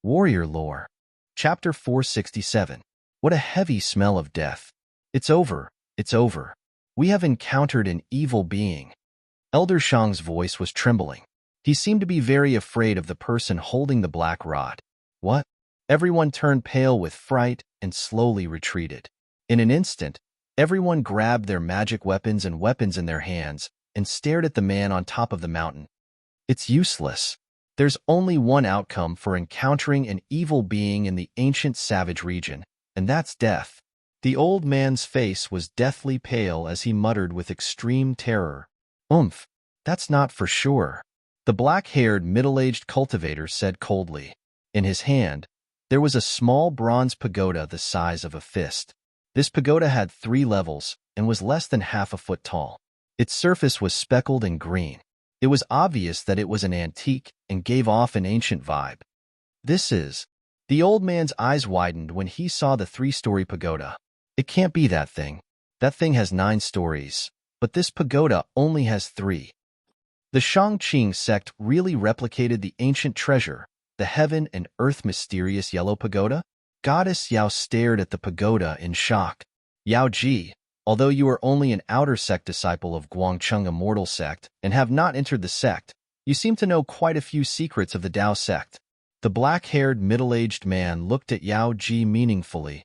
Warrior Lore. Chapter 467. What a heavy smell of death. It's over. It's over. We have encountered an evil being. Elder Shang's voice was trembling. He seemed to be very afraid of the person holding the black rod. What? Everyone turned pale with fright and slowly retreated. In an instant, everyone grabbed their magic weapons and weapons in their hands and stared at the man on top of the mountain. It's useless. There's only one outcome for encountering an evil being in the ancient savage region, and that's death. The old man's face was deathly pale as he muttered with extreme terror. That's not for sure. The black-haired, middle-aged cultivator said coldly. In his hand, there was a small bronze pagoda the size of a fist. This pagoda had 3 levels and was less than half a foot tall. Its surface was speckled and green. It was obvious that it was an antique and gave off an ancient vibe. This is... The old man's eyes widened when he saw the 3-story pagoda. It can't be that thing. That thing has 9 stories, but this pagoda only has 3. The Shangqing sect really replicated the ancient treasure, the heaven and earth mysterious yellow pagoda? Goddess Yao stared at the pagoda in shock. Yao Ji, although you are only an outer sect disciple of Guangcheng Immortal Sect and have not entered the sect, you seem to know quite a few secrets of the Dao sect. The black-haired, middle-aged man looked at Yao Ji meaningfully.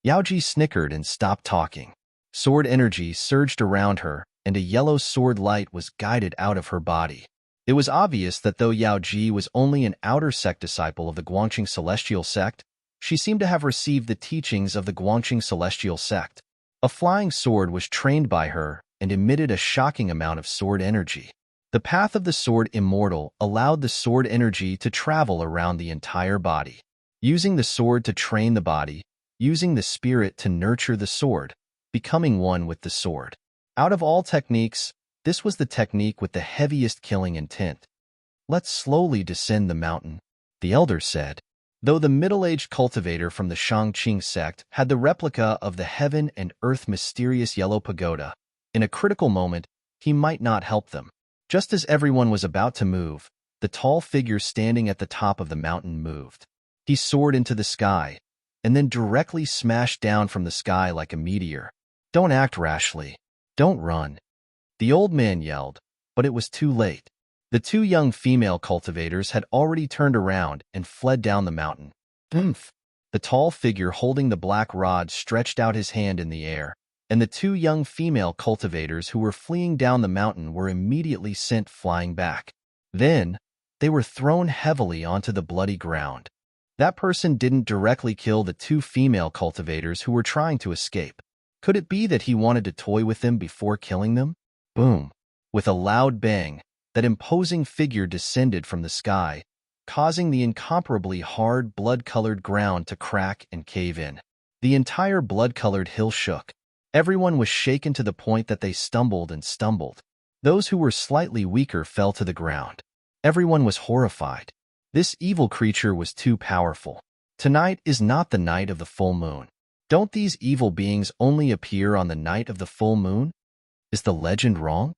Yao Ji snickered and stopped talking. Sword energy surged around her, and a yellow sword light was guided out of her body. It was obvious that though Yao Ji was only an outer sect disciple of the Guangqing Celestial Sect, she seemed to have received the teachings of the Guangqing Celestial Sect. A flying sword was trained by her and emitted a shocking amount of sword energy. The path of the sword immortal allowed the sword energy to travel around the entire body. Using the sword to train the body, using the spirit to nurture the sword, becoming one with the sword. Out of all techniques, this was the technique with the heaviest killing intent. Let's slowly descend the mountain, the elder said. Though the middle-aged cultivator from the Shangqing sect had the replica of the heaven and earth mysterious yellow pagoda, in a critical moment, he might not help them. Just as everyone was about to move, the tall figure standing at the top of the mountain moved. He soared into the sky, and then directly smashed down from the sky like a meteor. Don't act rashly. Don't run. The old man yelled, but it was too late. The 2 young female cultivators had already turned around and fled down the mountain. The tall figure holding the black rod stretched out his hand in the air, and the 2 young female cultivators who were fleeing down the mountain were immediately sent flying back. Then, they were thrown heavily onto the bloody ground. That person didn't directly kill the 2 female cultivators who were trying to escape. Could it be that he wanted to toy with them before killing them? Boom! With a loud bang, that imposing figure descended from the sky, causing the incomparably hard, blood-colored ground to crack and cave in. The entire blood-colored hill shook. Everyone was shaken to the point that they stumbled and stumbled. Those who were slightly weaker fell to the ground. Everyone was horrified. This evil creature was too powerful. Tonight is not the night of the full moon. Don't these evil beings only appear on the night of the full moon? Is the legend wrong?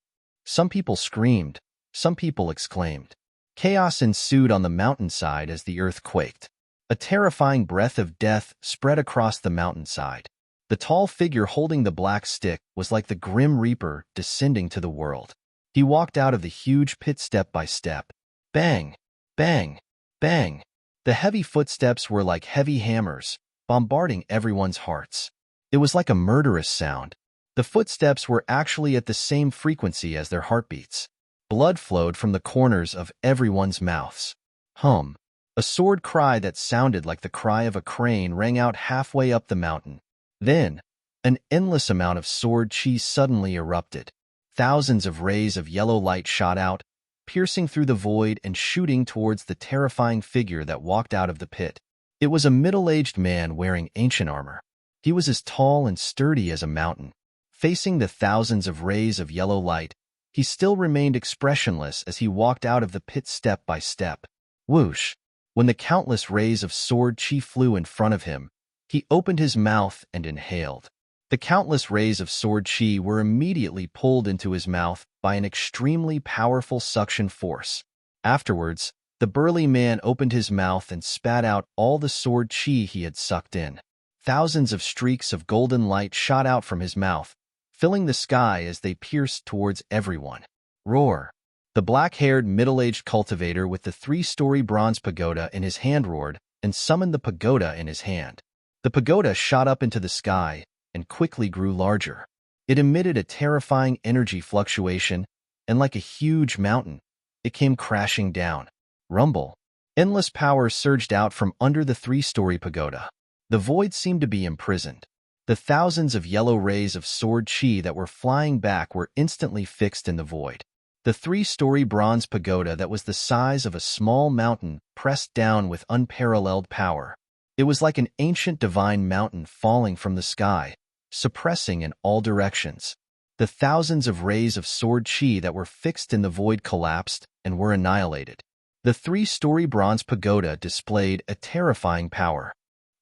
Some people screamed. Some people exclaimed. Chaos ensued on the mountainside as the earth quaked. A terrifying breath of death spread across the mountainside. The tall figure holding the black stick was like the Grim Reaper descending to the world. He walked out of the huge pit step by step. Bang! Bang! Bang! The heavy footsteps were like heavy hammers, bombarding everyone's hearts. It was like a murderous sound. The footsteps were actually at the same frequency as their heartbeats. Blood flowed from the corners of everyone's mouths. A sword cry that sounded like the cry of a crane rang out halfway up the mountain. Then, an endless amount of sword chi suddenly erupted. Thousands of rays of yellow light shot out, piercing through the void and shooting towards the terrifying figure that walked out of the pit. It was a middle-aged man wearing ancient armor. He was as tall and sturdy as a mountain. Facing the thousands of rays of yellow light, he still remained expressionless as he walked out of the pit step by step. Whoosh! When the countless rays of sword chi flew in front of him, he opened his mouth and inhaled. The countless rays of sword chi were immediately pulled into his mouth by an extremely powerful suction force. Afterwards, The burly man opened his mouth and spat out all the sword chi he had sucked in. Thousands of streaks of golden light shot out from his mouth, filling the sky as they pierced towards everyone. Roar! The black-haired, middle-aged cultivator with the 3-story bronze pagoda in his hand roared and summoned the pagoda in his hand. The pagoda shot up into the sky and quickly grew larger. It emitted a terrifying energy fluctuation, and like a huge mountain, it came crashing down. Rumble! Endless power surged out from under the 3-story pagoda. The void seemed to be imprisoned. The thousands of yellow rays of sword chi that were flying back were instantly fixed in the void. The 3-story bronze pagoda that was the size of a small mountain pressed down with unparalleled power. It was like an ancient divine mountain falling from the sky, suppressing in all directions. The thousands of rays of sword chi that were fixed in the void collapsed and were annihilated. The 3-story bronze pagoda displayed a terrifying power.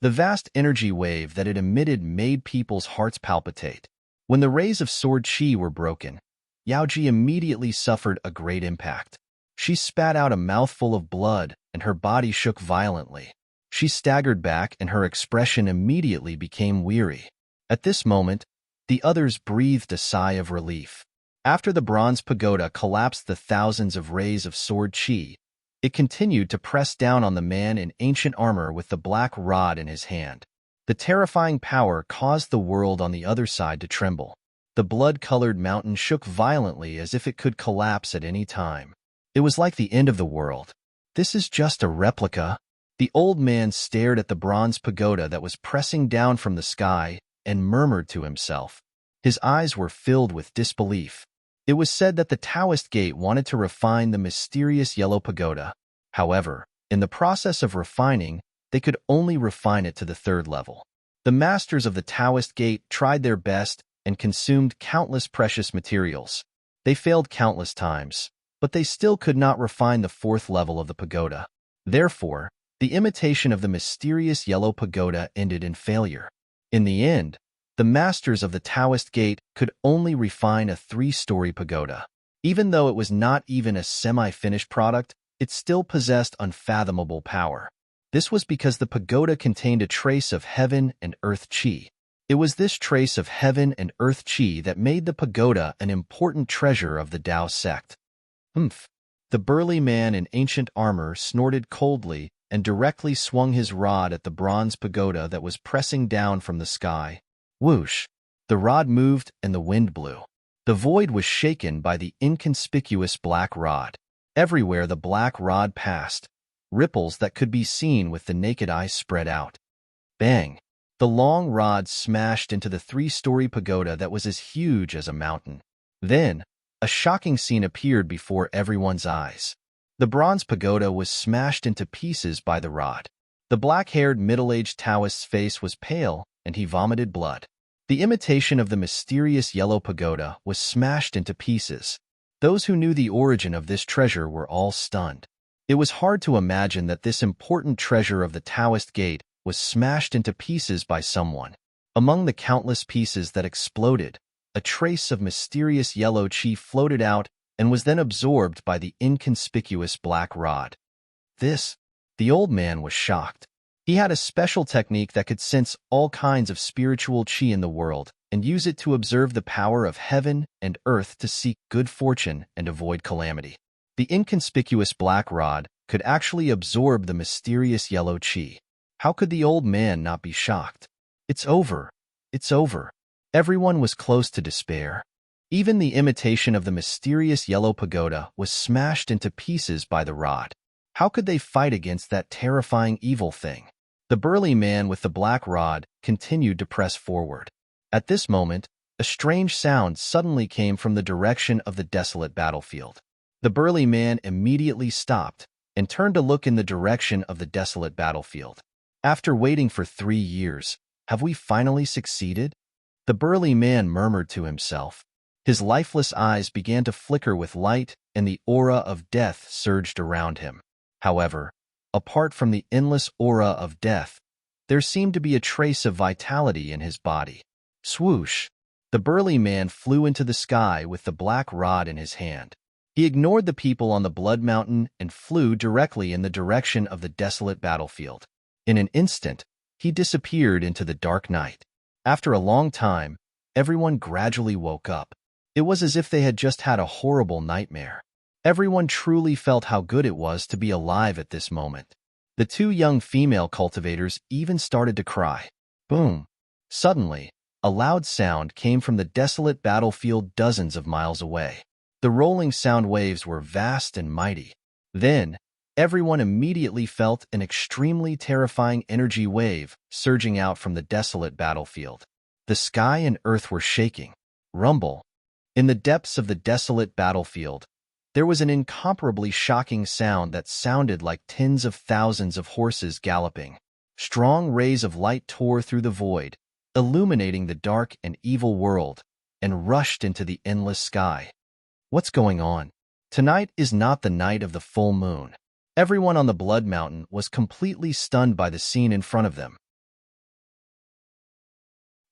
The vast energy wave that it emitted made people's hearts palpitate. When the rays of sword chi were broken, Yaoji immediately suffered a great impact. She spat out a mouthful of blood and her body shook violently. She staggered back and her expression immediately became weary. At this moment, the others breathed a sigh of relief. After the bronze pagoda collapsed the thousands of rays of sword chi, it continued to press down on the man in ancient armor with the black rod in his hand. The terrifying power caused the world on the other side to tremble. The blood-colored mountain shook violently as if it could collapse at any time. It was like the end of the world. This is just a replica. The old man stared at the bronze pagoda that was pressing down from the sky and murmured to himself. His eyes were filled with disbelief. It was said that the Taoist gate wanted to refine the mysterious yellow pagoda. However, in the process of refining, they could only refine it to the 3rd level. The masters of the Taoist gate tried their best and consumed countless precious materials. They failed countless times, but they still could not refine the 4th level of the pagoda. Therefore, the imitation of the mysterious yellow pagoda ended in failure. In the end, the masters of the Taoist gate could only refine a 3-story pagoda. Even though it was not even a semi-finished product, it still possessed unfathomable power. This was because the pagoda contained a trace of heaven and earth chi. It was this trace of heaven and earth chi that made the pagoda an important treasure of the Tao sect. Humph! The burly man in ancient armor snorted coldly and directly swung his rod at the bronze pagoda that was pressing down from the sky. Whoosh! The rod moved and the wind blew. The void was shaken by the inconspicuous black rod. Everywhere the black rod passed, ripples that could be seen with the naked eye spread out. Bang! The long rod smashed into the 3-story pagoda that was as huge as a mountain. Then, a shocking scene appeared before everyone's eyes. The bronze pagoda was smashed into pieces by the rod. The black-haired middle-aged Taoist's face was pale, and he vomited blood. The imitation of the mysterious yellow pagoda was smashed into pieces. Those who knew the origin of this treasure were all stunned. It was hard to imagine that this important treasure of the Taoist gate was smashed into pieces by someone. Among the countless pieces that exploded, a trace of mysterious yellow chi floated out and was then absorbed by the inconspicuous black rod. The old man was shocked. He had a special technique that could sense all kinds of spiritual chi in the world and use it to observe the power of heaven and earth to seek good fortune and avoid calamity. The inconspicuous black rod could actually absorb the mysterious yellow chi. How could the old man not be shocked? It's over. It's over. Everyone was close to despair. Even the imitation of the mysterious yellow pagoda was smashed into pieces by the rod. How could they fight against that terrifying evil thing? The burly man with the black rod continued to press forward. At this moment, a strange sound suddenly came from the direction of the desolate battlefield. The burly man immediately stopped and turned to look in the direction of the desolate battlefield. After waiting for 3 years, have we finally succeeded? The burly man murmured to himself. His lifeless eyes began to flicker with light, and the aura of death surged around him. However, apart from the endless aura of death, there seemed to be a trace of vitality in his body. Swoosh! The burly man flew into the sky with the black rod in his hand. He ignored the people on the Blood Mountain and flew directly in the direction of the desolate battlefield. In an instant, he disappeared into the dark night. After a long time, everyone gradually woke up. It was as if they had just had a horrible nightmare. Everyone truly felt how good it was to be alive at this moment. The two young female cultivators even started to cry. Boom! Suddenly, a loud sound came from the desolate battlefield dozens of miles away. The rolling sound waves were vast and mighty. Then, everyone immediately felt an extremely terrifying energy wave surging out from the desolate battlefield. The sky and earth were shaking. Rumble. In the depths of the desolate battlefield, there was an incomparably shocking sound that sounded like tens of thousands of horses galloping. Strong rays of light tore through the void, illuminating the dark and evil world, and rushed into the endless sky. What's going on? Tonight is not the night of the full moon. Everyone on the Blood Mountain was completely stunned by the scene in front of them.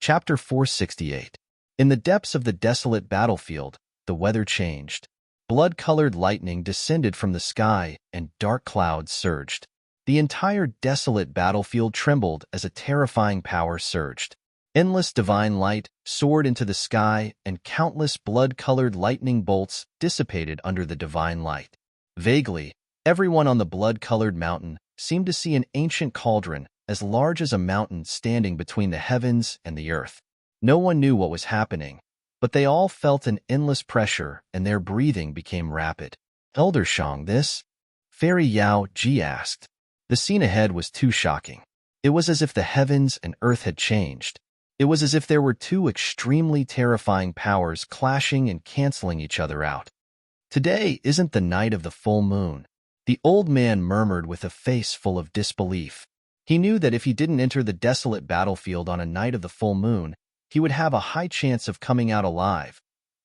Chapter 468. In the depths of the desolate battlefield, the weather changed. Blood-colored lightning descended from the sky, and dark clouds surged. The entire desolate battlefield trembled as a terrifying power surged. Endless divine light soared into the sky, and countless blood-colored lightning bolts dissipated under the divine light. Vaguely, everyone on the blood-colored mountain seemed to see an ancient cauldron as large as a mountain standing between the heavens and the earth. No one knew what was happening, but they all felt an endless pressure, and their breathing became rapid. Elder Shang, this? Fairy Yao Ji asked. The scene ahead was too shocking. It was as if the heavens and earth had changed. It was as if there were two extremely terrifying powers clashing and canceling each other out. Today isn't the night of the full moon, the old man murmured with a face full of disbelief. He knew that if he didn't enter the desolate battlefield on a night of the full moon, he would have a high chance of coming out alive.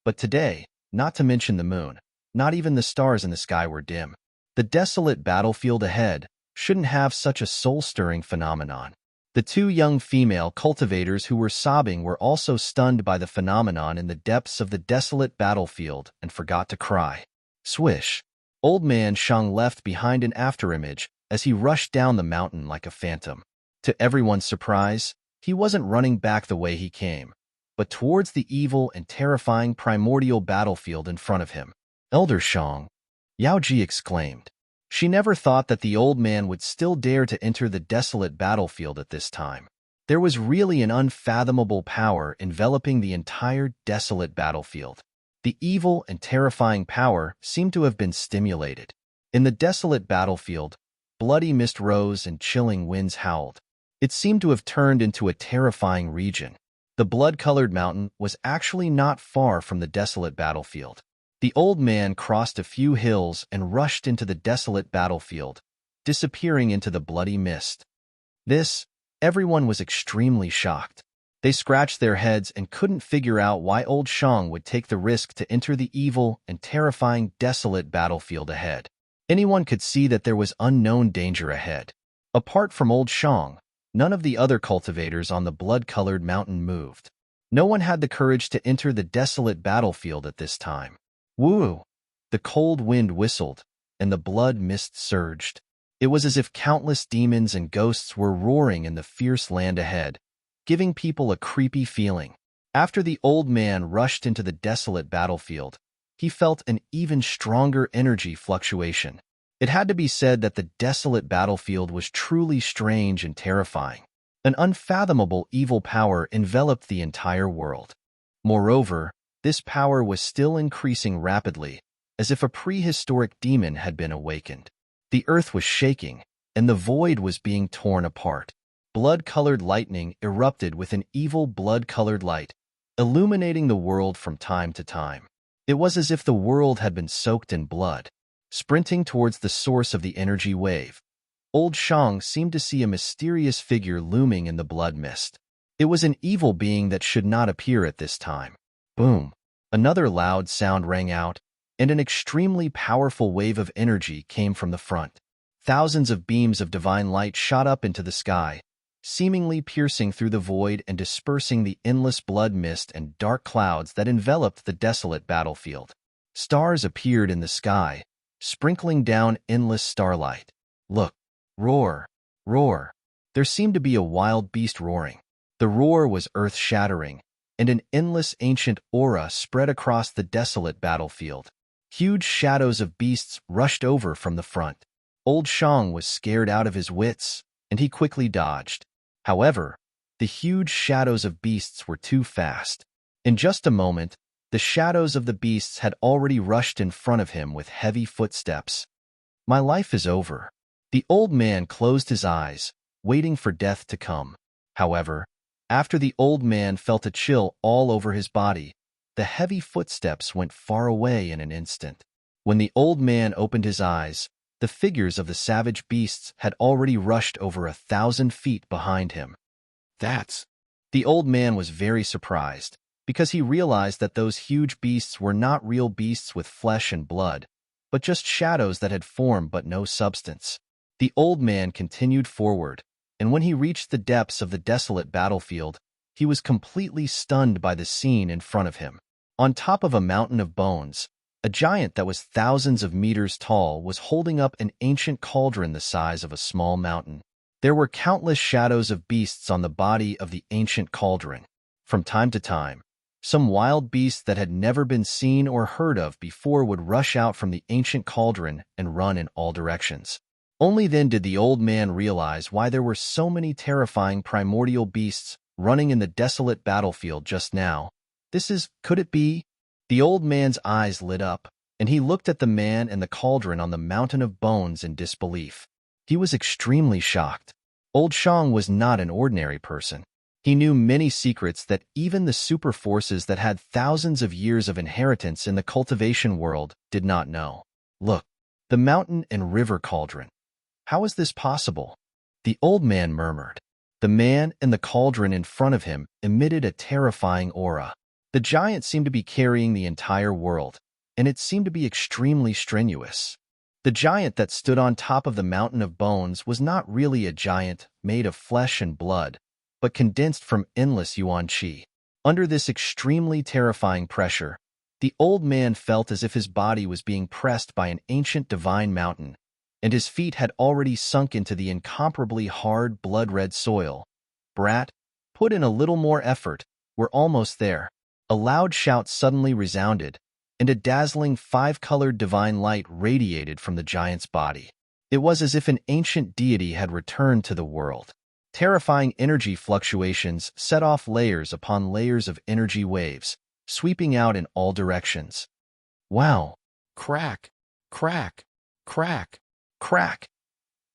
But today, not to mention the moon, not even the stars in the sky were dim. The desolate battlefield ahead shouldn't have such a soul-stirring phenomenon. The two young female cultivators who were sobbing were also stunned by the phenomenon in the depths of the desolate battlefield and forgot to cry. Swish! Old man Shang left behind an afterimage as he rushed down the mountain like a phantom. To everyone's surprise, he wasn't running back the way he came, but towards the evil and terrifying primordial battlefield in front of him. Elder Shang, Yao Ji exclaimed. She never thought that the old man would still dare to enter the desolate battlefield at this time. There was really an unfathomable power enveloping the entire desolate battlefield. The evil and terrifying power seemed to have been stimulated. In the desolate battlefield, bloody mist rose and chilling winds howled. It seemed to have turned into a terrifying region. The blood-colored mountain was actually not far from the desolate battlefield. The old man crossed a few hills and rushed into the desolate battlefield, disappearing into the bloody mist. Everyone was extremely shocked. They scratched their heads and couldn't figure out why old Shang would take the risk to enter the evil and terrifying desolate battlefield ahead. Anyone could see that there was unknown danger ahead. Apart from old Shang, none of the other cultivators on the blood-colored mountain moved. No one had the courage to enter the desolate battlefield at this time. Woo! The cold wind whistled, and the blood mist surged. It was as if countless demons and ghosts were roaring in the fierce land ahead, giving people a creepy feeling. After the old man rushed into the desolate battlefield, he felt an even stronger energy fluctuation. It had to be said that the desolate battlefield was truly strange and terrifying. An unfathomable evil power enveloped the entire world. Moreover, this power was still increasing rapidly, as if a prehistoric demon had been awakened. The earth was shaking, and the void was being torn apart. Blood-colored lightning erupted with an evil blood-colored light, illuminating the world from time to time. It was as if the world had been soaked in blood. Sprinting towards the source of the energy wave, old Shang seemed to see a mysterious figure looming in the blood mist. It was an evil being that should not appear at this time. Boom! Another loud sound rang out, and an extremely powerful wave of energy came from the front. Thousands of beams of divine light shot up into the sky, seemingly piercing through the void and dispersing the endless blood mist and dark clouds that enveloped the desolate battlefield. Stars appeared in the sky, sprinkling down endless starlight. Look! Roar! Roar! There seemed to be a wild beast roaring. The roar was earth-shattering, and an endless ancient aura spread across the desolate battlefield. Huge shadows of beasts rushed over from the front. Old Shang was scared out of his wits, and he quickly dodged. However, the huge shadows of beasts were too fast. In just a moment, the shadows of the beasts had already rushed in front of him with heavy footsteps. My life is over. The old man closed his eyes, waiting for death to come. However, after the old man felt a chill all over his body, the heavy footsteps went far away in an instant. When the old man opened his eyes, the figures of the savage beasts had already rushed over 1,000 feet behind him. The old man was very surprised, because he realized that those huge beasts were not real beasts with flesh and blood, but just shadows that had form but no substance. The old man continued forward, and when he reached the depths of the desolate battlefield, he was completely stunned by the scene in front of him. On top of a mountain of bones, a giant that was thousands of meters tall was holding up an ancient cauldron the size of a small mountain. There were countless shadows of beasts on the body of the ancient cauldron. From time to time, some wild beast that had never been seen or heard of before would rush out from the ancient cauldron and run in all directions. Only then did the old man realize why there were so many terrifying primordial beasts running in the desolate battlefield just now. Could it be? The old man's eyes lit up, and he looked at the man and the cauldron on the mountain of bones in disbelief. He was extremely shocked. Old Shang was not an ordinary person. He knew many secrets that even the super forces that had thousands of years of inheritance in the cultivation world did not know. Look, the mountain and river cauldron. How is this possible? The old man murmured. The man and the cauldron in front of him emitted a terrifying aura. The giant seemed to be carrying the entire world, and it seemed to be extremely strenuous. The giant that stood on top of the mountain of bones was not really a giant made of flesh and blood, but condensed from endless yuan qi. Under this extremely terrifying pressure, the old man felt as if his body was being pressed by an ancient divine mountain, and his feet had already sunk into the incomparably hard blood-red soil. Brat, put in a little more effort. We're almost there. A loud shout suddenly resounded, and a dazzling 5-colored divine light radiated from the giant's body. It was as if an ancient deity had returned to the world. Terrifying energy fluctuations set off layers upon layers of energy waves, sweeping out in all directions. Wow! Crack! Crack! Crack! Crack!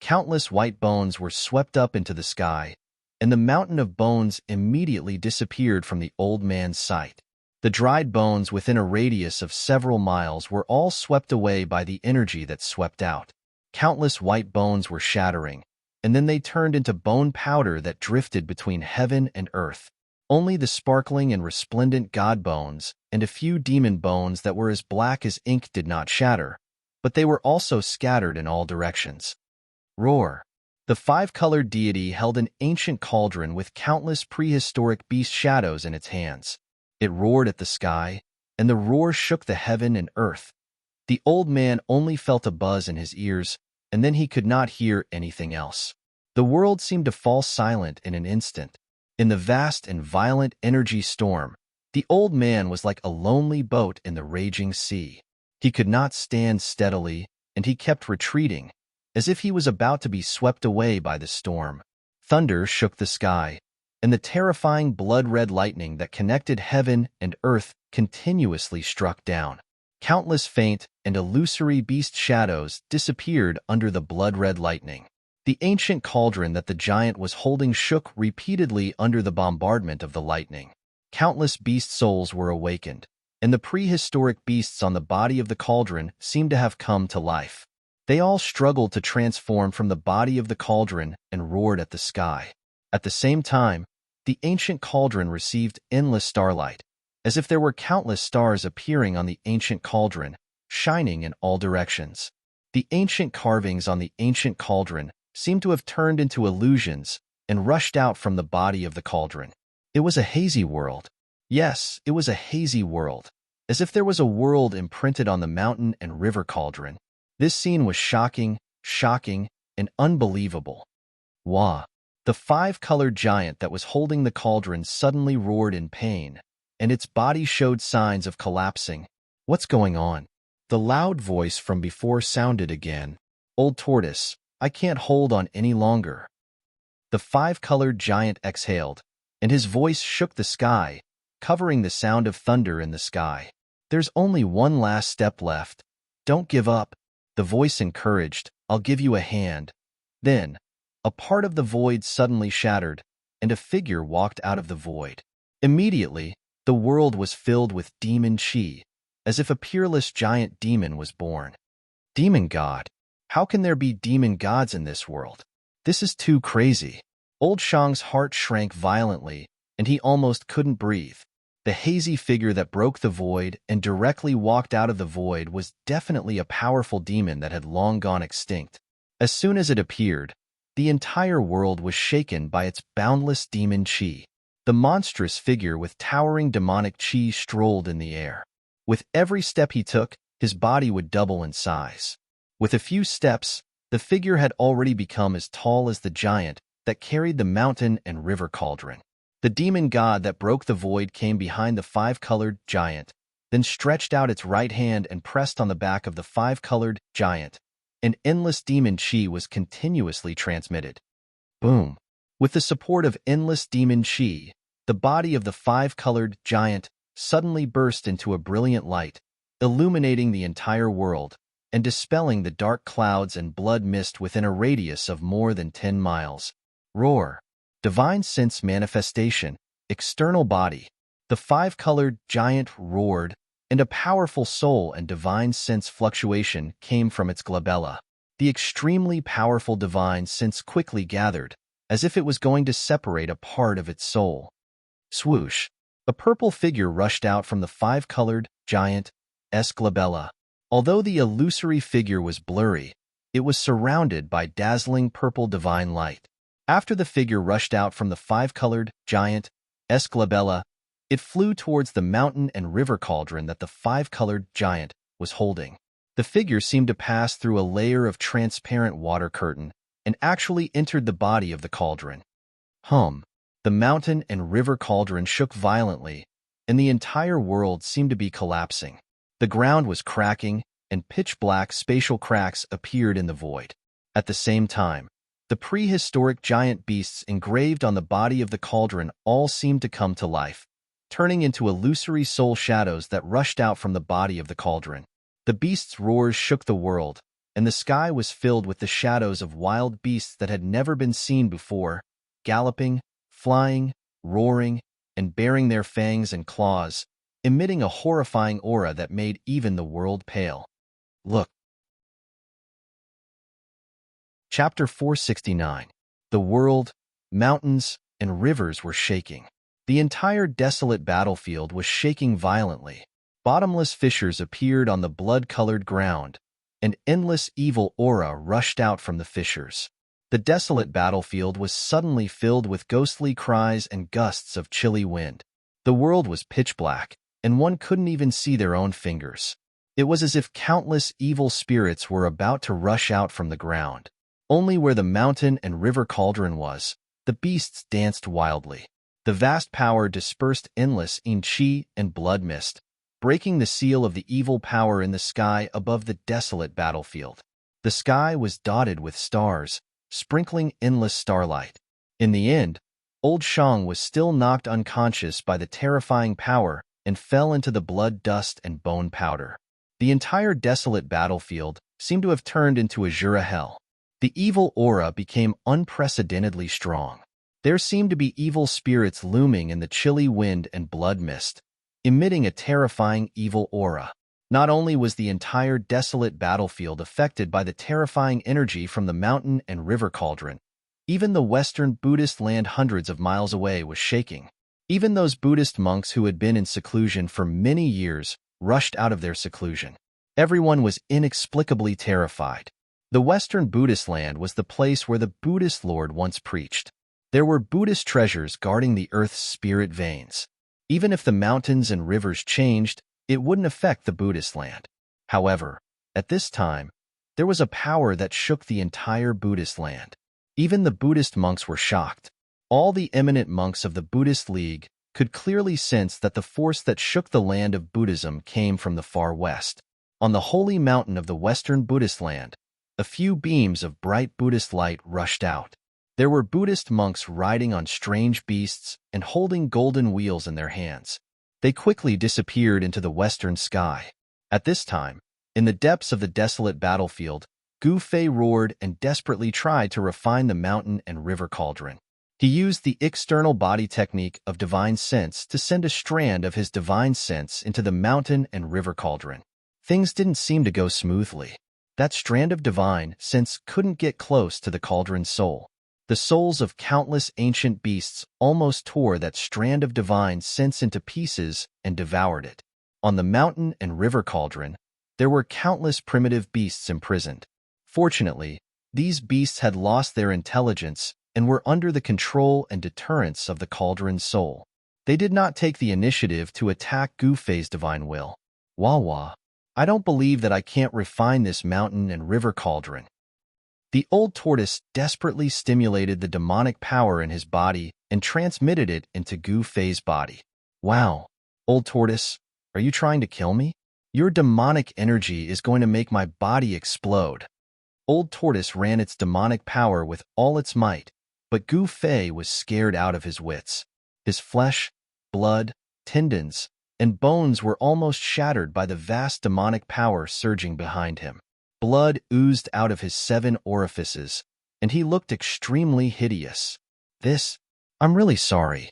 Countless white bones were swept up into the sky, and the mountain of bones immediately disappeared from the old man's sight. The dried bones within a radius of several miles were all swept away by the energy that swept out. Countless white bones were shattering, and then they turned into bone powder that drifted between heaven and earth. Only the sparkling and resplendent god bones and a few demon bones that were as black as ink did not shatter, but they were also scattered in all directions. Roar! The 5-colored deity held an ancient cauldron with countless prehistoric beast shadows in its hands. It roared at the sky, and the roar shook the heaven and earth. The old man only felt a buzz in his ears, and then he could not hear anything else. The world seemed to fall silent in an instant. In the vast and violent energy storm, the old man was like a lonely boat in the raging sea. He could not stand steadily, and he kept retreating, as if he was about to be swept away by the storm. Thunder shook the sky, and the terrifying blood-red lightning that connected heaven and earth continuously struck down. Countless faint and illusory beast shadows disappeared under the blood-red lightning. The ancient cauldron that the giant was holding shook repeatedly under the bombardment of the lightning. Countless beast souls were awakened, and the prehistoric beasts on the body of the cauldron seemed to have come to life. They all struggled to transform from the body of the cauldron and roared at the sky. At the same time, the ancient cauldron received endless starlight, as if there were countless stars appearing on the ancient cauldron, shining in all directions. The ancient carvings on the ancient cauldron seemed to have turned into illusions and rushed out from the body of the cauldron. It was a hazy world. Yes, it was a hazy world, as if there was a world imprinted on the mountain and river cauldron. This scene was shocking, and unbelievable. Wah! The five-colored giant that was holding the cauldron suddenly roared in pain, and its body showed signs of collapsing. What's going on? The loud voice from before sounded again. Old tortoise, I can't hold on any longer. The five-colored giant exhaled, and his voice shook the sky, covering the sound of thunder in the sky. There's only one last step left. Don't give up. The voice encouraged, I'll give you a hand. Then, a part of the void suddenly shattered, and a figure walked out of the void. Immediately, the world was filled with demon chi, as if a peerless giant demon was born. Demon god? How can there be demon gods in this world? This is too crazy. Old Shang's heart shrank violently, and he almost couldn't breathe. The hazy figure that broke the void and directly walked out of the void was definitely a powerful demon that had long gone extinct. As soon as it appeared, the entire world was shaken by its boundless demon chi. The monstrous figure with towering demonic chi strolled in the air. With every step he took, his body would double in size. With a few steps, the figure had already become as tall as the giant that carried the mountain and river cauldron. The demon god that broke the void came behind the five-colored giant, then stretched out its right hand and pressed on the back of the five-colored giant. An endless demon chi was continuously transmitted. Boom! With the support of endless demon chi, the body of the five-colored giant suddenly burst into a brilliant light, illuminating the entire world and dispelling the dark clouds and blood mist within a radius of more than 10 miles. Roar! Divine sense manifestation, external body. The five-colored giant roared, and a powerful soul and divine sense fluctuation came from its glabella. The extremely powerful divine sense quickly gathered, as if it was going to separate a part of its soul. Swoosh! A purple figure rushed out from the five-colored giant's glabella. Although the illusory figure was blurry, it was surrounded by dazzling purple divine light. After the figure rushed out from the five-colored giant's glabella, it flew towards the mountain and river cauldron that the five-colored giant was holding. The figure seemed to pass through a layer of transparent water curtain and actually entered the body of the cauldron. The mountain and river cauldron shook violently, and the entire world seemed to be collapsing. The ground was cracking, and pitch-black spatial cracks appeared in the void. At the same time, the prehistoric giant beasts engraved on the body of the cauldron all seemed to come to life, turning into illusory soul shadows that rushed out from the body of the cauldron. The beasts' roars shook the world, and the sky was filled with the shadows of wild beasts that had never been seen before, galloping, flying, roaring, and baring their fangs and claws, emitting a horrifying aura that made even the world pale. Look. Chapter 469. The world, mountains, and rivers were shaking. The entire desolate battlefield was shaking violently. Bottomless fissures appeared on the blood-colored ground, and endless evil aura rushed out from the fissures. The desolate battlefield was suddenly filled with ghostly cries and gusts of chilly wind. The world was pitch black, and one couldn't even see their own fingers. It was as if countless evil spirits were about to rush out from the ground. Only where the mountain and river cauldron was, the beasts danced wildly. The vast power dispersed endless chi and blood mist, breaking the seal of the evil power in the sky above the desolate battlefield. The sky was dotted with stars, sprinkling endless starlight. In the end, Old Shang was still knocked unconscious by the terrifying power and fell into the blood dust and bone powder. The entire desolate battlefield seemed to have turned into Azura hell. The evil aura became unprecedentedly strong. There seemed to be evil spirits looming in the chilly wind and blood mist, emitting a terrifying evil aura. Not only was the entire desolate battlefield affected by the terrifying energy from the mountain and river cauldron, even the Western Buddhist land hundreds of miles away was shaking. Even those Buddhist monks who had been in seclusion for many years rushed out of their seclusion. Everyone was inexplicably terrified. The Western Buddhist land was the place where the Buddhist Lord once preached. There were Buddhist treasures guarding the earth's spirit veins. Even if the mountains and rivers changed, it wouldn't affect the Buddhist land. However, at this time, there was a power that shook the entire Buddhist land. Even the Buddhist monks were shocked. All the eminent monks of the Buddhist League could clearly sense that the force that shook the land of Buddhism came from the far west. On the holy mountain of the western Buddhist land, a few beams of bright Buddhist light rushed out. There were Buddhist monks riding on strange beasts and holding golden wheels in their hands. They quickly disappeared into the western sky. At this time, in the depths of the desolate battlefield, Gu Fei roared and desperately tried to refine the mountain and river cauldron. He used the external body technique of divine sense to send a strand of his divine sense into the mountain and river cauldron. Things didn't seem to go smoothly. That strand of divine sense couldn't get close to the cauldron's soul. The souls of countless ancient beasts almost tore that strand of divine sense into pieces and devoured it. On the mountain and river cauldron, there were countless primitive beasts imprisoned. Fortunately, these beasts had lost their intelligence and were under the control and deterrence of the cauldron's soul. They did not take the initiative to attack Gu Fei's divine will. Wawa, I don't believe that I can't refine this mountain and river cauldron. The old tortoise desperately stimulated the demonic power in his body and transmitted it into Gu Fei's body. Wow, old tortoise, are you trying to kill me? Your demonic energy is going to make my body explode. Old tortoise ran its demonic power with all its might, but Gu Fei was scared out of his wits. His flesh, blood, tendons, and bones were almost shattered by the vast demonic power surging behind him. Blood oozed out of his 7 orifices, and he looked extremely hideous. I'm really sorry.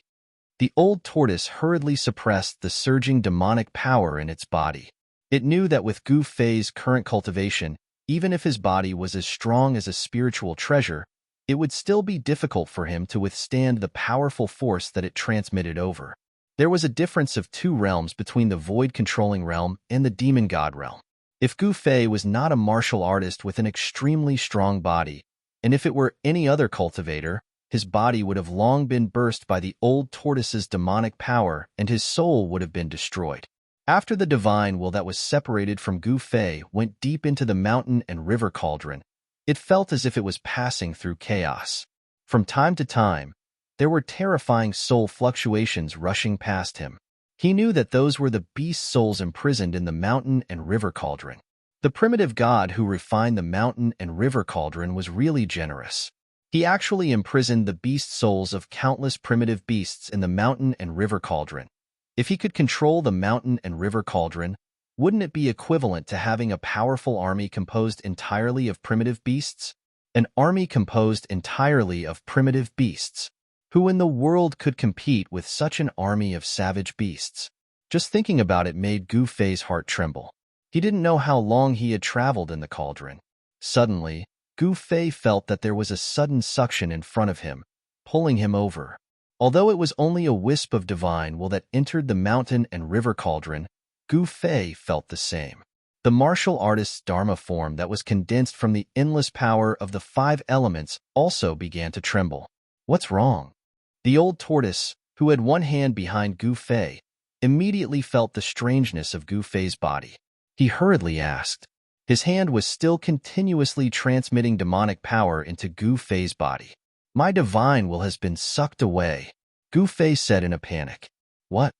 The old tortoise hurriedly suppressed the surging demonic power in its body. It knew that with Gu Fei's current cultivation, even if his body was as strong as a spiritual treasure, it would still be difficult for him to withstand the powerful force that it transmitted over. There was a difference of 2 realms between the void-controlling realm and the demon god realm. If Gu Fei was not a martial artist with an extremely strong body, and if it were any other cultivator, his body would have long been burst by the old tortoise's demonic power and his soul would have been destroyed. After the divine will that was separated from Gu Fei went deep into the mountain and river cauldron, it felt as if it was passing through chaos. From time to time, there were terrifying soul fluctuations rushing past him. He knew that those were the beast souls imprisoned in the mountain and river cauldron. The primitive god who refined the mountain and river cauldron was really generous. He actually imprisoned the beast souls of countless primitive beasts in the mountain and river cauldron. If he could control the mountain and river cauldron, wouldn't it be equivalent to having a powerful army composed entirely of primitive beasts? An army composed entirely of primitive beasts. Who in the world could compete with such an army of savage beasts? Just thinking about it made Gu Fei's heart tremble. He didn't know how long he had traveled in the cauldron. Suddenly, Gu Fei felt that there was a sudden suction in front of him, pulling him over. Although it was only a wisp of divine will that entered the mountain and river cauldron, Gu Fei felt the same. The martial artist's dharma form that was condensed from the endless power of the 5 elements also began to tremble. What's wrong? The old tortoise, who had one hand behind Gu Fei, immediately felt the strangeness of Gu Fei's body. He hurriedly asked. His hand was still continuously transmitting demonic power into Gu Fei's body. My divine will has been sucked away, Gu Fei said in a panic. What?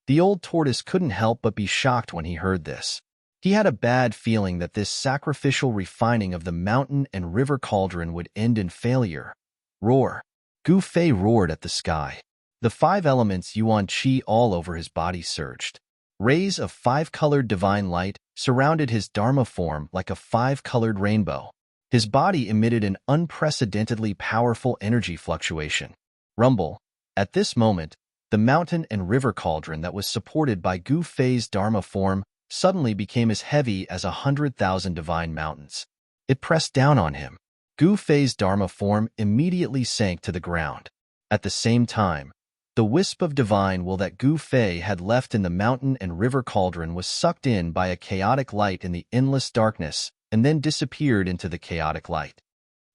The old tortoise couldn't help but be shocked when he heard this. He had a bad feeling that this sacrificial refining of the mountain and river cauldron would end in failure. Roar. Gu Fei roared at the sky. The 5 elements yuan qi all over his body surged. Rays of 5-colored divine light surrounded his dharma form like a 5-colored rainbow. His body emitted an unprecedentedly powerful energy fluctuation. Rumble. At this moment, the mountain and river cauldron that was supported by Gu Fei's dharma form suddenly became as heavy as 100,000 divine mountains. It pressed down on him. Gu Fei's dharma form immediately sank to the ground. At the same time, the wisp of divine will that Gu Fei had left in the mountain and river cauldron was sucked in by a chaotic light in the endless darkness and then disappeared into the chaotic light.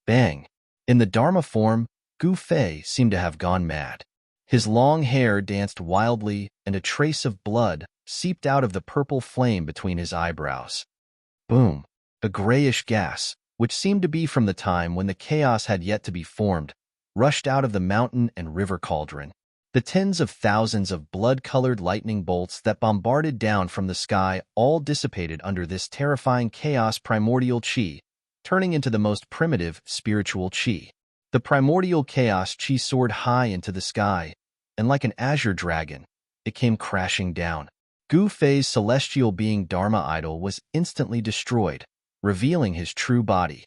Bang! In the dharma form, Gu Fei seemed to have gone mad. His long hair danced wildly and a trace of blood seeped out of the purple flame between his eyebrows. Boom! A grayish gas, which seemed to be from the time when the chaos had yet to be formed, rushed out of the mountain and river cauldron. The tens of thousands of blood-colored lightning bolts that bombarded down from the sky all dissipated under this terrifying chaos primordial chi, turning into the most primitive spiritual chi. The primordial chaos chi soared high into the sky, and like an azure dragon, it came crashing down. Gu Fei's celestial being Dharma idol was instantly destroyed, revealing his true body.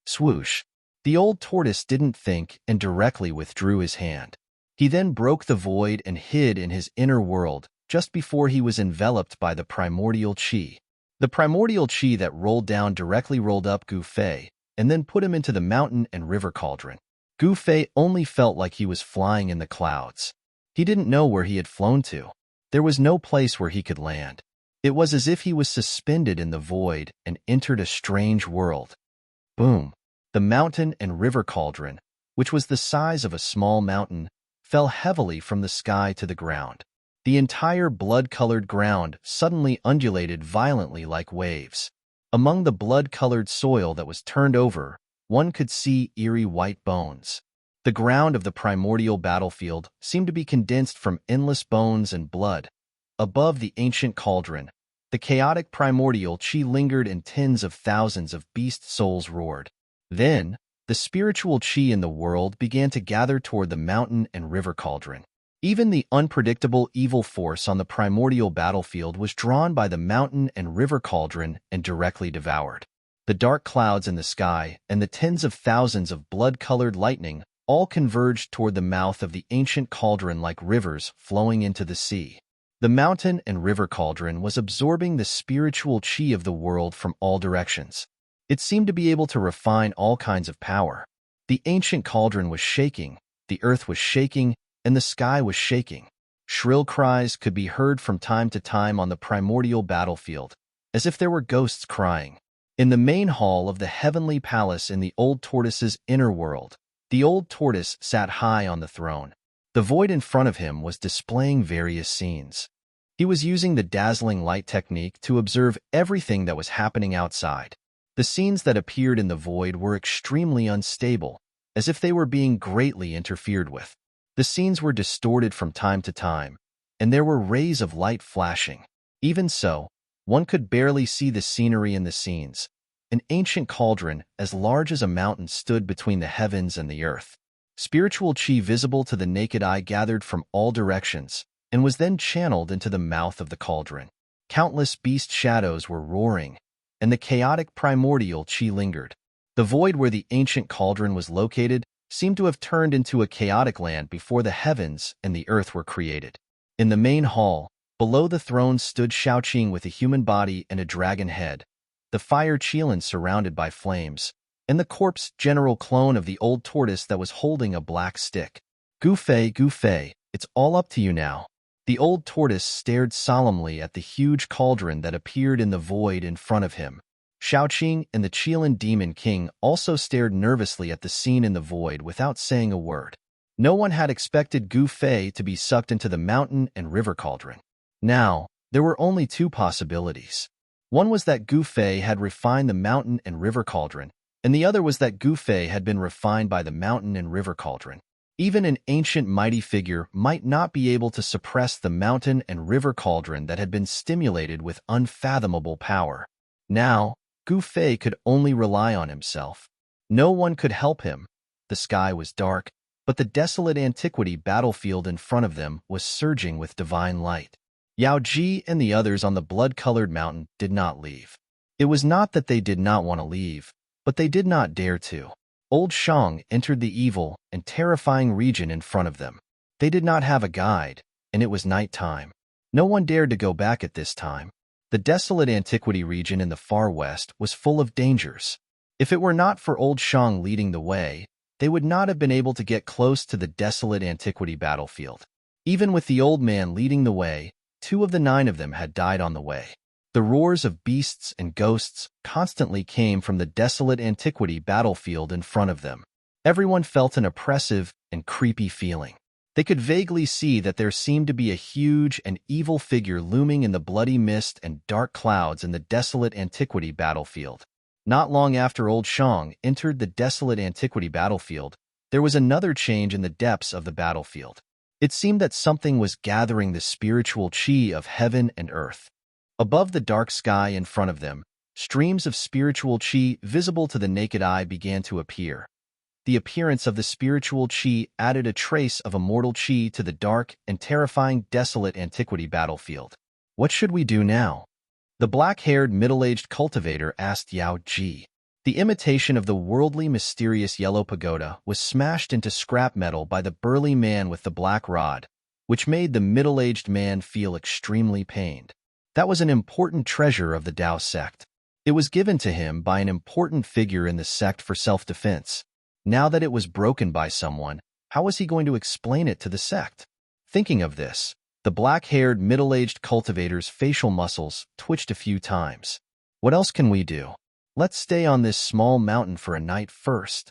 Swoosh! The old tortoise didn't think and directly withdrew his hand. He then broke the void and hid in his inner world just before he was enveloped by the primordial chi. The primordial chi that rolled down directly rolled up Gu Fei and then put him into the mountain and river cauldron. Gu Fei only felt like he was flying in the clouds. He didn't know where he had flown to. There was no place where he could land. It was as if he was suspended in the void and entered a strange world. Boom! The mountain and river cauldron, which was the size of a small mountain, fell heavily from the sky to the ground. The entire blood-colored ground suddenly undulated violently like waves. Among the blood-colored soil that was turned over, one could see eerie white bones. The ground of the primordial battlefield seemed to be condensed from endless bones and blood. Above the ancient cauldron, the chaotic primordial chi lingered and tens of thousands of beast souls roared. Then, the spiritual chi in the world began to gather toward the mountain and river cauldron. Even the unpredictable evil force on the primordial battlefield was drawn by the mountain and river cauldron and directly devoured. The dark clouds in the sky and the tens of thousands of blood-colored lightning all converged toward the mouth of the ancient cauldron like rivers flowing into the sea. The mountain and river cauldron was absorbing the spiritual chi of the world from all directions. It seemed to be able to refine all kinds of power. The ancient cauldron was shaking, the earth was shaking, and the sky was shaking. Shrill cries could be heard from time to time on the primordial battlefield, as if there were ghosts crying. In the main hall of the heavenly palace in the old tortoise's inner world, the old tortoise sat high on the throne. The void in front of him was displaying various scenes. He was using the dazzling light technique to observe everything that was happening outside. The scenes that appeared in the void were extremely unstable, as if they were being greatly interfered with. The scenes were distorted from time to time, and there were rays of light flashing. Even so, one could barely see the scenery in the scenes. An ancient cauldron as large as a mountain stood between the heavens and the earth. Spiritual chi visible to the naked eye gathered from all directions and was then channeled into the mouth of the cauldron. Countless beast shadows were roaring, and the chaotic primordial chi lingered. The void where the ancient cauldron was located seemed to have turned into a chaotic land before the heavens and the earth were created. In the main hall, below the throne stood Shaoqing with a human body and a dragon head, the fire Qilin surrounded by flames, and the corpse general clone of the old tortoise that was holding a black stick. Gu Fei, it's all up to you now. The old tortoise stared solemnly at the huge cauldron that appeared in the void in front of him. Shaoqing and the Qilin Demon King also stared nervously at the scene in the void without saying a word. No one had expected Gu Fei to be sucked into the mountain and river cauldron. Now, there were only two possibilities. One was that Gu Fei had refined the mountain and river cauldron, and the other was that Gu Fei had been refined by the mountain and river cauldron. Even an ancient mighty figure might not be able to suppress the mountain and river cauldron that had been stimulated with unfathomable power. Now, Gu Fei could only rely on himself. No one could help him. The sky was dark, but the desolate antiquity battlefield in front of them was surging with divine light. Yao Ji and the others on the blood-colored mountain did not leave. It was not that they did not want to leave, but they did not dare to. Old Shang entered the evil and terrifying region in front of them. They did not have a guide, and it was night time. No one dared to go back at this time. The desolate antiquity region in the far west was full of dangers. If it were not for Old Shang leading the way, they would not have been able to get close to the desolate antiquity battlefield. Even with the old man leading the way, 2 of the 9 of them had died on the way. The roars of beasts and ghosts constantly came from the desolate antiquity battlefield in front of them. Everyone felt an oppressive and creepy feeling. They could vaguely see that there seemed to be a huge and evil figure looming in the bloody mist and dark clouds in the desolate antiquity battlefield. Not long after Old Shang entered the desolate antiquity battlefield, there was another change in the depths of the battlefield. It seemed that something was gathering the spiritual chi of heaven and earth. Above the dark sky in front of them, streams of spiritual chi visible to the naked eye began to appear. The appearance of the spiritual chi added a trace of immortal chi to the dark and terrifying desolate antiquity battlefield. What should we do now? The black-haired middle-aged cultivator asked Yao Ji. The imitation of the worldly mysterious yellow pagoda was smashed into scrap metal by the burly man with the black rod, which made the middle-aged man feel extremely pained. That was an important treasure of the Tao sect. It was given to him by an important figure in the sect for self-defense. Now that it was broken by someone, how was he going to explain it to the sect? Thinking of this, the black-haired middle-aged cultivator's facial muscles twitched a few times. What else can we do? Let's stay on this small mountain for a night first.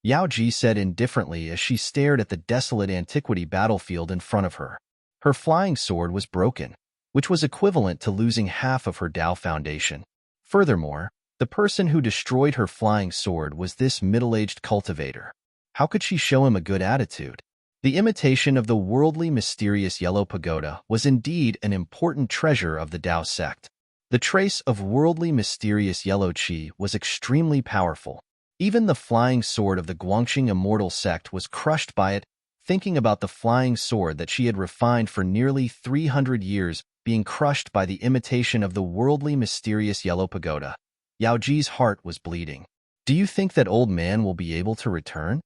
Yao Ji said indifferently as she stared at the desolate antiquity battlefield in front of her. Her flying sword was broken, which was equivalent to losing half of her Tao foundation. Furthermore, the person who destroyed her flying sword was this middle-aged cultivator. How could she show him a good attitude? The imitation of the worldly mysterious yellow pagoda was indeed an important treasure of the Tao sect. The trace of worldly mysterious yellow qi was extremely powerful. Even the flying sword of the Guangxing immortal sect was crushed by it. Thinking about the flying sword that she had refined for nearly 300 years being crushed by the imitation of the worldly mysterious yellow pagoda, Yao Ji's heart was bleeding. Do you think that old man will be able to return?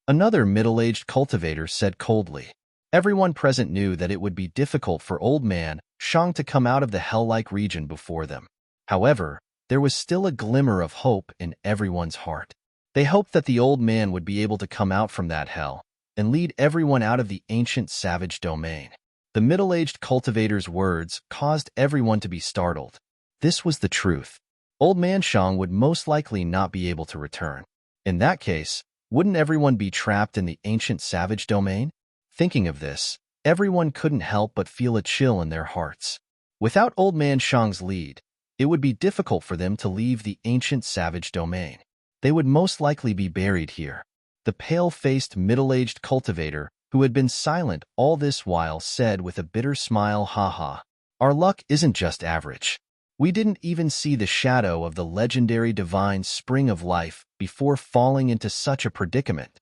Another middle-aged cultivator said coldly. Everyone present knew that it would be difficult for old man Shang to come out of the hell-like region before them. However, there was still a glimmer of hope in everyone's heart. They hoped that the old man would be able to come out from that hell and lead everyone out of the ancient savage domain. The middle-aged cultivator's words caused everyone to be startled. This was the truth. Old man Shang would most likely not be able to return. In that case, wouldn't everyone be trapped in the ancient savage domain? Thinking of this, everyone couldn't help but feel a chill in their hearts. Without old man Shang's lead, it would be difficult for them to leave the ancient savage domain. They would most likely be buried here. The pale-faced middle-aged cultivator, who had been silent all this while, said with a bitter smile, "Haha, our luck isn't just average. We didn't even see the shadow of the legendary divine spring of life before falling into such a predicament."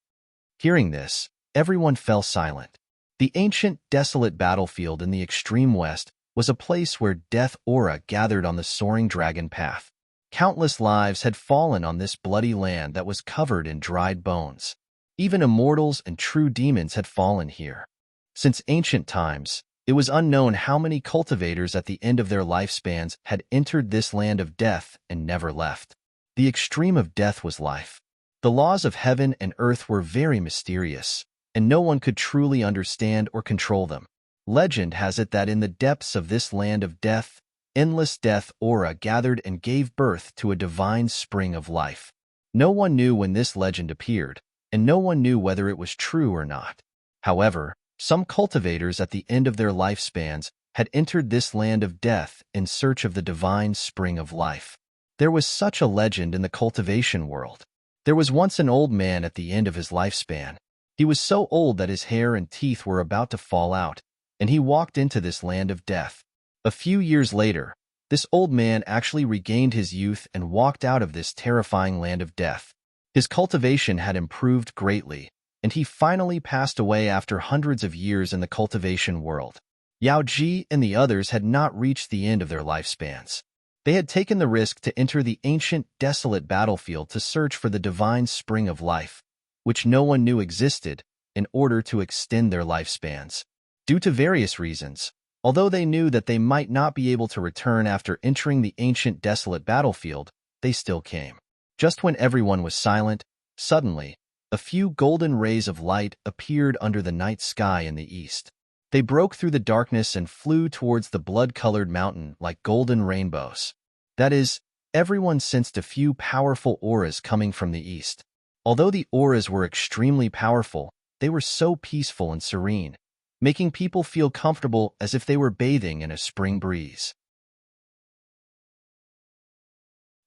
Hearing this, everyone fell silent. The ancient, desolate battlefield in the extreme west was a place where death aura gathered on the soaring dragon path. Countless lives had fallen on this bloody land that was covered in dried bones. Even immortals and true demons had fallen here. Since ancient times, it was unknown how many cultivators at the end of their lifespans had entered this land of death and never left. The extreme of death was life. The laws of heaven and earth were very mysterious, and no one could truly understand or control them. Legend has it that in the depths of this land of death, endless death aura gathered and gave birth to a divine spring of life. No one knew when this legend appeared, and no one knew whether it was true or not. However, some cultivators at the end of their lifespans had entered this land of death in search of the divine spring of life. There was such a legend in the cultivation world. There was once an old man at the end of his lifespan. He was so old that his hair and teeth were about to fall out, and he walked into this land of death. A few years later, this old man actually regained his youth and walked out of this terrifying land of death. His cultivation had improved greatly, and he finally passed away after hundreds of years in the cultivation world. Yao Ji and the others had not reached the end of their lifespans. They had taken the risk to enter the ancient, desolate battlefield to search for the divine spring of life, which no one knew existed, in order to extend their lifespans. Due to various reasons, although they knew that they might not be able to return after entering the ancient, desolate battlefield, they still came. Just when everyone was silent, suddenly, a few golden rays of light appeared under the night sky in the east. They broke through the darkness and flew towards the blood-colored mountain like golden rainbows. That is, everyone sensed a few powerful auras coming from the east. Although the auras were extremely powerful, They were so peaceful and serene, making people feel comfortable as if they were bathing in a spring breeze.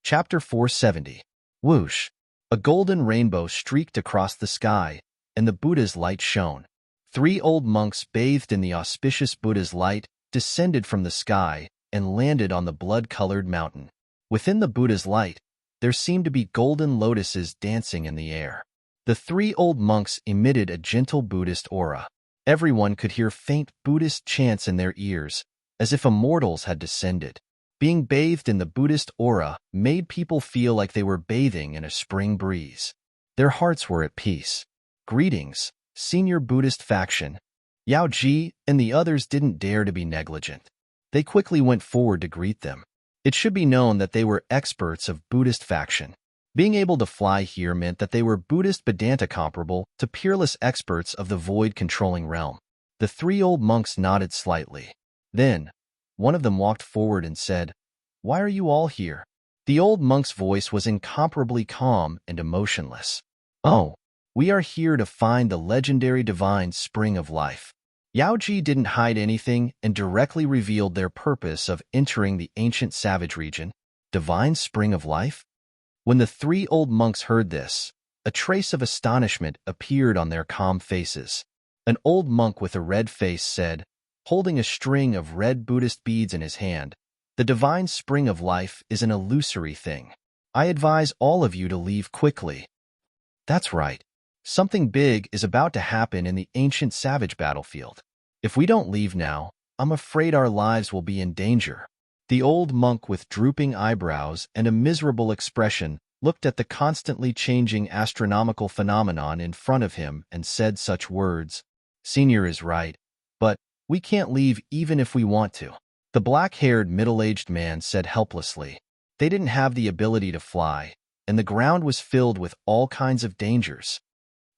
Chapter 470. Whoosh! A golden rainbow streaked across the sky, and the Buddha's light shone. 3 old monks bathed in the auspicious Buddha's light descended from the sky and landed on the blood-colored mountain. Within the Buddha's light, there seemed to be golden lotuses dancing in the air. The 3 old monks emitted a gentle Buddhist aura. Everyone could hear faint Buddhist chants in their ears, as if immortals had descended. Being bathed in the Buddhist aura made people feel like they were bathing in a spring breeze. Their hearts were at peace. Greetings, senior Buddhist faction. Yao Ji and the others didn't dare to be negligent. They quickly went forward to greet them. It should be known that they were experts of Buddhist faction. Being able to fly here meant that they were Buddhist Vedanta comparable to peerless experts of the void-controlling realm. The 3 old monks nodded slightly. Then, one of them walked forward and said, "Why are you all here?" The old monk's voice was incomparably calm and emotionless. "Oh, we are here to find the legendary divine spring of life." Yao Ji didn't hide anything and directly revealed their purpose of entering the ancient savage region. Divine spring of life? When the 3 old monks heard this, a trace of astonishment appeared on their calm faces. An old monk with a red face said, holding a string of red Buddhist beads in his hand, "The divine spring of life is an illusory thing. I advise all of you to leave quickly." That's right. Something big is about to happen in the ancient savage battlefield. If we don't leave now, I'm afraid our lives will be in danger. The old monk with drooping eyebrows and a miserable expression looked at the constantly changing astronomical phenomenon in front of him and said such words. "Senior is right, but we can't leave even if we want to." The black-haired middle-aged man said helplessly. They didn't have the ability to fly, and the ground was filled with all kinds of dangers.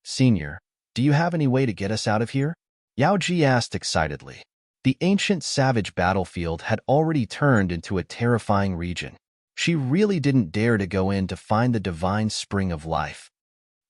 "Senior, do you have any way to get us out of here?" Yao Ji asked excitedly. The ancient savage battlefield had already turned into a terrifying region. She really didn't dare to go in to find the divine spring of life.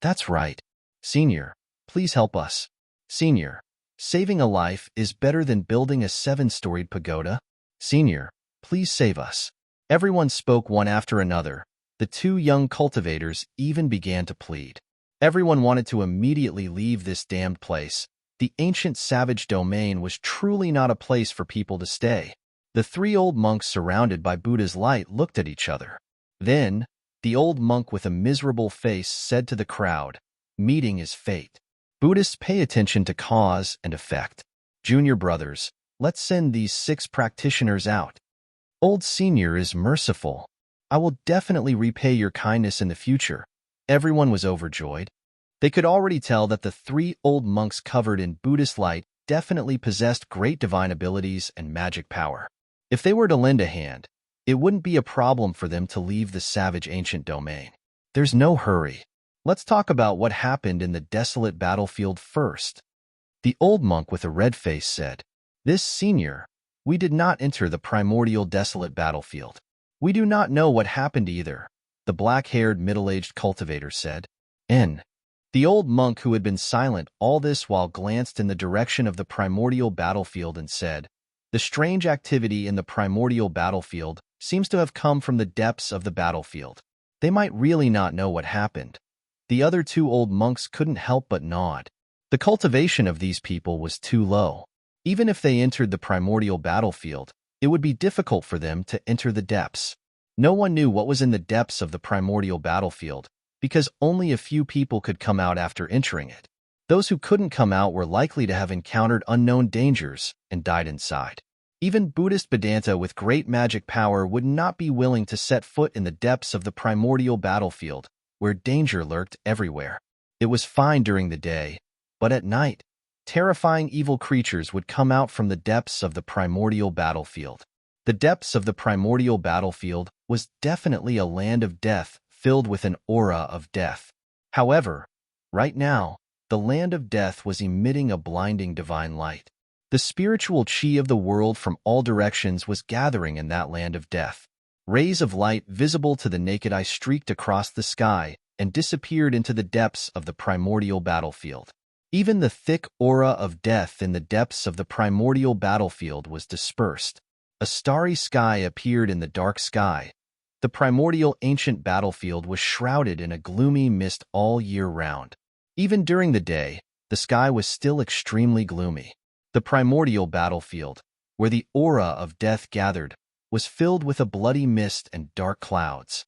"That's right. Senior, please help us. Senior, saving a life is better than building a 7-storied pagoda. Senior, please save us." Everyone spoke one after another. The 2 young cultivators even began to plead. Everyone wanted to immediately leave this damned place. The ancient savage domain was truly not a place for people to stay. The 3 old monks surrounded by Buddha's light looked at each other. Then, the old monk with a miserable face said to the crowd, "Meeting is fate. Buddhists pay attention to cause and effect. Junior brothers, let's send these 6 practitioners out. Old senior is merciful. I will definitely repay your kindness in the future." Everyone was overjoyed. They could already tell that the 3 old monks covered in Buddhist light definitely possessed great divine abilities and magic power. If they were to lend a hand, it wouldn't be a problem for them to leave the savage ancient domain. There's no hurry. Let's talk about what happened in the desolate battlefield first. The old monk with a red face said, "This senior, we did not enter the primordial desolate battlefield. We do not know what happened either," the black-haired middle-aged cultivator said. The old monk who had been silent all this while glanced in the direction of the primordial battlefield and said, "The strange activity in the primordial battlefield seems to have come from the depths of the battlefield. They might really not know what happened." The other 2 old monks couldn't help but nod. The cultivation of these people was too low. Even if they entered the primordial battlefield, it would be difficult for them to enter the depths. No one knew what was in the depths of the primordial battlefield, because only a few people could come out after entering it. Those who couldn't come out were likely to have encountered unknown dangers and died inside. Even Buddhist Vedanta with great magic power would not be willing to set foot in the depths of the primordial battlefield, where danger lurked everywhere. It was fine during the day, but at night, terrifying evil creatures would come out from the depths of the primordial battlefield. The depths of the primordial battlefield was definitely a land of death filled with an aura of death. However, right now, the land of death was emitting a blinding divine light. The spiritual chi of the world from all directions was gathering in that land of death. Rays of light visible to the naked eye streaked across the sky and disappeared into the depths of the primordial battlefield. Even the thick aura of death in the depths of the primordial battlefield was dispersed. A starry sky appeared in the dark sky. The primordial ancient battlefield was shrouded in a gloomy mist all year round. Even during the day, the sky was still extremely gloomy. The primordial battlefield, where the aura of death gathered, was filled with a bloody mist and dark clouds.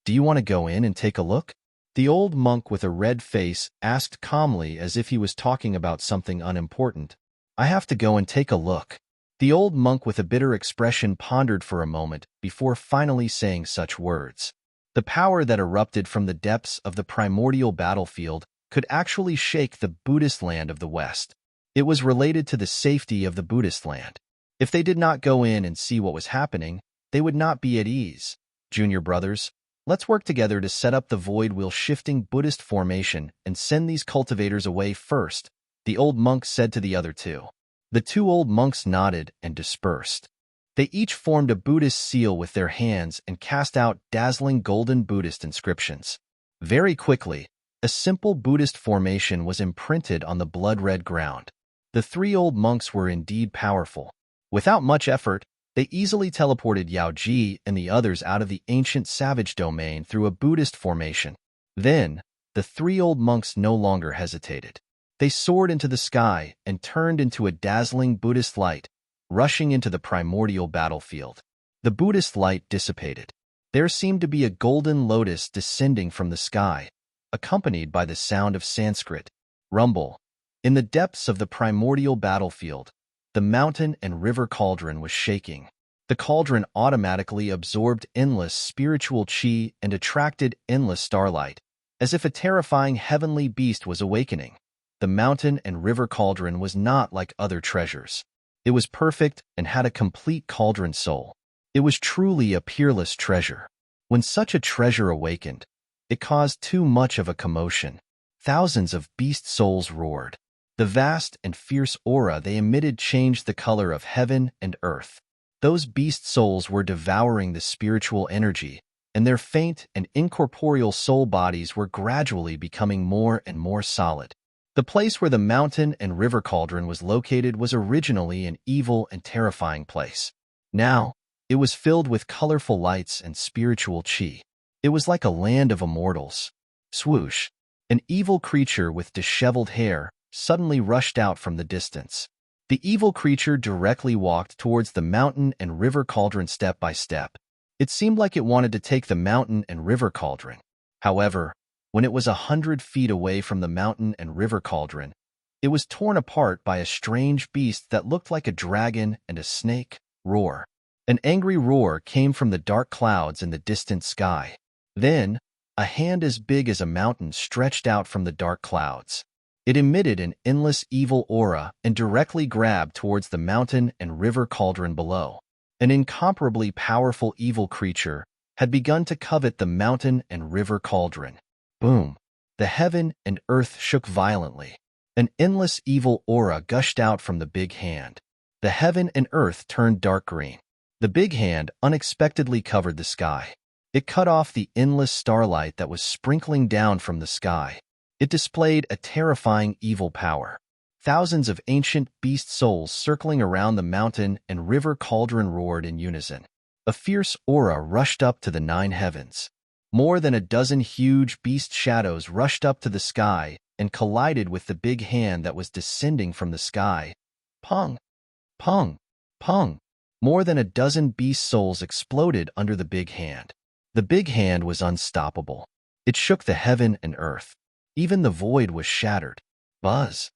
"Do you want to go in and take a look?" The old monk with a red face asked calmly as if he was talking about something unimportant. "I have to go and take a look." The old monk with a bitter expression pondered for a moment before finally saying such words. The power that erupted from the depths of the primordial battlefield could actually shake the Buddhist land of the West. It was related to the safety of the Buddhist land. If they did not go in and see what was happening, they would not be at ease. "Junior brothers, let's work together to set up the void wheel shifting Buddhist formation and send these cultivators away first," the old monk said to the other two. The two old monks nodded and dispersed. They each formed a Buddhist seal with their hands and cast out dazzling golden Buddhist inscriptions. Very quickly, a simple Buddhist formation was imprinted on the blood-red ground. The three old monks were indeed powerful. Without much effort, they easily teleported Yao Ji and the others out of the ancient savage domain through a Buddhist formation. Then, the three old monks no longer hesitated. They soared into the sky and turned into a dazzling Buddhist light, rushing into the primordial battlefield. The Buddhist light dissipated. There seemed to be a golden lotus descending from the sky, accompanied by the sound of Sanskrit rumble. In the depths of the primordial battlefield, the mountain and river cauldron was shaking. The cauldron automatically absorbed endless spiritual chi and attracted endless starlight, as if a terrifying heavenly beast was awakening. The mountain and river cauldron was not like other treasures. It was perfect and had a complete cauldron soul. It was truly a peerless treasure. When such a treasure awakened, it caused too much of a commotion. Thousands of beast souls roared. The vast and fierce aura they emitted changed the color of heaven and earth. Those beast souls were devouring the spiritual energy, and their faint and incorporeal soul bodies were gradually becoming more and more solid. The place where the mountain and river cauldron was located was originally an evil and terrifying place. Now, it was filled with colorful lights and spiritual chi. It was like a land of immortals. Swoosh! An evil creature with disheveled hair suddenly rushed out from the distance. The evil creature directly walked towards the mountain and river cauldron step by step. It seemed like it wanted to take the mountain and river cauldron. However, when it was 100 feet away from the mountain and river cauldron, it was torn apart by a strange beast that looked like a dragon and a snake. Roar! An angry roar came from the dark clouds in the distant sky. Then, a hand as big as a mountain stretched out from the dark clouds. It emitted an endless evil aura and directly grabbed towards the mountain and river cauldron below. An incomparably powerful evil creature had begun to covet the mountain and river cauldron. Boom! The heaven and earth shook violently. An endless evil aura gushed out from the big hand. The heaven and earth turned dark green. The big hand unexpectedly covered the sky. It cut off the endless starlight that was sprinkling down from the sky. It displayed a terrifying evil power. Thousands of ancient beast souls circling around the mountain and river cauldron roared in unison. A fierce aura rushed up to the 9 heavens. More than a dozen huge beast shadows rushed up to the sky and collided with the big hand that was descending from the sky. Pung! Pung! Pung! More than a dozen beast souls exploded under the big hand. The big hand was unstoppable. It shook the heaven and earth. Even the void was shattered. Buzz!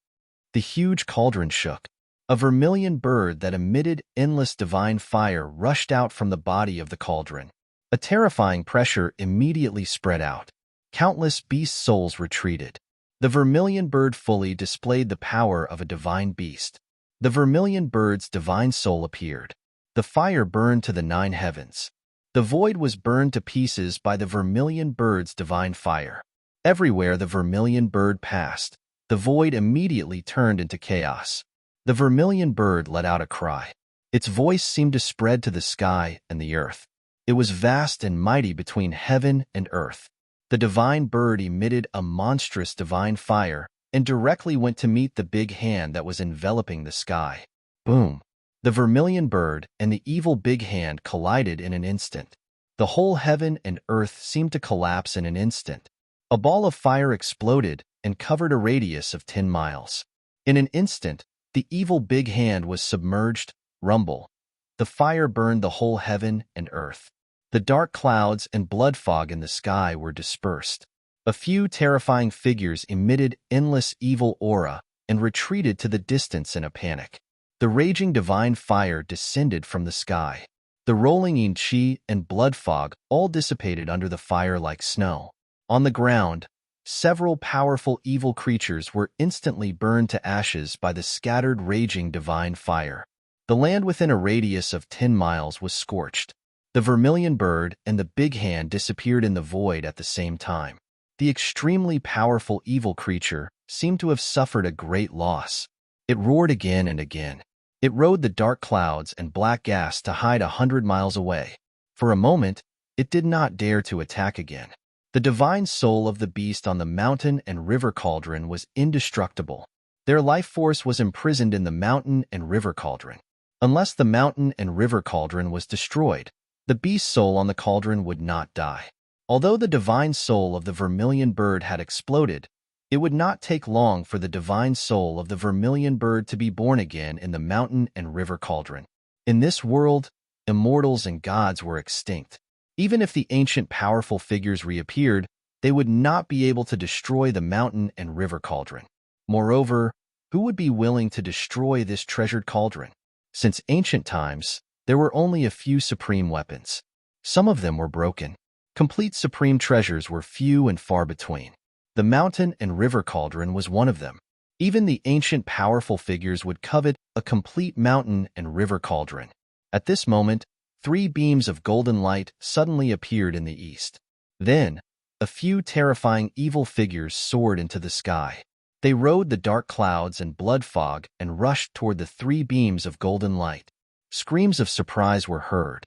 The huge cauldron shook. A vermilion bird that emitted endless divine fire rushed out from the body of the cauldron. A terrifying pressure immediately spread out. Countless beast souls retreated. The vermilion bird fully displayed the power of a divine beast. The vermilion bird's divine soul appeared. The fire burned to the 9 heavens. The void was burned to pieces by the vermilion bird's divine fire. Everywhere the vermilion bird passed, the void immediately turned into chaos. The vermilion bird let out a cry. Its voice seemed to spread to the sky and the earth. It was vast and mighty between heaven and earth. The divine bird emitted a monstrous divine fire and directly went to meet the big hand that was enveloping the sky. Boom! The vermilion bird and the evil big hand collided in an instant. The whole heaven and earth seemed to collapse in an instant. A ball of fire exploded and covered a radius of 10 miles. In an instant, the evil big hand was submerged. Rumble. The fire burned the whole heaven and earth. The dark clouds and blood fog in the sky were dispersed. A few terrifying figures emitted endless evil aura and retreated to the distance in a panic. The raging divine fire descended from the sky. The rolling yin chi and blood fog all dissipated under the fire like snow. On the ground, several powerful evil creatures were instantly burned to ashes by the scattered raging divine fire. The land within a radius of 10 miles was scorched. The vermilion bird and the big hand disappeared in the void at the same time. The extremely powerful evil creature seemed to have suffered a great loss. It roared again and again. It rode the dark clouds and black gas to hide 100 miles away. For a moment, it did not dare to attack again. The divine soul of the beast on the mountain and river cauldron was indestructible. Their life force was imprisoned in the mountain and river cauldron. Unless the mountain and river cauldron was destroyed, the beast soul on the cauldron would not die. Although the divine soul of the vermilion bird had exploded, it would not take long for the divine soul of the vermilion bird to be born again in the mountain and river cauldron. In this world, immortals and gods were extinct. Even if the ancient powerful figures reappeared, they would not be able to destroy the mountain and river cauldron. Moreover, who would be willing to destroy this treasured cauldron? Since ancient times, there were only a few supreme weapons. Some of them were broken. Complete supreme treasures were few and far between. The mountain and river cauldron was one of them. Even the ancient powerful figures would covet a complete mountain and river cauldron. At this moment, 3 beams of golden light suddenly appeared in the east. Then, a few terrifying evil figures soared into the sky. They rode the dark clouds and blood fog and rushed toward the 3 beams of golden light. Screams of surprise were heard.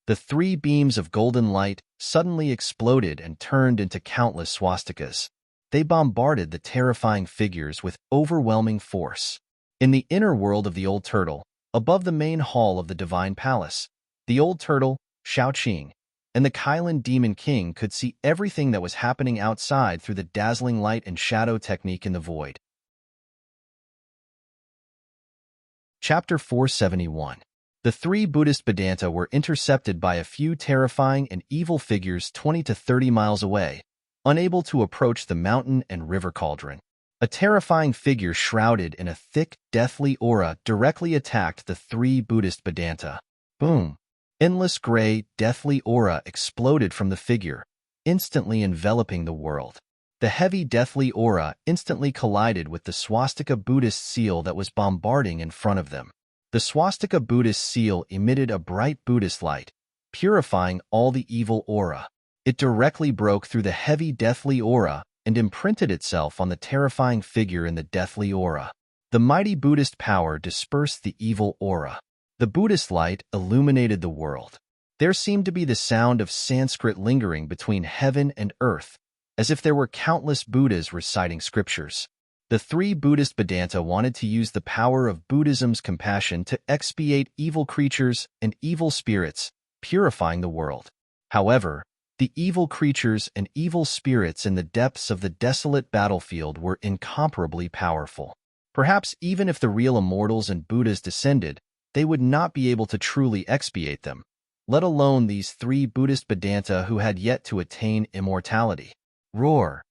The 3 beams of golden light suddenly exploded and turned into countless swastikas. They bombarded the terrifying figures with overwhelming force. In the inner world of the old turtle, above the main hall of the divine palace, the old turtle, Shaoqing, and the Kylan demon king could see everything that was happening outside through the dazzling light and shadow technique in the void. Chapter 471. The 3 Buddhist Vedanta were intercepted by a few terrifying and evil figures 20 to 30 miles away, unable to approach the mountain and river cauldron. A terrifying figure shrouded in a thick, deathly aura directly attacked the 3 Buddhist Vedanta. Boom! Endless gray, deathly aura exploded from the figure, instantly enveloping the world. The heavy, deathly aura instantly collided with the swastika Buddhist seal that was bombarding in front of them. The swastika Buddhist seal emitted a bright Buddhist light, purifying all the evil aura. It directly broke through the heavy, deathly aura and imprinted itself on the terrifying figure in the deathly aura. The mighty Buddhist power dispersed the evil aura. The Buddhist light illuminated the world. There seemed to be the sound of Sanskrit lingering between heaven and earth, as if there were countless Buddhas reciting scriptures. The 3 Buddhist Vedanta wanted to use the power of Buddhism's compassion to expiate evil creatures and evil spirits, purifying the world. However, the evil creatures and evil spirits in the depths of the desolate battlefield were incomparably powerful. Perhaps even if the real immortals and Buddhas descended, they would not be able to truly expiate them, let alone these 3 Buddhist Vedanta who had yet to attain immortality. Roar!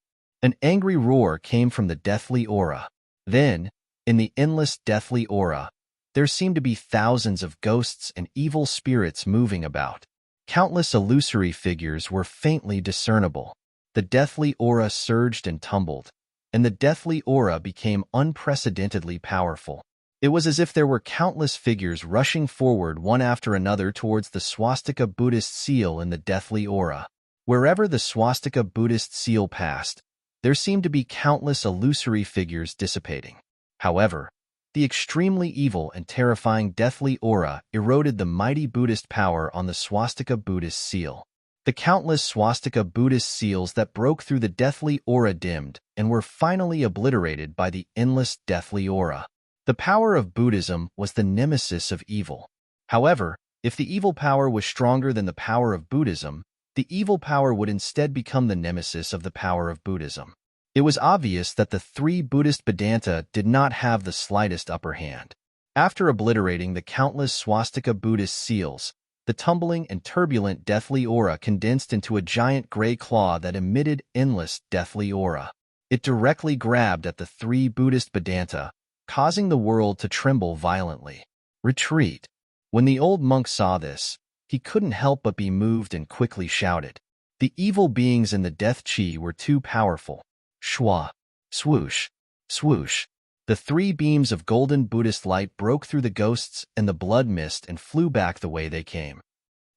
An angry roar came from the deathly aura. Then, in the endless deathly aura, there seemed to be thousands of ghosts and evil spirits moving about. Countless illusory figures were faintly discernible. The deathly aura surged and tumbled, and the deathly aura became unprecedentedly powerful. It was as if there were countless figures rushing forward one after another towards the swastika Buddhist seal in the deathly aura. Wherever the swastika Buddhist seal passed, there seemed to be countless illusory figures dissipating. However, the extremely evil and terrifying deathly aura eroded the mighty Buddhist power on the swastika Buddhist seal. The The countless swastika Buddhist seals that broke through the deathly aura dimmed and were finally obliterated by the endless deathly aura. The power of Buddhism was the nemesis of evil. However, if the evil power was stronger than the power of Buddhism, the evil power would instead become the nemesis of the power of Buddhism. It was obvious that the three Buddhist Vedanta did not have the slightest upper hand. After obliterating the countless swastika Buddhist seals, the tumbling and turbulent deathly aura condensed into a giant gray claw that emitted endless deathly aura. It directly grabbed at the three Buddhist Vedanta, causing the world to tremble violently. Retreat. When the old monk saw this, he couldn't help but be moved and quickly shouted. The evil beings in the death chi were too powerful. Shwa. Swoosh. Swoosh. The three beams of golden Buddhist light broke through the ghosts and the blood mist and flew back the way they came.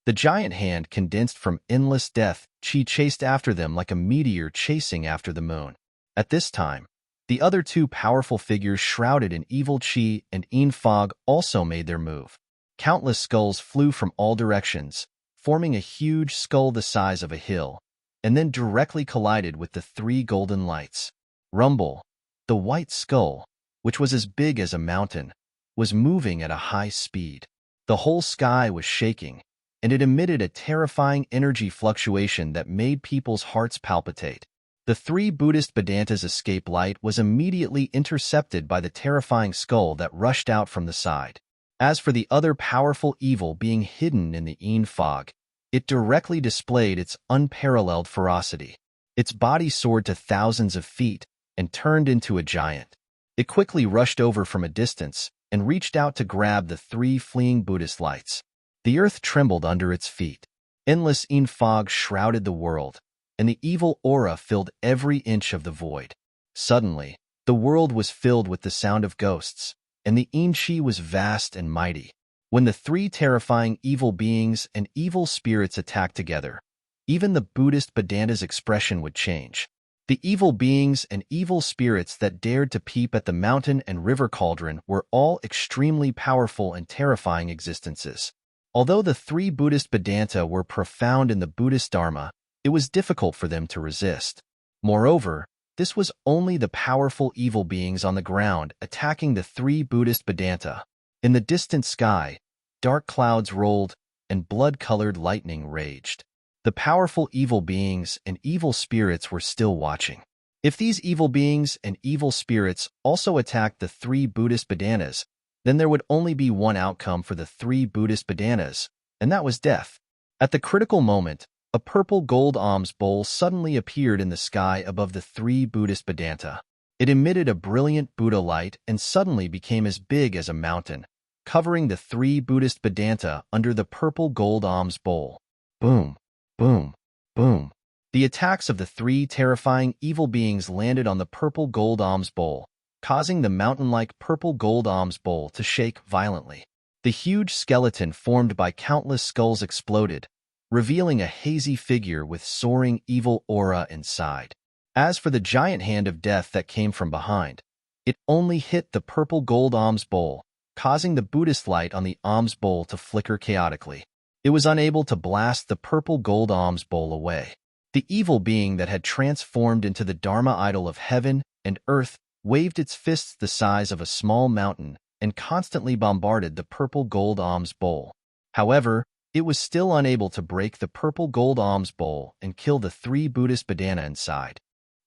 The giant hand condensed from endless death chi chased after them like a meteor chasing after the moon. At this time, the other two powerful figures shrouded in evil chi and Yin fog also made their move. Countless skulls flew from all directions, forming a huge skull the size of a hill, and then directly collided with the three golden lights. Rumble. The white skull, which was as big as a mountain, was moving at a high speed. The whole sky was shaking, and it emitted a terrifying energy fluctuation that made people's hearts palpitate. The three Buddhist Vedantas' escape light was immediately intercepted by the terrifying skull that rushed out from the side. As for the other powerful evil being hidden in the Yin fog, it directly displayed its unparalleled ferocity. Its body soared to thousands of feet and turned into a giant. It quickly rushed over from a distance and reached out to grab the three fleeing Buddhist lights. The earth trembled under its feet. Endless Yin fog shrouded the world, and the evil aura filled every inch of the void. Suddenly, the world was filled with the sound of ghosts, and the Yin chi was vast and mighty. When the three terrifying evil beings and evil spirits attacked together, even the Buddhist Vedanta's expression would change. The evil beings and evil spirits that dared to peep at the mountain and river cauldron were all extremely powerful and terrifying existences. Although the three Buddhist Vedanta were profound in the Buddhist Dharma, it was difficult for them to resist. Moreover, this was only the powerful evil beings on the ground attacking the three Buddhist Vedanta. In the distant sky, dark clouds rolled and blood-colored lightning raged. The powerful evil beings and evil spirits were still watching. If these evil beings and evil spirits also attacked the three Buddhist Vedantas, then there would only be one outcome for the three Buddhist Vedantas, and that was death. At the critical moment, a purple gold alms bowl suddenly appeared in the sky above the three Buddhist Vedanta. It emitted a brilliant Buddha light and suddenly became as big as a mountain, covering the three Buddhist Vedanta under the purple gold alms bowl. Boom, boom, boom. The attacks of the three terrifying evil beings landed on the purple gold alms bowl, causing the mountain-like purple gold alms bowl to shake violently. The huge skeleton formed by countless skulls exploded, revealing a hazy figure with soaring evil aura inside. As for the giant hand of death that came from behind, it only hit the purple gold alms bowl, causing the Buddhist light on the alms bowl to flicker chaotically. It was unable to blast the purple gold alms bowl away. The evil being that had transformed into the Dharma idol of heaven and earth waved its fists the size of a small mountain and constantly bombarded the purple gold alms bowl. However, it was still unable to break the purple gold alms bowl and kill the three Buddhist Vedanta inside.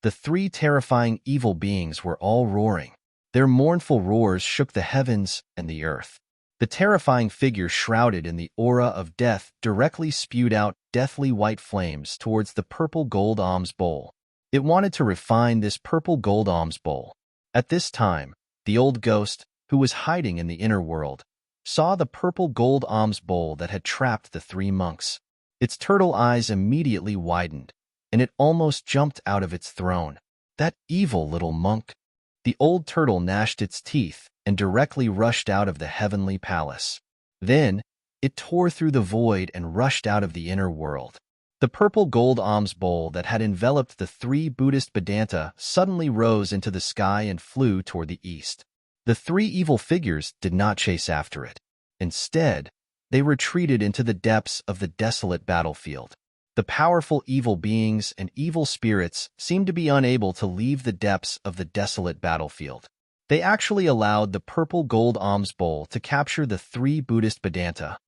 The three terrifying evil beings were all roaring. Their mournful roars shook the heavens and the earth. The terrifying figure shrouded in the aura of death directly spewed out deathly white flames towards the purple gold alms bowl. It wanted to refine this purple gold alms bowl. At this time, the old ghost, who was hiding in the inner world, saw the purple gold alms bowl that had trapped the three monks. Its turtle eyes immediately widened, and it almost jumped out of its throne. That evil little monk! The old turtle gnashed its teeth and directly rushed out of the heavenly palace. Then, it tore through the void and rushed out of the inner world. The purple gold alms bowl that had enveloped the three Buddhist Vedanta suddenly rose into the sky and flew toward the east. The three evil figures did not chase after it. Instead, they retreated into the depths of the desolate battlefield. The powerful evil beings and evil spirits seemed to be unable to leave the depths of the desolate battlefield. They actually allowed the purple gold alms bowl to capture the three Buddhist Vedanta.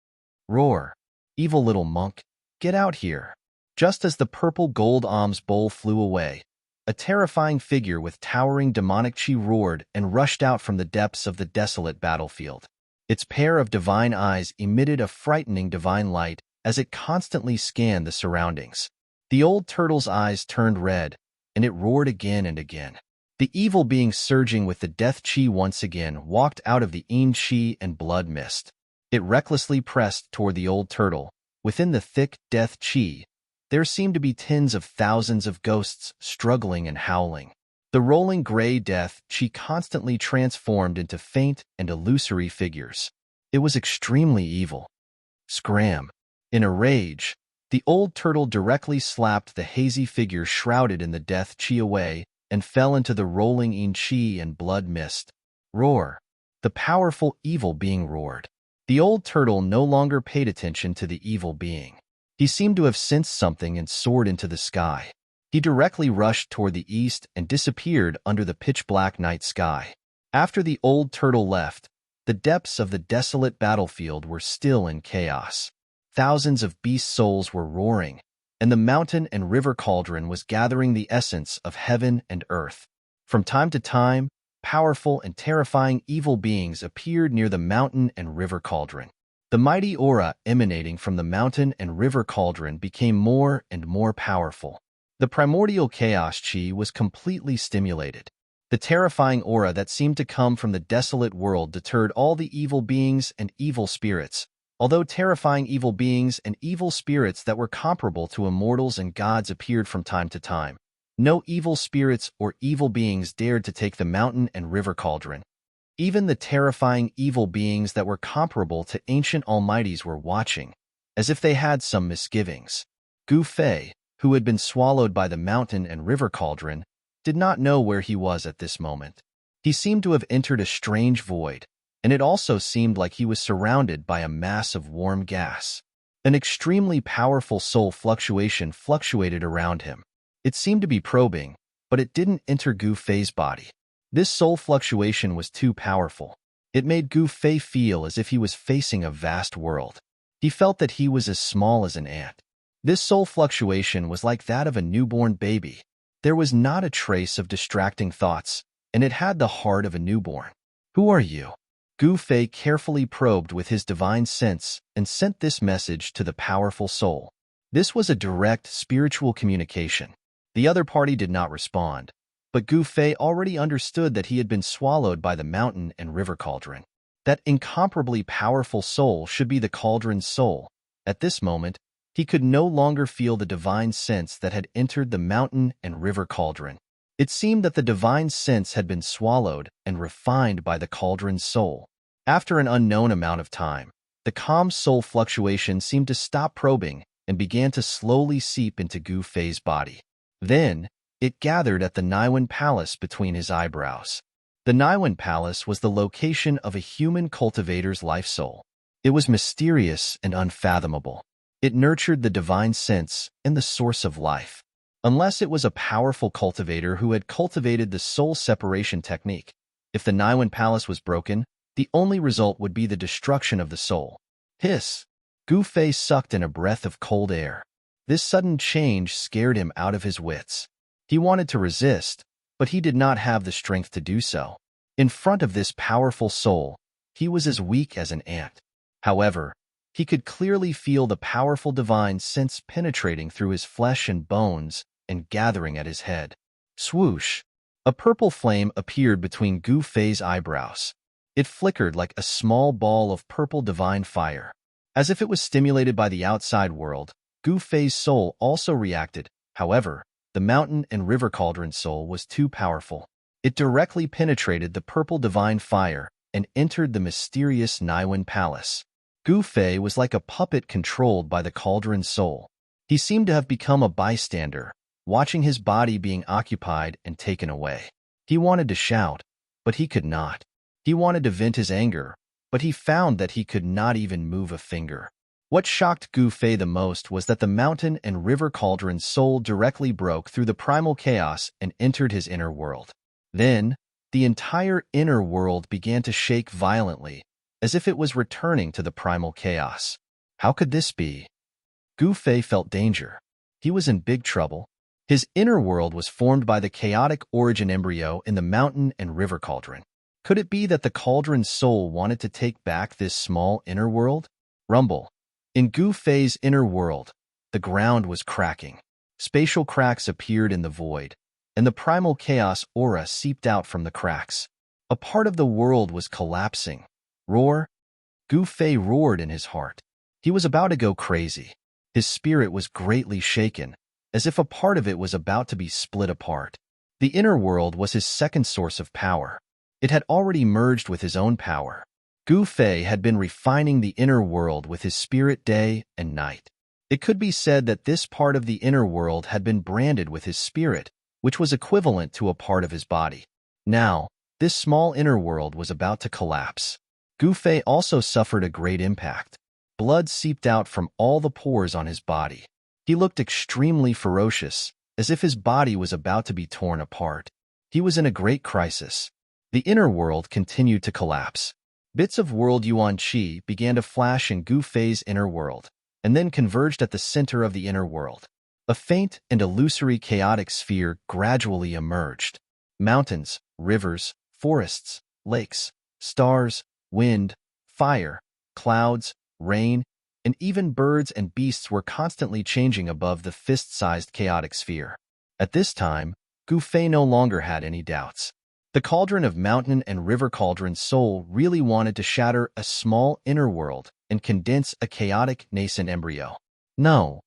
Roar! Evil little monk, get out here! Just as the purple gold alms bowl flew away, a terrifying figure with towering demonic chi roared and rushed out from the depths of the desolate battlefield. Its pair of divine eyes emitted a frightening divine light as it constantly scanned the surroundings. The old turtle's eyes turned red, and it roared again and again. The evil being surging with the death chi once again walked out of the yin chi and blood mist. It recklessly pressed toward the old turtle. Within the thick death chi, there seemed to be tens of thousands of ghosts struggling and howling. The rolling gray death chi constantly transformed into faint and illusory figures. It was extremely evil. Scram! In a rage, the old turtle directly slapped the hazy figure shrouded in the death chi away and fell into the rolling yin chi and blood mist. Roar! The powerful evil being roared. The old turtle no longer paid attention to the evil being. He seemed to have sensed something and soared into the sky. He directly rushed toward the east and disappeared under the pitch-black night sky. After the old turtle left, the depths of the desolate battlefield were still in chaos. Thousands of beast souls were roaring, and the mountain and river cauldron was gathering the essence of heaven and earth. From time to time, powerful and terrifying evil beings appeared near the mountain and river cauldron. The mighty aura emanating from the mountain and river cauldron became more and more powerful. The primordial chaos chi was completely stimulated. The terrifying aura that seemed to come from the desolate world deterred all the evil beings and evil spirits. Although terrifying evil beings and evil spirits that were comparable to immortals and gods appeared from time to time, no evil spirits or evil beings dared to take the mountain and river cauldron. Even the terrifying evil beings that were comparable to ancient almighties were watching, as if they had some misgivings. Gu Fei, who had been swallowed by the mountain and river cauldron, did not know where he was at this moment. He seemed to have entered a strange void, and it also seemed like he was surrounded by a mass of warm gas. An extremely powerful soul fluctuation fluctuated around him. It seemed to be probing, but it didn't enter Gu Fei's body. This soul fluctuation was too powerful. It made Gu Fei feel as if he was facing a vast world. He felt that he was as small as an ant. This soul fluctuation was like that of a newborn baby. There was not a trace of distracting thoughts, and it had the heart of a newborn. Who are you? Gu Fei carefully probed with his divine sense and sent this message to the powerful soul. This was a direct spiritual communication. The other party did not respond, but Gu Fei already understood that he had been swallowed by the mountain and river cauldron. That incomparably powerful soul should be the cauldron's soul. At this moment, he could no longer feel the divine sense that had entered the mountain and river cauldron. It seemed that the divine sense had been swallowed and refined by the cauldron's soul. After an unknown amount of time, the calm soul fluctuation seemed to stop probing and began to slowly seep into Gu Fei's body. Then, it gathered at the Niwen Palace between his eyebrows. The Niwen Palace was the location of a human cultivator's life soul. It was mysterious and unfathomable. It nurtured the divine sense and the source of life. Unless it was a powerful cultivator who had cultivated the soul separation technique, if the Niwen Palace was broken, the only result would be the destruction of the soul. Hiss! Gu Fei sucked in a breath of cold air. This sudden change scared him out of his wits. He wanted to resist, but he did not have the strength to do so. In front of this powerful soul, he was as weak as an ant. However, he could clearly feel the powerful divine sense penetrating through his flesh and bones and gathering at his head. Swoosh! A purple flame appeared between Gu Fei's eyebrows. It flickered like a small ball of purple divine fire. As if it was stimulated by the outside world, Gu Fei's soul also reacted. However, the mountain and river cauldron soul was too powerful. It directly penetrated the purple divine fire and entered the mysterious Niwen Palace. Gu Fei was like a puppet controlled by the cauldron soul. He seemed to have become a bystander, watching his body being occupied and taken away. He wanted to shout, but he could not. He wanted to vent his anger, but he found that he could not even move a finger. What shocked Gu Fei the most was that the mountain and river cauldron's soul directly broke through the primal chaos and entered his inner world. Then, the entire inner world began to shake violently, as if it was returning to the primal chaos. How could this be? Gu Fei felt danger. He was in big trouble. His inner world was formed by the chaotic origin embryo in the mountain and river cauldron. Could it be that the cauldron's soul wanted to take back this small inner world? Rumble. In Gu Fei's inner world, the ground was cracking. Spatial cracks appeared in the void, and the primal chaos aura seeped out from the cracks. A part of the world was collapsing. Roar! Gu Fei roared in his heart. He was about to go crazy. His spirit was greatly shaken, as if a part of it was about to be split apart. The inner world was his second source of power. It had already merged with his own power. Gu Fei had been refining the inner world with his spirit day and night. It could be said that this part of the inner world had been branded with his spirit, which was equivalent to a part of his body. Now, this small inner world was about to collapse. Gu Fei also suffered a great impact. Blood seeped out from all the pores on his body. He looked extremely ferocious, as if his body was about to be torn apart. He was in a great crisis. The inner world continued to collapse. Bits of world Yuan Qi began to flash in Gu Fei's inner world, and then converged at the center of the inner world. A faint and illusory chaotic sphere gradually emerged. Mountains, rivers, forests, lakes, stars, wind, fire, clouds, rain, and even birds and beasts were constantly changing above the fist-sized chaotic sphere. At this time, Gu Fei no longer had any doubts. The cauldron of mountain and river cauldron's soul really wanted to shatter a small inner world and condense a chaotic nascent embryo. No,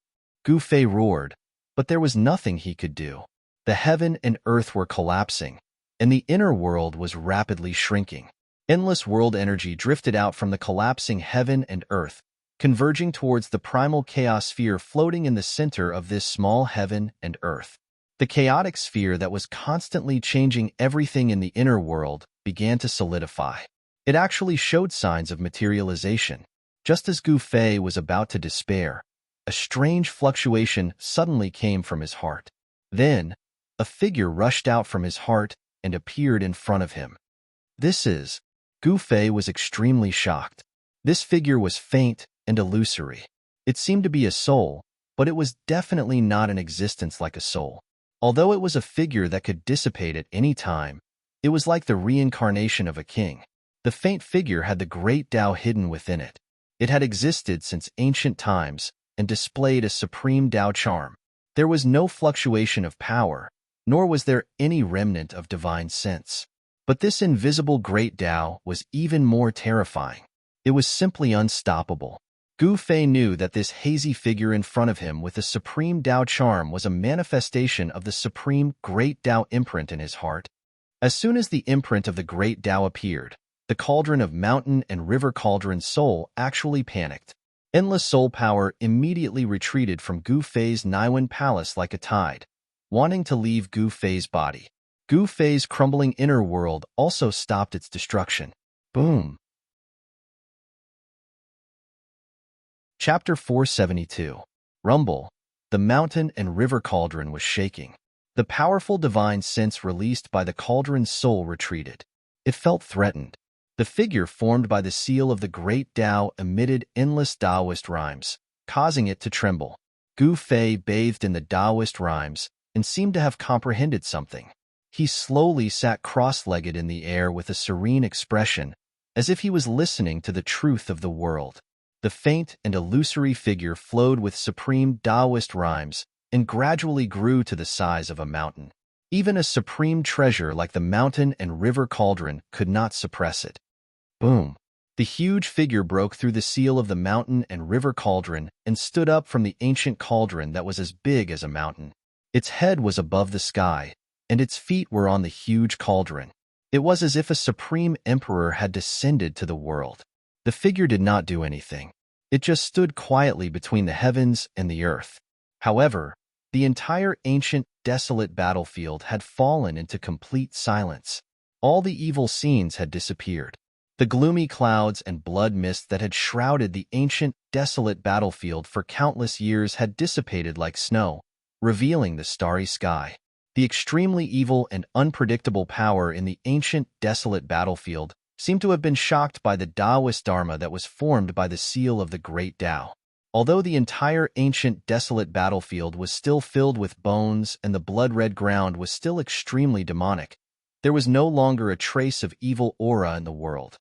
Gu Fei roared, but there was nothing he could do. The heaven and earth were collapsing, and the inner world was rapidly shrinking. Endless world energy drifted out from the collapsing heaven and earth, converging towards the primal chaos sphere floating in the center of this small heaven and earth. The chaotic sphere that was constantly changing everything in the inner world began to solidify. It actually showed signs of materialization. Just as Gu Fei was about to despair, a strange fluctuation suddenly came from his heart. Then, a figure rushed out from his heart and appeared in front of him. Gu Fei was extremely shocked. This figure was faint and illusory. It seemed to be a soul, but it was definitely not an existence like a soul. Although it was a figure that could dissipate at any time, it was like the reincarnation of a king. The faint figure had the great Tao hidden within it. It had existed since ancient times and displayed a supreme Tao charm. There was no fluctuation of power, nor was there any remnant of divine sense. But this invisible great Tao was even more terrifying. It was simply unstoppable. Gu Fei knew that this hazy figure in front of him with the supreme Tao charm was a manifestation of the supreme great Tao imprint in his heart. As soon as the imprint of the great Tao appeared, the cauldron of mountain and river cauldron's soul actually panicked. Endless soul power immediately retreated from Gu Fei's Niwen palace like a tide, wanting to leave Gu Fei's body. Gu Fei's crumbling inner world also stopped its destruction. Boom! Chapter 472. Rumble. The mountain and river cauldron was shaking. The powerful divine sense released by the cauldron's soul retreated. It felt threatened. The figure formed by the seal of the great Tao emitted endless Taoist rhymes, causing it to tremble. Gu Fei bathed in the Taoist rhymes and seemed to have comprehended something. He slowly sat cross-legged in the air with a serene expression, as if he was listening to the truth of the world. The faint and illusory figure flowed with supreme Taoist rhymes and gradually grew to the size of a mountain. Even a supreme treasure like the mountain and river cauldron could not suppress it. Boom! The huge figure broke through the seal of the mountain and river cauldron and stood up from the ancient cauldron that was as big as a mountain. Its head was above the sky, and its feet were on the huge cauldron. It was as if a supreme emperor had descended to the world. The figure did not do anything. It just stood quietly between the heavens and the earth. However, the entire ancient, desolate battlefield had fallen into complete silence. All the evil scenes had disappeared. The gloomy clouds and blood mist that had shrouded the ancient, desolate battlefield for countless years had dissipated like snow, revealing the starry sky. The extremely evil and unpredictable power in the ancient, desolate battlefield seemed to have been shocked by the Taoist Dharma that was formed by the seal of the Great Tao. Although the entire ancient, desolate battlefield was still filled with bones and the blood-red ground was still extremely demonic, there was no longer a trace of evil aura in the world.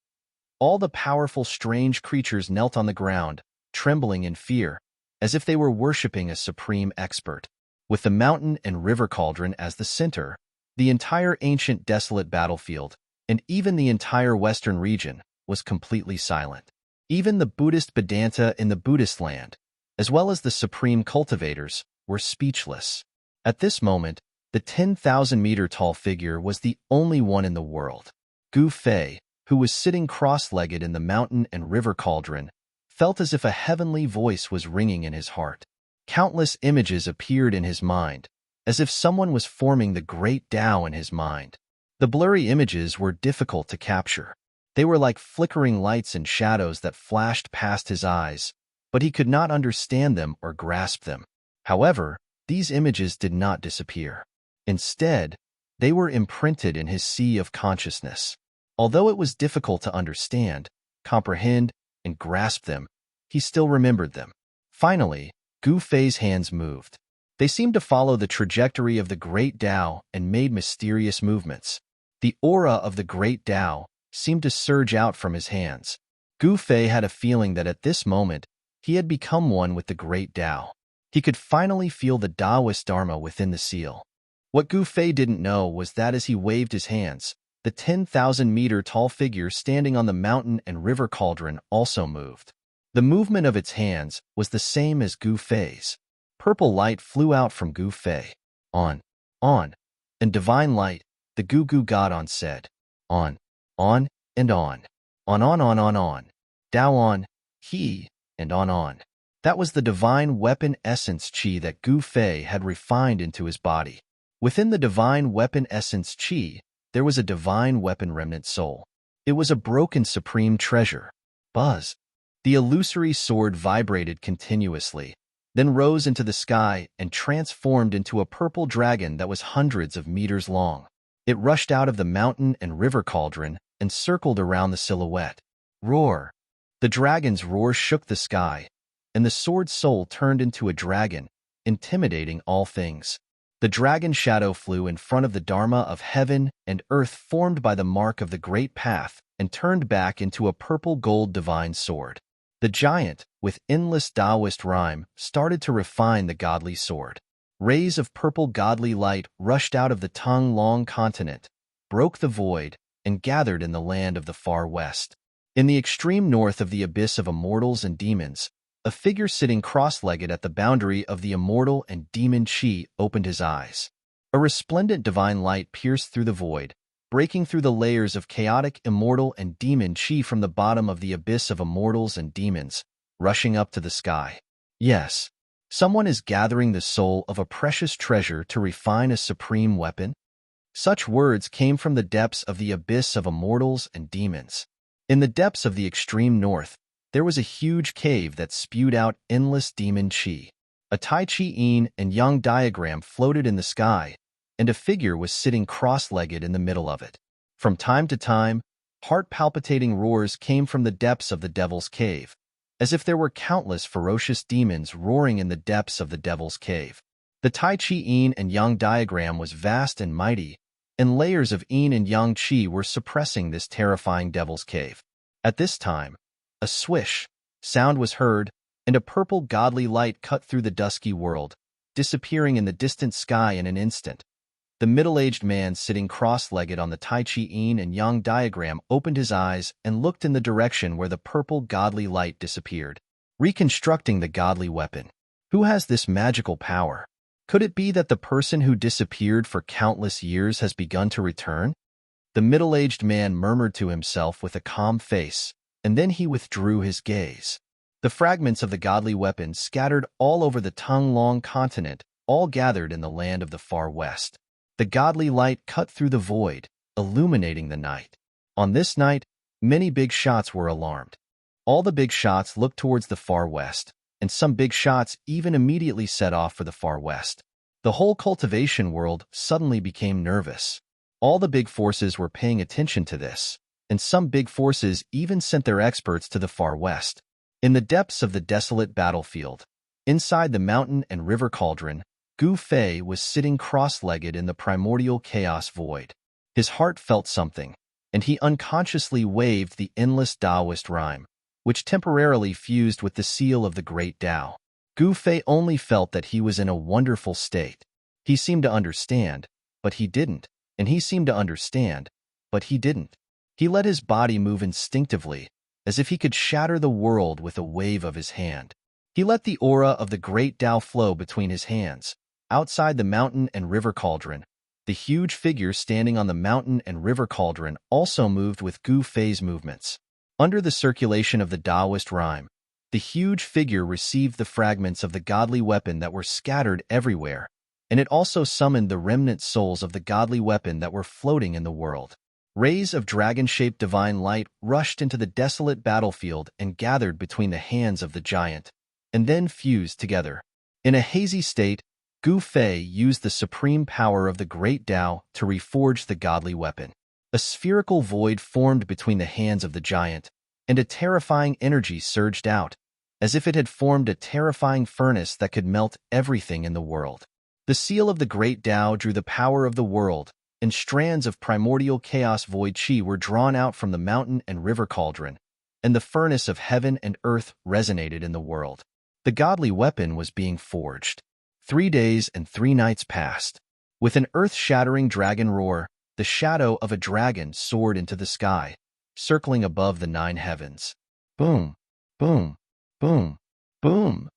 All the powerful, strange creatures knelt on the ground, trembling in fear, as if they were worshipping a supreme expert. With the mountain and river cauldron as the center, the entire ancient, desolate battlefield, and even the entire western region, was completely silent. Even the Buddhist Vedanta in the Buddhist land, as well as the supreme cultivators, were speechless. At this moment, the 10,000-meter-tall figure was the only one in the world. Gu Fei, who was sitting cross-legged in the mountain and river cauldron, felt as if a heavenly voice was ringing in his heart. Countless images appeared in his mind, as if someone was forming the great Tao in his mind. The blurry images were difficult to capture. They were like flickering lights and shadows that flashed past his eyes, but he could not understand them or grasp them. However, these images did not disappear. Instead, they were imprinted in his sea of consciousness. Although it was difficult to understand, comprehend, and grasp them, he still remembered them. Finally, Gu Fei's hands moved. They seemed to follow the trajectory of the Great Tao and made mysterious movements. The aura of the Great Tao seemed to surge out from his hands. Gu Fei had a feeling that at this moment, he had become one with the Great Tao. He could finally feel the Taoist Dharma within the seal. What Gu Fei didn't know was that as he waved his hands, the 10,000-meter-tall figure standing on the mountain and river cauldron also moved. The movement of its hands was the same as Gu Fei's. Purple light flew out from Gu Fei. On, and divine light, the Gu Gu God said. On, and on. On. Tao on, he, and on. That was the divine weapon essence chi that Gu Fei had refined into his body. Within the divine weapon essence chi, there was a divine weapon remnant soul. It was a broken supreme treasure. Buzz. The illusory sword vibrated continuously, then rose into the sky and transformed into a purple dragon that was hundreds of meters long. It rushed out of the mountain and river cauldron and circled around the silhouette. Roar! The dragon's roar shook the sky, and the sword's soul turned into a dragon, intimidating all things. The dragon shadow flew in front of the Dharma of heaven and earth formed by the mark of the great path and turned back into a purple gold divine sword. The giant, with endless Taoist rhyme, started to refine the godly sword. Rays of purple godly light rushed out of the tongue-long continent, broke the void, and gathered in the land of the far west. In the extreme north of the abyss of immortals and demons, a figure sitting cross-legged at the boundary of the immortal and demon chi opened his eyes. A resplendent divine light pierced through the void, breaking through the layers of chaotic immortal and demon chi from the bottom of the abyss of immortals and demons, rushing up to the sky. Yes, someone is gathering the soul of a precious treasure to refine a supreme weapon. Such words came from the depths of the abyss of immortals and demons. In the depths of the extreme north, there was a huge cave that spewed out endless demon chi. A Tai Chi yin and yang diagram floated in the sky, and a figure was sitting cross-legged in the middle of it. From time to time, heart-palpitating roars came from the depths of the devil's cave, as if there were countless ferocious demons roaring in the depths of the devil's cave. The Tai Chi yin and yang diagram was vast and mighty, and layers of yin and yang chi were suppressing this terrifying devil's cave. At this time, a swish sound was heard, and a purple godly light cut through the dusky world, disappearing in the distant sky in an instant. The middle-aged man sitting cross-legged on the Tai Chi yin and yang diagram opened his eyes and looked in the direction where the purple godly light disappeared. Reconstructing the godly weapon. Who has this magical power? Could it be that the person who disappeared for countless years has begun to return? The middle-aged man murmured to himself with a calm face, and then he withdrew his gaze. The fragments of the godly weapon scattered all over the tongue-long continent, all gathered in the land of the far west. The godly light cut through the void, illuminating the night. On this night, Many big shots were alarmed. All the big shots looked towards the far west, and some big shots even immediately set off for the far west. The whole cultivation world suddenly became nervous. All the big forces were paying attention to this, and some big forces even sent their experts to the far west. In the depths of the desolate battlefield, inside the mountain and river cauldron, Gu Fei was sitting cross-legged in the primordial chaos void. His heart felt something, and he unconsciously waved the endless Taoist rhyme, which temporarily fused with the seal of the great Tao. Gu Fei only felt that he was in a wonderful state. He seemed to understand, but he didn't, and he seemed to understand, but he didn't. He let his body move instinctively, as if he could shatter the world with a wave of his hand. He let the aura of the great Tao flow between his hands. Outside the mountain and river cauldron, the huge figure standing on the mountain and river cauldron also moved with Gu Fei's movements. Under the circulation of the Taoist rhyme, the huge figure received the fragments of the godly weapon that were scattered everywhere, and it also summoned the remnant souls of the godly weapon that were floating in the world. Rays of dragon-shaped divine light rushed into the desolate battlefield and gathered between the hands of the giant, and then fused together. In a hazy state, Gu Fei used the supreme power of the great Tao to reforge the godly weapon. A spherical void formed between the hands of the giant, and a terrifying energy surged out, as if it had formed a terrifying furnace that could melt everything in the world. The seal of the great Tao drew the power of the world, and strands of primordial chaos void chi were drawn out from the mountain and river cauldron, and the furnace of heaven and earth resonated in the world. The godly weapon was being forged. 3 days and 3 nights passed. With an earth-shattering dragon roar, the shadow of a dragon soared into the sky, circling above the 9 heavens. Boom, boom, boom, boom.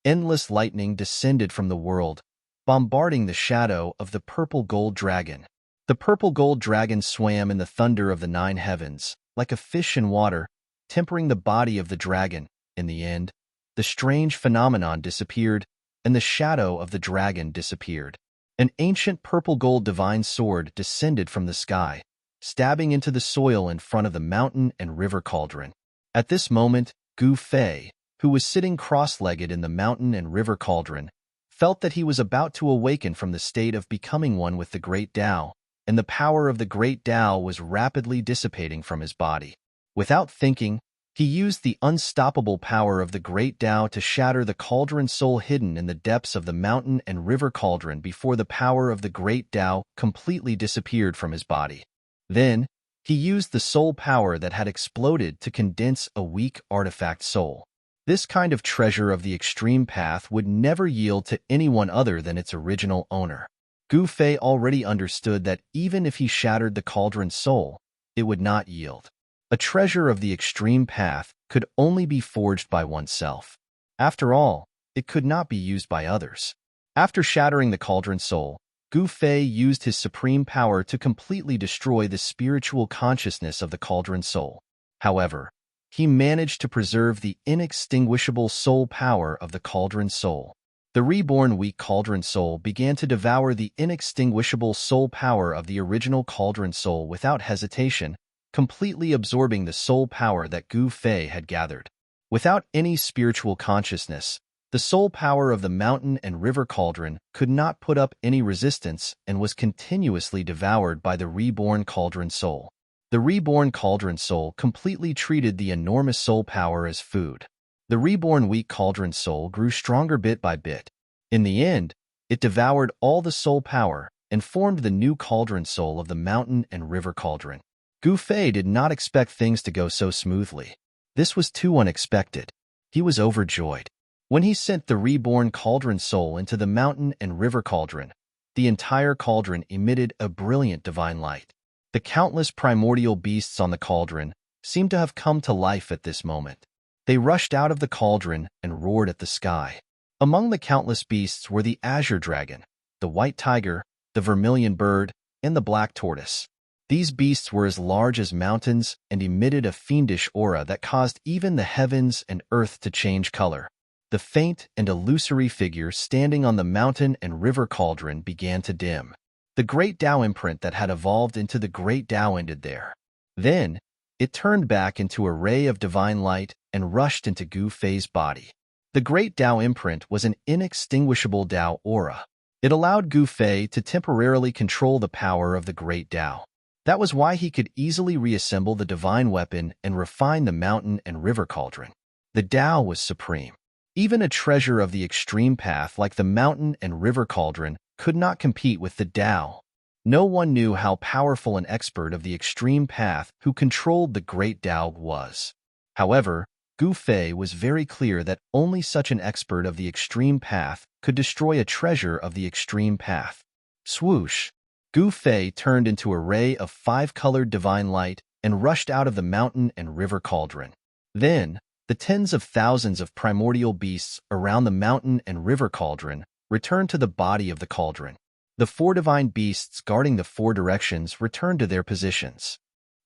Endless lightning descended from the world, bombarding the shadow of the purple gold dragon. The purple gold dragon swam in the thunder of the 9 heavens, like a fish in water, tempering the body of the dragon. In the end, the strange phenomenon disappeared, and the shadow of the dragon disappeared. An ancient purple-gold divine sword descended from the sky, stabbing into the soil in front of the mountain and river cauldron. At this moment, Gu Fei, who was sitting cross-legged in the mountain and river cauldron, felt that he was about to awaken from the state of becoming one with the great Tao, and the power of the great Tao was rapidly dissipating from his body. Without thinking, he used the unstoppable power of the great Tao to shatter the cauldron soul hidden in the depths of the mountain and river cauldron before the power of the great Tao completely disappeared from his body. Then, he used the soul power that had exploded to condense a weak artifact soul. This kind of treasure of the extreme path would never yield to anyone other than its original owner. Gu Fei already understood that even if he shattered the cauldron soul, it would not yield. A treasure of the extreme path could only be forged by oneself. After all, it could not be used by others. After shattering the cauldron soul, Gu Fei used his supreme power to completely destroy the spiritual consciousness of the cauldron soul. However, he managed to preserve the inextinguishable soul power of the cauldron soul. The reborn weak cauldron soul began to devour the inextinguishable soul power of the original cauldron soul without hesitation, completely absorbing the soul power that Gu Fei had gathered. Without any spiritual consciousness, the soul power of the mountain and river cauldron could not put up any resistance and was continuously devoured by the reborn cauldron soul. The reborn cauldron soul completely treated the enormous soul power as food. The reborn weak cauldron soul grew stronger bit by bit. In the end, it devoured all the soul power and formed the new cauldron soul of the mountain and river cauldron. Gu Fei did not expect things to go so smoothly. This was too unexpected. He was overjoyed. When he sent the reborn cauldron soul into the mountain and river cauldron, the entire cauldron emitted a brilliant divine light. The countless primordial beasts on the cauldron seemed to have come to life at this moment. They rushed out of the cauldron and roared at the sky. Among the countless beasts were the azure dragon, the white tiger, the vermilion bird, and the black tortoise. These beasts were as large as mountains and emitted a fiendish aura that caused even the heavens and earth to change color. The faint and illusory figure standing on the mountain and river cauldron began to dim. The great Tao imprint that had evolved into the great Tao ended there. Then, it turned back into a ray of divine light and rushed into Gu Fei's body. The great Tao imprint was an inextinguishable Tao aura. It allowed Gu Fei to temporarily control the power of the great Tao. That was why he could easily reassemble the divine weapon and refine the mountain and river cauldron. The Tao was supreme. Even a treasure of the extreme path like the mountain and river cauldron could not compete with the Tao. No one knew how powerful an expert of the extreme path who controlled the great Tao was. However, Gu Fei was very clear that only such an expert of the extreme path could destroy a treasure of the extreme path. Swoosh! Gu Fei turned into a ray of five-colored divine light and rushed out of the mountain and river cauldron. Then, the tens of thousands of primordial beasts around the mountain and river cauldron returned to the body of the cauldron. The four divine beasts guarding the four directions returned to their positions.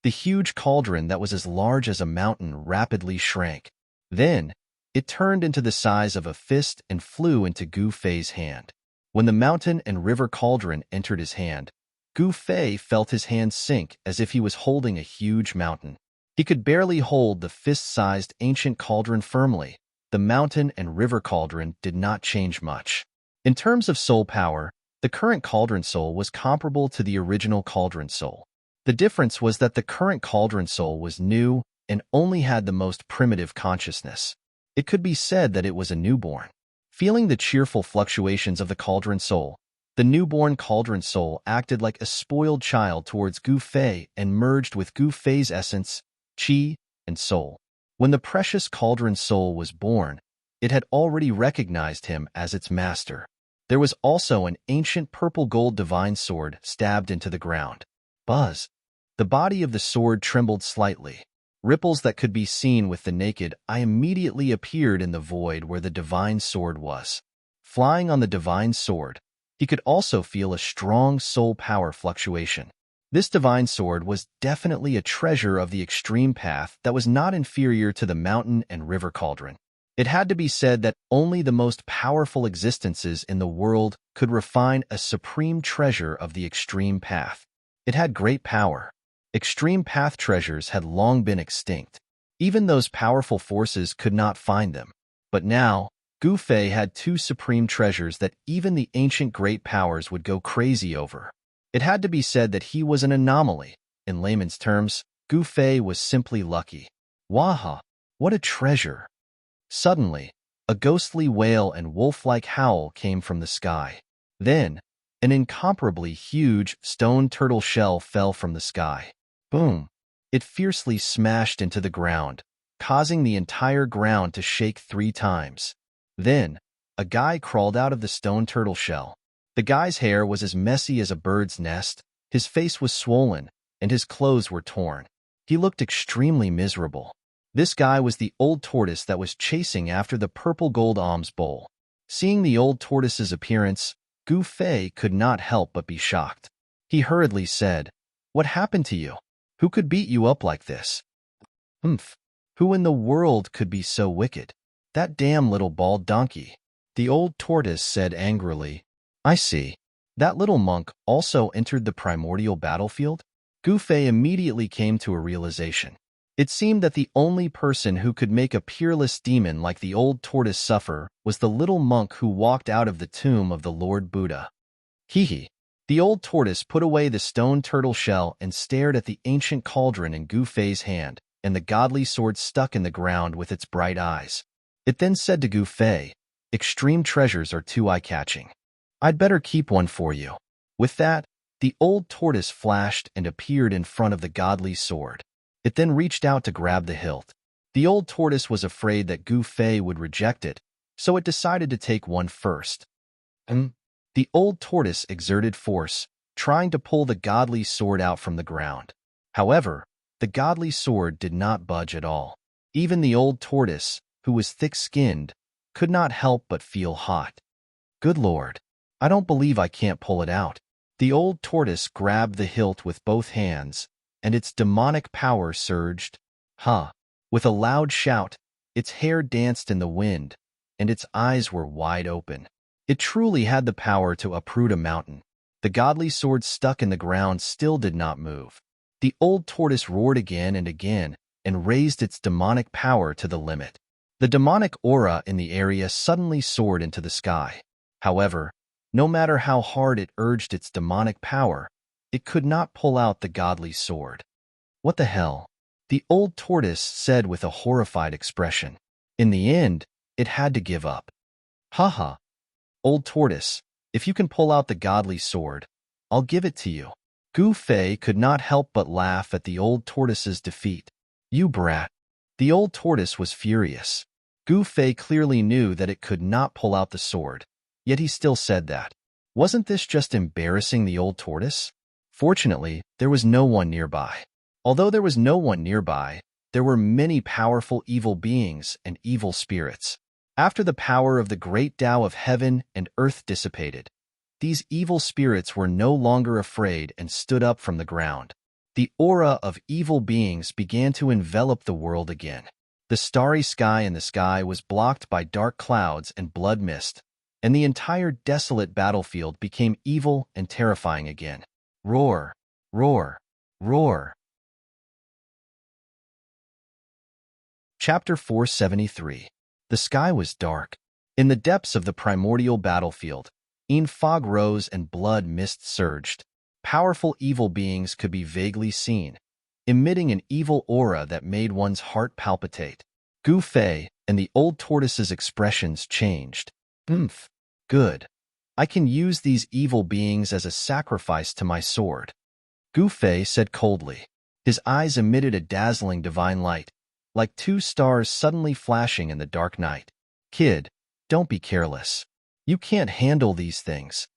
The huge cauldron that was as large as a mountain rapidly shrank. Then, it turned into the size of a fist and flew into Gu Fei's hand. When the mountain and river cauldron entered his hand, Gu Fei felt his hand sink as if he was holding a huge mountain. He could barely hold the fist-sized ancient cauldron firmly. The mountain and river cauldron did not change much. In terms of soul power, the current cauldron soul was comparable to the original cauldron soul. The difference was that the current cauldron soul was new and only had the most primitive consciousness. It could be said that it was a newborn. Feeling the cheerful fluctuations of the cauldron soul, the newborn cauldron soul acted like a spoiled child towards Gu Fei and merged with Gu Fei's essence, qi, and soul. When the precious cauldron soul was born, it had already recognized him as its master. There was also an ancient purple-gold divine sword stabbed into the ground. Buzz! The body of the sword trembled slightly. Ripples that could be seen with the naked eye immediately appeared in the void where the divine sword was. Flying on the divine sword, he could also feel a strong soul power fluctuation. This divine sword was definitely a treasure of the extreme path that was not inferior to the mountain and river cauldron. It had to be said that only the most powerful existences in the world could refine a supreme treasure of the extreme path. It had great power. Extreme path treasures had long been extinct. Even those powerful forces could not find them. But now, Gu Fei had two supreme treasures that even the ancient great powers would go crazy over. It had to be said that he was an anomaly. In layman's terms, Gu Fei was simply lucky. Waha! What a treasure! Suddenly, a ghostly wail and wolf-like howl came from the sky. Then, an incomparably huge stone turtle shell fell from the sky. Boom! It fiercely smashed into the ground, causing the entire ground to shake 3 times. Then, a guy crawled out of the stone turtle shell. The guy's hair was as messy as a bird's nest, his face was swollen, and his clothes were torn. He looked extremely miserable. This guy was the old tortoise that was chasing after the purple gold alms bowl. Seeing the old tortoise's appearance, Gu Fei could not help but be shocked. He hurriedly said, "What happened to you? Who could beat you up like this?" "Humph! Who in the world could be so wicked? That damn little bald donkey," the old tortoise said angrily. "I see. That little monk also entered the primordial battlefield?" Gu Fei immediately came to a realization. It seemed that the only person who could make a peerless demon like the old tortoise suffer was the little monk who walked out of the tomb of the Lord Buddha. Hee. The old tortoise put away the stone turtle shell and stared at the ancient cauldron in Gu Fei's hand and the godly sword stuck in the ground with its bright eyes. It then said to Gu Fei, "Extreme treasures are too eye-catching. I'd better keep one for you." With that, the old tortoise flashed and appeared in front of the godly sword. It then reached out to grab the hilt. The old tortoise was afraid that Gu Fei would reject it, so it decided to take one first. The old tortoise exerted force, trying to pull the godly sword out from the ground. However, the godly sword did not budge at all. Even the old tortoise, who was thick-skinned, could not help but feel hot. "Good Lord, I don't believe I can't pull it out." The old tortoise grabbed the hilt with both hands, and its demonic power surged. With a loud shout, its hair danced in the wind, and its eyes were wide open. It truly had the power to uproot a mountain. The godly sword stuck in the ground still did not move. The old tortoise roared again and again and raised its demonic power to the limit. The demonic aura in the area suddenly soared into the sky. However, no matter how hard it urged its demonic power, it could not pull out the godly sword. "What the hell?" the old tortoise said with a horrified expression. In the end, it had to give up. "Haha, old tortoise, if you can pull out the godly sword, I'll give it to you." Gu Fei could not help but laugh at the old tortoise's defeat. "You brat." The old tortoise was furious. Gu Fei clearly knew that it could not pull out the sword, yet he still said that. Wasn't this just embarrassing the old tortoise? Fortunately, there was no one nearby. Although there was no one nearby, there were many powerful evil beings and evil spirits. After the power of the great Tao of heaven and earth dissipated, these evil spirits were no longer afraid and stood up from the ground. The aura of evil beings began to envelop the world again. The starry sky in the sky was blocked by dark clouds and blood mist, and the entire desolate battlefield became evil and terrifying again. Roar, roar, roar. Chapter 473. The sky was dark. In the depths of the primordial battlefield, fog rose and blood mist surged. Powerful evil beings could be vaguely seen, emitting an evil aura that made one's heart palpitate. Gu Fei and the old tortoise's expressions changed. Good. I can use these evil beings as a sacrifice to my sword," Gu Fei said coldly. His eyes emitted a dazzling divine light, like two stars suddenly flashing in the dark night. "Kid, don't be careless. You can't handle these things."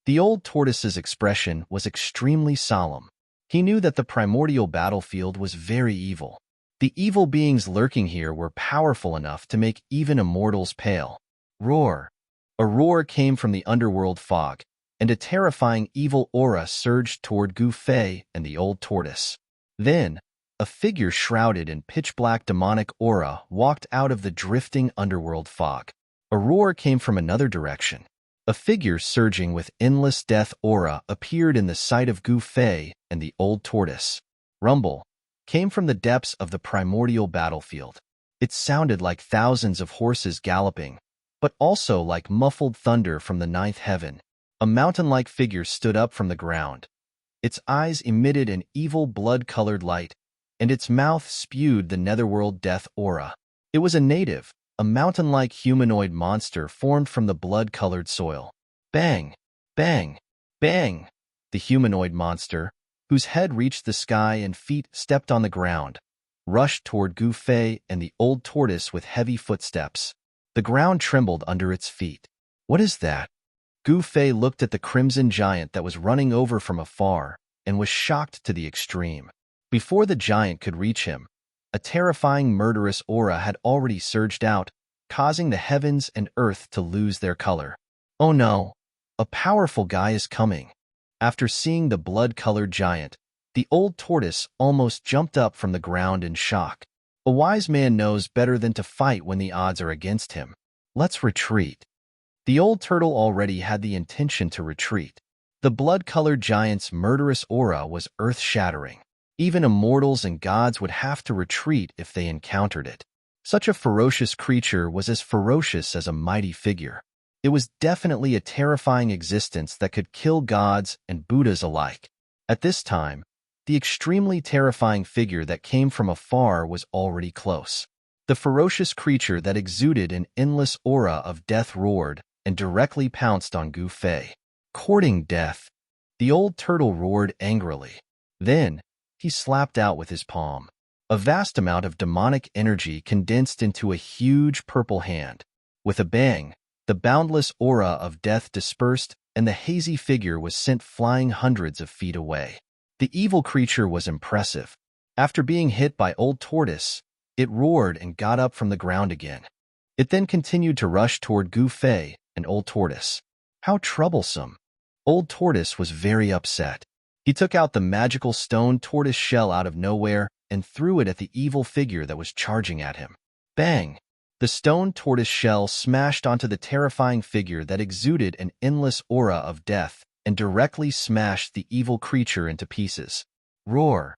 The old tortoise's expression was extremely solemn. He knew that the primordial battlefield was very evil. The evil beings lurking here were powerful enough to make even immortals pale. Roar. A roar came from the underworld fog, and a terrifying evil aura surged toward Gu Fei and the old tortoise. Then, a figure shrouded in pitch-black demonic aura walked out of the drifting underworld fog. A roar came from another direction. A figure surging with endless death aura appeared in the sight of Gu Fei and the old tortoise. Rumble came from the depths of the primordial battlefield. It sounded like thousands of horses galloping, but also like muffled thunder from the ninth heaven. A mountain-like figure stood up from the ground. Its eyes emitted an evil blood-colored light, and its mouth spewed the netherworld death aura. It was a native, a mountain-like humanoid monster formed from the blood-colored soil. Bang! Bang! Bang! The humanoid monster, whose head reached the sky and feet stepped on the ground, rushed toward Gu Fei and the old tortoise with heavy footsteps. The ground trembled under its feet. "What is that?" Gu Fei looked at the crimson giant that was running over from afar and was shocked to the extreme. Before the giant could reach him, a terrifying murderous aura had already surged out, causing the heavens and earth to lose their color. "Oh no, a powerful guy is coming." After seeing the blood-colored giant, the old tortoise almost jumped up from the ground in shock. A wise man knows better than to fight when the odds are against him. "Let's retreat." The old turtle already had the intention to retreat. The blood-colored giant's murderous aura was earth-shattering. Even immortals and gods would have to retreat if they encountered it. Such a ferocious creature was as ferocious as a mighty figure. It was definitely a terrifying existence that could kill gods and Buddhas alike. At this time, the extremely terrifying figure that came from afar was already close. The ferocious creature that exuded an endless aura of death roared and directly pounced on Gu Fei. Courting death, the old turtle roared angrily. Then, he slapped out with his palm. A vast amount of demonic energy condensed into a huge purple hand. With a bang, the boundless aura of death dispersed and the hazy figure was sent flying hundreds of feet away. The evil creature was impressive. After being hit by Old Tortoise, it roared and got up from the ground again. It then continued to rush toward Gu Fei and Old Tortoise. How troublesome! Old Tortoise was very upset. He took out the magical stone tortoise shell out of nowhere and threw it at the evil figure that was charging at him. Bang! The stone tortoise shell smashed onto the terrifying figure that exuded an endless aura of death and directly smashed the evil creature into pieces. Roar!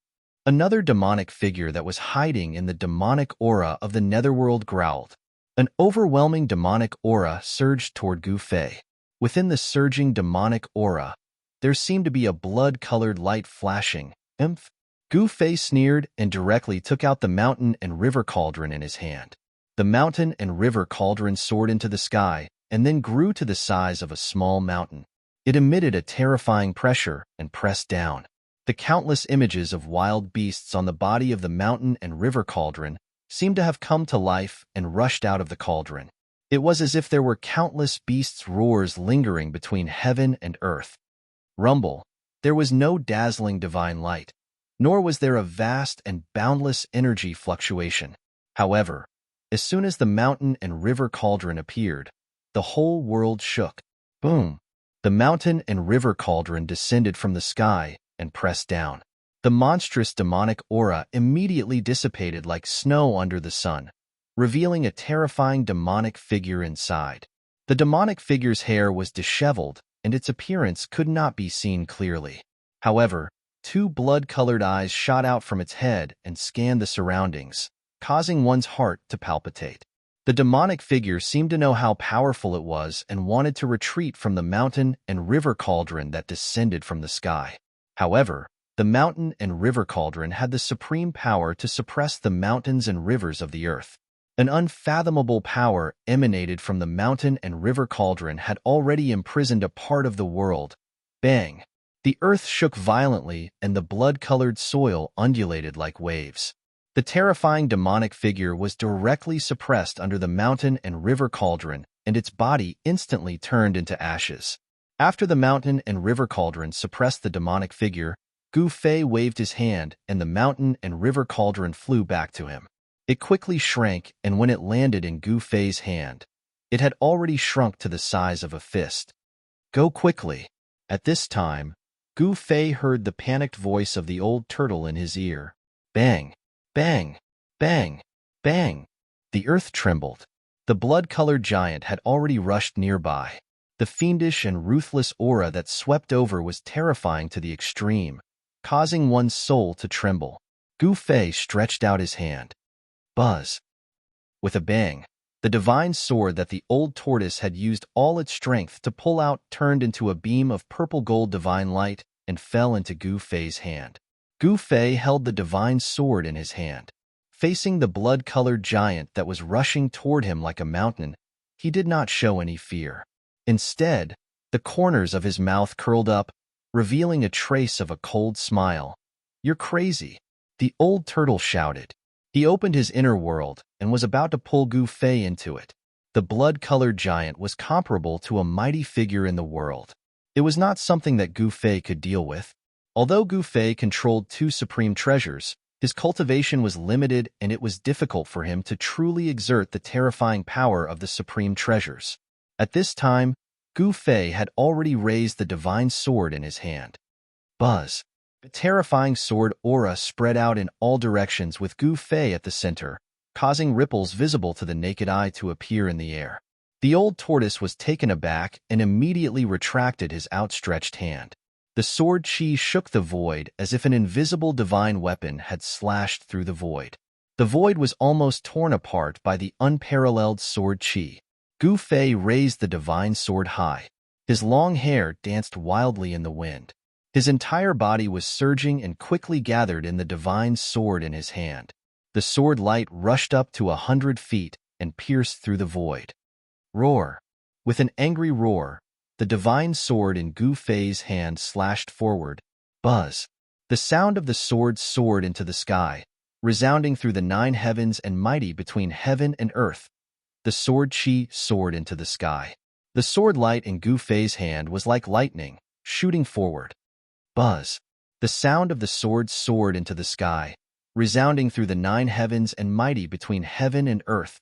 Another demonic figure that was hiding in the demonic aura of the netherworld growled. An overwhelming demonic aura surged toward Gu Fei. Within the surging demonic aura, there seemed to be a blood-colored light flashing. Emph! Gu Fei sneered and directly took out the mountain and river cauldron in his hand. The mountain and river cauldron soared into the sky and then grew to the size of a small mountain. It emitted a terrifying pressure and pressed down. The countless images of wild beasts on the body of the mountain and river cauldron seemed to have come to life and rushed out of the cauldron. It was as if there were countless beasts' roars lingering between heaven and earth. Rumble. There was no dazzling divine light, nor was there a vast and boundless energy fluctuation. However, as soon as the mountain and river cauldron appeared, the whole world shook. Boom! The mountain and river cauldron descended from the sky and pressed down. The monstrous demonic aura immediately dissipated like snow under the sun, revealing a terrifying demonic figure inside. The demonic figure's hair was disheveled, and its appearance could not be seen clearly. However, two blood-colored eyes shot out from its head and scanned the surroundings, causing one's heart to palpitate. The demonic figure seemed to know how powerful it was and wanted to retreat from the mountain and river cauldron that descended from the sky. However, the mountain and river cauldron had the supreme power to suppress the mountains and rivers of the earth. An unfathomable power emanated from the mountain and river cauldron had already imprisoned a part of the world. Bang! The earth shook violently and the blood-colored soil undulated like waves. The terrifying demonic figure was directly suppressed under the mountain and river cauldron, and its body instantly turned into ashes. After the mountain and river cauldron suppressed the demonic figure, Gu Fei waved his hand and the mountain and river cauldron flew back to him. It quickly shrank, and when it landed in Gu Fei's hand, it had already shrunk to the size of a fist. Go quickly. At this time, Gu Fei heard the panicked voice of the old turtle in his ear. Bang! Bang! Bang! Bang! The earth trembled. The blood-colored giant had already rushed nearby. The fiendish and ruthless aura that swept over was terrifying to the extreme, causing one's soul to tremble. Gu Fei stretched out his hand. Buzz! With a bang, the divine sword that the old tortoise had used all its strength to pull out turned into a beam of purple-gold divine light and fell into Gu Fei's hand. Gu Fei held the divine sword in his hand. Facing the blood-colored giant that was rushing toward him like a mountain, he did not show any fear. Instead, the corners of his mouth curled up, revealing a trace of a cold smile. You're crazy, the old turtle shouted. He opened his inner world and was about to pull Gu Fei into it. The blood-colored giant was comparable to a mighty figure in the world. It was not something that Gu Fei could deal with. Although Gu Fei controlled two supreme treasures, his cultivation was limited and it was difficult for him to truly exert the terrifying power of the supreme treasures. At this time, Gu Fei had already raised the divine sword in his hand. Buzz! The terrifying sword aura spread out in all directions with Gu Fei at the center, causing ripples visible to the naked eye to appear in the air. The old tortoise was taken aback and immediately retracted his outstretched hand. The sword chi shook the void as if an invisible divine weapon had slashed through the void. The void was almost torn apart by the unparalleled sword chi. Gu Fei raised the divine sword high. His long hair danced wildly in the wind. His entire body was surging and quickly gathered in the divine sword in his hand. The sword light rushed up to 100 feet and pierced through the void. Roar! With an angry roar, the divine sword in Gu Fei's hand slashed forward. Buzz! The sound of the sword soared into the sky, resounding through the 9 heavens and mighty between heaven and earth. The sword chi soared into the sky. The sword light in Gu Fei's hand was like lightning, shooting forward. Buzz! The sound of the sword soared into the sky, resounding through the 9 heavens and mighty between heaven and earth.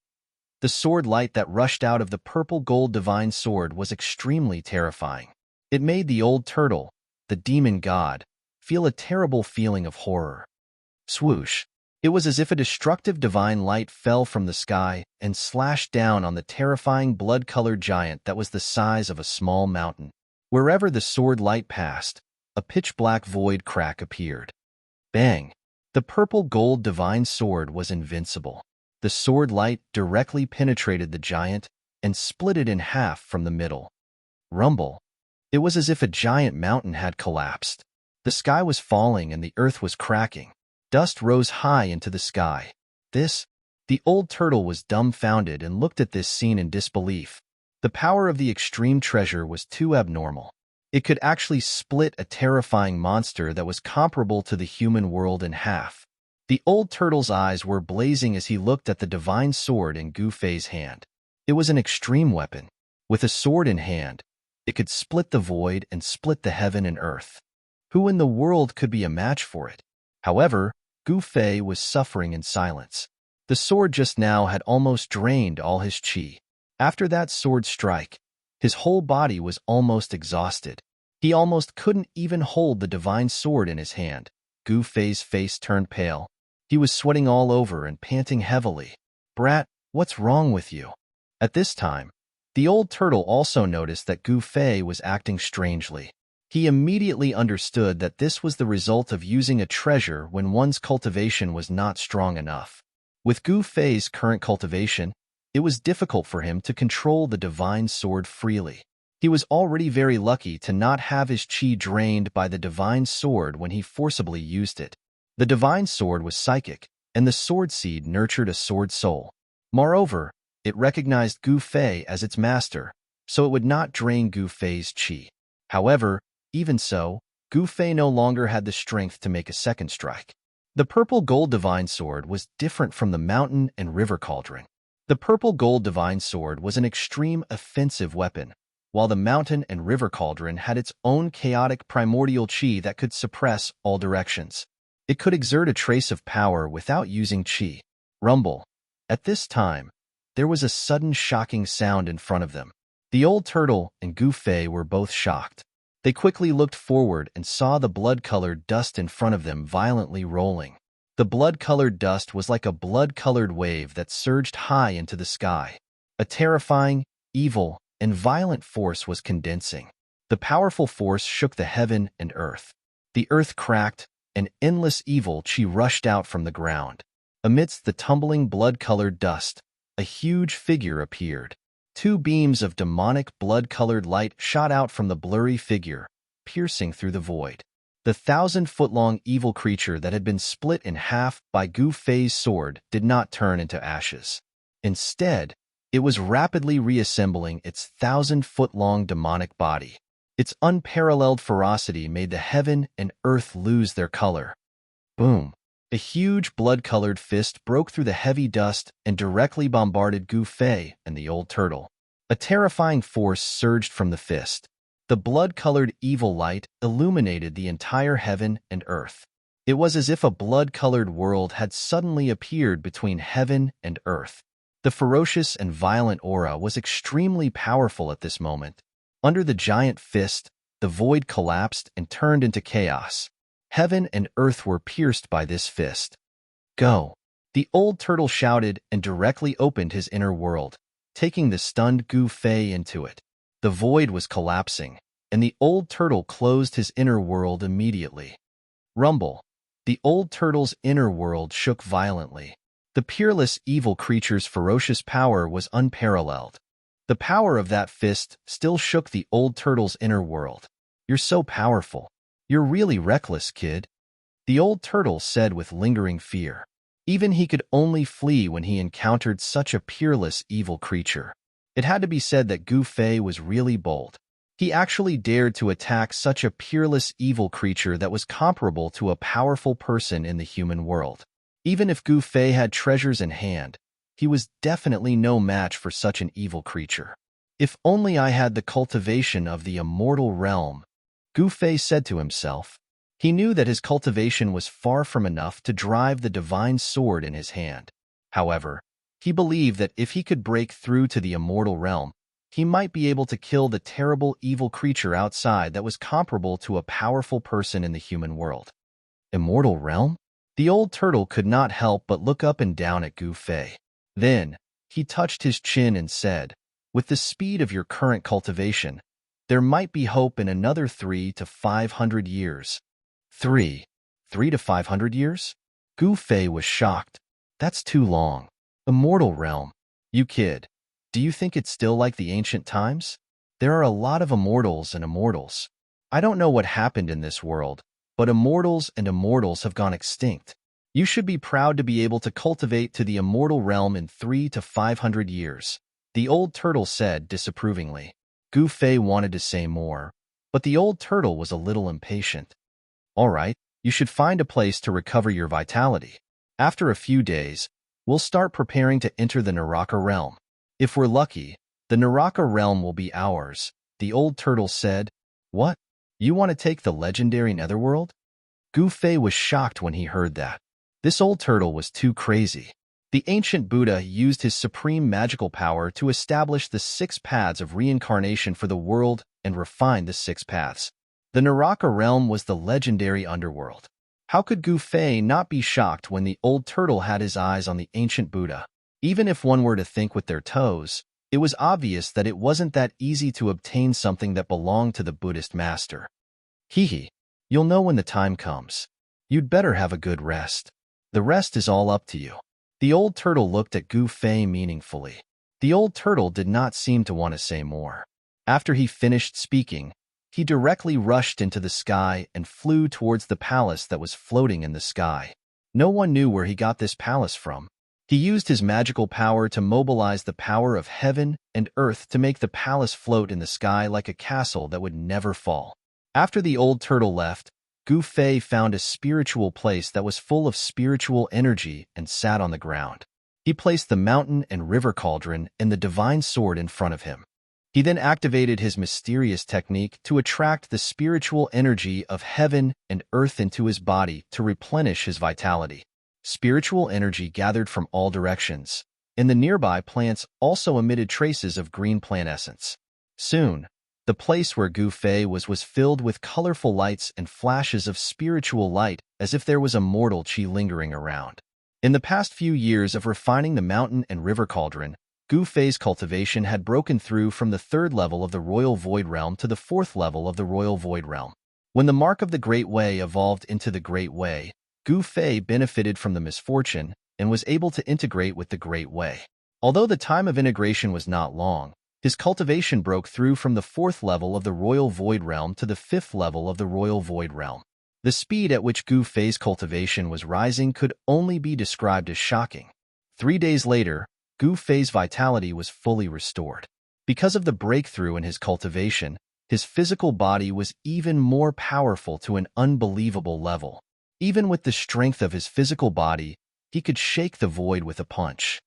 The sword light that rushed out of the purple-gold divine sword was extremely terrifying. It made the old turtle, the demon god, feel a terrible feeling of horror. Swoosh! It was as if a destructive divine light fell from the sky and slashed down on the terrifying blood-colored giant that was the size of a small mountain. Wherever the sword light passed, a pitch-black void crack appeared. Bang! The purple-gold divine sword was invincible. The sword light directly penetrated the giant and split it in half from the middle. Rumble. It was as if a giant mountain had collapsed. The sky was falling and the earth was cracking. Dust rose high into the sky. The old turtle was dumbfounded and looked at this scene in disbelief. The power of the extreme treasure was too abnormal. It could actually split a terrifying monster that was comparable to the human world in half. The old turtle's eyes were blazing as he looked at the divine sword in Gu Fei's hand. It was an extreme weapon. With a sword in hand, it could split the void and split the heaven and earth. Who in the world could be a match for it? However, Gu Fei was suffering in silence. The sword just now had almost drained all his qi. After that sword strike, his whole body was almost exhausted. He almost couldn't even hold the divine sword in his hand. Gu Fei's face turned pale. He was sweating all over and panting heavily. "Brat, what's wrong with you?" At this time, the old turtle also noticed that Gu Fei was acting strangely. He immediately understood that this was the result of using a treasure when one's cultivation was not strong enough. With Gu Fei's current cultivation, it was difficult for him to control the divine sword freely. He was already very lucky to not have his qi drained by the divine sword when he forcibly used it. The divine sword was psychic, and the sword seed nurtured a sword soul. Moreover, it recognized Gu Fei as its master, so it would not drain Gu Fei's qi. However, even so, Gu Fei no longer had the strength to make a second strike. The purple-gold divine sword was different from the mountain and river cauldron. The purple-gold divine sword was an extreme offensive weapon, while the mountain and river cauldron had its own chaotic primordial qi that could suppress all directions. It could exert a trace of power without using qi. Rumble. At this time, there was a sudden shocking sound in front of them. The old turtle and Gu Fei were both shocked. They quickly looked forward and saw the blood-colored dust in front of them violently rolling. The blood-colored dust was like a blood-colored wave that surged high into the sky. A terrifying, evil, and violent force was condensing. The powerful force shook the heaven and earth. The earth cracked, and endless evil qi rushed out from the ground. Amidst the tumbling blood-colored dust, a huge figure appeared. Two beams of demonic blood-colored light shot out from the blurry figure, piercing through the void. The 1,000-foot-long evil creature that had been split in half by Gu Fei's sword did not turn into ashes. Instead, it was rapidly reassembling its 1,000-foot-long demonic body. Its unparalleled ferocity made the heaven and earth lose their color. Boom! A huge blood-colored fist broke through the heavy dust and directly bombarded Gu Fei and the old turtle. A terrifying force surged from the fist. The blood-colored evil light illuminated the entire heaven and earth. It was as if a blood-colored world had suddenly appeared between heaven and earth. The ferocious and violent aura was extremely powerful at this moment. Under the giant fist, the void collapsed and turned into chaos. Heaven and earth were pierced by this fist. "Go!" The old turtle shouted and directly opened his inner world, taking the stunned Gu Fei into it. The void was collapsing, and the old turtle closed his inner world immediately. Rumble. The old turtle's inner world shook violently. The peerless evil creature's ferocious power was unparalleled. The power of that fist still shook the old turtle's inner world. "You're so powerful. You're really reckless, kid," the old turtle said with lingering fear. Even he could only flee when he encountered such a peerless evil creature. It had to be said that Gu Fei was really bold. He actually dared to attack such a peerless evil creature that was comparable to a powerful person in the human world. Even if Gu Fei had treasures in hand, he was definitely no match for such an evil creature. "If only I had the cultivation of the immortal realm," Gu Fei said to himself. He knew that his cultivation was far from enough to drive the divine sword in his hand. However, he believed that if he could break through to the immortal realm, he might be able to kill the terrible evil creature outside that was comparable to a powerful person in the human world. Immortal realm? The old turtle could not help but look up and down at Gu Fei. Then, he touched his chin and said, "With the speed of your current cultivation, there might be hope in another 300 to 500 years. 300 to 500 years? Gu Fei was shocked. That's too long. Immortal realm. You kid. Do you think it's still like the ancient times? There are a lot of immortals and immortals. I don't know what happened in this world, but immortals and immortals have gone extinct. You should be proud to be able to cultivate to the immortal realm in 300 to 500 years, the old turtle said disapprovingly. Gu Fei wanted to say more, but the old turtle was a little impatient. All right, you should find a place to recover your vitality. After a few days, we'll start preparing to enter the Naraka realm. If we're lucky, the Naraka realm will be ours, the old turtle said. What? You want to take the legendary netherworld? Gu Fei was shocked when he heard that. This old turtle was too crazy. The ancient Buddha used his supreme magical power to establish the 6 paths of reincarnation for the world and refine the 6 paths. The Naraka realm was the legendary underworld. How could Gu Fei not be shocked when the old turtle had his eyes on the ancient Buddha? Even if one were to think with their toes, it was obvious that it wasn't that easy to obtain something that belonged to the Buddhist master. Hee. You'll know when the time comes. You'd better have a good rest. The rest is all up to you. The old turtle looked at Gu Fei meaningfully. The old turtle did not seem to want to say more. After he finished speaking, he directly rushed into the sky and flew towards the palace that was floating in the sky. No one knew where he got this palace from. He used his magical power to mobilize the power of heaven and earth to make the palace float in the sky like a castle that would never fall. After the old turtle left, Gu Fei found a spiritual place that was full of spiritual energy and sat on the ground. He placed the mountain and river cauldron and the divine sword in front of him. He then activated his mysterious technique to attract the spiritual energy of heaven and earth into his body to replenish his vitality. Spiritual energy gathered from all directions, and the nearby plants also emitted traces of green plant essence. Soon, the place where Gu Fei was filled with colorful lights and flashes of spiritual light as if there was a mortal chi lingering around. In the past few years of refining the mountain and river cauldron, Gu Fei's cultivation had broken through from the 3rd level of the Royal Void Realm to the 4th level of the Royal Void Realm. When the mark of the Great Way evolved into the Great Way, Gu Fei benefited from the misfortune and was able to integrate with the Great Way. Although the time of integration was not long, his cultivation broke through from the 4th level of the Royal Void Realm to the 5th level of the Royal Void Realm. The speed at which Gu Fei's cultivation was rising could only be described as shocking. 3 days later, Gu Fei's vitality was fully restored. Because of the breakthrough in his cultivation, his physical body was even more powerful to an unbelievable level. Even with the strength of his physical body, he could shake the void with a punch.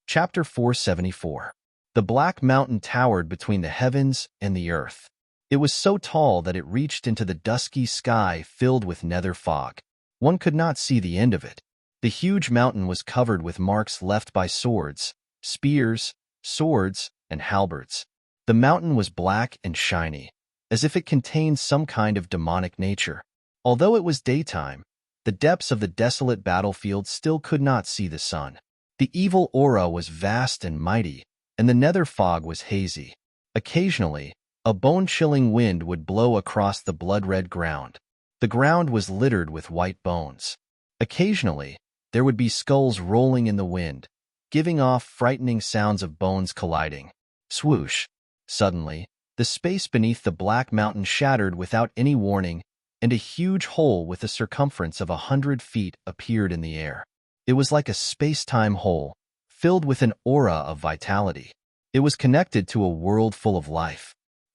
Chapter 474. The Black Mountain towered between the heavens and the earth. It was so tall that it reached into the dusky sky filled with nether fog. One could not see the end of it. The huge mountain was covered with marks left by swords, spears, swords, and halberds. The mountain was black and shiny, as if it contained some kind of demonic nature. Although it was daytime, the depths of the desolate battlefield still could not see the sun. The evil aura was vast and mighty, and the nether fog was hazy. Occasionally, a bone-chilling wind would blow across the blood-red ground. The ground was littered with white bones. Occasionally, there would be skulls rolling in the wind, giving off frightening sounds of bones colliding. Swoosh! Suddenly, the space beneath the Black Mountain shattered without any warning, and a huge hole with a circumference of 100 feet appeared in the air. It was like a space-time hole, filled with an aura of vitality. It was connected to a world full of life.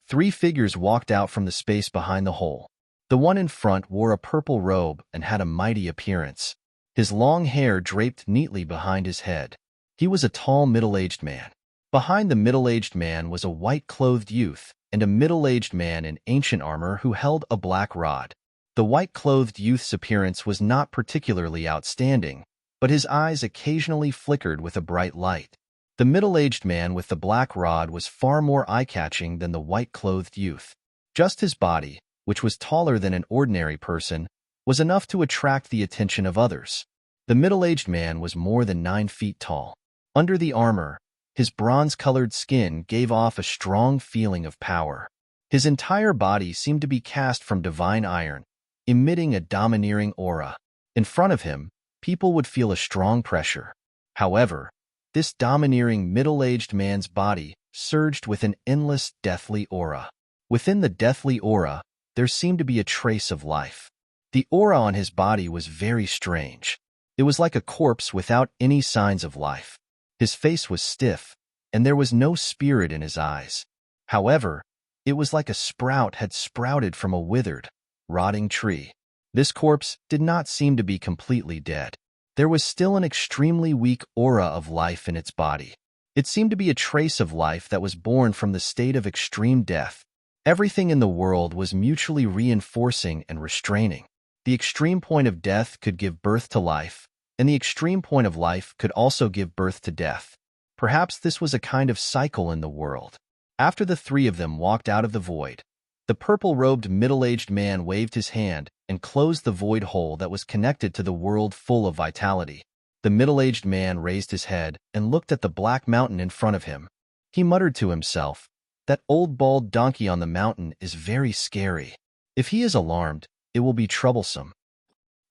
3 figures walked out from the space behind the hole. The one in front wore a purple robe and had a mighty appearance. His long hair draped neatly behind his head. He was a tall middle-aged man. Behind the middle-aged man was a white-clothed youth and a middle-aged man in ancient armor who held a black rod. The white-clothed youth's appearance was not particularly outstanding, but his eyes occasionally flickered with a bright light. The middle-aged man with the black rod was far more eye-catching than the white-clothed youth. Just his body, which was taller than an ordinary person, was enough to attract the attention of others. The middle-aged man was more than 9 feet tall. Under the armor, his bronze-colored skin gave off a strong feeling of power. His entire body seemed to be cast from divine iron, emitting a domineering aura. In front of him, people would feel a strong pressure. However, this domineering middle-aged man's body surged with an endless deathly aura. Within the deathly aura, there seemed to be a trace of life. The aura on his body was very strange. It was like a corpse without any signs of life. His face was stiff, and there was no spirit in his eyes. However, it was like a sprout had sprouted from a withered, rotting tree. This corpse did not seem to be completely dead. There was still an extremely weak aura of life in its body. It seemed to be a trace of life that was born from the state of extreme death. Everything in the world was mutually reinforcing and restraining. The extreme point of death could give birth to life, and the extreme point of life could also give birth to death. Perhaps this was a kind of cycle in the world. After the three of them walked out of the void, the purple-robed middle-aged man waved his hand and closed the void hole that was connected to the world full of vitality. The middle-aged man raised his head and looked at the black mountain in front of him. He muttered to himself, "That old bald donkey on the mountain is very scary. If he is alarmed, it will be troublesome."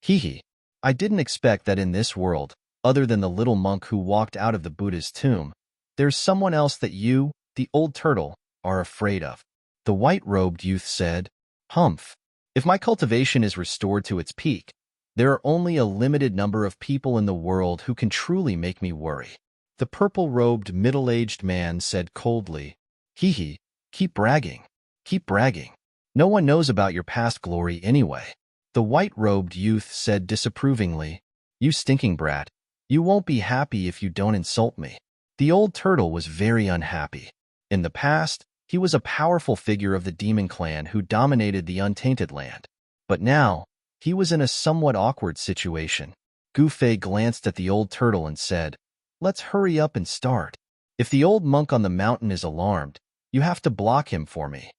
Hee. I didn't expect that in this world, other than the little monk who walked out of the Buddha's tomb, there's someone else that you, the old turtle, are afraid of. The white-robed youth said, "Humph. If my cultivation is restored to its peak, there are only a limited number of people in the world who can truly make me worry." The purple-robed middle-aged man said coldly, "Hee, keep bragging. Keep bragging. No one knows about your past glory anyway." The white-robed youth said disapprovingly, "You stinking brat. You won't be happy if you don't insult me." The old turtle was very unhappy. In the past, he was a powerful figure of the demon clan who dominated the untainted land. But now, he was in a somewhat awkward situation. Gu Fei glanced at the old turtle and said, "Let's hurry up and start. If the old monk on the mountain is alarmed, you have to block him for me."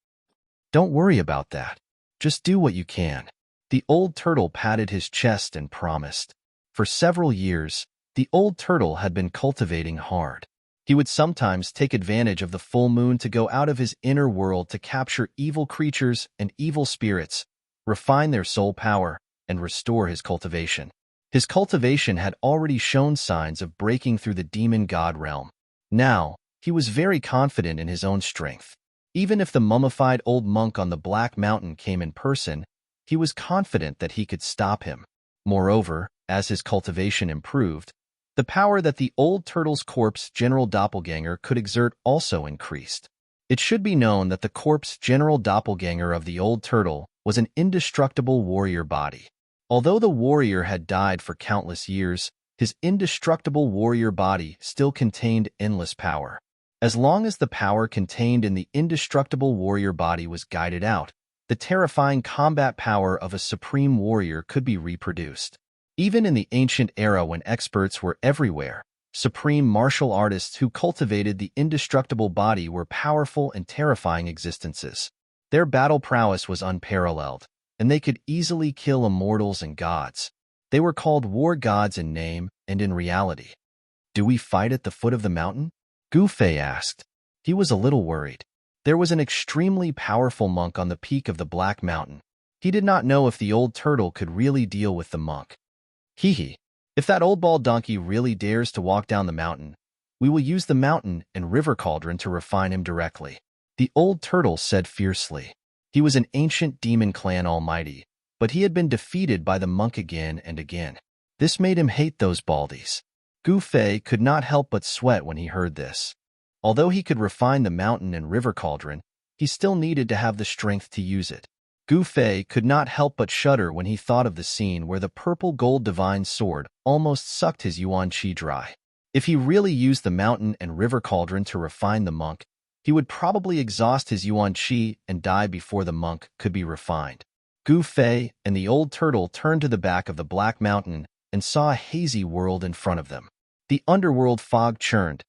"Don't worry about that. Just do what you can." The old turtle patted his chest and promised. For several years, the old turtle had been cultivating hard. He would sometimes take advantage of the full moon to go out of his inner world to capture evil creatures and evil spirits, refine their soul power, and restore his cultivation. His cultivation had already shown signs of breaking through the demon god realm. Now, he was very confident in his own strength. Even if the mummified old monk on the Black Mountain came in person, he was confident that he could stop him. Moreover, as his cultivation improved, the power that the old turtle's corpse general doppelganger could exert also increased. It should be known that the corpse general doppelganger of the old turtle was an indestructible warrior body. Although the warrior had died for countless years, his indestructible warrior body still contained endless power. As long as the power contained in the indestructible warrior body was guided out, the terrifying combat power of a supreme warrior could be reproduced. Even in the ancient era when experts were everywhere, supreme martial artists who cultivated the indestructible body were powerful and terrifying existences. Their battle prowess was unparalleled, and they could easily kill immortals and gods. They were called war gods in name and in reality. "Do we fight at the foot of the mountain?" Gu Fei asked. He was a little worried. There was an extremely powerful monk on the peak of the Black Mountain. He did not know if the old turtle could really deal with the monk. "Hee. If that old bald donkey really dares to walk down the mountain, we will use the mountain and river cauldron to refine him directly," the old turtle said fiercely. He was an ancient demon clan almighty, but he had been defeated by the monk again and again. This made him hate those baldies. Gu Fei could not help but sweat when he heard this. Although he could refine the mountain and river cauldron, he still needed to have the strength to use it. Gu Fei could not help but shudder when he thought of the scene where the purple gold divine sword almost sucked his yuan qi dry. If he really used the mountain and river cauldron to refine the monk, he would probably exhaust his yuan qi and die before the monk could be refined. Gu Fei and the old turtle turned to the back of the Black Mountain and saw a hazy world in front of them. The underworld fog churned,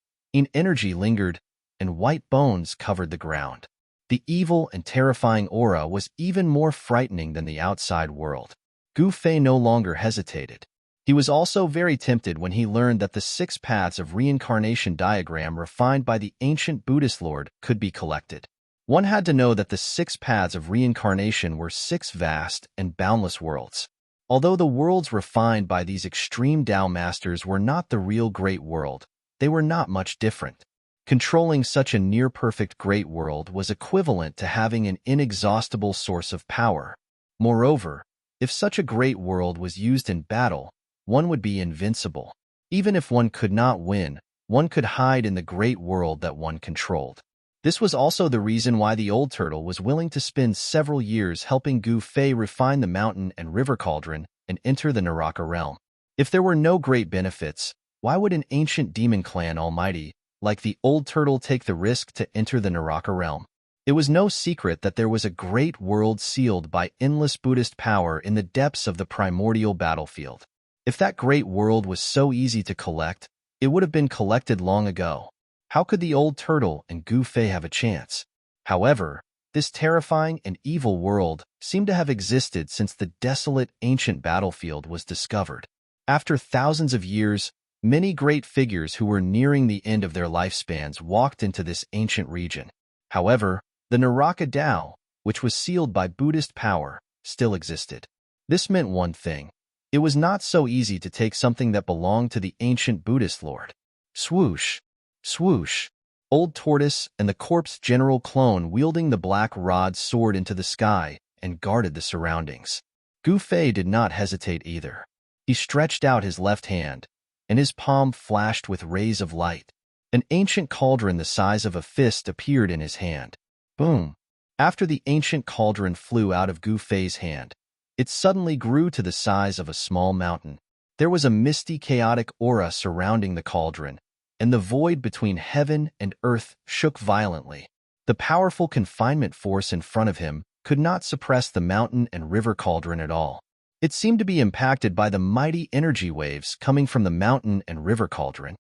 energy lingered, and white bones covered the ground. The evil and terrifying aura was even more frightening than the outside world. Gu Fei no longer hesitated. He was also very tempted when he learned that the 6 paths of reincarnation diagram refined by the ancient Buddhist lord could be collected. One had to know that the 6 paths of reincarnation were 6 vast and boundless worlds. Although the worlds refined by these extreme Tao masters were not the real great world, they were not much different. Controlling such a near-perfect great world was equivalent to having an inexhaustible source of power. Moreover, if such a great world was used in battle, one would be invincible. Even if one could not win, one could hide in the great world that one controlled. This was also the reason why the old turtle was willing to spend several years helping Gu Fei refine the mountain and river cauldron and enter the Naraka realm. If there were no great benefits, why would an ancient demon clan almighty like the old turtle take the risk to enter the Naraka realm? It was no secret that there was a great world sealed by endless Buddhist power in the depths of the primordial battlefield. If that great world was so easy to collect, it would have been collected long ago. How could the old turtle and Gu Fei have a chance? However, this terrifying and evil world seemed to have existed since the desolate ancient battlefield was discovered. After thousands of years, many great figures who were nearing the end of their lifespans walked into this ancient region. However, the Naraka Tao, which was sealed by Buddhist power, still existed. This meant one thing. It was not so easy to take something that belonged to the ancient Buddhist lord. Swoosh! Swoosh! Old Tortoise and the corpse general clone wielding the black rod soared into the sky and guarded the surroundings. Gu Fei did not hesitate either. He stretched out his left hand, and his palm flashed with rays of light. An ancient cauldron the size of a fist appeared in his hand. Boom! After the ancient cauldron flew out of Gu Fei's hand, it suddenly grew to the size of a small mountain. There was a misty, chaotic aura surrounding the cauldron, and the void between heaven and earth shook violently. The powerful confinement force in front of him could not suppress the mountain and river cauldron at all. It seemed to be impacted by the mighty energy waves coming from the mountain and river cauldron.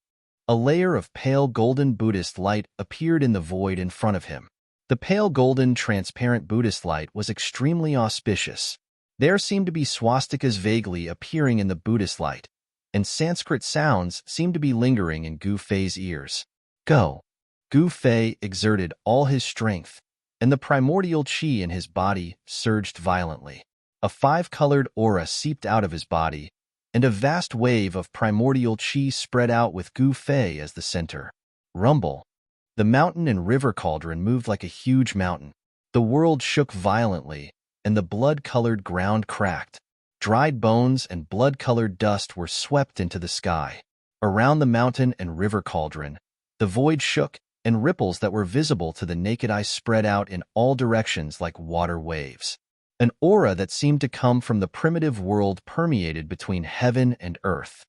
A layer of pale golden Buddhist light appeared in the void in front of him. The pale golden, transparent Buddhist light was extremely auspicious. There seemed to be swastikas vaguely appearing in the Buddhist light, and Sanskrit sounds seemed to be lingering in Gu Fei's ears. Go! Gu Fei exerted all his strength, and the primordial qi in his body surged violently. A 5-colored aura seeped out of his body, and a vast wave of primordial qi spread out with Gu Fei as the center. Rumble! The mountain and river cauldron moved like a huge mountain. The world shook violently, and the blood-colored ground cracked. Dried bones and blood-colored dust were swept into the sky. Around the mountain and river cauldron, the void shook, and ripples that were visible to the naked eye spread out in all directions like water waves. An aura that seemed to come from the primitive world permeated between heaven and earth.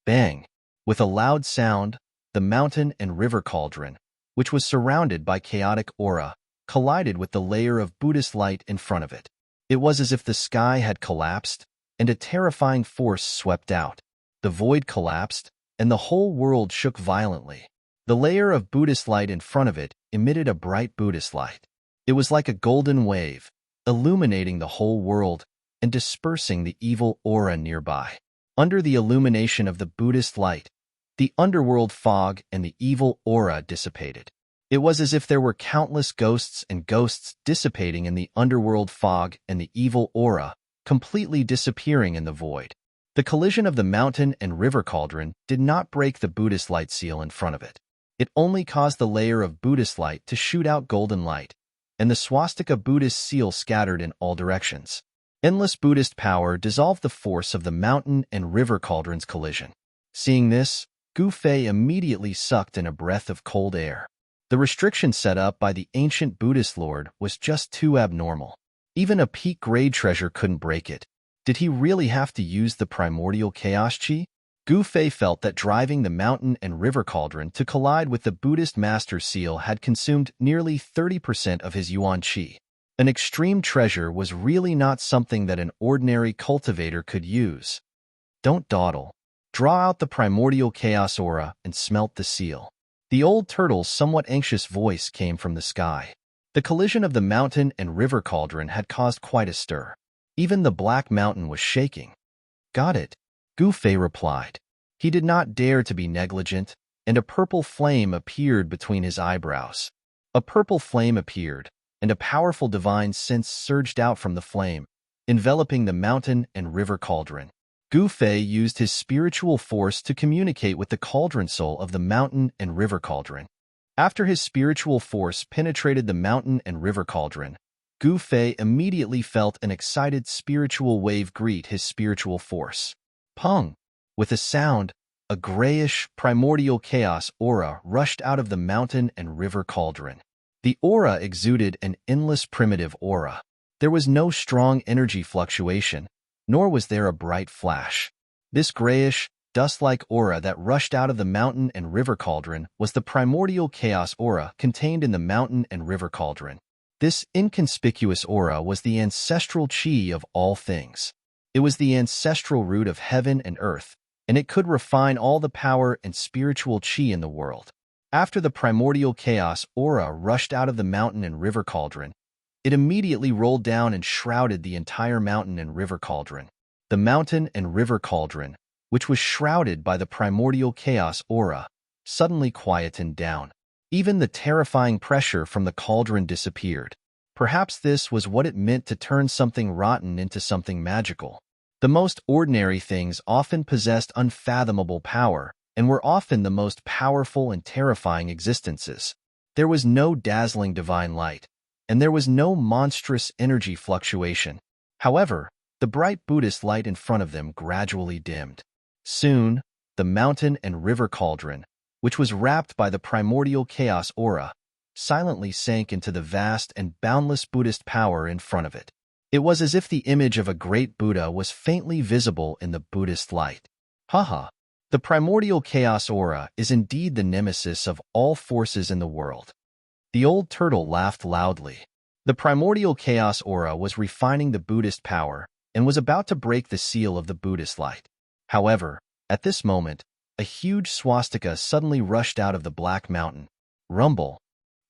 Bang! With a loud sound, the mountain and river cauldron, which was surrounded by chaotic aura, collided with the layer of Buddhist light in front of it. It was as if the sky had collapsed, and a terrifying force swept out. The void collapsed, and the whole world shook violently. The layer of Buddhist light in front of it emitted a bright Buddhist light. It was like a golden wave, illuminating the whole world and dispersing the evil aura nearby. Under the illumination of the Buddhist light, the underworld fog and the evil aura dissipated. It was as if there were countless ghosts and ghosts dissipating in the underworld fog and the evil aura, completely disappearing in the void. The collision of the mountain and river cauldron did not break the Buddhist light seal in front of it. It only caused the layer of Buddhist light to shoot out golden light, and the swastika Buddhist seal scattered in all directions. Endless Buddhist power dissolved the force of the mountain and river cauldron's collision. Seeing this, Gu Fei immediately sucked in a breath of cold air. The restriction set up by the ancient Buddhist lord was just too abnormal. Even a peak-grade treasure couldn't break it. Did he really have to use the primordial chaos chi? Gu Fei felt that driving the mountain and river cauldron to collide with the Buddhist master seal had consumed nearly 30% of his yuan chi. An extreme treasure was really not something that an ordinary cultivator could use. Don't dawdle. Draw out the primordial chaos aura and smelt the seal. The old turtle's somewhat anxious voice came from the sky. The collision of the mountain and river cauldron had caused quite a stir. Even the black mountain was shaking. Got it, Gu Fei replied. He did not dare to be negligent, and a purple flame appeared between his eyebrows. A purple flame appeared, and a powerful divine sense surged out from the flame, enveloping the mountain and river cauldron. Gu Fei used his spiritual force to communicate with the cauldron soul of the mountain and river cauldron. After his spiritual force penetrated the mountain and river cauldron, Gu Fei immediately felt an excited spiritual wave greet his spiritual force. Pung! With a sound, a grayish, primordial chaos aura rushed out of the mountain and river cauldron. The aura exuded an endless primitive aura. There was no strong energy fluctuation, nor was there a bright flash. This grayish, dust-like aura that rushed out of the mountain and river cauldron was the primordial chaos aura contained in the mountain and river cauldron. This inconspicuous aura was the ancestral chi of all things. It was the ancestral root of heaven and earth, and it could refine all the power and spiritual chi in the world. After the primordial chaos aura rushed out of the mountain and river cauldron, it immediately rolled down and shrouded the entire mountain and river cauldron. The mountain and river cauldron, which was shrouded by the primordial chaos aura, suddenly quietened down. Even the terrifying pressure from the cauldron disappeared. Perhaps this was what it meant to turn something rotten into something magical. The most ordinary things often possessed unfathomable power and were often the most powerful and terrifying existences. There was no dazzling divine light, and there was no monstrous energy fluctuation. However, the bright Buddhist light in front of them gradually dimmed. Soon, the mountain and river cauldron, which was wrapped by the primordial chaos aura, silently sank into the vast and boundless Buddhist power in front of it. It was as if the image of a great Buddha was faintly visible in the Buddhist light. Haha! The primordial chaos aura is indeed the nemesis of all forces in the world. The old turtle laughed loudly. The primordial chaos aura was refining the Buddhist power and was about to break the seal of the Buddhist light. However, at this moment, a huge swastika suddenly rushed out of the black mountain. Rumble!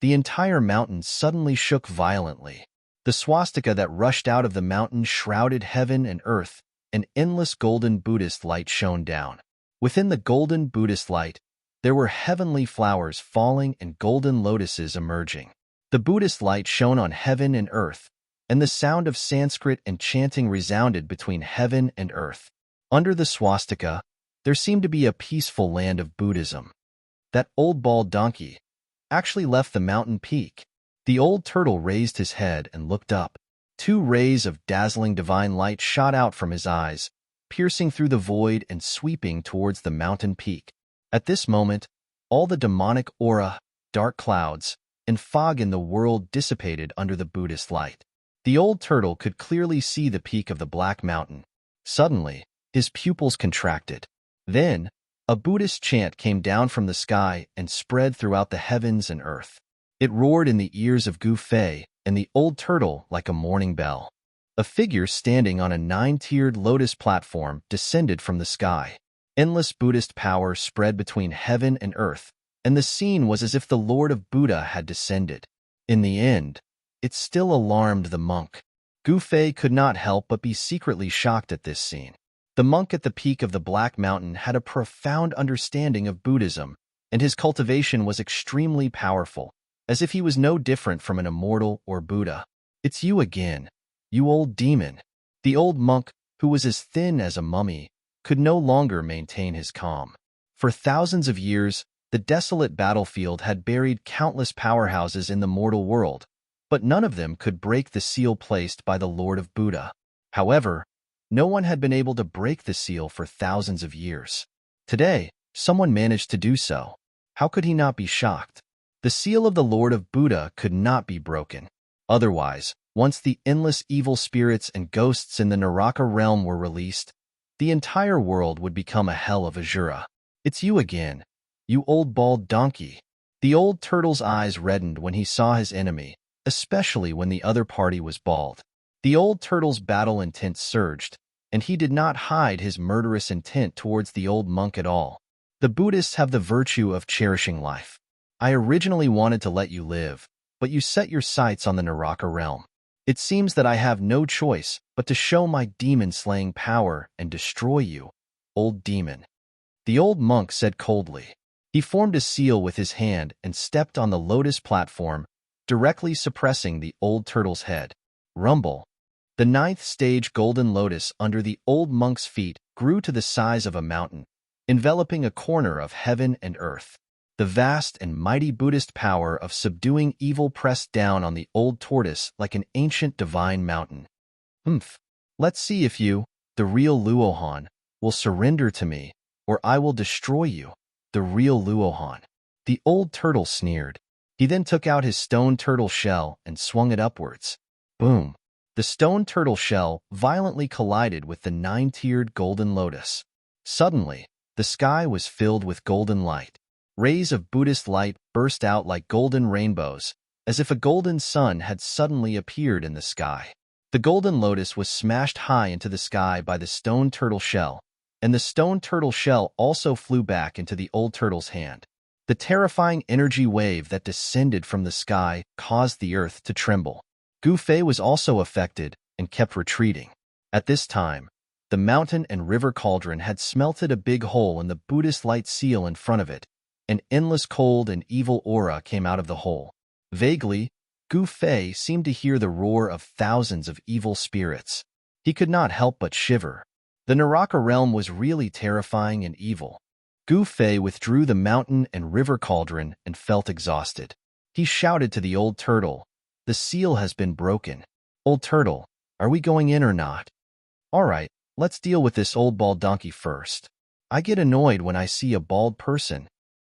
The entire mountain suddenly shook violently. The swastika that rushed out of the mountain shrouded heaven and earth. An endless golden Buddhist light shone down. Within the golden Buddhist light, there were heavenly flowers falling and golden lotuses emerging. The Buddhist light shone on heaven and earth, and the sound of Sanskrit and chanting resounded between heaven and earth. Under the swastika, there seemed to be a peaceful land of Buddhism. That old bald donkey actually left the mountain peak. The old turtle raised his head and looked up. Two rays of dazzling divine light shot out from his eyes, piercing through the void and sweeping towards the mountain peak. At this moment, all the demonic aura, dark clouds, and fog in the world dissipated under the Buddhist light. The old turtle could clearly see the peak of the Black Mountain. Suddenly, his pupils contracted. Then, a Buddhist chant came down from the sky and spread throughout the heavens and earth. It roared in the ears of Gu Fei and the old turtle like a morning bell. A figure standing on a 9-tiered lotus platform descended from the sky. Endless Buddhist power spread between heaven and earth, and the scene was as if the Lord of Buddha had descended. In the end, it still alarmed the monk. Gu Fei could not help but be secretly shocked at this scene. The monk at the peak of the Black Mountain had a profound understanding of Buddhism, and his cultivation was extremely powerful, as if he was no different from an immortal or Buddha. "It's you again, you old demon." The old monk, who was as thin as a mummy, could no longer maintain his calm. For thousands of years, the desolate battlefield had buried countless powerhouses in the mortal world, but none of them could break the seal placed by the Lord of Buddha. However, no one had been able to break the seal for thousands of years. Today, someone managed to do so. How could he not be shocked? The seal of the Lord of Buddha could not be broken. Otherwise, once the endless evil spirits and ghosts in the Naraka realm were released, the entire world would become a hell of Azura. "It's you again, you old bald donkey." The old turtle's eyes reddened when he saw his enemy, especially when the other party was bald. The old turtle's battle intent surged, and he did not hide his murderous intent towards the old monk at all. The Buddhists have the virtue of cherishing life. I originally wanted to let you live, but you set your sights on the Naraka realm. It seems that I have no choice but to show my demon-slaying power and destroy you, old demon." The old monk said coldly. He formed a seal with his hand and stepped on the lotus platform, directly suppressing the old turtle's head. Rumble. The ninth stage golden lotus under the old monk's feet grew to the size of a mountain, enveloping a corner of heaven and earth. The vast and mighty Buddhist power of subduing evil pressed down on the old tortoise like an ancient divine mountain. Let's see if you, the real Luohan, will surrender to me, or I will destroy you, the real Luohan. The old turtle sneered. He then took out his stone turtle shell and swung it upwards. Boom! The stone turtle shell violently collided with the nine-tiered golden lotus. Suddenly, the sky was filled with golden light. Rays of Buddhist light burst out like golden rainbows, as if a golden sun had suddenly appeared in the sky. The golden lotus was smashed high into the sky by the stone turtle shell, and the stone turtle shell also flew back into the old turtle's hand. The terrifying energy wave that descended from the sky caused the earth to tremble. Gu Fei was also affected and kept retreating. At this time, the mountain and river cauldron had smelted a big hole in the Buddhist light seal in front of it. An endless cold and evil aura came out of the hole. Vaguely, Gu Fei seemed to hear the roar of thousands of evil spirits. He could not help but shiver. The Naraka realm was really terrifying and evil. Gu Fei withdrew the mountain and river cauldron and felt exhausted. He shouted to the old turtle, "The seal has been broken. Old turtle, are we going in or not?" "All right, let's deal with this old bald donkey first. I get annoyed when I see a bald person."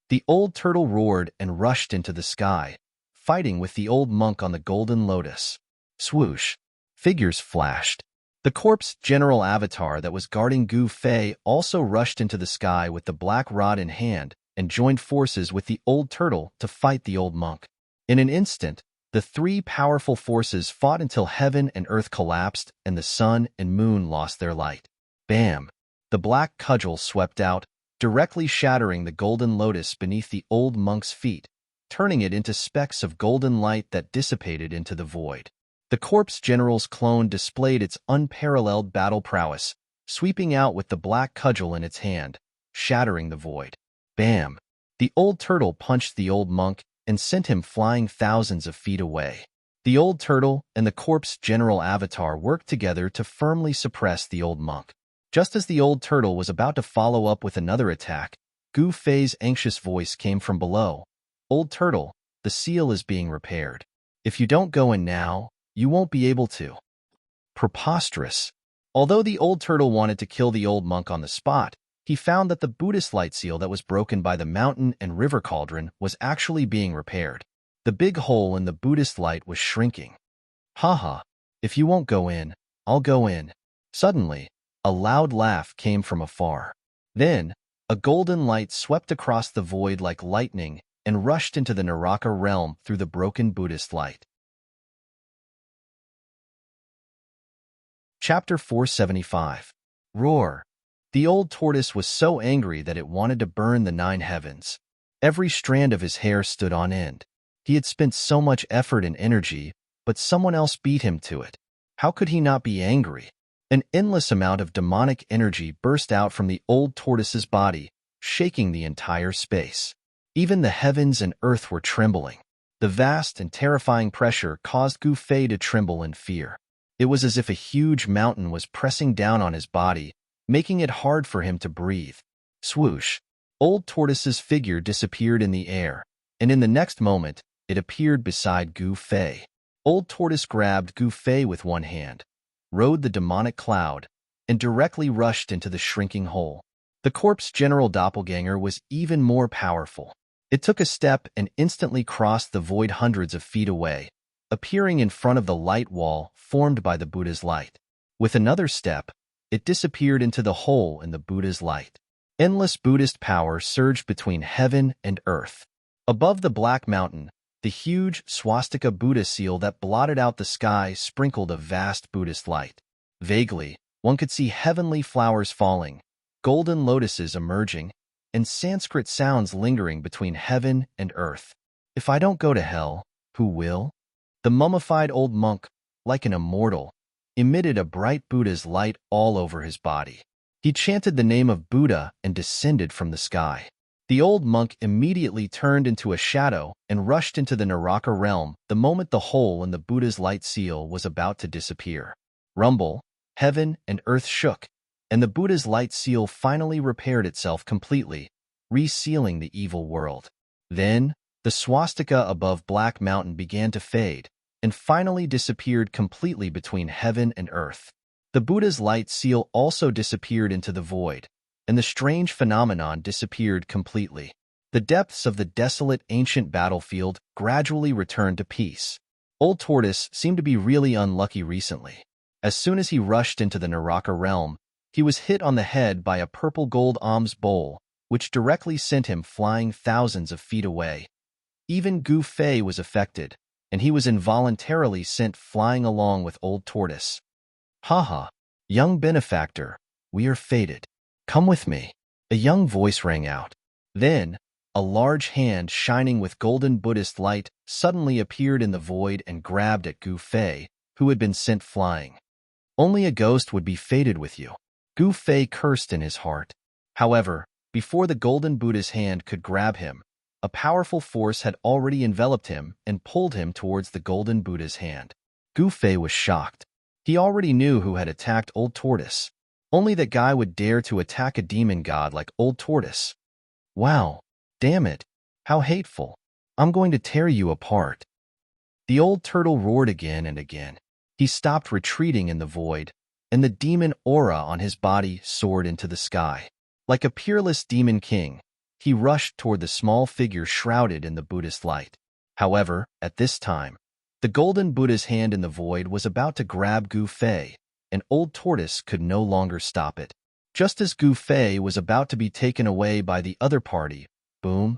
The old turtle roared and rushed into the sky, fighting with the old monk on the golden lotus. Swoosh! Figures flashed. The corpse general avatar that was guarding Gu Fei also rushed into the sky with the black rod in hand and joined forces with the old turtle to fight the old monk. In an instant, the three powerful forces fought until heaven and earth collapsed and the sun and moon lost their light. Bam! The black cudgel swept out, directly shattering the golden lotus beneath the old monk's feet, turning it into specks of golden light that dissipated into the void. The corpse general's clone displayed its unparalleled battle prowess, sweeping out with the black cudgel in its hand, shattering the void. Bam! The old turtle punched the old monk and sent him flying thousands of feet away. The old turtle and the corpse general avatar worked together to firmly suppress the old monk. Just as the old turtle was about to follow up with another attack, Gu Fei's anxious voice came from below. "Old turtle, the seal is being repaired. If you don't go in now, you won't be able to." Preposterous. Although the old turtle wanted to kill the old monk on the spot, he found that the Buddhist light seal that was broken by the mountain and river cauldron was actually being repaired. The big hole in the Buddhist light was shrinking. "Haha, if you won't go in, I'll go in." Suddenly, a loud laugh came from afar. Then, a golden light swept across the void like lightning and rushed into the Naraka realm through the broken Buddhist light. Chapter 475. Roar. The old tortoise was so angry that it wanted to burn the 9 heavens. Every strand of his hair stood on end. He had spent so much effort and energy, but someone else beat him to it. How could he not be angry? An endless amount of demonic energy burst out from the old tortoise's body, shaking the entire space. Even the heavens and earth were trembling. The vast and terrifying pressure caused Gu Fei to tremble in fear. It was as if a huge mountain was pressing down on his body, making it hard for him to breathe. Swoosh! Old tortoise's figure disappeared in the air, and in the next moment, it appeared beside Gu Fei. Old tortoise grabbed Gu Fei with one hand, rode the demonic cloud, and directly rushed into the shrinking hole. The corpse general doppelganger was even more powerful. It took a step and instantly crossed the void hundreds of feet away, appearing in front of the light wall formed by the Buddha's light. With another step, it disappeared into the hole in the Buddha's light. Endless Buddhist power surged between heaven and earth. Above the black mountain, the huge swastika Buddha seal that blotted out the sky sprinkled a vast Buddhist light. Vaguely, one could see heavenly flowers falling, golden lotuses emerging, and Sanskrit sounds lingering between heaven and earth. "If I don't go to hell, who will?" The mummified old monk, like an immortal, emitted a bright Buddha's light all over his body. He chanted the name of Buddha and descended from the sky. The old monk immediately turned into a shadow and rushed into the Naraka realm the moment the hole in the Buddha's light seal was about to disappear. Rumble, heaven and earth shook, and the Buddha's light seal finally repaired itself completely, resealing the evil world. Then, the swastika above Black Mountain began to fade, and finally disappeared completely between heaven and earth. The Buddha's light seal also disappeared into the void, and the strange phenomenon disappeared completely. The depths of the desolate ancient battlefield gradually returned to peace. Old Tortoise seemed to be really unlucky recently. As soon as he rushed into the Naraka realm, he was hit on the head by a purple gold alms bowl, which directly sent him flying thousands of feet away. Even Gu Fei was affected, and he was involuntarily sent flying along with Old Tortoise. "Haha, young benefactor, we are fated. Come with me," a young voice rang out. Then, a large hand shining with golden Buddhist light suddenly appeared in the void and grabbed at Gu Fei, who had been sent flying. "Only a ghost would be fated with you," Gu Fei cursed in his heart. However, before the golden Buddha's hand could grab him, a powerful force had already enveloped him and pulled him towards the golden Buddha's hand. Gu Fei was shocked. He already knew who had attacked Old Tortoise. Only that guy would dare to attack a demon god like Old Tortoise. Wow, damn it, how hateful. I'm going to tear you apart. The old turtle roared again and again. He stopped retreating in the void, and the demon aura on his body soared into the sky. Like a peerless demon king, he rushed toward the small figure shrouded in the Buddhist light. However, at this time, the golden Buddha's hand in the void was about to grab Gu Fei, and Old Tortoise could no longer stop it. Just as Gu Fei was about to be taken away by the other party, boom,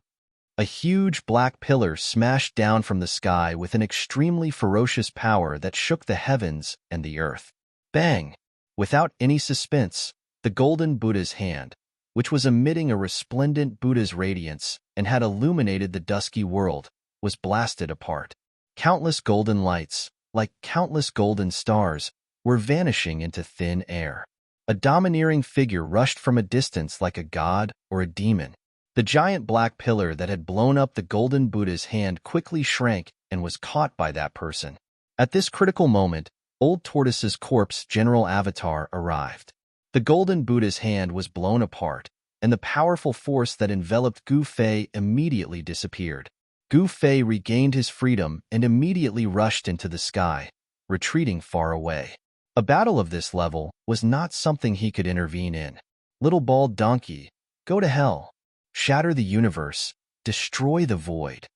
a huge black pillar smashed down from the sky with an extremely ferocious power that shook the heavens and the earth. Bang! Without any suspense, the golden Buddha's hand, which was emitting a resplendent Buddha's radiance and had illuminated the dusky world, was blasted apart. Countless golden lights, like countless golden stars, were vanishing into thin air. A domineering figure rushed from a distance like a god or a demon. The giant black pillar that had blown up the golden Buddha's hand quickly shrank and was caught by that person. At this critical moment, Old Tortoise's corpse general avatar arrived. The golden Buddha's hand was blown apart, and the powerful force that enveloped Gu Fei immediately disappeared. Gu Fei regained his freedom and immediately rushed into the sky, retreating far away. A battle of this level was not something he could intervene in. Little bald donkey, go to hell. Shatter the universe, destroy the void.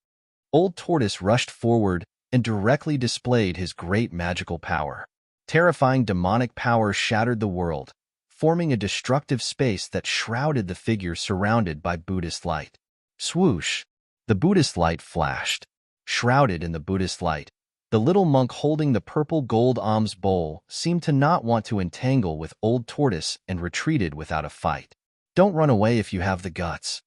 Old Tortoise rushed forward and directly displayed his great magical power. Terrifying demonic power shattered the world, forming a destructive space that shrouded the figure surrounded by Buddhist light. Swoosh! The Buddhist light flashed. Shrouded in the Buddhist light, the little monk holding the purple gold alms bowl seemed to not want to entangle with Old Tortoise and retreated without a fight. Don't run away if you have the guts.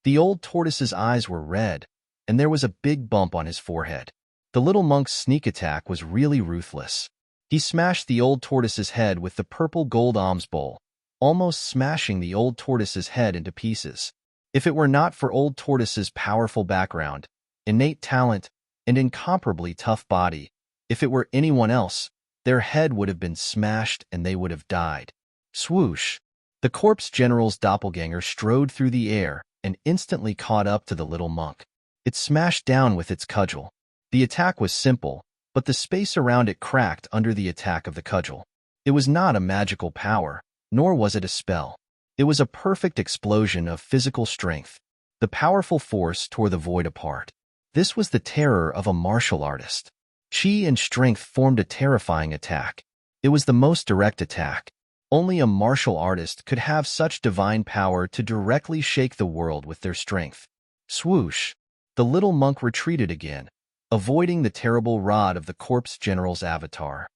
The Old Tortoise's eyes were red, and there was a big bump on his forehead. The little monk's sneak attack was really ruthless. He smashed the Old Tortoise's head with the purple gold alms bowl, almost smashing the Old Tortoise's head into pieces. If it were not for Old Tortoise's powerful background, innate talent, and incomparably tough body, if it were anyone else, their head would have been smashed and they would have died. Swoosh! The corpse general's doppelganger strode through the air and instantly caught up to the little monk. It smashed down with its cudgel. The attack was simple, but the space around it cracked under the attack of the cudgel. It was not a magical power, nor was it a spell. It was a perfect explosion of physical strength. The powerful force tore the void apart. This was the terror of a martial artist. Chi and strength formed a terrifying attack. It was the most direct attack. Only a martial artist could have such divine power to directly shake the world with their strength. Swoosh! The little monk retreated again, avoiding the terrible rod of the corpse general's avatar.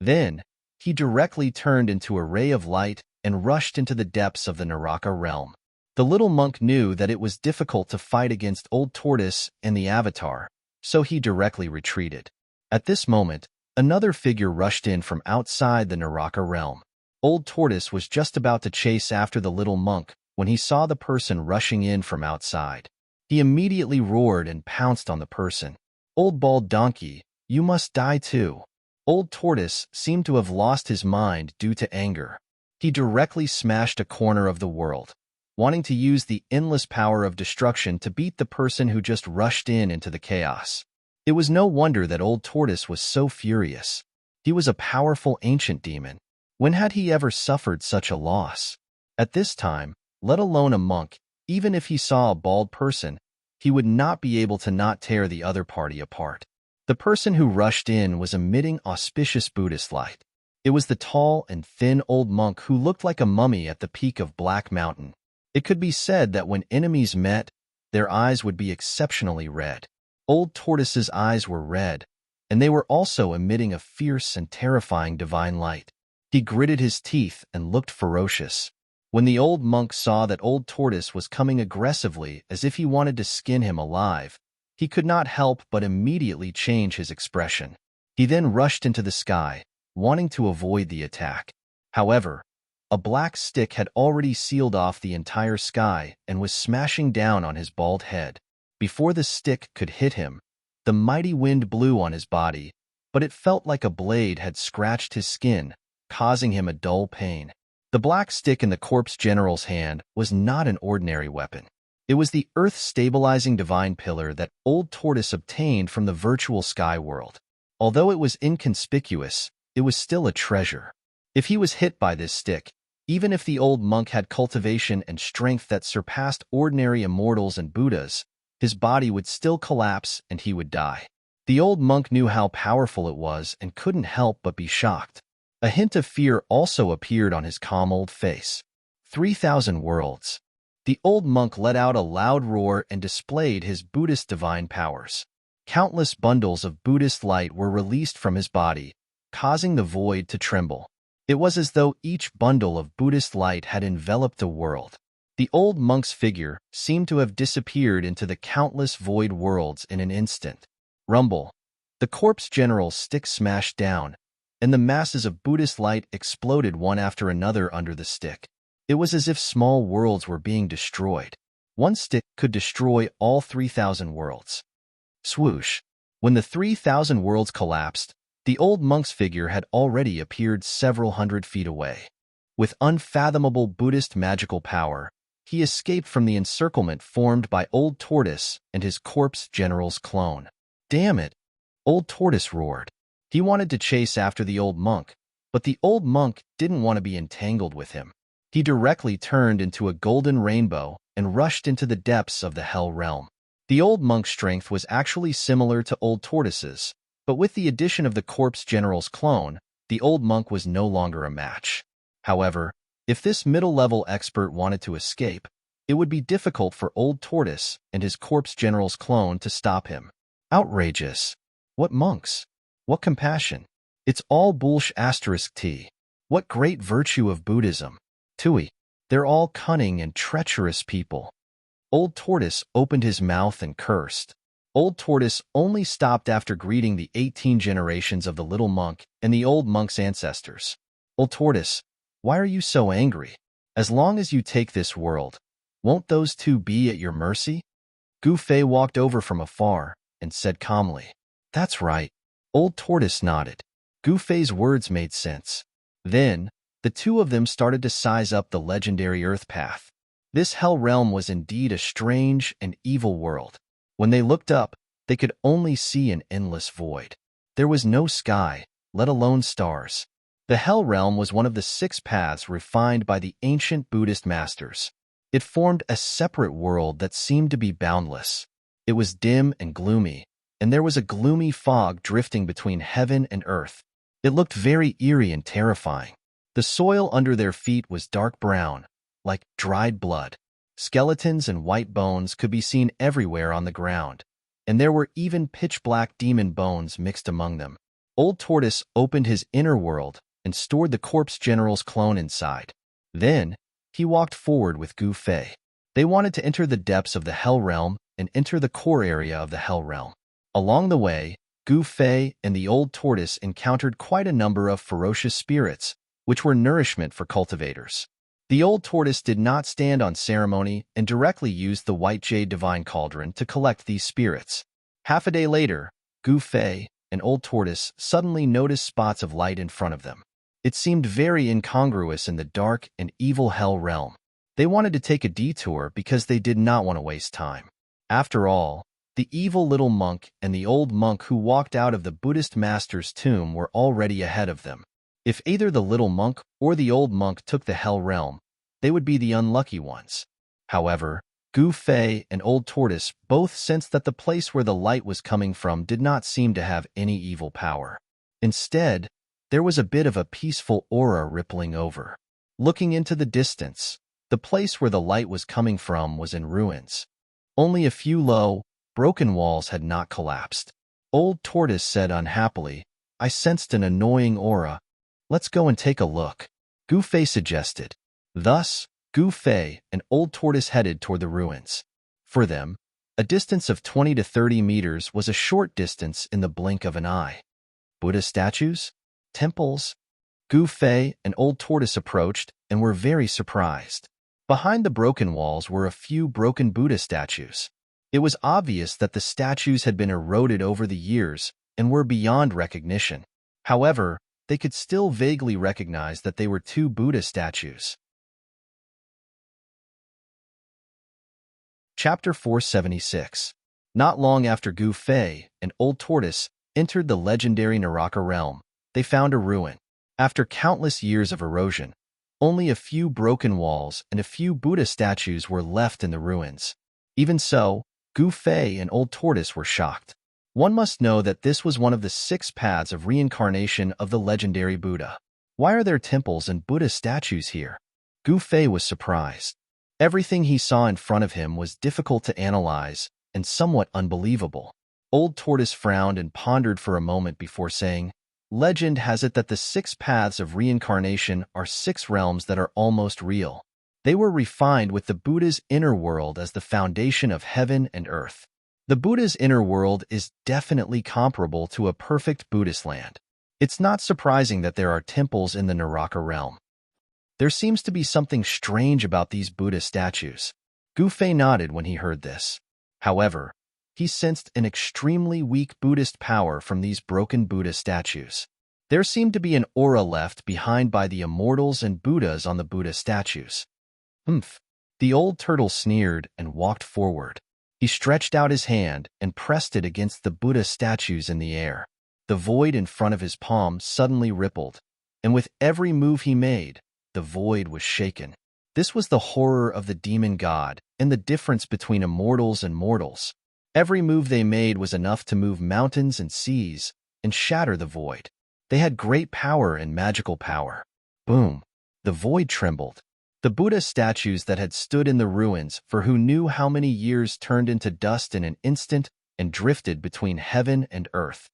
Then, he directly turned into a ray of light and rushed into the depths of the Naraka realm. The little monk knew that it was difficult to fight against Old Tortoise and the avatar, so he directly retreated. At this moment, another figure rushed in from outside the Naraka realm. Old Tortoise was just about to chase after the little monk when he saw the person rushing in from outside. He immediately roared and pounced on the person. "Old bald donkey, you must die too." Old Tortoise seemed to have lost his mind due to anger. He directly smashed a corner of the world, wanting to use the endless power of destruction to beat the person who just rushed into the chaos. It was no wonder that Old Tortoise was so furious. He was a powerful ancient demon. When had he ever suffered such a loss? At this time, let alone a monk, even if he saw a bald person, he would not be able to not tear the other party apart. The person who rushed in was emitting auspicious Buddhist light. It was the tall and thin old monk who looked like a mummy at the peak of Black Mountain. It could be said that when enemies met, their eyes would be exceptionally red. Old Tortoise's eyes were red, and they were also emitting a fierce and terrifying divine light. He gritted his teeth and looked ferocious. When the old monk saw that Old Tortoise was coming aggressively as if he wanted to skin him alive, he could not help but immediately change his expression. He then rushed into the sky, wanting to avoid the attack. However, a black stick had already sealed off the entire sky and was smashing down on his bald head. Before the stick could hit him, the mighty wind blew on his body, but it felt like a blade had scratched his skin, causing him a dull pain. The black stick in the corpse general's hand was not an ordinary weapon. It was the earth-stabilizing divine pillar that Old Tortoise obtained from the virtual sky world. Although it was inconspicuous, it was still a treasure. If he was hit by this stick, even if the old monk had cultivation and strength that surpassed ordinary immortals and Buddhas, his body would still collapse and he would die. The old monk knew how powerful it was and couldn't help but be shocked. A hint of fear also appeared on his calm old face. 3,000 worlds. The old monk let out a loud roar and displayed his Buddhist divine powers. Countless bundles of Buddhist light were released from his body, causing the void to tremble. It was as though each bundle of Buddhist light had enveloped a world. The old monk's figure seemed to have disappeared into the countless void worlds in an instant. Rumble. The corpse general's stick smashed down, and the masses of Buddhist light exploded one after another under the stick. It was as if small worlds were being destroyed. One stick could destroy all 3,000 worlds. Swoosh. When the 3,000 worlds collapsed, the old monk's figure had already appeared several hundred feet away. With unfathomable Buddhist magical power, he escaped from the encirclement formed by Old Tortoise and his corpse general's clone. "Damn it!" Old Tortoise roared. He wanted to chase after the old monk, but the old monk didn't want to be entangled with him. He directly turned into a golden rainbow and rushed into the depths of the hell realm. The old monk's strength was actually similar to Old Tortoise's, but with the addition of the corpse general's clone, the old monk was no longer a match. However, if this middle-level expert wanted to escape, it would be difficult for Old Tortoise and his corpse general's clone to stop him. Outrageous. What monks? What compassion? It's all bullsh*t. What great virtue of Buddhism. Tui. They're all cunning and treacherous people. Old Tortoise opened his mouth and cursed. Old Tortoise only stopped after greeting the 18 generations of the little monk and the old monk's ancestors. Old Tortoise, why are you so angry? As long as you take this world, won't those two be at your mercy? Gu Fei walked over from afar and said calmly, "That's right." Old Tortoise nodded. Gu Fei's words made sense. Then, the two of them started to size up the legendary Earth Path. This hell realm was indeed a strange and evil world. When they looked up, they could only see an endless void. There was no sky, let alone stars. The hell realm was one of the 6 paths refined by the ancient Buddhist masters. It formed a separate world that seemed to be boundless. It was dim and gloomy, and there was a gloomy fog drifting between heaven and earth. It looked very eerie and terrifying. The soil under their feet was dark brown, like dried blood. Skeletons and white bones could be seen everywhere on the ground, and there were even pitch-black demon bones mixed among them. Old Tortoise opened his inner world and stored the corpse general's clone inside. Then, he walked forward with Gu Fei. They wanted to enter the depths of the hell realm and enter the core area of the hell realm. Along the way, Gu Fei and the old tortoise encountered quite a number of ferocious spirits, which were nourishment for cultivators. The old tortoise did not stand on ceremony and directly used the white jade divine cauldron to collect these spirits. Half a day later, Gu Fei, an old tortoise, suddenly noticed spots of light in front of them. It seemed very incongruous in the dark and evil hell realm. They wanted to take a detour because they did not want to waste time. After all, the evil little monk and the old monk who walked out of the Buddhist master's tomb were already ahead of them. If either the little monk or the old monk took the hell realm, they would be the unlucky ones. However, Gu Fei and Old Tortoise both sensed that the place where the light was coming from did not seem to have any evil power. Instead, there was a bit of a peaceful aura rippling over. Looking into the distance, the place where the light was coming from was in ruins. Only a few low, broken walls had not collapsed. Old Tortoise said unhappily, "I sensed an annoying aura. Let's go and take a look," Gu Fei suggested. Thus, Gu Fei and Old Tortoise headed toward the ruins. For them, a distance of 20 to 30 meters was a short distance in the blink of an eye. Buddha statues? Temples? Gu Fei and Old Tortoise approached and were very surprised. Behind the broken walls were a few broken Buddha statues. It was obvious that the statues had been eroded over the years and were beyond recognition. However, they could still vaguely recognize that they were two Buddha statues. Chapter 476. Not long after Gu Fei and Old Tortoise entered the legendary Naraka realm, they found a ruin. After countless years of erosion, only a few broken walls and a few Buddha statues were left in the ruins. Even so, Gu Fei and Old Tortoise were shocked. One must know that this was one of the 6 paths of reincarnation of the legendary Buddha. Why are there temples and Buddha statues here? Gu Fei was surprised. Everything he saw in front of him was difficult to analyze and somewhat unbelievable. Old Tortoise frowned and pondered for a moment before saying, "Legend has it that the 6 paths of reincarnation are 6 realms that are almost real. They were refined with the Buddha's inner world as the foundation of heaven and earth. The Buddha's inner world is definitely comparable to a perfect Buddhist land. It's not surprising that there are temples in the Naraka realm. There seems to be something strange about these Buddha statues." Gu Fei nodded when he heard this. However, he sensed an extremely weak Buddhist power from these broken Buddha statues. There seemed to be an aura left behind by the immortals and Buddhas on the Buddha statues. "Humph." The old turtle sneered and walked forward. He stretched out his hand and pressed it against the Buddha statues in the air. The void in front of his palm suddenly rippled, and with every move he made, the void was shaken. This was the horror of the demon god and the difference between immortals and mortals. Every move they made was enough to move mountains and seas and shatter the void. They had great power and magical power. Boom! The void trembled. The Buddha statues that had stood in the ruins for who knew how many years turned into dust in an instant and drifted between heaven and earth.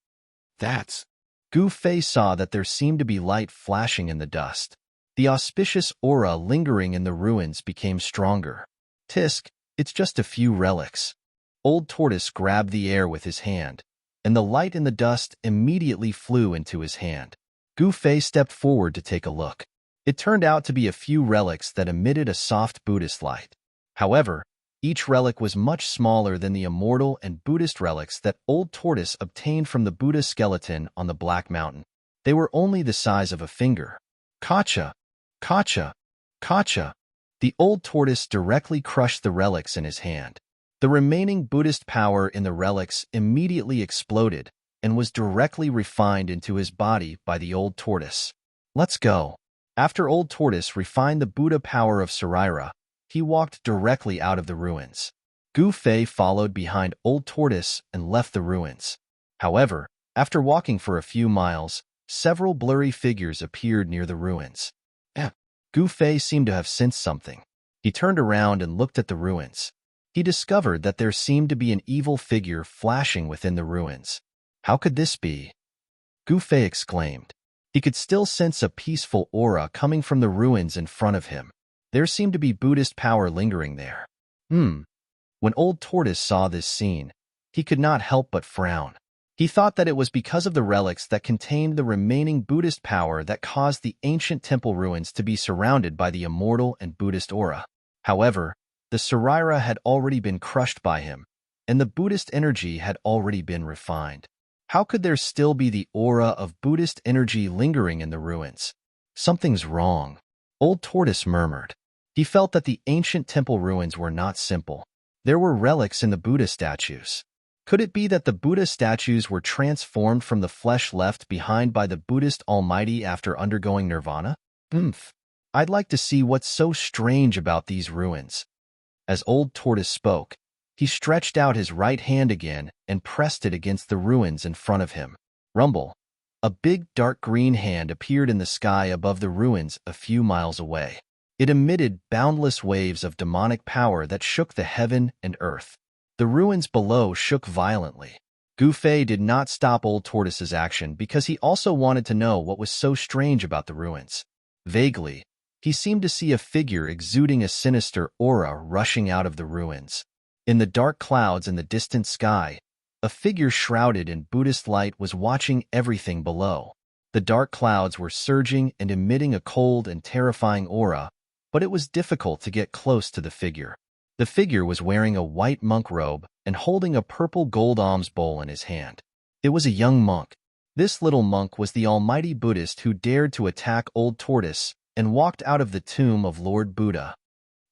That's... Gu Fei saw that there seemed to be light flashing in the dust. The auspicious aura lingering in the ruins became stronger. "Tisk, it's just a few relics." Old Tortoise grabbed the air with his hand, and the light in the dust immediately flew into his hand. Gu Fei stepped forward to take a look. It turned out to be a few relics that emitted a soft Buddhist light. However, each relic was much smaller than the immortal and Buddhist relics that Old Tortoise obtained from the Buddha skeleton on the Black Mountain. They were only the size of a finger. "Kacha! Kacha! Kacha!" The Old Tortoise directly crushed the relics in his hand. The remaining Buddhist power in the relics immediately exploded and was directly refined into his body by the Old Tortoise. "Let's go." After Old Tortoise refined the Buddha power of Sarira, he walked directly out of the ruins. Gu Fei followed behind Old Tortoise and left the ruins. However, after walking for a few miles, several blurry figures appeared near the ruins. Gu Fei seemed to have sensed something. He turned around and looked at the ruins. He discovered that there seemed to be an evil figure flashing within the ruins. "How could this be?" Gu Fei exclaimed. He could still sense a peaceful aura coming from the ruins in front of him. There seemed to be Buddhist power lingering there. When Old Tortoise saw this scene, he could not help but frown. He thought that it was because of the relics that contained the remaining Buddhist power that caused the ancient temple ruins to be surrounded by the immortal and Buddhist aura. However, the Sarira had already been crushed by him, and the Buddhist energy had already been refined. How could there still be the aura of Buddhist energy lingering in the ruins? Something's wrong, Old Tortoise murmured. He felt that the ancient temple ruins were not simple. There were relics in the Buddha statues. Could it be that the Buddha statues were transformed from the flesh left behind by the Buddhist Almighty after undergoing nirvana? I'd like to see what's so strange about these ruins. As Old Tortoise spoke, he stretched out his right hand again and pressed it against the ruins in front of him. Rumble. A big dark green hand appeared in the sky above the ruins a few miles away. It emitted boundless waves of demonic power that shook the heaven and earth. The ruins below shook violently. Gu Fei did not stop Old Tortoise's action because he also wanted to know what was so strange about the ruins. Vaguely, he seemed to see a figure exuding a sinister aura rushing out of the ruins. In the dark clouds in the distant sky, a figure shrouded in Buddhist light was watching everything below. The dark clouds were surging and emitting a cold and terrifying aura, but it was difficult to get close to the figure. The figure was wearing a white monk robe and holding a purple gold alms bowl in his hand. It was a young monk. This little monk was the almighty Buddhist who dared to attack Old Tortoise and walked out of the tomb of Lord Buddha.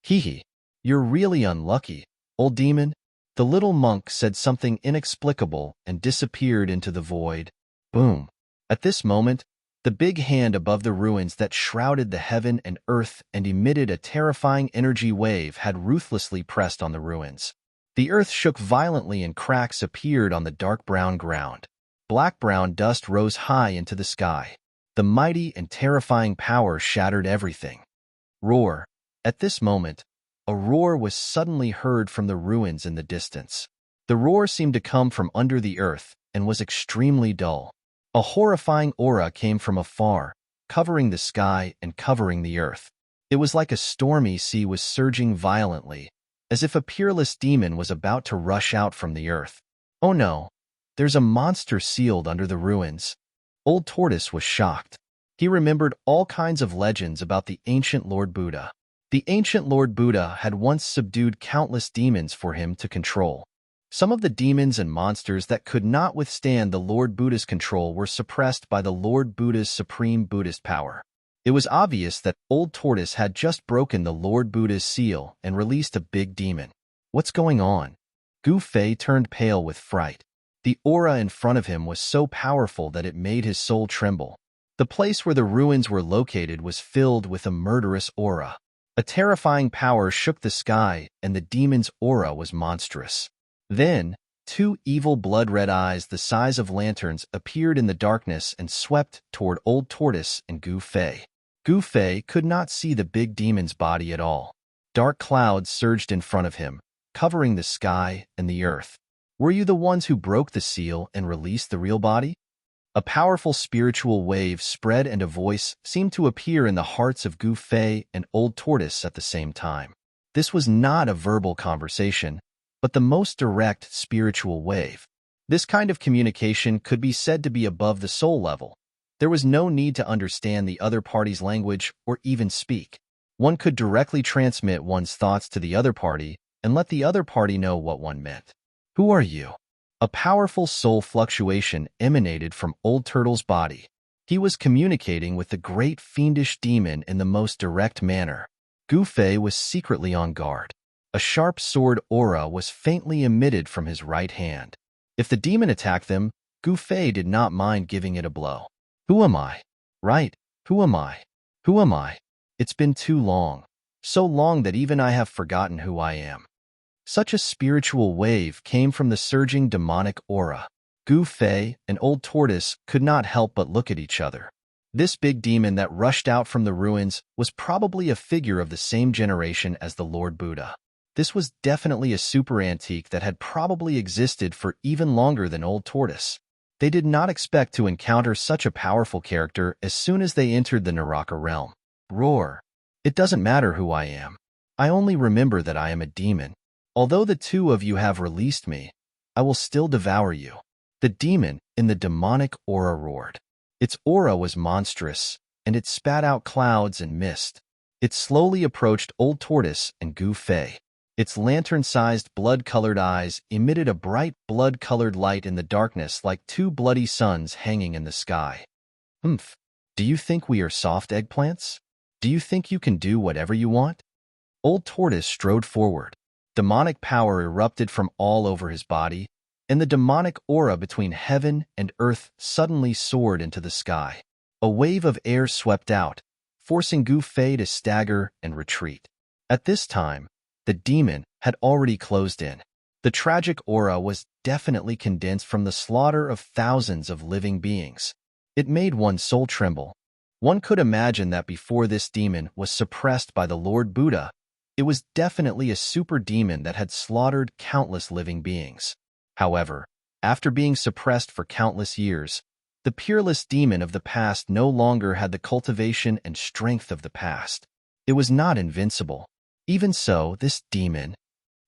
Hee, you're really unlucky, old demon. The little monk said something inexplicable and disappeared into the void. Boom. At this moment, the big hand above the ruins that shrouded the heaven and earth and emitted a terrifying energy wave had ruthlessly pressed on the ruins. The earth shook violently and cracks appeared on the dark brown ground. Black-brown dust rose high into the sky. The mighty and terrifying power shattered everything. Roar. At this moment, a roar was suddenly heard from the ruins in the distance. The roar seemed to come from under the earth and was extremely dull. A horrifying aura came from afar, covering the sky and covering the earth. It was like a stormy sea was surging violently, as if a peerless demon was about to rush out from the earth. Oh no, there's a monster sealed under the ruins. Old Tortoise was shocked. He remembered all kinds of legends about the ancient Lord Buddha. The ancient Lord Buddha had once subdued countless demons for him to control. Some of the demons and monsters that could not withstand the Lord Buddha's control were suppressed by the Lord Buddha's supreme Buddhist power. It was obvious that Old Tortoise had just broken the Lord Buddha's seal and released a big demon. What's going on? Gu Fei turned pale with fright. The aura in front of him was so powerful that it made his soul tremble. The place where the ruins were located was filled with a murderous aura. A terrifying power shook the sky, and the demon's aura was monstrous. Then, two evil blood-red eyes the size of lanterns appeared in the darkness and swept toward Old Tortoise and Gu Fei. Gu Fei could not see the big demon's body at all. Dark clouds surged in front of him, covering the sky and the earth. Were you the ones who broke the seal and released the real body? A powerful spiritual wave spread and a voice seemed to appear in the hearts of Gu Fei and Old Tortoise at the same time. This was not a verbal conversation, but the most direct spiritual wave. This kind of communication could be said to be above the soul level. There was no need to understand the other party's language or even speak. One could directly transmit one's thoughts to the other party and let the other party know what one meant. Who are you? A powerful soul fluctuation emanated from Old Turtle's body. He was communicating with the great fiendish demon in the most direct manner. Gu Fei was secretly on guard. A sharp sword aura was faintly emitted from his right hand. If the demon attacked them, Gu Fei did not mind giving it a blow. Who am I? Right, who am I? Who am I? It's been too long. So long that even I have forgotten who I am. Such a spiritual wave came from the surging demonic aura. Gu Fei and Old Tortoise could not help but look at each other. This big demon that rushed out from the ruins was probably a figure of the same generation as the Lord Buddha. This was definitely a super antique that had probably existed for even longer than Old Tortoise. They did not expect to encounter such a powerful character as soon as they entered the Naraka realm. Roar. It doesn't matter who I am. I only remember that I am a demon. Although the two of you have released me, I will still devour you. The demon in the demonic aura roared. Its aura was monstrous, and it spat out clouds and mist. It slowly approached Old Tortoise and Gu Fei. Its lantern-sized blood-colored eyes emitted a bright blood-colored light in the darkness like two bloody suns hanging in the sky. "Humph, do you think we are soft eggplants? Do you think you can do whatever you want?" Old Tortoise strode forward. Demonic power erupted from all over his body, and the demonic aura between heaven and earth suddenly soared into the sky. A wave of air swept out, forcing Gu Fei to stagger and retreat. At this time, the demon had already closed in. The tragic aura was definitely condensed from the slaughter of thousands of living beings. It made one's soul tremble. One could imagine that before this demon was suppressed by the Lord Buddha, it was definitely a super demon that had slaughtered countless living beings. However, after being suppressed for countless years, the peerless demon of the past no longer had the cultivation and strength of the past. It was not invincible. Even so, this demon,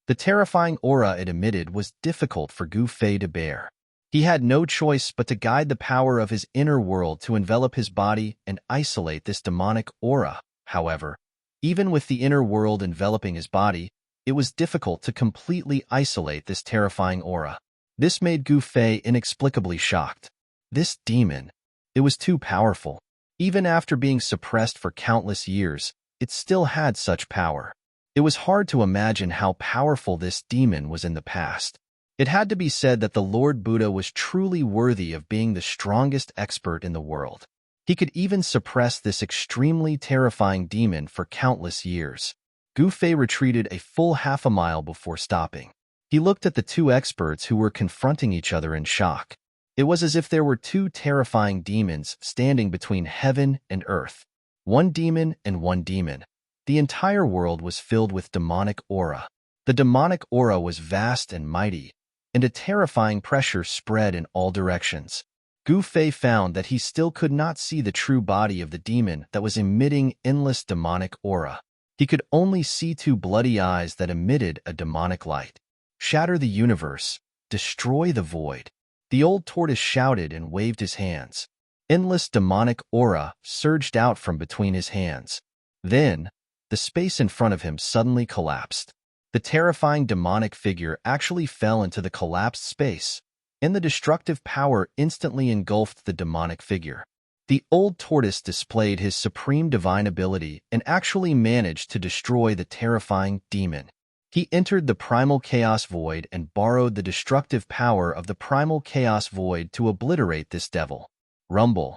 the terrifying aura it emitted, was difficult for Gu Fei to bear. He had no choice but to guide the power of his inner world to envelop his body and isolate this demonic aura. However, even with the inner world enveloping his body, it was difficult to completely isolate this terrifying aura. This made Gu Fei inexplicably shocked. This demon, it was too powerful. Even after being suppressed for countless years, it still had such power. It was hard to imagine how powerful this demon was in the past. It had to be said that the Lord Buddha was truly worthy of being the strongest expert in the world. He could even suppress this extremely terrifying demon for countless years. Gu Fei retreated a full half a mile before stopping. He looked at the two experts who were confronting each other in shock. It was as if there were two terrifying demons standing between heaven and earth. One demon and one demon. The entire world was filled with demonic aura. The demonic aura was vast and mighty, and a terrifying pressure spread in all directions. Gu Fei found that he still could not see the true body of the demon that was emitting endless demonic aura. He could only see two bloody eyes that emitted a demonic light. "Shatter the universe. Destroy the void." The old tortoise shouted and waved his hands. Endless demonic aura surged out from between his hands. Then, the space in front of him suddenly collapsed. The terrifying demonic figure actually fell into the collapsed space, and the destructive power instantly engulfed the demonic figure. The old tortoise displayed his supreme divine ability and actually managed to destroy the terrifying demon. He entered the primal chaos void and borrowed the destructive power of the primal chaos void to obliterate this devil. Rumble.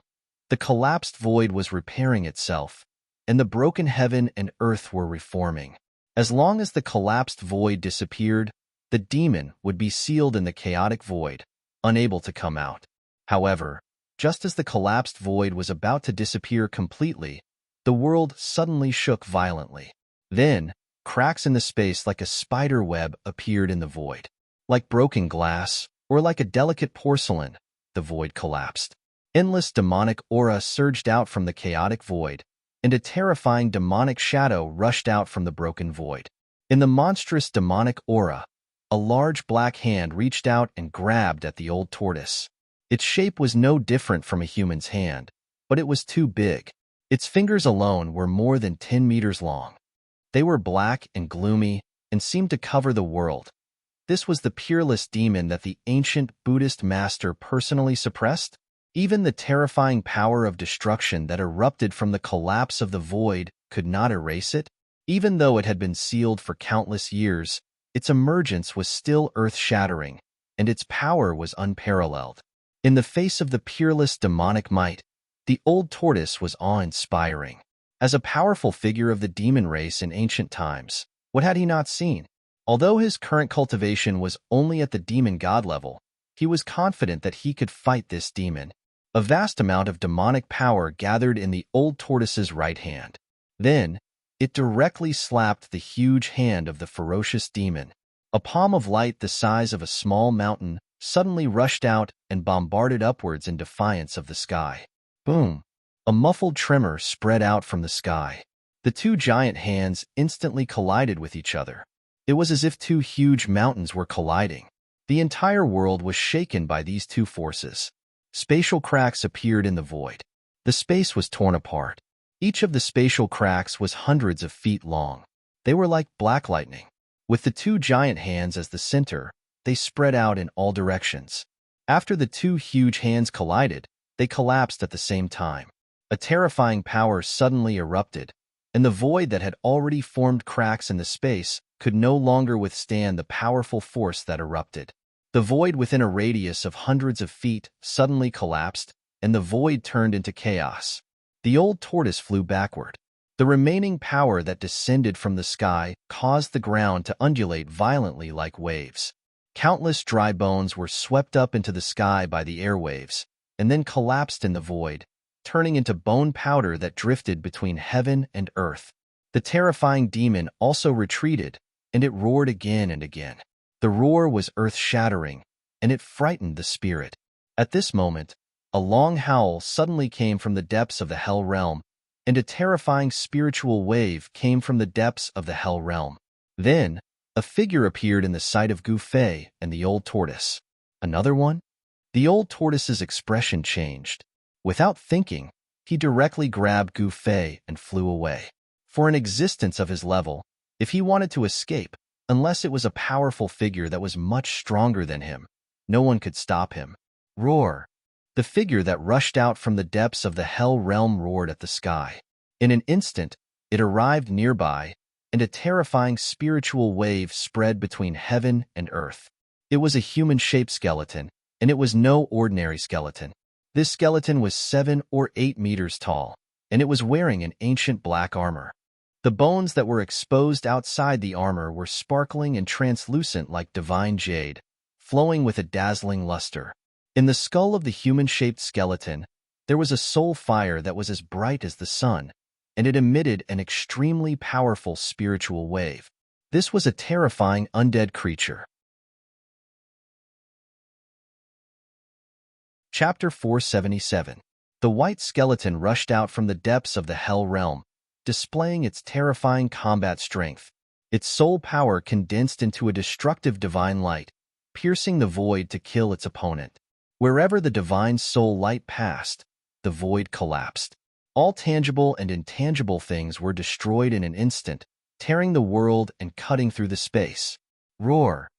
The collapsed void was repairing itself, and the broken heaven and earth were reforming. As long as the collapsed void disappeared, the demon would be sealed in the chaotic void, unable to come out. However, just as the collapsed void was about to disappear completely, the world suddenly shook violently. Then, cracks in the space like a spider web appeared in the void. Like broken glass, or like a delicate porcelain, the void collapsed. Endless demonic aura surged out from the chaotic void, and a terrifying demonic shadow rushed out from the broken void. In the monstrous demonic aura, a large black hand reached out and grabbed at the old tortoise. Its shape was no different from a human's hand, but it was too big. Its fingers alone were more than 10 meters long. They were black and gloomy and seemed to cover the world. This was the peerless demon that the ancient Buddhist master personally suppressed. Even the terrifying power of destruction that erupted from the collapse of the void could not erase it. Even though it had been sealed for countless years, its emergence was still earth-shattering, and its power was unparalleled. In the face of the peerless demonic might, the old tortoise was awe-inspiring. As a powerful figure of the demon race in ancient times, what had he not seen? Although his current cultivation was only at the demon god level, he was confident that he could fight this demon. A vast amount of demonic power gathered in the old tortoise's right hand. Then, it directly slapped the huge hand of the ferocious demon. A palm of light the size of a small mountain suddenly rushed out and bombarded upwards in defiance of the sky. Boom! A muffled tremor spread out from the sky. The two giant hands instantly collided with each other. It was as if two huge mountains were colliding. The entire world was shaken by these two forces. Spatial cracks appeared in the void. The space was torn apart. Each of the spatial cracks was hundreds of feet long. They were like black lightning. With the two giant hands as the center, they spread out in all directions. After the two huge hands collided, they collapsed at the same time. A terrifying power suddenly erupted, and the void that had already formed cracks in the space could no longer withstand the powerful force that erupted. The void within a radius of hundreds of feet suddenly collapsed, and the void turned into chaos. The old tortoise flew backward. The remaining power that descended from the sky caused the ground to undulate violently like waves. Countless dry bones were swept up into the sky by the airwaves, and then collapsed in the void, turning into bone powder that drifted between heaven and earth. The terrifying demon also retreated, and it roared again and again. The roar was earth-shattering, and it frightened the spirit. At this moment, a long howl suddenly came from the depths of the hell realm, and a terrifying spiritual wave came from the depths of the hell realm. Then, a figure appeared in the sight of Gu Fei and the old tortoise. Another one? The old tortoise's expression changed. Without thinking, he directly grabbed Gu Fei and flew away. For an existence of his level, if he wanted to escape, unless it was a powerful figure that was much stronger than him, no one could stop him. Roar! The figure that rushed out from the depths of the hell realm roared at the sky. In an instant, it arrived nearby, and a terrifying spiritual wave spread between heaven and earth. It was a human-shaped skeleton, and it was no ordinary skeleton. This skeleton was 7 or 8 meters tall, and it was wearing an ancient black armor. The bones that were exposed outside the armor were sparkling and translucent like divine jade, flowing with a dazzling luster. In the skull of the human-shaped skeleton, there was a soul fire that was as bright as the sun, and it emitted an extremely powerful spiritual wave. This was a terrifying undead creature. Chapter 477. The white skeleton rushed out from the depths of the hell realm, displaying its terrifying combat strength. Its soul power condensed into a destructive divine light, piercing the void to kill its opponent. Wherever the divine soul light passed, the void collapsed. All tangible and intangible things were destroyed in an instant, tearing the world and cutting through the space. Roar!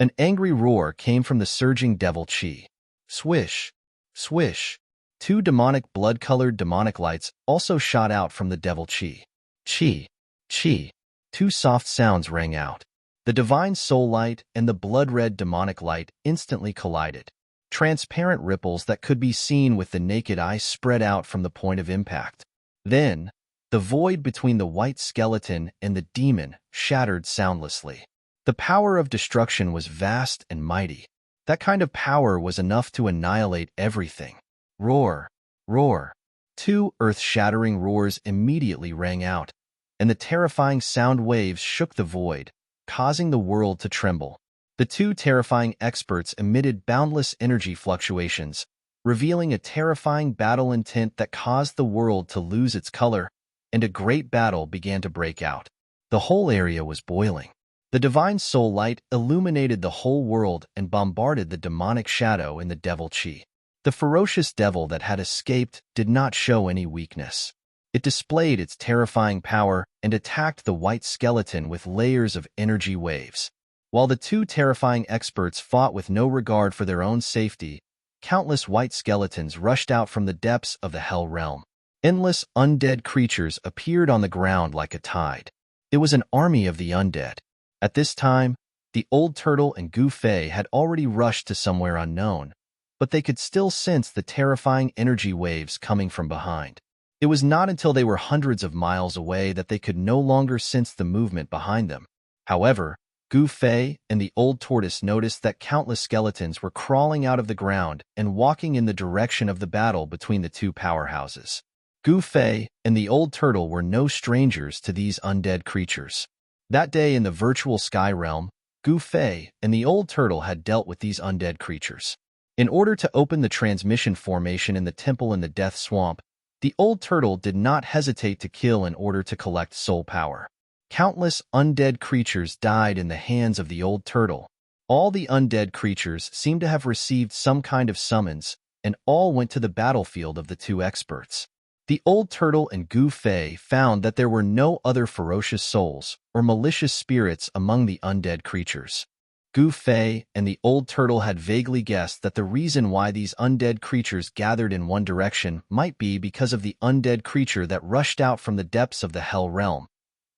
An angry roar came from the surging devil chi. Swish! Swish! Two demonic blood-colored demonic lights also shot out from the devil chi. Chi! Chi! Two soft sounds rang out. The divine soul light and the blood-red demonic light instantly collided. Transparent ripples that could be seen with the naked eye spread out from the point of impact. Then, the void between the white skeleton and the demon shattered soundlessly. The power of destruction was vast and mighty. That kind of power was enough to annihilate everything. Roar! Roar! Two earth-shattering roars immediately rang out, and the terrifying sound waves shook the void, causing the world to tremble. The two terrifying experts emitted boundless energy fluctuations, revealing a terrifying battle intent that caused the world to lose its color, and a great battle began to break out. The whole area was boiling. The divine soul light illuminated the whole world and bombarded the demonic shadow in the devil chi. The ferocious devil that had escaped did not show any weakness. It displayed its terrifying power and attacked the white skeleton with layers of energy waves. While the two terrifying experts fought with no regard for their own safety, countless white skeletons rushed out from the depths of the hell realm. Endless undead creatures appeared on the ground like a tide. It was an army of the undead. At this time, the old turtle and Gu Fei had already rushed to somewhere unknown, but they could still sense the terrifying energy waves coming from behind. It was not until they were hundreds of miles away that they could no longer sense the movement behind them. However, Gu Fei and the old tortoise noticed that countless skeletons were crawling out of the ground and walking in the direction of the battle between the two powerhouses. Gu Fei and the old turtle were no strangers to these undead creatures. That day in the virtual sky realm, Gu Fei and the old turtle had dealt with these undead creatures. In order to open the transmission formation in the temple in the Death Swamp, the old turtle did not hesitate to kill in order to collect soul power. Countless undead creatures died in the hands of the old turtle, All the undead creatures seemed to have received some kind of summons, and all went to the battlefield of the two experts. The old turtle and Gu Fei found that there were no other ferocious souls or malicious spirits among the undead creatures. Gu Fei and the old turtle had vaguely guessed that the reason why these undead creatures gathered in one direction might be because of the undead creature that rushed out from the depths of the Hell Realm.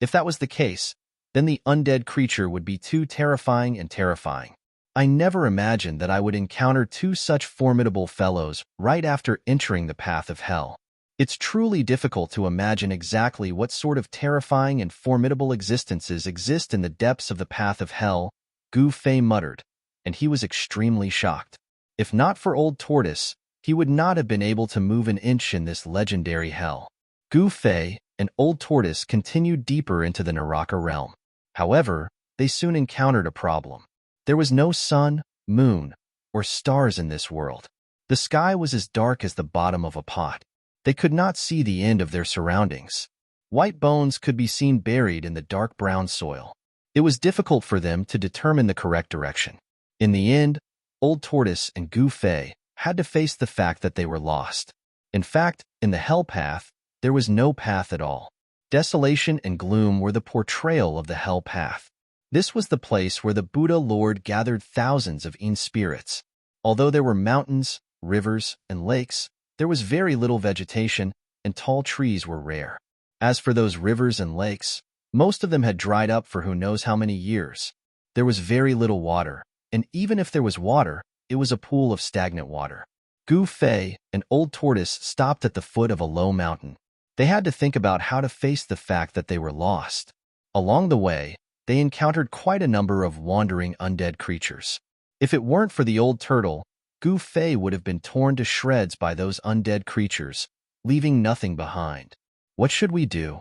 If that was the case, then the undead creature would be too terrifying and terrifying. I never imagined that I would encounter two such formidable fellows right after entering the path of hell. It's truly difficult to imagine exactly what sort of terrifying and formidable existences exist in the depths of the path of hell, Gu Fei muttered, and he was extremely shocked. If not for Old Tortoise, he would not have been able to move an inch in this legendary hell. Gu Fei and Old Tortoise continued deeper into the Naraka realm. However, they soon encountered a problem. There was no sun, moon, or stars in this world. The sky was as dark as the bottom of a pot. They could not see the end of their surroundings. White bones could be seen buried in the dark brown soil. It was difficult for them to determine the correct direction. In the end, Old Tortoise and Gu Fei had to face the fact that they were lost. In fact, in the hell path, there was no path at all. Desolation and gloom were the portrayal of the hell path. This was the place where the Buddha Lord gathered thousands of spirits. Although there were mountains, rivers, and lakes, there was very little vegetation, and tall trees were rare. As for those rivers and lakes, most of them had dried up for who knows how many years. There was very little water, and even if there was water, it was a pool of stagnant water. Gu Fei and Old Tortoise stopped at the foot of a low mountain. They had to think about how to face the fact that they were lost. Along the way, they encountered quite a number of wandering undead creatures. If it weren't for the old turtle, Gu Fei would have been torn to shreds by those undead creatures, leaving nothing behind. What should we do?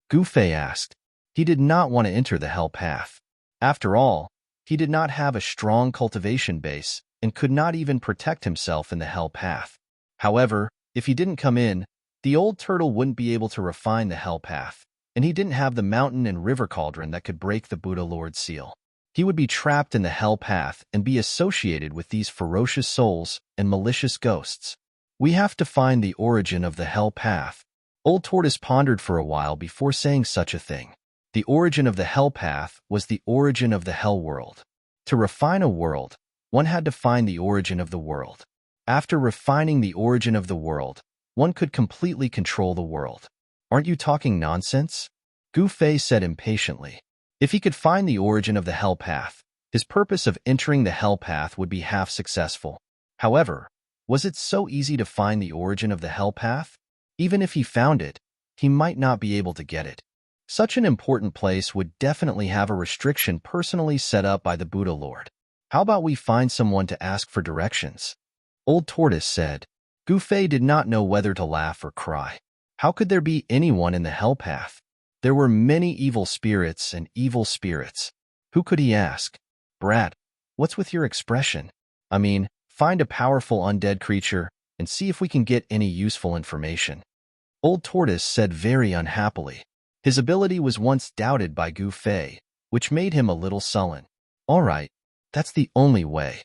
Gu Fei asked. He did not want to enter the hell path. After all, he did not have a strong cultivation base and could not even protect himself in the hell path. However, if he didn't come in, the old turtle wouldn't be able to refine the hell path, and he didn't have the mountain and river cauldron that could break the Buddha Lord's seal. He would be trapped in the hell path and be associated with these ferocious souls and malicious ghosts. We have to find the origin of the hell path. Old Tortoise pondered for a while before saying such a thing. The origin of the hell path was the origin of the hell world. To refine a world, one had to find the origin of the world. After refining the origin of the world, one could completely control the world. Aren't you talking nonsense? Gu Fei said impatiently. If he could find the origin of the hell path, his purpose of entering the hell path would be half successful. However, was it so easy to find the origin of the hell path? Even if he found it, he might not be able to get it. Such an important place would definitely have a restriction personally set up by the Buddha Lord. How about we find someone to ask for directions? Old Tortoise said. Gu Fei did not know whether to laugh or cry. How could there be anyone in the hell path? There were many evil spirits and evil spirits. Who could he ask? Brat, what's with your expression? I mean, find a powerful undead creature and see if we can get any useful information. Old Tortoise said very unhappily. His ability was once doubted by Gu Fei, which made him a little sullen. All right, that's the only way.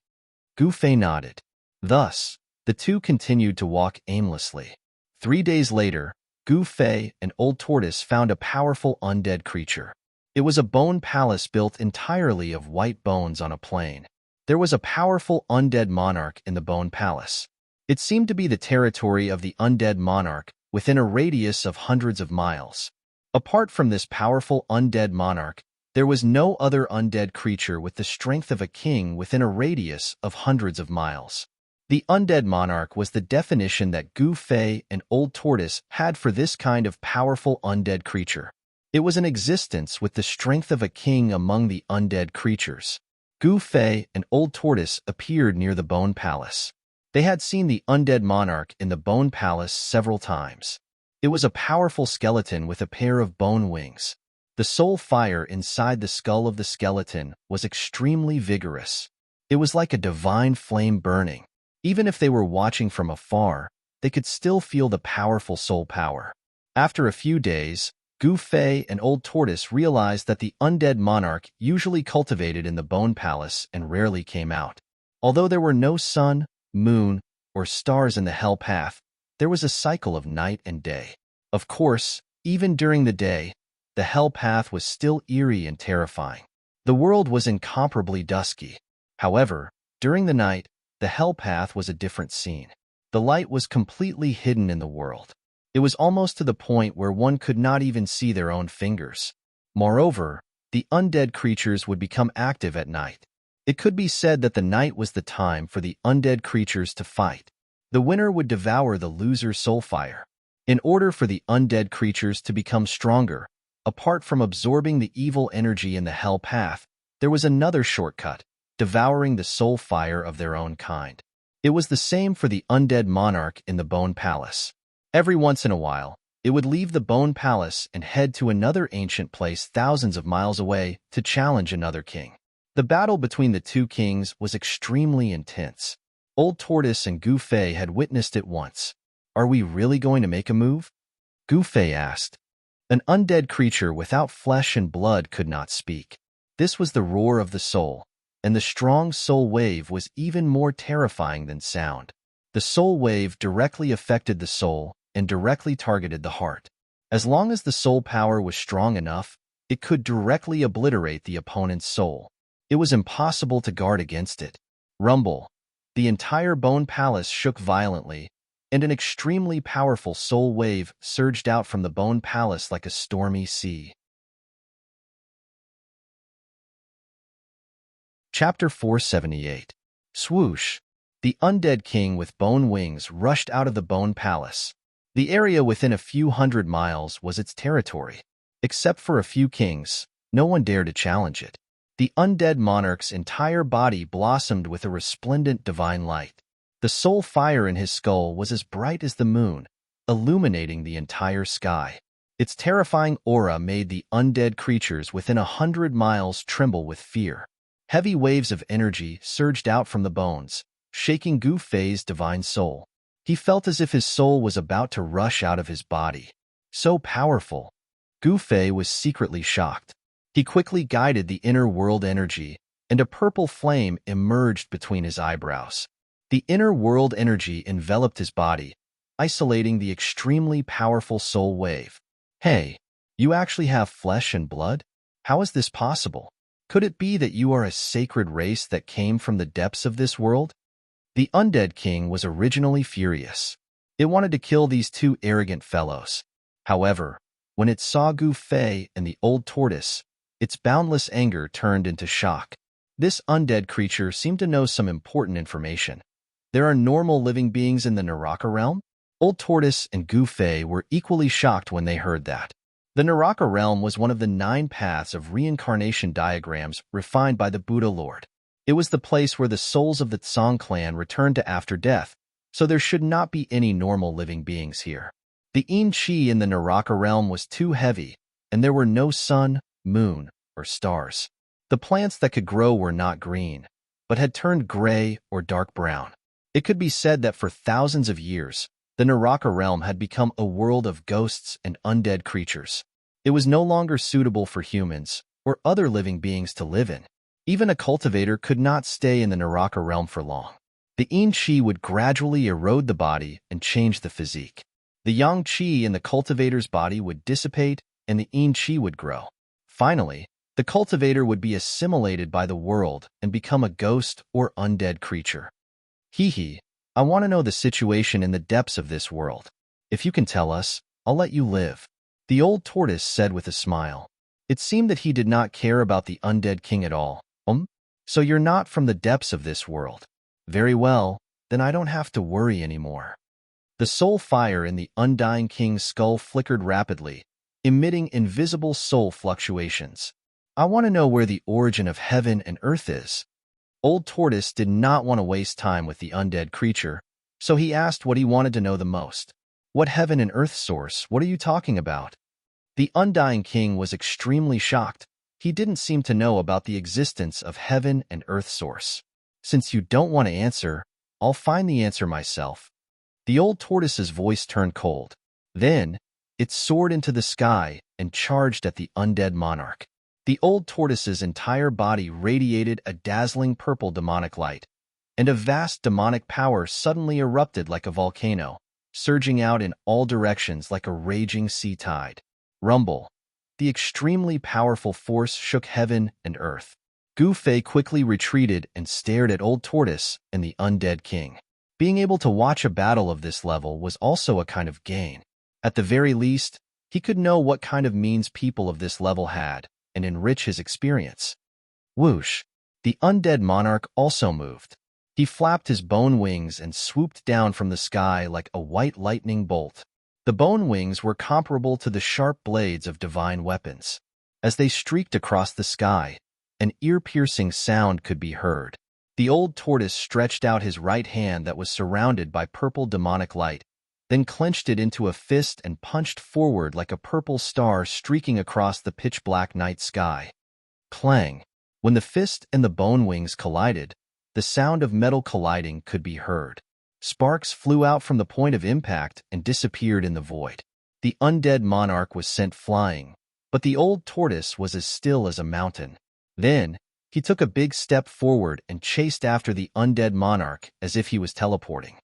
Gu Fei nodded. Thus, the two continued to walk aimlessly. 3 days later, Gu Fei and Old Tortoise found a powerful undead creature. It was a bone palace built entirely of white bones on a plain. There was a powerful undead monarch in the bone palace. It seemed to be the territory of the undead monarch within a radius of hundreds of miles. Apart from this powerful undead monarch, there was no other undead creature with the strength of a king within a radius of hundreds of miles. The undead monarch was the definition that Gu Fei and Old Tortoise had for this kind of powerful undead creature. It was an existence with the strength of a king among the undead creatures. Gu Fei and Old Tortoise appeared near the Bone Palace. They had seen the undead monarch in the Bone Palace several times. It was a powerful skeleton with a pair of bone wings. The soul fire inside the skull of the skeleton was extremely vigorous. It was like a divine flame burning. Even if they were watching from afar, they could still feel the powerful soul power. After a few days, Gu Fei and Old Tortoise realized that the undead monarch usually cultivated in the Bone Palace and rarely came out. Although there were no sun, moon, or stars in the Hell Path, there was a cycle of night and day. Of course, even during the day, the Hell Path was still eerie and terrifying. The world was incomparably dusky. However, during the night, the Hell Path was a different scene. The light was completely hidden in the world. It was almost to the point where one could not even see their own fingers. Moreover, the undead creatures would become active at night. It could be said that the night was the time for the undead creatures to fight. The winner would devour the loser's soul fire. In order for the undead creatures to become stronger, apart from absorbing the evil energy in the Hell Path, there was another shortcut, devouring the soul fire of their own kind. It was the same for the undead monarch in the Bone Palace. Every once in a while, it would leave the Bone Palace and head to another ancient place thousands of miles away to challenge another king. The battle between the two kings was extremely intense. Old Tortoise and Gu Fei had witnessed it once. "Are we really going to make a move?" Gu Fei asked. An undead creature without flesh and blood could not speak. This was the roar of the soul, and the strong soul wave was even more terrifying than sound. The soul wave directly affected the soul and directly targeted the heart. As long as the soul power was strong enough, it could directly obliterate the opponent's soul. It was impossible to guard against it. Rumble. The entire Bone Palace shook violently, and an extremely powerful soul wave surged out from the Bone Palace like a stormy sea. Chapter 478. Swoosh. The undead king with bone wings rushed out of the Bone Palace. The area within a few hundred miles was its territory. Except for a few kings, no one dared to challenge it. The undead monarch's entire body blossomed with a resplendent divine light. The soul fire in his skull was as bright as the moon, illuminating the entire sky. Its terrifying aura made the undead creatures within 100 miles tremble with fear. Heavy waves of energy surged out from the bones, shaking Gu Fei's divine soul. He felt as if his soul was about to rush out of his body. So powerful. Gu Fei was secretly shocked. He quickly guided the inner world energy, and a purple flame emerged between his eyebrows. The inner world energy enveloped his body, isolating the extremely powerful soul wave. "Hey, you actually have flesh and blood? How is this possible? Could it be that you are a sacred race that came from the depths of this world?" The undead king was originally furious. It wanted to kill these two arrogant fellows. However, when it saw Gu Fei and the old tortoise, its boundless anger turned into shock. This undead creature seemed to know some important information. There are normal living beings in the Naraka realm? Old Tortoise and Gu Fei were equally shocked when they heard that. The Naraka realm was one of the 9 paths of reincarnation diagrams refined by the Buddha Lord. It was the place where the souls of the Tsang clan returned to after death, so there should not be any normal living beings here. The yin qi in the Naraka realm was too heavy, and there were no sun, moon, or stars. The plants that could grow were not green, but had turned gray or dark brown. It could be said that for thousands of years, the Naraka realm had become a world of ghosts and undead creatures. It was no longer suitable for humans or other living beings to live in. Even a cultivator could not stay in the Naraka realm for long. The yin qi would gradually erode the body and change the physique. The yang qi in the cultivator's body would dissipate and the yin qi would grow. Finally, the cultivator would be assimilated by the world and become a ghost or undead creature. Hee, I want to know the situation in the depths of this world. If you can tell us, I'll let you live. The old tortoise said with a smile. It seemed that he did not care about the undead king at all. So you're not from the depths of this world. Very well, then I don't have to worry anymore. The soul fire in the undying king's skull flickered rapidly, emitting invisible soul fluctuations. I want to know where the origin of heaven and earth is. Old Tortoise did not want to waste time with the undead creature, so he asked what he wanted to know the most. What heaven and earth source? What are you talking about? The undying king was extremely shocked. He didn't seem to know about the existence of heaven and earth source. Since you don't want to answer, I'll find the answer myself. The old tortoise's voice turned cold. Then, it soared into the sky and charged at the undead monarch. The old tortoise's entire body radiated a dazzling purple demonic light, and a vast demonic power suddenly erupted like a volcano, surging out in all directions like a raging sea tide. Rumble. The extremely powerful force shook heaven and earth. Gu Fei quickly retreated and stared at Old Tortoise and the undead king. Being able to watch a battle of this level was also a kind of gain. At the very least, he could know what kind of means people of this level had and enrich his experience. Whoosh! The undead monarch also moved. He flapped his bone wings and swooped down from the sky like a white lightning bolt. The bone wings were comparable to the sharp blades of divine weapons. As they streaked across the sky, an ear-piercing sound could be heard. The old tortoise stretched out his right hand that was surrounded by purple demonic light, then clenched it into a fist and punched forward like a purple star streaking across the pitch-black night sky. Clang! When the fist and the bone wings collided, the sound of metal colliding could be heard. Sparks flew out from the point of impact and disappeared in the void. The undead monarch was sent flying, but the old tortoise was as still as a mountain. Then, he took a big step forward and chased after the undead monarch as if he was teleporting.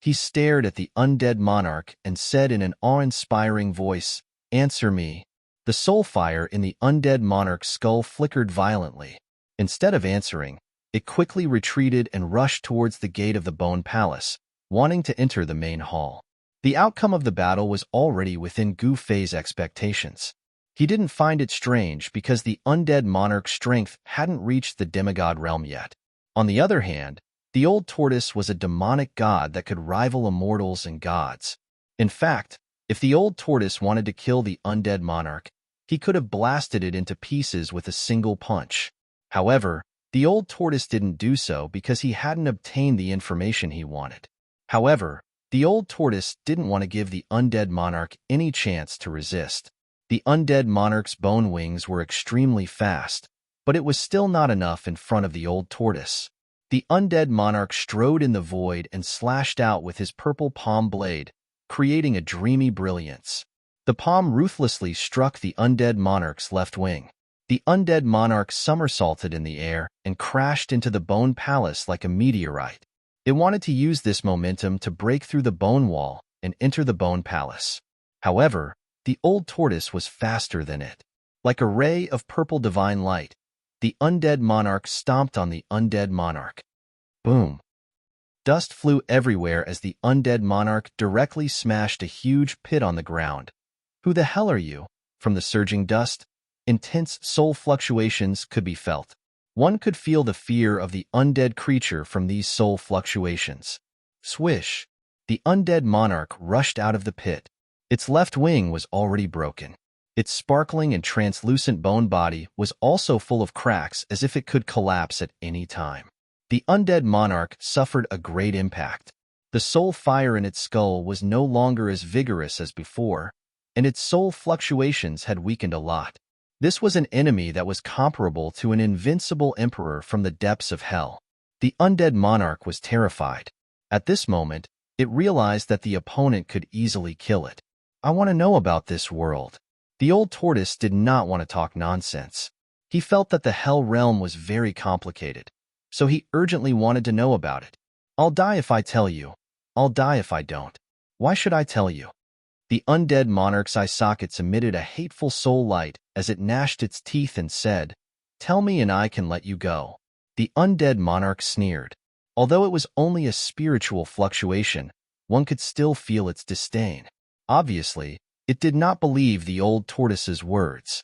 He stared at the undead monarch and said in an awe-inspiring voice, "Answer me." The soul fire in the undead monarch's skull flickered violently. Instead of answering, it quickly retreated and rushed towards the gate of the Bone Palace, wanting to enter the main hall. The outcome of the battle was already within Gu Fei's expectations. He didn't find it strange because the undead monarch's strength hadn't reached the demigod realm yet. On the other hand, the old tortoise was a demonic god that could rival immortals and gods. In fact, if the old tortoise wanted to kill the undead monarch, he could have blasted it into pieces with a single punch. However, the old tortoise didn't do so because he hadn't obtained the information he wanted. However, the old tortoise didn't want to give the undead monarch any chance to resist. The undead monarch's bone wings were extremely fast, but it was still not enough in front of the old tortoise. The undead monarch strode in the void and slashed out with his purple palm blade, creating a dreamy brilliance. The palm ruthlessly struck the undead monarch's left wing. The undead monarch somersaulted in the air and crashed into the bone palace like a meteorite. It wanted to use this momentum to break through the bone wall and enter the bone palace. However, the old tortoise was faster than it. Like a ray of purple divine light, the undead monarch stomped on the undead monarch. Boom! Dust flew everywhere as the undead monarch directly smashed a huge pit on the ground. "Who the hell are you?" From the surging dust, intense soul fluctuations could be felt. One could feel the fear of the undead creature from these soul fluctuations. Swish! The undead monarch rushed out of the pit. Its left wing was already broken. Its sparkling and translucent bone body was also full of cracks as if it could collapse at any time. The undead monarch suffered a great impact. The soul fire in its skull was no longer as vigorous as before, and its soul fluctuations had weakened a lot. This was an enemy that was comparable to an invincible emperor from the depths of hell. The undead monarch was terrified. At this moment, it realized that the opponent could easily kill it. "I want to know about this world." The old tortoise did not want to talk nonsense. He felt that the hell realm was very complicated, so he urgently wanted to know about it. "I'll die if I tell you. I'll die if I don't. Why should I tell you?" The undead monarch's eye sockets emitted a hateful soul light as it gnashed its teeth and said, "Tell me and I can let you go." The undead monarch sneered. Although it was only a spiritual fluctuation, one could still feel its disdain. Obviously, it did not believe the old tortoise's words.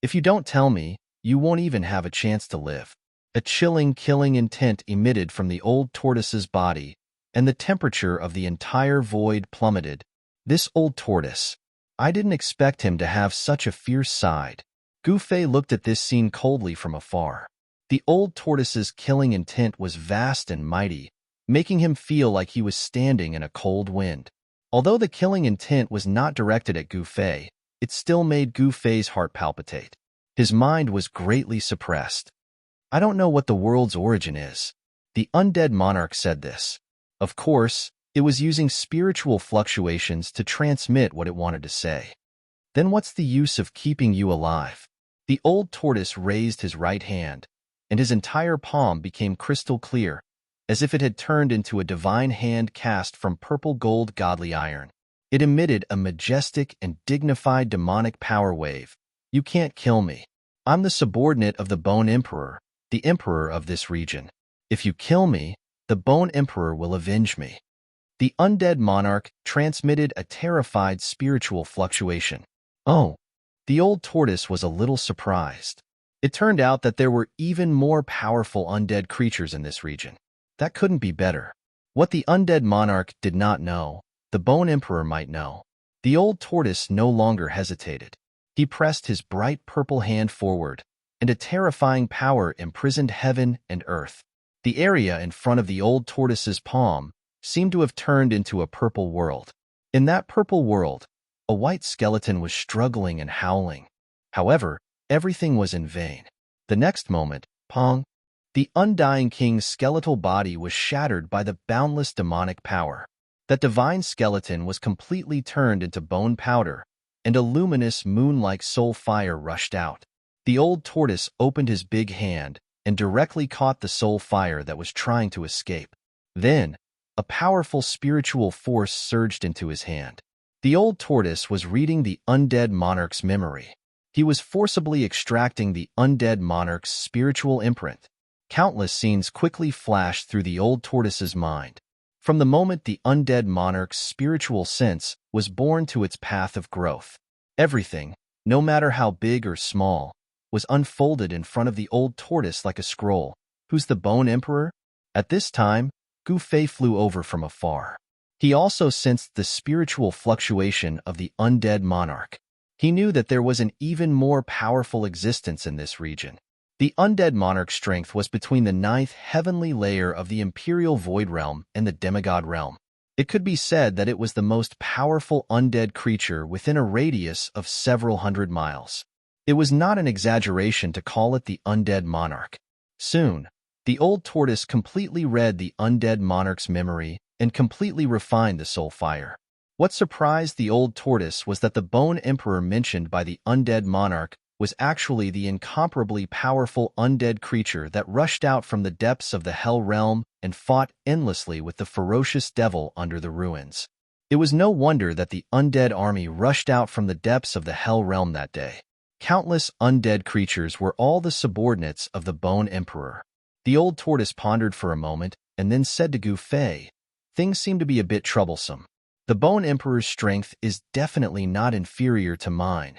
"If you don't tell me, you won't even have a chance to live." A chilling, killing intent emitted from the old tortoise's body, and the temperature of the entire void plummeted. This old tortoise. I didn't expect him to have such a fierce side. Gu Fei looked at this scene coldly from afar. The old tortoise's killing intent was vast and mighty, making him feel like he was standing in a cold wind. Although the killing intent was not directed at Gu Fei, it still made Gu Fei's heart palpitate. His mind was greatly suppressed. "I don't know what the world's origin is." The undead monarch said this. Of course, it was using spiritual fluctuations to transmit what it wanted to say. then what's the use of keeping you alive? The old tortoise raised his right hand, and his entire palm became crystal clear, as if it had turned into a divine hand cast from purple gold godly iron. It emitted a majestic and dignified demonic power wave. You can't kill me. I'm the subordinate of the Bone Emperor, the emperor of this region. If you kill me, the Bone Emperor will avenge me. The undead monarch transmitted a terrified spiritual fluctuation. Oh, the old tortoise was a little surprised. It turned out that there were even more powerful undead creatures in this region. That couldn't be better. What the undead monarch did not know, the Bone Emperor might know. The old tortoise no longer hesitated. He pressed his bright purple hand forward, and a terrifying power imprisoned heaven and earth. The area in front of the old tortoise's palm seemed to have turned into a purple world. In that purple world, a white skeleton was struggling and howling. However, everything was in vain. The next moment, pong, the undying king's skeletal body was shattered by the boundless demonic power. That divine skeleton was completely turned into bone powder, and a luminous moon-like soul fire rushed out. The old tortoise opened his big hand and directly caught the soul fire that was trying to escape. Then, a powerful spiritual force surged into his hand. The old tortoise was reading the undead monarch's memory. He was forcibly extracting the undead monarch's spiritual imprint. Countless scenes quickly flashed through the old tortoise's mind. From the moment the undead monarch's spiritual sense was born to its path of growth, everything, no matter how big or small, was unfolded in front of the old tortoise like a scroll. Who's the Bone Emperor? At this time, Gu Fei flew over from afar. He also sensed the spiritual fluctuation of the undead monarch. He knew that there was an even more powerful existence in this region. The undead monarch's strength was between the ninth heavenly layer of the imperial void realm and the demigod realm. It could be said that it was the most powerful undead creature within a radius of several hundred miles. It was not an exaggeration to call it the undead monarch. Soon, the old tortoise completely read the undead monarch's memory and completely refined the soul fire. What surprised the old tortoise was that the Bone Emperor mentioned by the undead monarch was actually the incomparably powerful undead creature that rushed out from the depths of the Hell Realm and fought endlessly with the ferocious devil under the ruins. It was no wonder that the undead army rushed out from the depths of the Hell Realm that day. Countless undead creatures were all the subordinates of the Bone Emperor. The old tortoise pondered for a moment and then said to Gu Fei, "Things seem to be a bit troublesome. The Bone Emperor's strength is definitely not inferior to mine."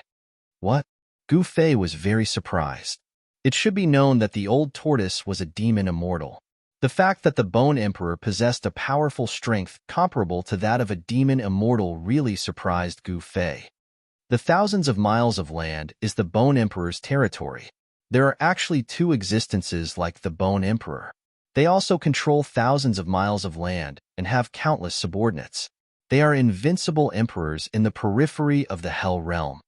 What? Gu Fei was very surprised. It should be known that the old tortoise was a demon immortal. The fact that the Bone Emperor possessed a powerful strength comparable to that of a demon immortal really surprised Gu Fei. The thousands of miles of land is the Bone Emperor's territory. There are actually two existences like the Bone Emperor. They also control thousands of miles of land and have countless subordinates. They are invincible emperors in the periphery of the Hell Realm.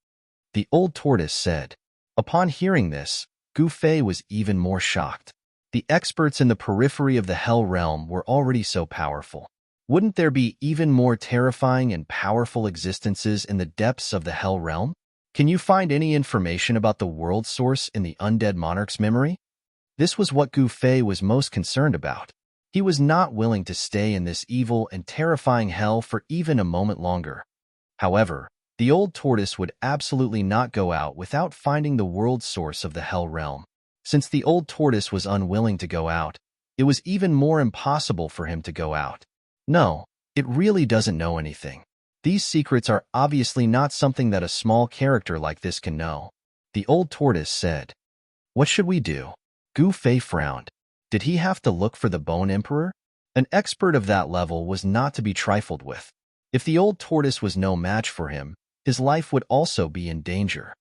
The old tortoise said. Upon hearing this, Gu Fei was even more shocked. The experts in the periphery of the Hell Realm were already so powerful. Wouldn't there be even more terrifying and powerful existences in the depths of the Hell Realm? Can you find any information about the world source in the undead monarch's memory? This was what Gu Fei was most concerned about. He was not willing to stay in this evil and terrifying hell for even a moment longer. However, the old tortoise would absolutely not go out without finding the world source of the Hell Realm. Since the old tortoise was unwilling to go out, it was even more impossible for him to go out. No, it really doesn't know anything. These secrets are obviously not something that a small character like this can know. The old tortoise said. What should we do? Gu Fei frowned. Did he have to look for the Bone Emperor? An expert of that level was not to be trifled with. If the old tortoise was no match for him, his life would also be in danger.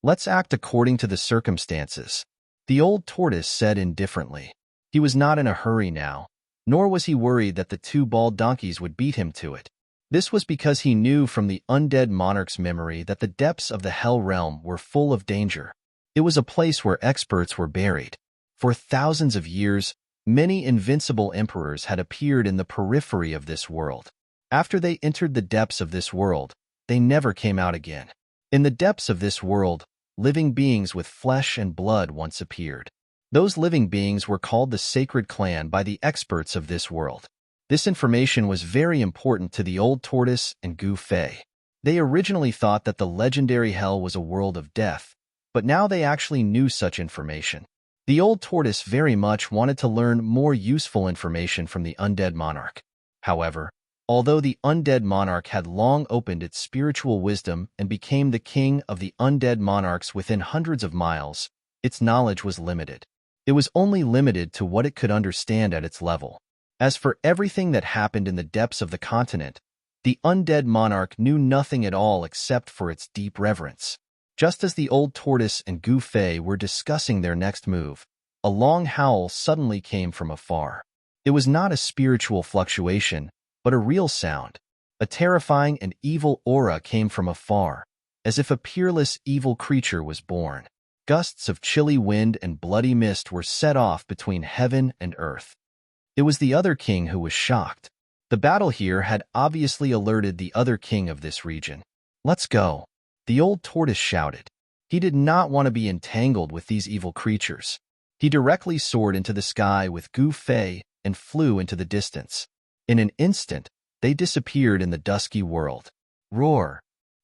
Let's act according to the circumstances, the old tortoise said indifferently. He was not in a hurry now, nor was he worried that the two bald donkeys would beat him to it. This was because he knew from the undead monarch's memory that the depths of the Hell Realm were full of danger. It was a place where experts were buried. For thousands of years, many invincible emperors had appeared in the periphery of this world. After they entered the depths of this world, they never came out again. In the depths of this world, living beings with flesh and blood once appeared. Those living beings were called the Sacred Clan by the experts of this world. This information was very important to the old tortoise and Gu Fei. They originally thought that the legendary hell was a world of death, but now they actually knew such information. The old tortoise very much wanted to learn more useful information from the undead monarch. However, although the undead monarch had long opened its spiritual wisdom and became the king of the undead monarchs within hundreds of miles, its knowledge was limited. It was only limited to what it could understand at its level. As for everything that happened in the depths of the continent, the undead monarch knew nothing at all except for its deep reverence. Just as the old tortoise and Gu Fei were discussing their next move, a long howl suddenly came from afar. It was not a spiritual fluctuation, but a real sound. A terrifying and evil aura came from afar, as if a peerless evil creature was born. Gusts of chilly wind and bloody mist were set off between heaven and earth. It was the other king who was shocked. The battle here had obviously alerted the other king of this region. "Let's go," the old tortoise shouted. He did not want to be entangled with these evil creatures. He directly soared into the sky with Gu Fei and flew into the distance. In an instant, they disappeared in the dusky world. Roar!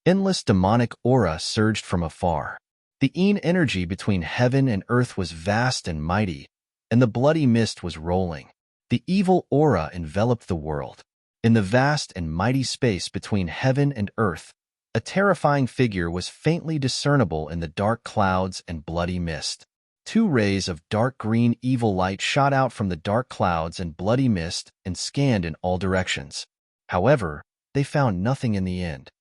Endless demonic aura surged from afar. The Yin energy between heaven and earth was vast and mighty, and the bloody mist was rolling. The evil aura enveloped the world. In the vast and mighty space between heaven and earth, a terrifying figure was faintly discernible in the dark clouds and bloody mist. Two rays of dark green evil light shot out from the dark clouds and bloody mist and scanned in all directions. However, they found nothing in the end.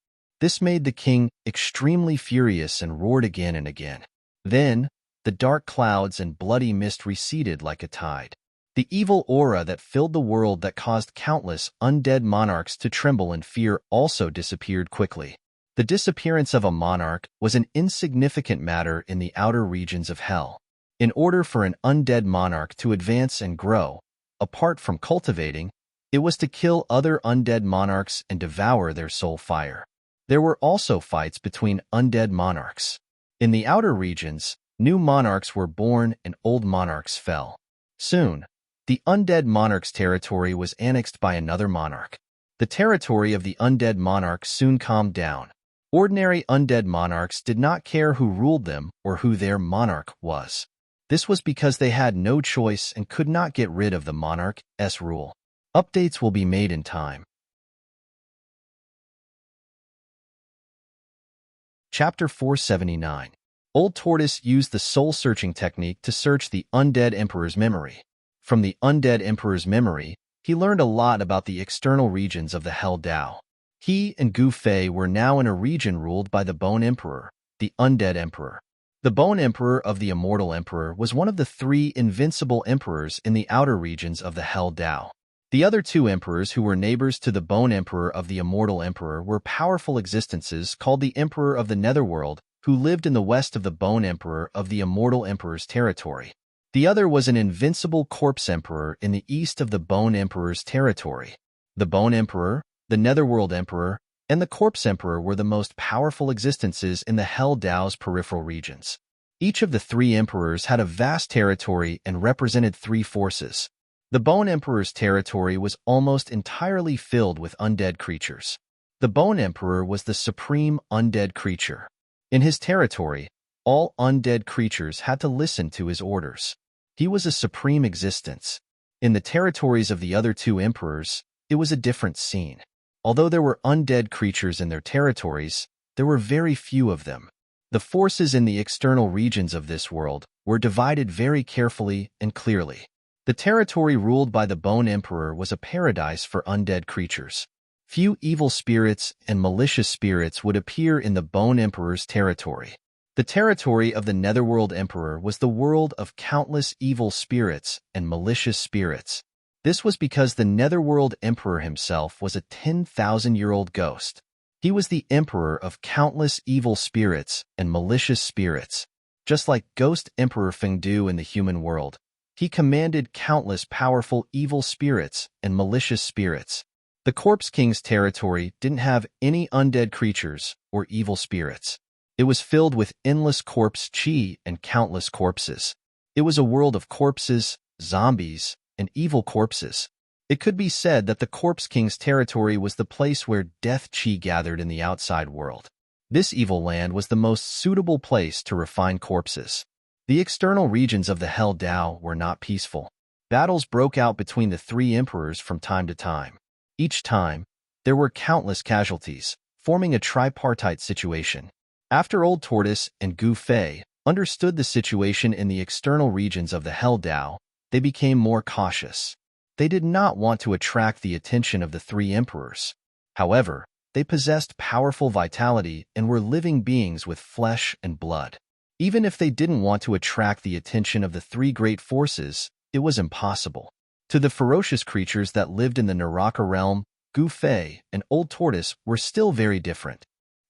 This made the king extremely furious and roared again and again. Then, the dark clouds and bloody mist receded like a tide. The evil aura that filled the world that caused countless undead monarchs to tremble in fear also disappeared quickly. The disappearance of a monarch was an insignificant matter in the outer regions of hell. In order for an undead monarch to advance and grow, apart from cultivating, it was to kill other undead monarchs and devour their soul fire. There were also fights between undead monarchs. In the outer regions, new monarchs were born and old monarchs fell. Soon, the undead monarch's territory was annexed by another monarch. The territory of the undead monarch soon calmed down. Ordinary undead monarchs did not care who ruled them or who their monarch was. This was because they had no choice and could not get rid of the monarch's rule. Updates will be made in time. Chapter 479. Old Tortoise used the soul-searching technique to search the undead emperor's memory. From the undead emperor's memory, he learned a lot about the external regions of the Hell Dao. He and Gu Fei were now in a region ruled by the Bone Emperor, the undead emperor. The Bone Emperor of the Immortal Emperor was one of the three invincible emperors in the outer regions of the Hell Dao. The other two emperors who were neighbors to the Bone Emperor of the Immortal Emperor were powerful existences called the Emperor of the Netherworld, who lived in the west of the Bone Emperor of the Immortal Emperor's territory. The other was an invincible Corpse Emperor in the east of the Bone Emperor's territory. The Bone Emperor, the Netherworld Emperor, and the Corpse Emperor were the most powerful existences in the Hell Dao's peripheral regions. Each of the three emperors had a vast territory and represented three forces. The Bone Emperor's territory was almost entirely filled with undead creatures. The Bone Emperor was the supreme undead creature. In his territory, all undead creatures had to listen to his orders. He was a supreme existence. In the territories of the other two emperors, it was a different scene. Although there were undead creatures in their territories, there were very few of them. The forces in the external regions of this world were divided very carefully and clearly. The territory ruled by the Bone Emperor was a paradise for undead creatures. Few evil spirits and malicious spirits would appear in the Bone Emperor's territory. The territory of the Netherworld Emperor was the world of countless evil spirits and malicious spirits. This was because the Netherworld Emperor himself was a 10,000-year-old ghost. He was the emperor of countless evil spirits and malicious spirits. Just like Ghost Emperor Fengdu in the human world, he commanded countless powerful evil spirits and malicious spirits. The Corpse King's territory didn't have any undead creatures or evil spirits. It was filled with endless corpse chi and countless corpses. It was a world of corpses, zombies, and evil corpses. It could be said that the Corpse King's territory was the place where death chi gathered in the outside world. This evil land was the most suitable place to refine corpses. The external regions of the Hell Dao were not peaceful. Battles broke out between the three emperors from time to time. Each time, there were countless casualties, forming a tripartite situation. After Old Tortoise and Gu Fei understood the situation in the external regions of the Hell Dao, they became more cautious. They did not want to attract the attention of the three emperors. However, they possessed powerful vitality and were living beings with flesh and blood. Even if they didn't want to attract the attention of the three great forces, it was impossible. To the ferocious creatures that lived in the Naraka realm, Gu Fei and Old Tortoise were still very different.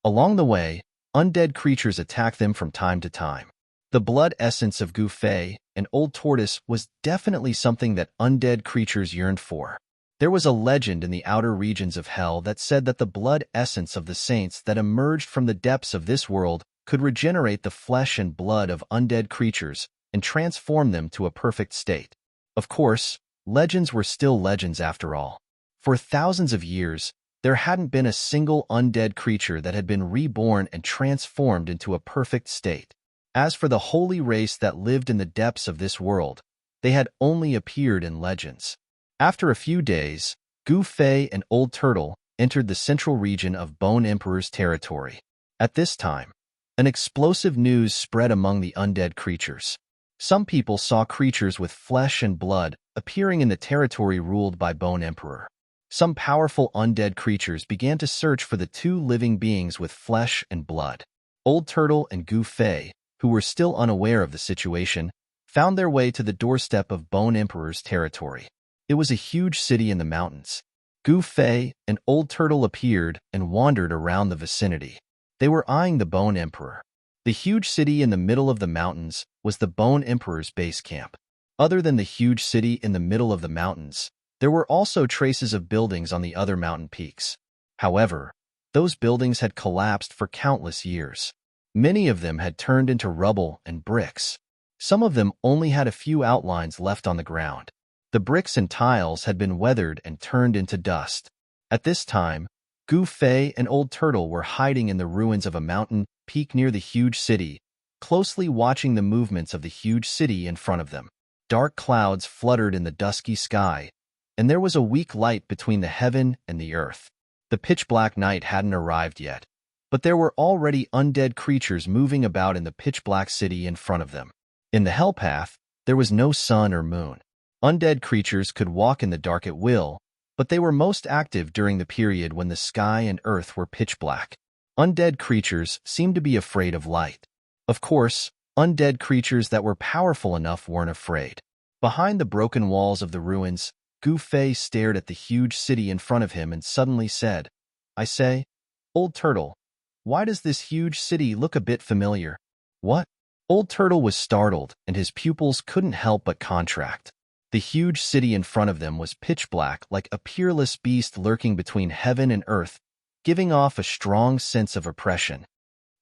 Along the way, undead creatures attacked them from time to time. The blood essence of Gu Fei and Old Tortoise was definitely something that undead creatures yearned for. There was a legend in the outer regions of hell that said that the blood essence of the saints that emerged from the depths of this world could regenerate the flesh and blood of undead creatures and transform them to a perfect state. Of course, legends were still legends after all. For thousands of years, there hadn't been a single undead creature that had been reborn and transformed into a perfect state. As for the holy race that lived in the depths of this world, they had only appeared in legends. After a few days, Gu Fei and Old Turtle entered the central region of Bone Emperor's territory. At this time, an explosive news spread among the undead creatures. Some people saw creatures with flesh and blood appearing in the territory ruled by Bone Emperor. Some powerful undead creatures began to search for the two living beings with flesh and blood. Old Turtle and Gu Fei, who were still unaware of the situation, found their way to the doorstep of Bone Emperor's territory. It was a huge city in the mountains. Gu Fei and Old Turtle appeared and wandered around the vicinity. They were eyeing the Bone Emperor. The huge city in the middle of the mountains was the Bone Emperor's base camp. Other than the huge city in the middle of the mountains, there were also traces of buildings on the other mountain peaks. However, those buildings had collapsed for countless years. Many of them had turned into rubble and bricks. Some of them only had a few outlines left on the ground. The bricks and tiles had been weathered and turned into dust. At this time, Gu Fei and Old Turtle were hiding in the ruins of a mountain peak near the huge city, closely watching the movements of the huge city in front of them. Dark clouds fluttered in the dusky sky, and there was a weak light between the heaven and the earth. The pitch-black night hadn't arrived yet, but there were already undead creatures moving about in the pitch-black city in front of them. In the hell path, there was no sun or moon. Undead creatures could walk in the dark at will, but they were most active during the period when the sky and earth were pitch-black. Undead creatures seemed to be afraid of light. Of course, undead creatures that were powerful enough weren't afraid. Behind the broken walls of the ruins, Gu Fei stared at the huge city in front of him and suddenly said, "I say, Old Turtle, why does this huge city look a bit familiar?" "What?" Old Turtle was startled, and his pupils couldn't help but contract. The huge city in front of them was pitch black, like a peerless beast lurking between heaven and earth, giving off a strong sense of oppression.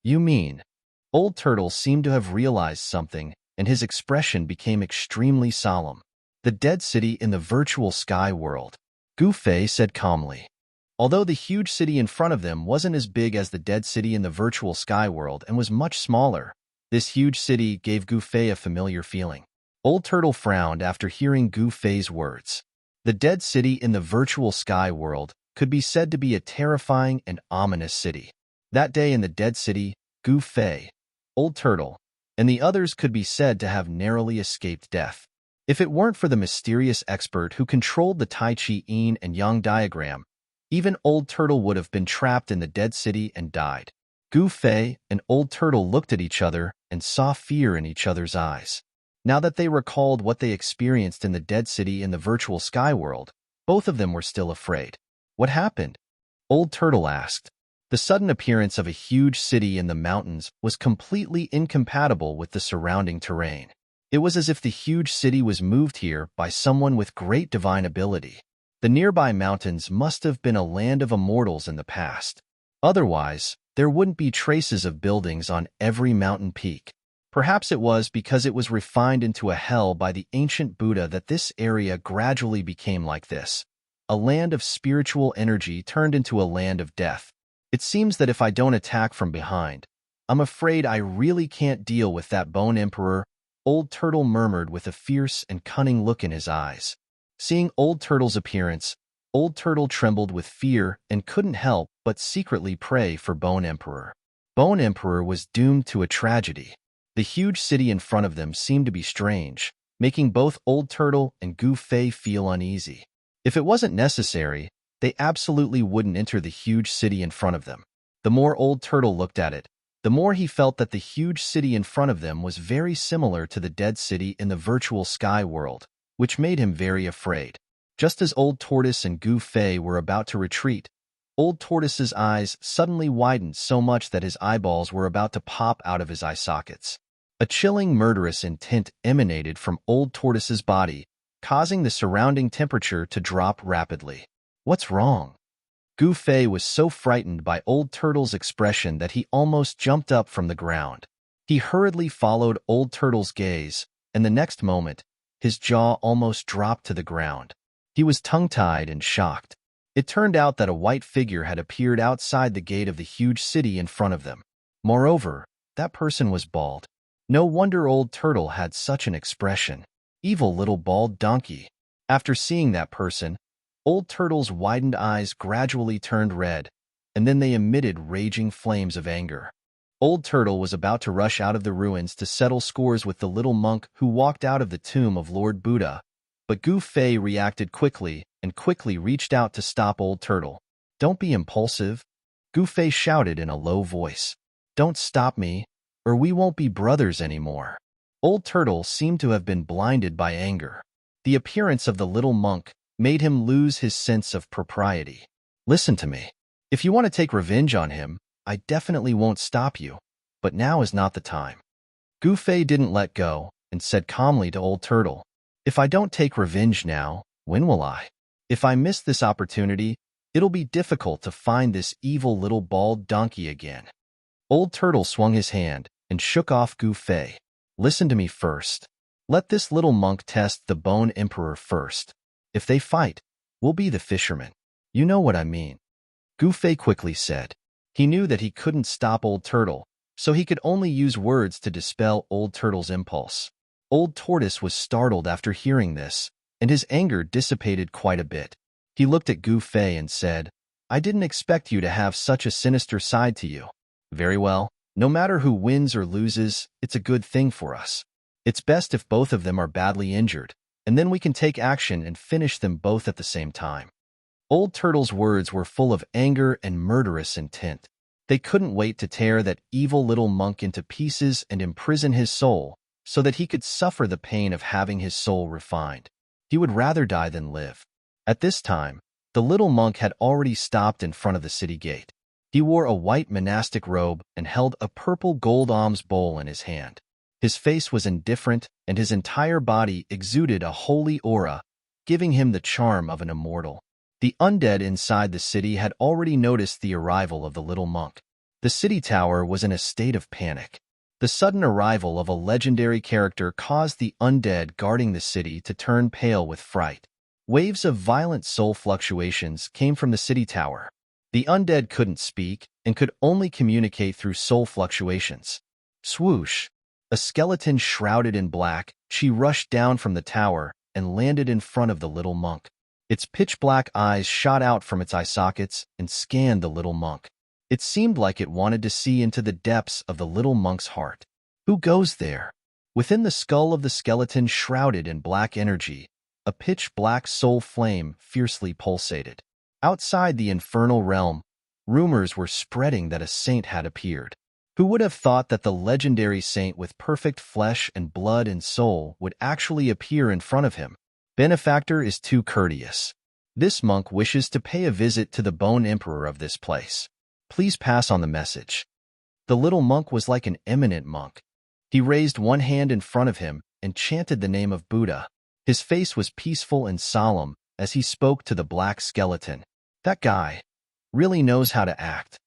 "You mean?" Old Turtle seemed to have realized something, and his expression became extremely solemn. "The dead city in the virtual sky world," Gu Fei said calmly. Although the huge city in front of them wasn't as big as the dead city in the virtual sky world and was much smaller, this huge city gave Gu Fei a familiar feeling. Old Turtle frowned after hearing Gu Fei's words. The dead city in the virtual sky world could be said to be a terrifying and ominous city. That day in the dead city, Gu Fei, Old Turtle, and the others could be said to have narrowly escaped death. If it weren't for the mysterious expert who controlled the Tai Chi Yin and Yang diagram, even Old Turtle would have been trapped in the dead city and died. Gu Fei and Old Turtle looked at each other and saw fear in each other's eyes. Now that they recalled what they experienced in the dead city in the virtual sky world, both of them were still afraid. "What happened?" Old Turtle asked. The sudden appearance of a huge city in the mountains was completely incompatible with the surrounding terrain. It was as if the huge city was moved here by someone with great divine ability. The nearby mountains must have been a land of immortals in the past. Otherwise, There wouldn't be traces of buildings on every mountain peak. Perhaps it was because it was refined into a hell by the ancient Buddha that this area gradually became like this. A land of spiritual energy turned into a land of death. It seems that if I don't attack from behind, I'm afraid I really can't deal with that Bone Emperor, Old Turtle murmured with a fierce and cunning look in his eyes. Seeing Old Turtle's appearance, Old Turtle trembled with fear and couldn't help but secretly pray for Bone Emperor. Bone Emperor was doomed to a tragedy. The huge city in front of them seemed to be strange, making both Old Turtle and Gu Fei feel uneasy. If it wasn't necessary, they absolutely wouldn't enter the huge city in front of them. The more Old Turtle looked at it, the more he felt that the huge city in front of them was very similar to the dead city in the virtual sky world, which made him very afraid. Just as Old Tortoise and Gu Fei were about to retreat, Old Tortoise's eyes suddenly widened so much that his eyeballs were about to pop out of his eye sockets. A chilling, murderous intent emanated from Old Tortoise's body, causing the surrounding temperature to drop rapidly. What's wrong? Gu Fei was so frightened by Old Turtle's expression that he almost jumped up from the ground. He hurriedly followed Old Turtle's gaze, and the next moment, his jaw almost dropped to the ground. He was tongue-tied and shocked. It turned out that a white figure had appeared outside the gate of the huge city in front of them. Moreover, that person was bald. No wonder Old Turtle had such an expression. Evil little bald donkey. After seeing that person, Old Turtle's widened eyes gradually turned red, and then they emitted raging flames of anger. Old Turtle was about to rush out of the ruins to settle scores with the little monk who walked out of the tomb of Lord Buddha, but Gu Fei reacted quickly and quickly reached out to stop Old Turtle. Don't be impulsive, Gu Fei shouted in a low voice. Don't stop me, or we won't be brothers anymore. Old Turtle seemed to have been blinded by anger. The appearance of the little monk made him lose his sense of propriety. Listen to me. If you want to take revenge on him, I definitely won't stop you, but now is not the time. Gu Fei didn't let go and said calmly to Old Turtle, if I don't take revenge now, when will I? If I miss this opportunity, it'll be difficult to find this evil little bald donkey again. Old Turtle swung his hand and shook off Gu Fei. Listen to me first. Let this little monk test the Bone Emperor first. If they fight, we'll be the fishermen. You know what I mean. Gu Fei quickly said. He knew that he couldn't stop Old Turtle, so he could only use words to dispel Old Turtle's impulse. Old Tortoise was startled after hearing this, and his anger dissipated quite a bit. He looked at Gu Fei and said, I didn't expect you to have such a sinister side to you. Very well, no matter who wins or loses, it's a good thing for us. It's best if both of them are badly injured, and then we can take action and finish them both at the same time. Old Turtle's words were full of anger and murderous intent. They couldn't wait to tear that evil little monk into pieces and imprison his soul, so that he could suffer the pain of having his soul refined. He would rather die than live. At this time, the little monk had already stopped in front of the city gate. He wore a white monastic robe and held a purple gold alms bowl in his hand. His face was indifferent, and his entire body exuded a holy aura, giving him the charm of an immortal. The undead inside the city had already noticed the arrival of the little monk. The city tower was in a state of panic. The sudden arrival of a legendary character caused the undead guarding the city to turn pale with fright. Waves of violent soul fluctuations came from the city tower. The undead couldn't speak and could only communicate through soul fluctuations. Swoosh! A skeleton shrouded in black, she rushed down from the tower and landed in front of the little monk. Its pitch-black eyes shot out from its eye sockets and scanned the little monk. It seemed like it wanted to see into the depths of the little monk's heart. Who goes there? Within the skull of the skeleton shrouded in black energy, a pitch-black soul flame fiercely pulsated. Outside the infernal realm, rumors were spreading that a saint had appeared. Who would have thought that the legendary saint with perfect flesh and blood and soul would actually appear in front of him? Benefactor is too courteous. This monk wishes to pay a visit to the Bone Emperor of this place. Please pass on the message. The little monk was like an eminent monk. He raised one hand in front of him and chanted the name of Buddha. His face was peaceful and solemn as he spoke to the black skeleton. That guy really knows how to act.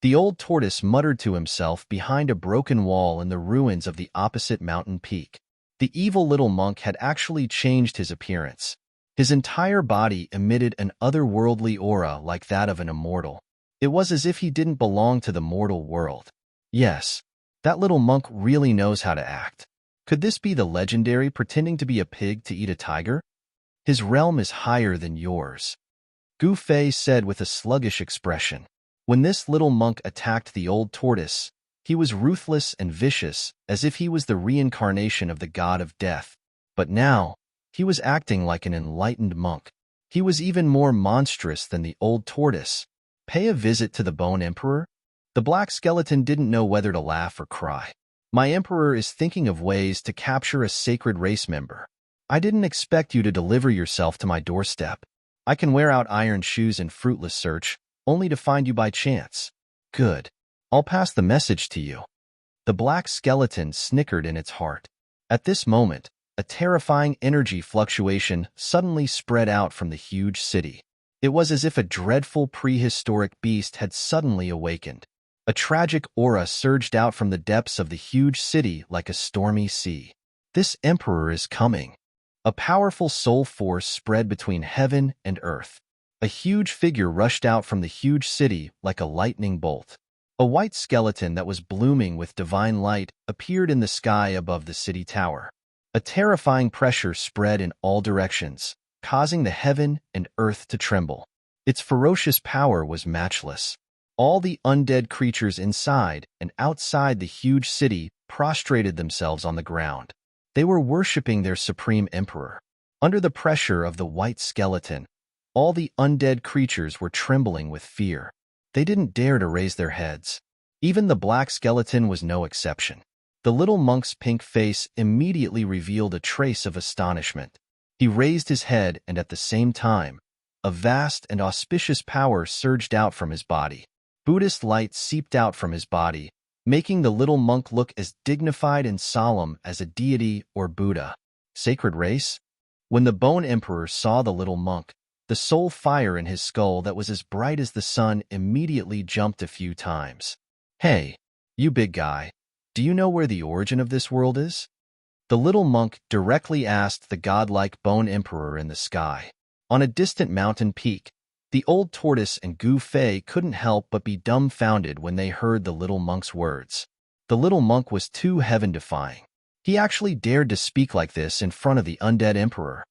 The old tortoise muttered to himself behind a broken wall in the ruins of the opposite mountain peak. The evil little monk had actually changed his appearance. His entire body emitted an otherworldly aura like that of an immortal. It was as if he didn't belong to the mortal world. Yes, that little monk really knows how to act. Could this be the legendary pretending to be a pig to eat a tiger? His realm is higher than yours, Gu Fei said with a sluggish expression. When this little monk attacked the old tortoise, he was ruthless and vicious, as if he was the reincarnation of the god of death. But now, he was acting like an enlightened monk. He was even more monstrous than the old tortoise. Pay a visit to the Bone Emperor? The black skeleton didn't know whether to laugh or cry. My emperor is thinking of ways to capture a sacred race member. I didn't expect you to deliver yourself to my doorstep. I can wear out iron shoes in fruitless search, only to find you by chance. Good. I'll pass the message to you. The black skeleton snickered in its heart. At this moment, a terrifying energy fluctuation suddenly spread out from the huge city. It was as if a dreadful prehistoric beast had suddenly awakened. A tragic aura surged out from the depths of the huge city like a stormy sea. This emperor is coming. A powerful soul force spread between heaven and earth. A huge figure rushed out from the huge city like a lightning bolt. A white skeleton that was blooming with divine light appeared in the sky above the city tower. A terrifying pressure spread in all directions, causing the heaven and earth to tremble. Its ferocious power was matchless. All the undead creatures inside and outside the huge city prostrated themselves on the ground. They were worshipping their supreme emperor. Under the pressure of the white skeleton, all the undead creatures were trembling with fear. They didn't dare to raise their heads. Even the black skeleton was no exception. The little monk's pink face immediately revealed a trace of astonishment. He raised his head, and at the same time, a vast and auspicious power surged out from his body. Buddhist light seeped out from his body, making the little monk look as dignified and solemn as a deity or Buddha. Sacred race? When the Bone Emperor saw the little monk, the soul fire in his skull that was as bright as the sun immediately jumped a few times. Hey, you big guy, do you know where the origin of this world is? The little monk directly asked the godlike Bone Emperor in the sky. On a distant mountain peak, the old tortoise and Gu Fei couldn't help but be dumbfounded when they heard the little monk's words. The little monk was too heaven-defying. He actually dared to speak like this in front of the undead emperor.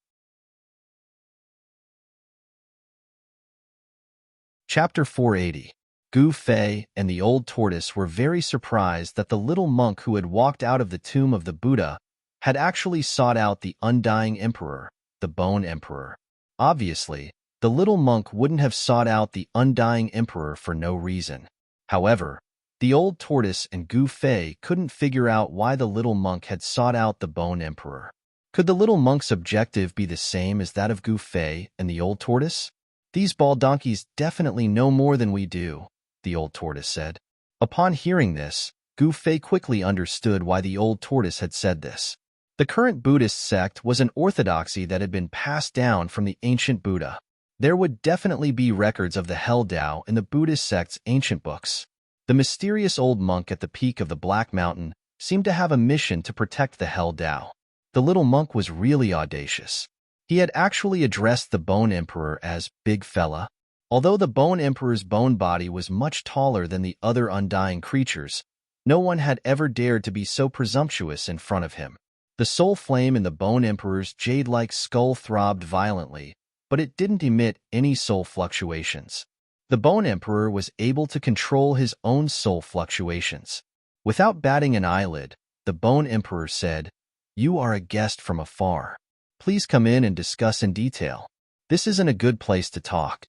Chapter 480. Gu Fei and the old tortoise were very surprised that the little monk who had walked out of the tomb of the Buddha had actually sought out the undying emperor, the Bone Emperor. Obviously, the little monk wouldn't have sought out the undying emperor for no reason. However, the old tortoise and Gu Fei couldn't figure out why the little monk had sought out the Bone Emperor. Could the little monk's objective be the same as that of Gu Fei and the old tortoise? These bald donkeys definitely know more than we do, the old tortoise said. Upon hearing this, Gu Fei quickly understood why the old tortoise had said this. The current Buddhist sect was an orthodoxy that had been passed down from the ancient Buddha. There would definitely be records of the Hell Tao in the Buddhist sect's ancient books. The mysterious old monk at the peak of the Black Mountain seemed to have a mission to protect the Hell Tao. The little monk was really audacious. He had actually addressed the Bone Emperor as Big Fella. Although the Bone Emperor's bone body was much taller than the other undying creatures, no one had ever dared to be so presumptuous in front of him. The soul flame in the Bone Emperor's jade-like skull throbbed violently, but it didn't emit any soul fluctuations. The Bone Emperor was able to control his own soul fluctuations. Without batting an eyelid, the Bone Emperor said, "You are a guest from afar. Please come in and discuss in detail. This isn't a good place to talk."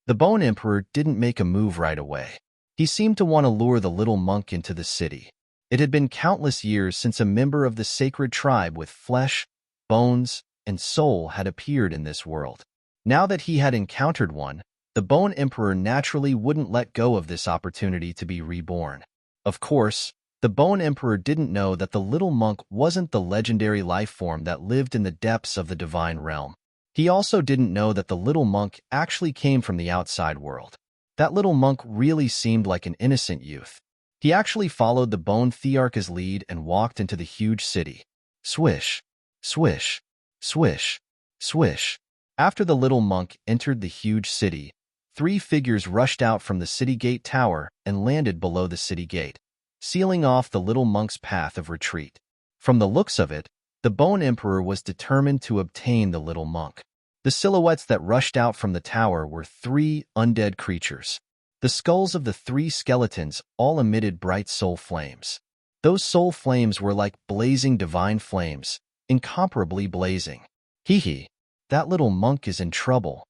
The Bone Emperor didn't make a move right away. He seemed to want to lure the little monk into the city. It had been countless years since a member of the sacred tribe with flesh, bones, and soul had appeared in this world. Now that he had encountered one, the Bone Emperor naturally wouldn't let go of this opportunity to be reborn. Of course, the Bone Emperor didn't know that the little monk wasn't the legendary life form that lived in the depths of the divine realm. He also didn't know that the little monk actually came from the outside world. That little monk really seemed like an innocent youth. He actually followed the bone thearch's lead and walked into the huge city. Swish, swish, swish, swish. After the little monk entered the huge city, 3 figures rushed out from the city gate tower and landed below the city gate, sealing off the little monk's path of retreat. From the looks of it, the Bone Emperor was determined to obtain the little monk. The silhouettes that rushed out from the tower were 3 undead creatures. The skulls of the 3 skeletons all emitted bright soul flames. Those soul flames were like blazing divine flames, incomparably blazing. Hee, that little monk is in trouble,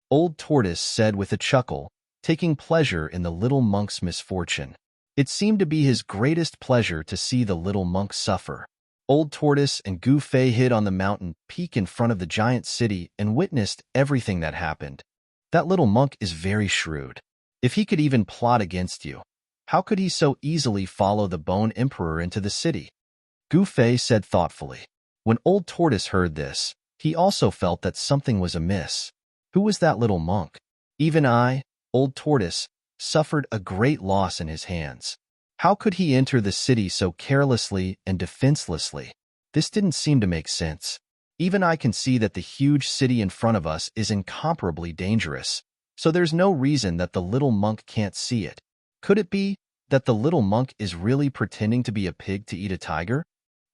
Old Tortoise said with a chuckle, taking pleasure in the little monk's misfortune. It seemed to be his greatest pleasure to see the little monk suffer. Old Tortoise and Gu Fei hid on the mountain peak in front of the giant city and witnessed everything that happened. That little monk is very shrewd. If he could even plot against you, how could he so easily follow the Bone Emperor into the city? Gu Fei said thoughtfully. When Old Tortoise heard this, he also felt that something was amiss. Who was that little monk? Even I, Old Tortoise, suffered a great loss in his hands. How could he enter the city so carelessly and defenselessly? This didn't seem to make sense. Even I can see that the huge city in front of us is incomparably dangerous, so there's no reason that the little monk can't see it. Could it be that the little monk is really pretending to be a pig to eat a tiger?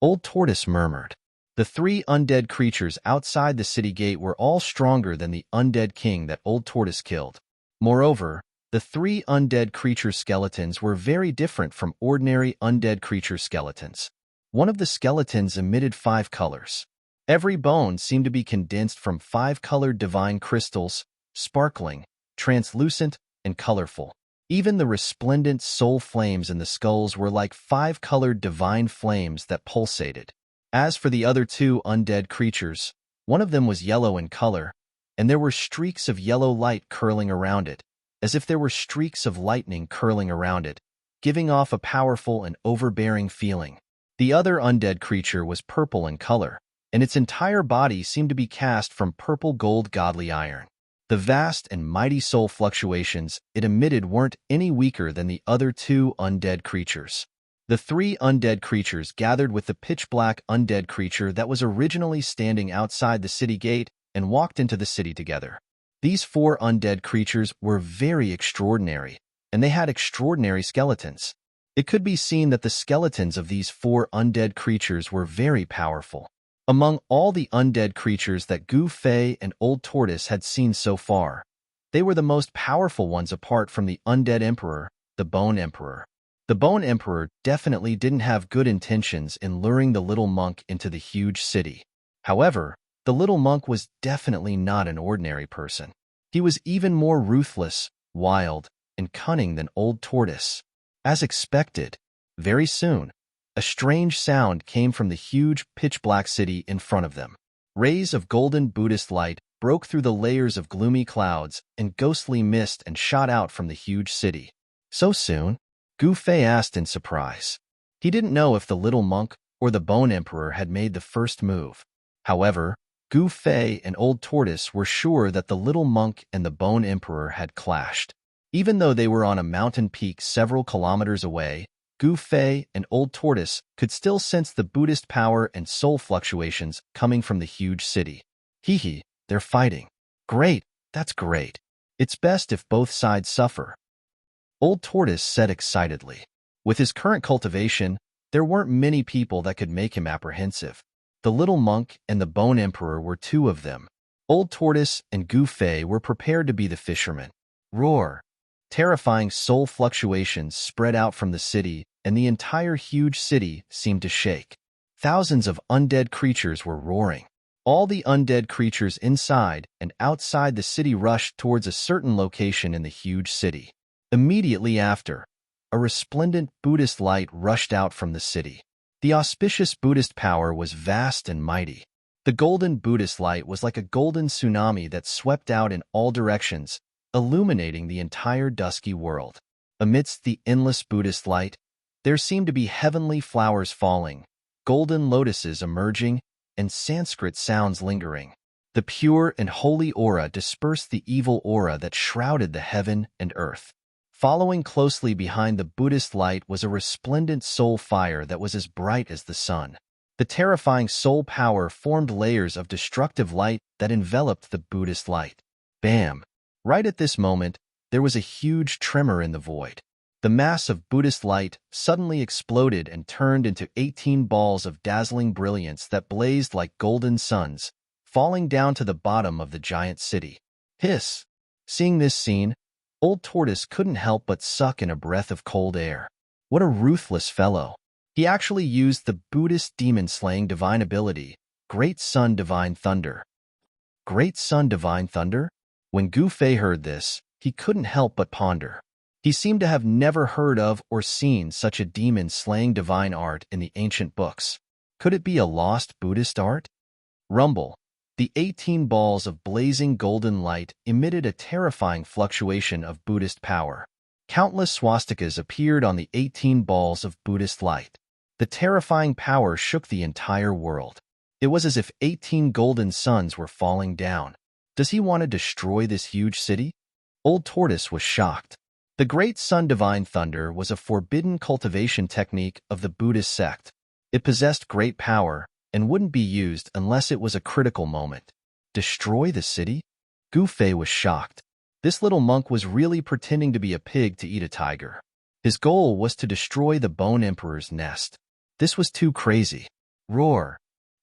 Old Tortoise murmured. The 3 undead creatures outside the city gate were all stronger than the undead king that Old Tortoise killed. Moreover, the 3 undead creature skeletons were very different from ordinary undead creature skeletons. One of the skeletons emitted 5 colors. Every bone seemed to be condensed from 5-colored divine crystals, sparkling, translucent, and colorful. Even the resplendent soul flames in the skulls were like 5-colored divine flames that pulsated. As for the other 2 undead creatures, one of them was yellow in color, and there were streaks of yellow light curling around it, as if there were streaks of lightning curling around it, giving off a powerful and overbearing feeling. The other undead creature was purple in color, and its entire body seemed to be cast from purple gold godly iron. The vast and mighty soul fluctuations it emitted weren't any weaker than the other 2 undead creatures. The 3 undead creatures gathered with the pitch-black undead creature that was originally standing outside the city gate and walked into the city together. These 4 undead creatures were very extraordinary, and they had extraordinary skeletons. It could be seen that the skeletons of these 4 undead creatures were very powerful. Among all the undead creatures that Gu Fei and Old Tortoise had seen so far, they were the most powerful ones apart from the undead emperor, the Bone Emperor. The Bone Emperor definitely didn't have good intentions in luring the little monk into the huge city. However, the little monk was definitely not an ordinary person. He was even more ruthless, wild, and cunning than Old Tortoise. As expected, very soon, a strange sound came from the huge pitch-black city in front of them. Rays of golden Buddhist light broke through the layers of gloomy clouds and ghostly mist and shot out from the huge city. So soon? Gu Fei asked in surprise. He didn't know if the little monk or the Bone Emperor had made the first move. However, Gu Fei and Old Tortoise were sure that the little monk and the Bone Emperor had clashed. Even though they were on a mountain peak several kilometers away, Gu Fei and Old Tortoise could still sense the Buddhist power and soul fluctuations coming from the huge city. Hee, they're fighting. Great, that's great. It's best if both sides suffer. Old Tortoise said excitedly. With his current cultivation, there weren't many people that could make him apprehensive. The little monk and the Bone Emperor were 2 of them. Old Tortoise and Gu Fei were prepared to be the fishermen. Roar! Terrifying soul fluctuations spread out from the city, and the entire huge city seemed to shake. Thousands of undead creatures were roaring. All the undead creatures inside and outside the city rushed towards a certain location in the huge city. Immediately after, a resplendent Buddhist light rushed out from the city. The auspicious Buddhist power was vast and mighty. The golden Buddhist light was like a golden tsunami that swept out in all directions, illuminating the entire dusky world. Amidst the endless Buddhist light, there seemed to be heavenly flowers falling, golden lotuses emerging, and Sanskrit sounds lingering. The pure and holy aura dispersed the evil aura that shrouded the heaven and earth. Following closely behind the Buddhist light was a resplendent soul fire that was as bright as the sun. The terrifying soul power formed layers of destructive light that enveloped the Buddhist light. Bam! Right at this moment, there was a huge tremor in the void. The mass of Buddhist light suddenly exploded and turned into 18 balls of dazzling brilliance that blazed like golden suns, falling down to the bottom of the giant city. Hiss! Seeing this scene, Old Tortoise couldn't help but suck in a breath of cold air. What a ruthless fellow! He actually used the Buddhist demon-slaying divine ability, Great Sun Divine Thunder. Great Sun Divine Thunder? When Gu Fei heard this, he couldn't help but ponder. He seemed to have never heard of or seen such a demon-slaying divine art in the ancient books. Could it be a lost Buddhist art? Rumble. The 18 balls of blazing golden light emitted a terrifying fluctuation of Buddhist power. Countless swastikas appeared on the 18 balls of Buddhist light. The terrifying power shook the entire world. It was as if 18 golden suns were falling down. Does he want to destroy this huge city? Old Tortoise was shocked. The Great Sun Divine Thunder was a forbidden cultivation technique of the Buddhist sect. It possessed great power and wouldn't be used unless it was a critical moment. Destroy the city? Gu Fei was shocked. This little monk was really pretending to be a pig to eat a tiger. His goal was to destroy the Bone Emperor's nest. This was too crazy. Roar!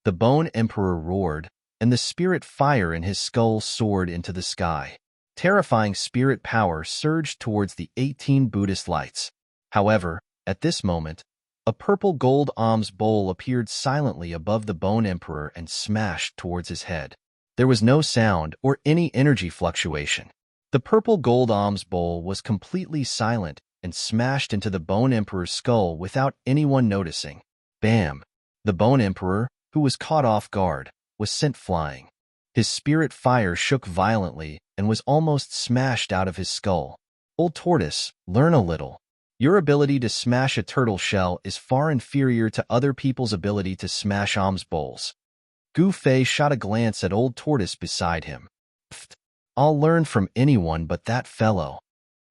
The Bone Emperor roared, and the spirit fire in his skull soared into the sky. Terrifying spirit power surged towards the 18 Buddhist lights. However, at this moment, a purple gold alms bowl appeared silently above the Bone Emperor and smashed towards his head. There was no sound or any energy fluctuation. The purple gold alms bowl was completely silent and smashed into the Bone Emperor's skull without anyone noticing. Bam! The Bone Emperor, who was caught off guard, was sent flying. His spirit fire shook violently and was almost smashed out of his skull. Old Tortoise, learn a little. Your ability to smash a turtle shell is far inferior to other people's ability to smash alms bowls. Gu Fei shot a glance at Old Tortoise beside him. Pfft, I'll learn from anyone but that fellow.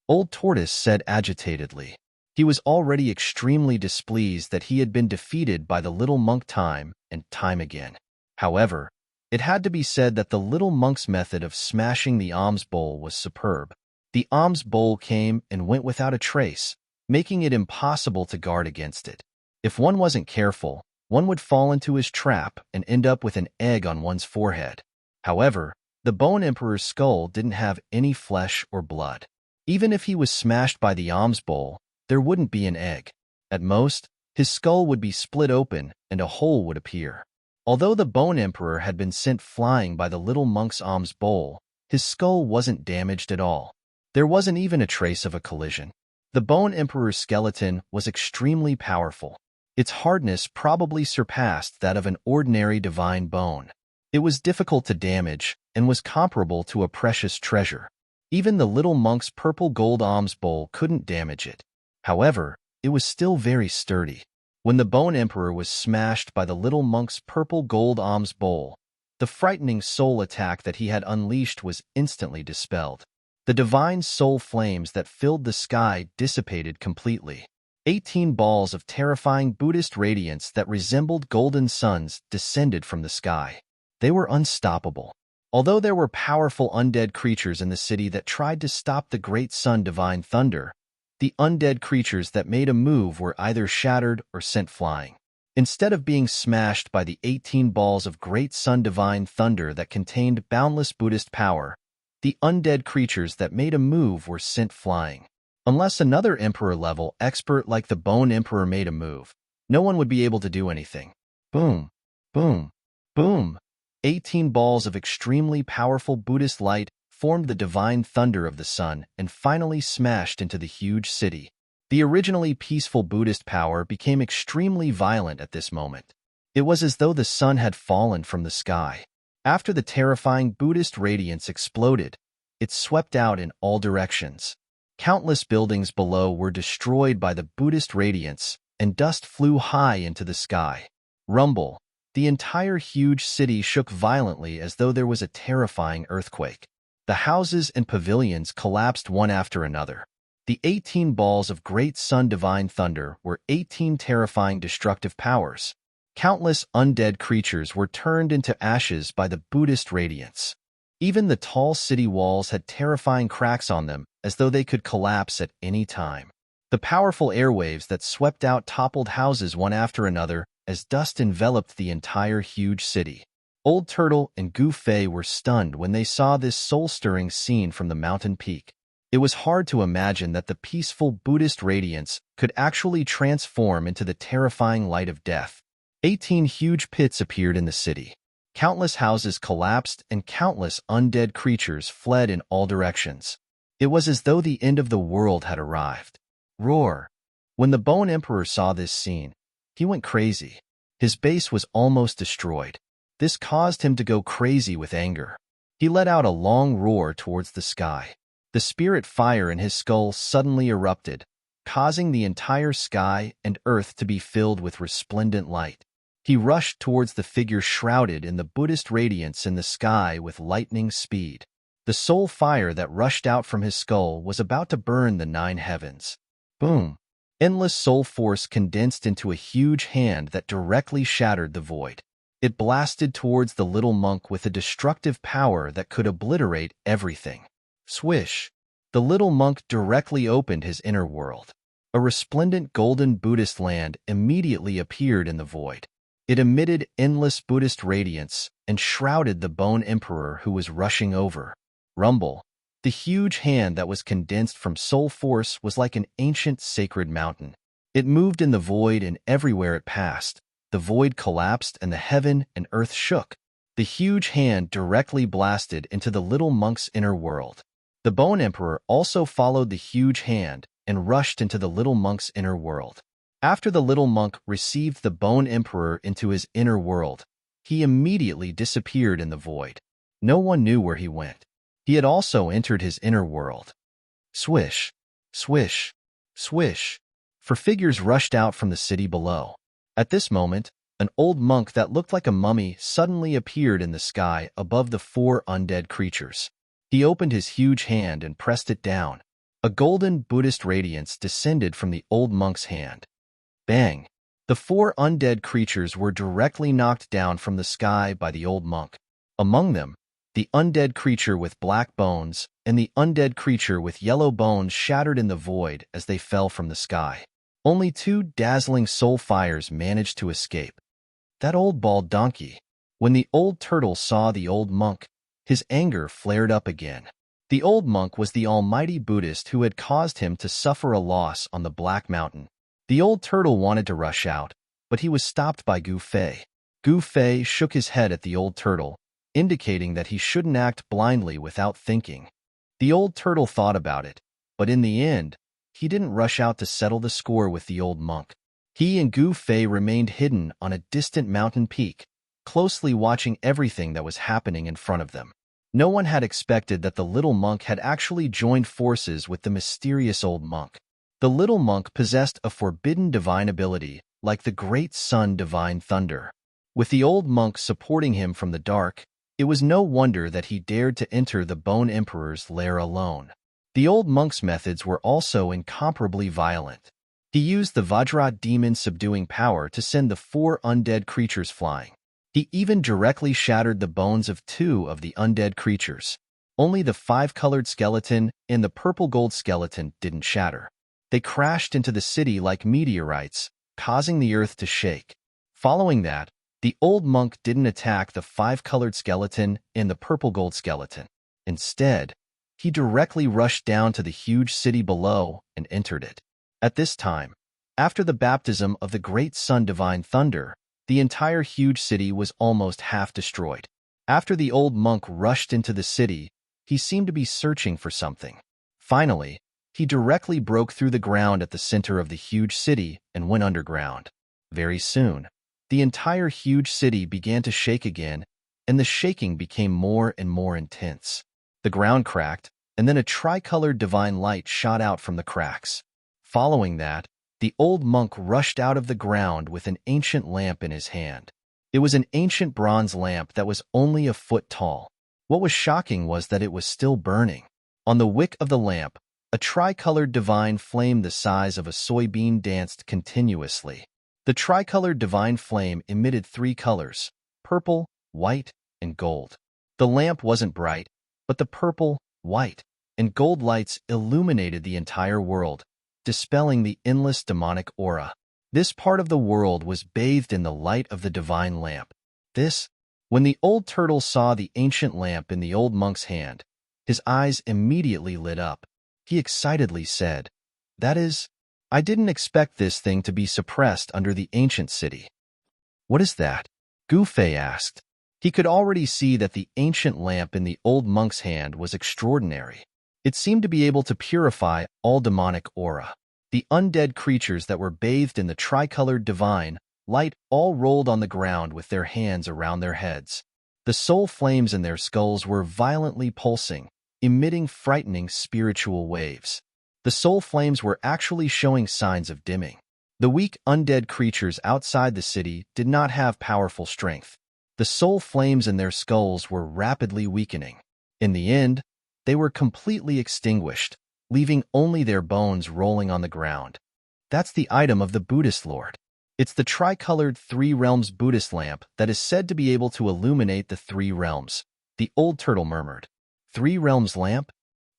Old Tortoise said agitatedly. He was already extremely displeased that he had been defeated by the little monk time and time again. However, it had to be said that the little monk's method of smashing the alms bowl was superb. The alms bowl came and went without a trace, making it impossible to guard against it. If one wasn't careful, one would fall into his trap and end up with an egg on one's forehead. However, the Bone Emperor's skull didn't have any flesh or blood. Even if he was smashed by the alms bowl, there wouldn't be an egg. At most, his skull would be split open and a hole would appear. Although the Bone Emperor had been sent flying by the little monk's alms bowl, his skull wasn't damaged at all. There wasn't even a trace of a collision. The Bone Emperor's skeleton was extremely powerful. Its hardness probably surpassed that of an ordinary divine bone. It was difficult to damage and was comparable to a precious treasure. Even the little monk's purple gold alms bowl couldn't damage it. However, it was still very sturdy. When the Bone Emperor was smashed by the little monk's purple gold alms bowl, the frightening soul attack that he had unleashed was instantly dispelled. The divine soul flames that filled the sky dissipated completely. 18 balls of terrifying Buddhist radiance that resembled golden suns descended from the sky. They were unstoppable. Although there were powerful undead creatures in the city that tried to stop the Great Sun Divine Thunder, the undead creatures that made a move were either shattered or sent flying. Instead of being smashed by the 18 balls of Great Sun Divine Thunder that contained boundless Buddhist power, the undead creatures that made a move were sent flying. Unless another Emperor-level expert like the Bone Emperor made a move, no one would be able to do anything. Boom, boom, boom. 18 balls of extremely powerful Buddhist light formed the divine thunder of the sun and finally smashed into the huge city. The originally peaceful Buddhist power became extremely violent at this moment. It was as though the sun had fallen from the sky. After the terrifying Buddhist radiance exploded, it swept out in all directions. Countless buildings below were destroyed by the Buddhist radiance, and dust flew high into the sky. Rumble. The entire huge city shook violently as though there was a terrifying earthquake. The houses and pavilions collapsed one after another. The 18 balls of great sun divine thunder were 18 terrifying destructive powers. Countless undead creatures were turned into ashes by the Buddhist radiance. Even the tall city walls had terrifying cracks on them, as though they could collapse at any time. The powerful airwaves that swept out toppled houses one after another as dust enveloped the entire huge city. Old Turtle and Gu Fei were stunned when they saw this soul-stirring scene from the mountain peak. It was hard to imagine that the peaceful Buddhist radiance could actually transform into the terrifying light of death. 18 huge pits appeared in the city. Countless houses collapsed and countless undead creatures fled in all directions. It was as though the end of the world had arrived. Roar! When the Bone Emperor saw this scene, he went crazy. His base was almost destroyed. This caused him to go crazy with anger. He let out a long roar towards the sky. The spirit fire in his skull suddenly erupted, causing the entire sky and earth to be filled with resplendent light. He rushed towards the figure shrouded in the Buddhist radiance in the sky with lightning speed. The soul fire that rushed out from his skull was about to burn the 9 heavens. Boom! Endless soul force condensed into a huge hand that directly shattered the void. It blasted towards the little monk with a destructive power that could obliterate everything. Swish! The little monk directly opened his inner world. A resplendent golden Buddhist land immediately appeared in the void. It emitted endless Buddhist radiance and shrouded the Bone Emperor who was rushing over. Rumble! The huge hand that was condensed from soul force was like an ancient sacred mountain. It moved in the void, and everywhere it passed, the void collapsed and the heaven and earth shook. The huge hand directly blasted into the little monk's inner world. The Bone Emperor also followed the huge hand and rushed into the little monk's inner world. After the little monk received the Bone Emperor into his inner world, he immediately disappeared in the void. No one knew where he went. He had also entered his inner world. Swish! Swish! Swish! For figures rushed out from the city below. At this moment, an old monk that looked like a mummy suddenly appeared in the sky above the 4 undead creatures. He opened his huge hand and pressed it down. A golden Buddhist radiance descended from the old monk's hand. Bang! The 4 undead creatures were directly knocked down from the sky by the old monk. Among them, the undead creature with black bones and the undead creature with yellow bones shattered in the void as they fell from the sky. Only 2 dazzling soul fires managed to escape. That old bald donkey! When the old turtle saw the old monk, his anger flared up again. The old monk was the almighty Buddhist who had caused him to suffer a loss on the Black Mountain. The old turtle wanted to rush out, but he was stopped by Gu Fei. Gu Fei shook his head at the old turtle, indicating that he shouldn't act blindly without thinking. The old turtle thought about it, but in the end, he didn't rush out to settle the score with the old monk. He and Gu Fei remained hidden on a distant mountain peak, closely watching everything that was happening in front of them. No one had expected that the little monk had actually joined forces with the mysterious old monk. The little monk possessed a forbidden divine ability, like the great sun divine thunder. With the old monk supporting him from the dark, it was no wonder that he dared to enter the Bone Emperor's lair alone. The old monk's methods were also incomparably violent. He used the Vajra demon subduing power to send the 4 undead creatures flying. He even directly shattered the bones of 2 of the undead creatures. Only the 5-colored skeleton and the purple gold skeleton didn't shatter. They crashed into the city like meteorites, causing the earth to shake. Following that, the old monk didn't attack the 5-colored skeleton and the purple gold skeleton. Instead, he directly rushed down to the huge city below and entered it. At this time, after the baptism of the great sun divine thunder, the entire huge city was almost half destroyed. After the old monk rushed into the city, he seemed to be searching for something. Finally, he directly broke through the ground at the center of the huge city and went underground. Very soon, the entire huge city began to shake again, and the shaking became more and more intense. The ground cracked, and then a tricolored divine light shot out from the cracks. Following that, the old monk rushed out of the ground with an ancient lamp in his hand. It was an ancient bronze lamp that was only a foot tall. What was shocking was that it was still burning. On the wick of the lamp, a tricolored divine flame the size of a soybean danced continuously. The tricolored divine flame emitted 3 colors: purple, white, and gold. The lamp wasn't bright, but the purple, white, and gold lights illuminated the entire world, dispelling the endless demonic aura. This part of the world was bathed in the light of the divine lamp. When the old turtle saw the ancient lamp in the old monk's hand, his eyes immediately lit up. He excitedly said, "That is, I didn't expect this thing to be suppressed under the ancient city." "What is that?" Gu Fei asked. He could already see that the ancient lamp in the old monk's hand was extraordinary. It seemed to be able to purify all demonic aura. The undead creatures that were bathed in the tricolored divine light all rolled on the ground with their hands around their heads. The soul flames in their skulls were violently pulsing, emitting frightening spiritual waves. The soul flames were actually showing signs of dimming. The weak undead creatures outside the city did not have powerful strength. The soul flames in their skulls were rapidly weakening. In the end, they were completely extinguished, leaving only their bones rolling on the ground. That's the item of the Buddhist Lord. It's the tricolored 3 realms Buddhist lamp that is said to be able to illuminate the 3 realms, the old turtle murmured. 3 realms lamp?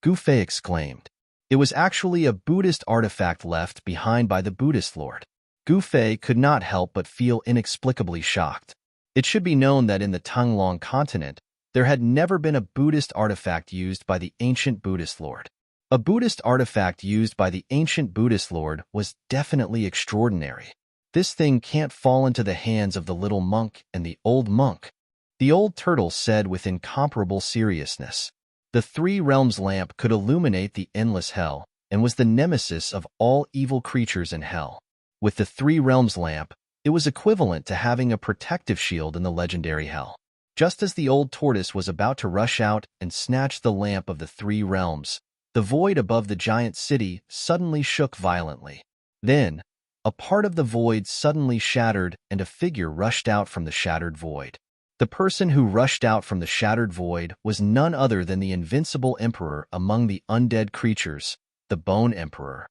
Gu Fei exclaimed. It was actually a Buddhist artifact left behind by the Buddhist Lord. Gu Fei could not help but feel inexplicably shocked. It should be known that in the Tunglong continent, there had never been a Buddhist artifact used by the ancient Buddhist Lord. A Buddhist artifact used by the ancient Buddhist Lord was definitely extraordinary. This thing can't fall into the hands of the little monk and the old monk, the old turtle said with incomparable seriousness. The 3 realms lamp could illuminate the endless hell and was the nemesis of all evil creatures in hell. With the 3 realms lamp, it was equivalent to having a protective shield in the legendary hell. Just as the old tortoise was about to rush out and snatch the lamp of the 3 realms, the void above the giant city suddenly shook violently. Then, a part of the void suddenly shattered and a figure rushed out from the shattered void. The person who rushed out from the shattered void was none other than the invincible emperor among the undead creatures, the Bone Emperor.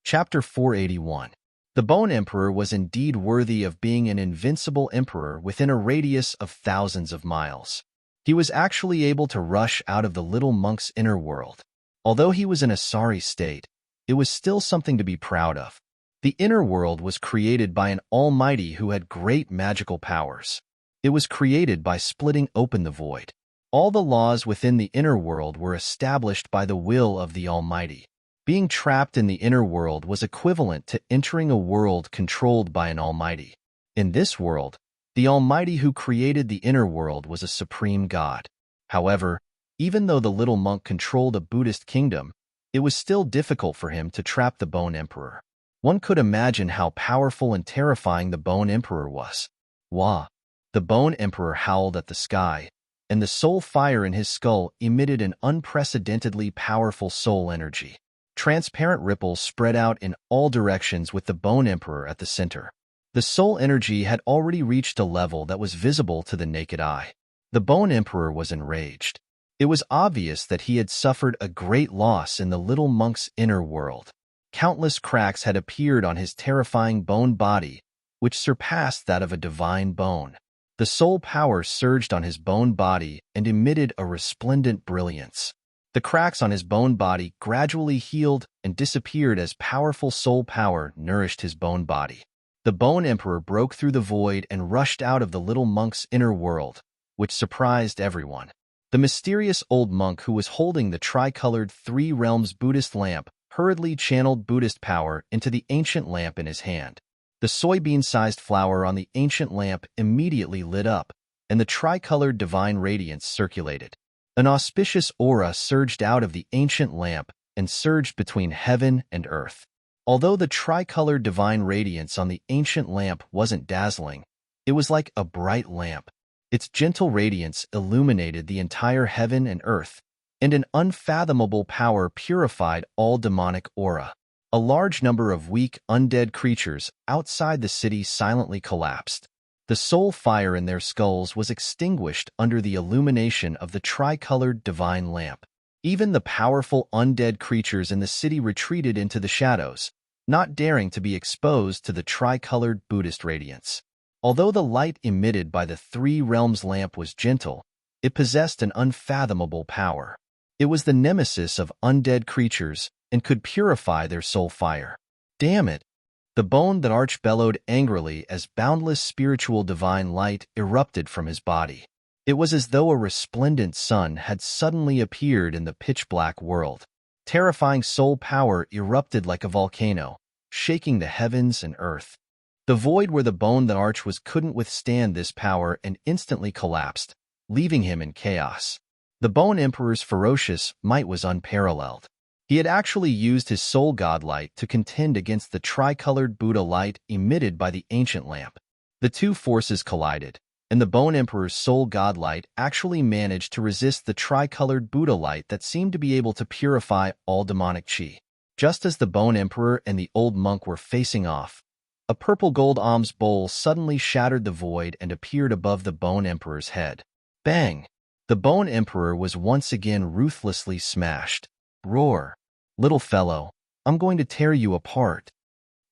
Chapter 481. The Bone Emperor was indeed worthy of being an invincible emperor within a radius of thousands of miles. He was actually able to rush out of the little monk's inner world. Although he was in a sorry state, it was still something to be proud of. The inner world was created by an almighty who had great magical powers. It was created by splitting open the void. All the laws within the inner world were established by the will of the Almighty. Being trapped in the inner world was equivalent to entering a world controlled by an almighty. In this world, the Almighty who created the inner world was a supreme God. However, even though the little monk controlled a Buddhist kingdom, it was still difficult for him to trap the Bone Emperor. One could imagine how powerful and terrifying the Bone Emperor was. Wah! The Bone Emperor howled at the sky, and the soul fire in his skull emitted an unprecedentedly powerful soul energy. Transparent ripples spread out in all directions with the Bone Emperor at the center. The soul energy had already reached a level that was visible to the naked eye. The Bone Emperor was enraged. It was obvious that he had suffered a great loss in the little monk's inner world. Countless cracks had appeared on his terrifying bone body, which surpassed that of a divine bone. The soul power surged on his bone body and emitted a resplendent brilliance. The cracks on his bone body gradually healed and disappeared as powerful soul power nourished his bone body. The Bone Emperor broke through the void and rushed out of the little monk's inner world, which surprised everyone. The mysterious old monk who was holding the tricolored 3 realms Buddhist lamp hurriedly channeled Buddhist power into the ancient lamp in his hand. The soybean-sized flower on the ancient lamp immediately lit up, and the tricolored divine radiance circulated. An auspicious aura surged out of the ancient lamp and surged between heaven and earth. Although the tricolored divine radiance on the ancient lamp wasn't dazzling, it was like a bright lamp. Its gentle radiance illuminated the entire heaven and earth, and an unfathomable power purified all demonic aura. A large number of weak, undead creatures outside the city silently collapsed. The soul fire in their skulls was extinguished under the illumination of the tricolored divine lamp. Even the powerful undead creatures in the city retreated into the shadows, not daring to be exposed to the tricolored Buddhist radiance. Although the light emitted by the Three Realms lamp was gentle, it possessed an unfathomable power. It was the nemesis of undead creatures and could purify their soul fire. Damn it! The bone that arch bellowed angrily as boundless spiritual divine light erupted from his body. It was as though a resplendent sun had suddenly appeared in the pitch-black world. Terrifying soul power erupted like a volcano, shaking the heavens and earth. The void where the bone that arch was couldn't withstand this power and instantly collapsed, leaving him in chaos. The Bone Emperor's ferocious might was unparalleled. He had actually used his soul god light to contend against the tricolored Buddha light emitted by the ancient lamp. The two forces collided, and the Bone Emperor's soul god light actually managed to resist the tricolored Buddha light that seemed to be able to purify all demonic chi. Just as the Bone Emperor and the old monk were facing off, a purple gold alms bowl suddenly shattered the void and appeared above the Bone Emperor's head. Bang! The Bone Emperor was once again ruthlessly smashed. Roar! Little fellow, I'm going to tear you apart.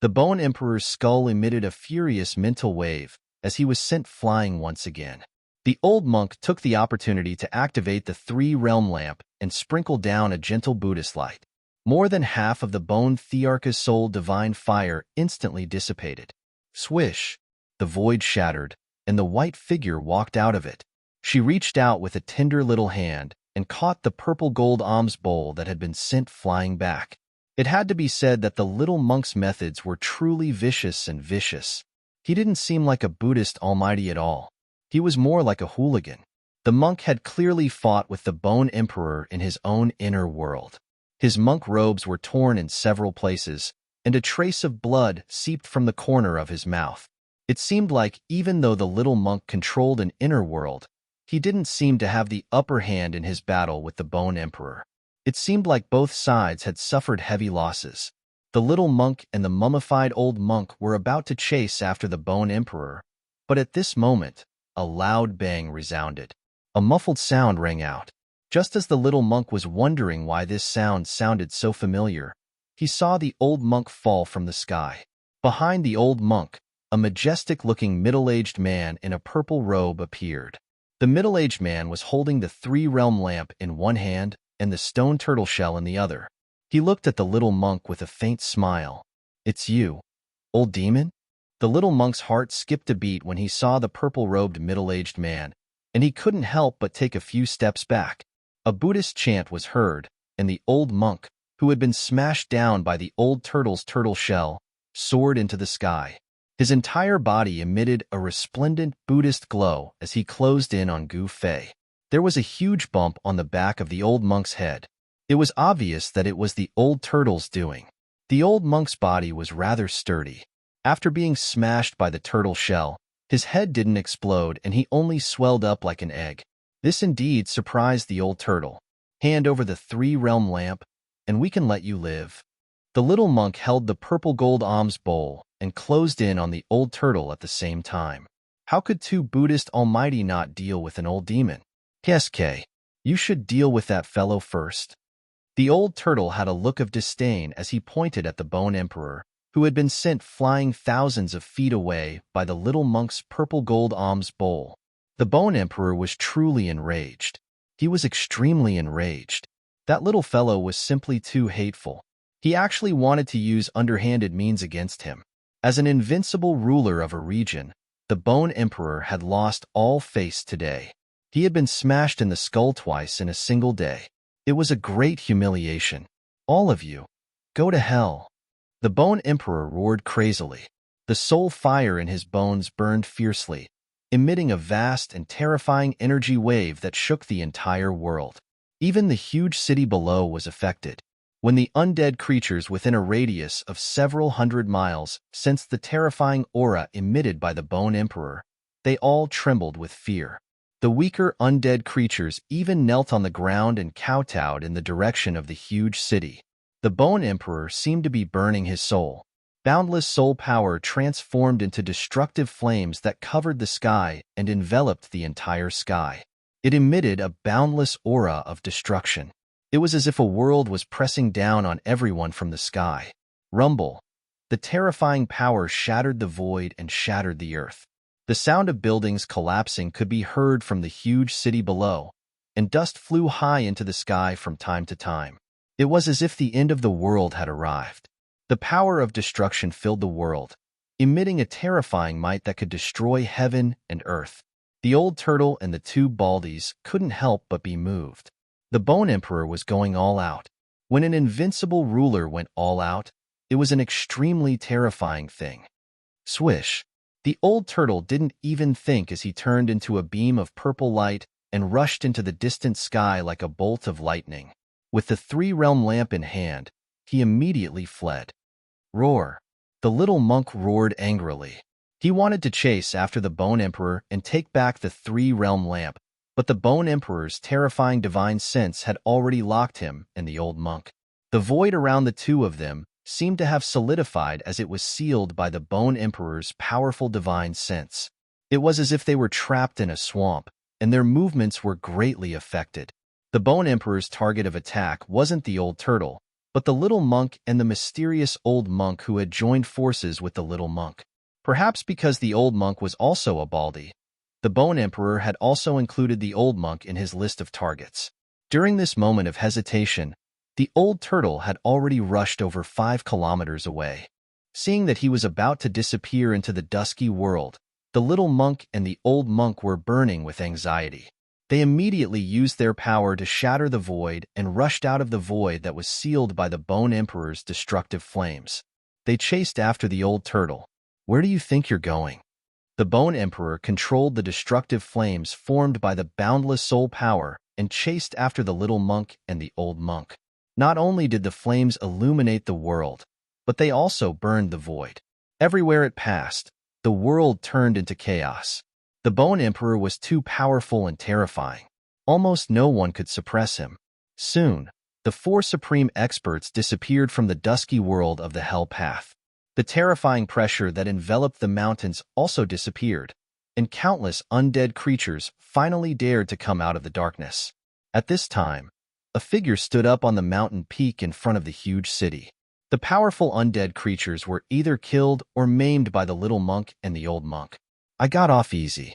The Bone Emperor's skull emitted a furious mental wave as he was sent flying once again. The old monk took the opportunity to activate the three-realm lamp and sprinkle down a gentle Buddhist light. More than half of the Bone Thearcha's soul divine fire instantly dissipated. Swish! The void shattered, and the white figure walked out of it. She reached out with a tender little hand and caught the purple gold alms bowl that had been sent flying back. It had to be said that the little monk's methods were truly vicious and vicious. He didn't seem like a Buddhist almighty at all. He was more like a hooligan. The monk had clearly fought with the Bone Emperor in his own inner world. His monk robes were torn in several places, and a trace of blood seeped from the corner of his mouth. It seemed like even though the little monk controlled an inner world, he didn't seem to have the upper hand in his battle with the Bone Emperor. It seemed like both sides had suffered heavy losses. The little monk and the mummified old monk were about to chase after the Bone Emperor, but at this moment, a loud bang resounded. A muffled sound rang out. Just as the little monk was wondering why this sound sounded so familiar, he saw the old monk fall from the sky. Behind the old monk, a majestic-looking middle-aged man in a purple robe appeared. The middle-aged man was holding the three-realm lamp in one hand and the stone turtle shell in the other. He looked at the little monk with a faint smile. "It's you, old demon?" The little monk's heart skipped a beat when he saw the purple-robed middle-aged man, and he couldn't help but take a few steps back. A Buddhist chant was heard, and the old monk, who had been smashed down by the old turtle's turtle shell, soared into the sky. His entire body emitted a resplendent Buddhist glow as he closed in on Gu Fei. There was a huge bump on the back of the old monk's head. It was obvious that it was the old turtle's doing. The old monk's body was rather sturdy. After being smashed by the turtle shell, his head didn't explode and he only swelled up like an egg. This indeed surprised the old turtle. "Hand over the three-realm lamp, and we can let you live." The little monk held the purple gold alms bowl and closed in on the old turtle at the same time. How could two Buddhist almighty not deal with an old demon? "Keske, you should deal with that fellow first." The old turtle had a look of disdain as he pointed at the Bone Emperor, who had been sent flying thousands of feet away by the little monk's purple gold alms bowl. The Bone Emperor was truly enraged. He was extremely enraged. That little fellow was simply too hateful. He actually wanted to use underhanded means against him. As an invincible ruler of a region, the Bone Emperor had lost all face today. He had been smashed in the skull twice in a single day. It was a great humiliation. "All of you, go to hell." The Bone Emperor roared crazily. The soul fire in his bones burned fiercely, emitting a vast and terrifying energy wave that shook the entire world. Even the huge city below was affected. When the undead creatures within a radius of several hundred miles sensed the terrifying aura emitted by the Bone Emperor, they all trembled with fear. The weaker undead creatures even knelt on the ground and kowtowed in the direction of the huge city. The Bone Emperor seemed to be burning his soul. Boundless soul power transformed into destructive flames that covered the sky and enveloped the entire sky. It emitted a boundless aura of destruction. It was as if a world was pressing down on everyone from the sky. Rumble. The terrifying power shattered the void and shattered the earth. The sound of buildings collapsing could be heard from the huge city below, and dust flew high into the sky from time to time. It was as if the end of the world had arrived. The power of destruction filled the world, emitting a terrifying might that could destroy heaven and earth. The old turtle and the two baldies couldn't help but be moved. The Bone Emperor was going all out. When an invincible ruler went all out, it was an extremely terrifying thing. Swish! The old turtle didn't even think as he turned into a beam of purple light and rushed into the distant sky like a bolt of lightning. With the three-realm lamp in hand, he immediately fled. Roar! The little monk roared angrily. He wanted to chase after the Bone Emperor and take back the three-realm lamp, but the Bone Emperor's terrifying divine sense had already locked him and the old monk. The void around the two of them seemed to have solidified as it was sealed by the Bone Emperor's powerful divine sense. It was as if they were trapped in a swamp, and their movements were greatly affected. The Bone Emperor's target of attack wasn't the old turtle, but the little monk and the mysterious old monk who had joined forces with the little monk. Perhaps because the old monk was also a baldy, the Bone Emperor had also included the old monk in his list of targets. During this moment of hesitation, the old turtle had already rushed over 5 kilometers away. Seeing that he was about to disappear into the dusky world, the little monk and the old monk were burning with anxiety. They immediately used their power to shatter the void and rushed out of the void that was sealed by the Bone Emperor's destructive flames. They chased after the old turtle. Where do you think you're going? The Bone Emperor controlled the destructive flames formed by the boundless soul power and chased after the little monk and the old monk. Not only did the flames illuminate the world, but they also burned the void. Everywhere it passed, the world turned into chaos. The Bone Emperor was too powerful and terrifying. Almost no one could suppress him. Soon, the 4 supreme experts disappeared from the dusky world of the Hell Path. The terrifying pressure that enveloped the mountains also disappeared, and countless undead creatures finally dared to come out of the darkness. At this time, a figure stood up on the mountain peak in front of the huge city. The powerful undead creatures were either killed or maimed by the little monk and the old monk. I got off easy.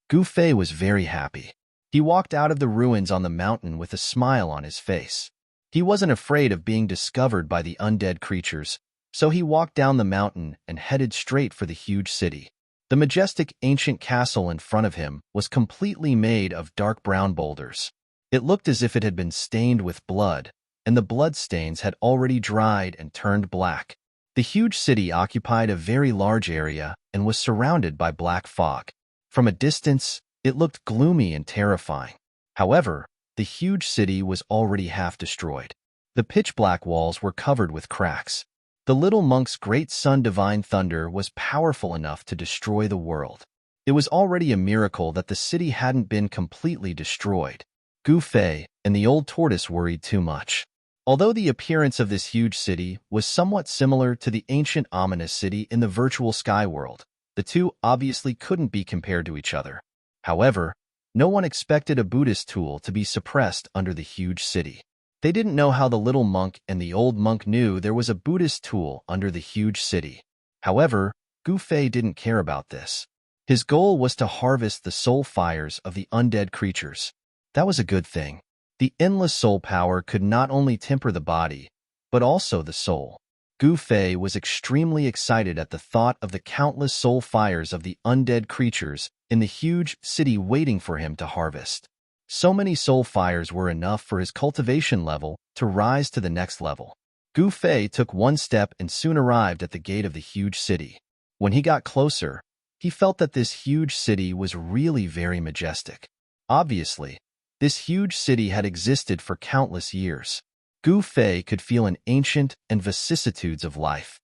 Gu Fei was very happy. He walked out of the ruins on the mountain with a smile on his face. He wasn't afraid of being discovered by the undead creatures, so he walked down the mountain and headed straight for the huge city. The majestic ancient castle in front of him was completely made of dark brown boulders. It looked as if it had been stained with blood, and the bloodstains had already dried and turned black. The huge city occupied a very large area and was surrounded by black fog. From a distance, it looked gloomy and terrifying. However, the huge city was already half destroyed. The pitch-black walls were covered with cracks. The little monk's great son Divine Thunder was powerful enough to destroy the world. It was already a miracle that the city hadn't been completely destroyed. Gu Fei and the old tortoise worried too much. Although the appearance of this huge city was somewhat similar to the ancient ominous city in the virtual sky world, the two obviously couldn't be compared to each other. However, no one expected a Buddhist tool to be suppressed under the huge city. They didn't know how the little monk and the old monk knew there was a Buddhist tool under the huge city. However, Gu Fei didn't care about this. His goal was to harvest the soul fires of the undead creatures. That was a good thing. The endless soul power could not only temper the body, but also the soul. Gu Fei was extremely excited at the thought of the countless soul fires of the undead creatures in the huge city waiting for him to harvest. So many soul fires were enough for his cultivation level to rise to the next level. Gu Fei took one step and soon arrived at the gate of the huge city. When he got closer, he felt that this huge city was really very majestic. Obviously, this huge city had existed for countless years. Gu Fei could feel an ancient and vicissitudes of life.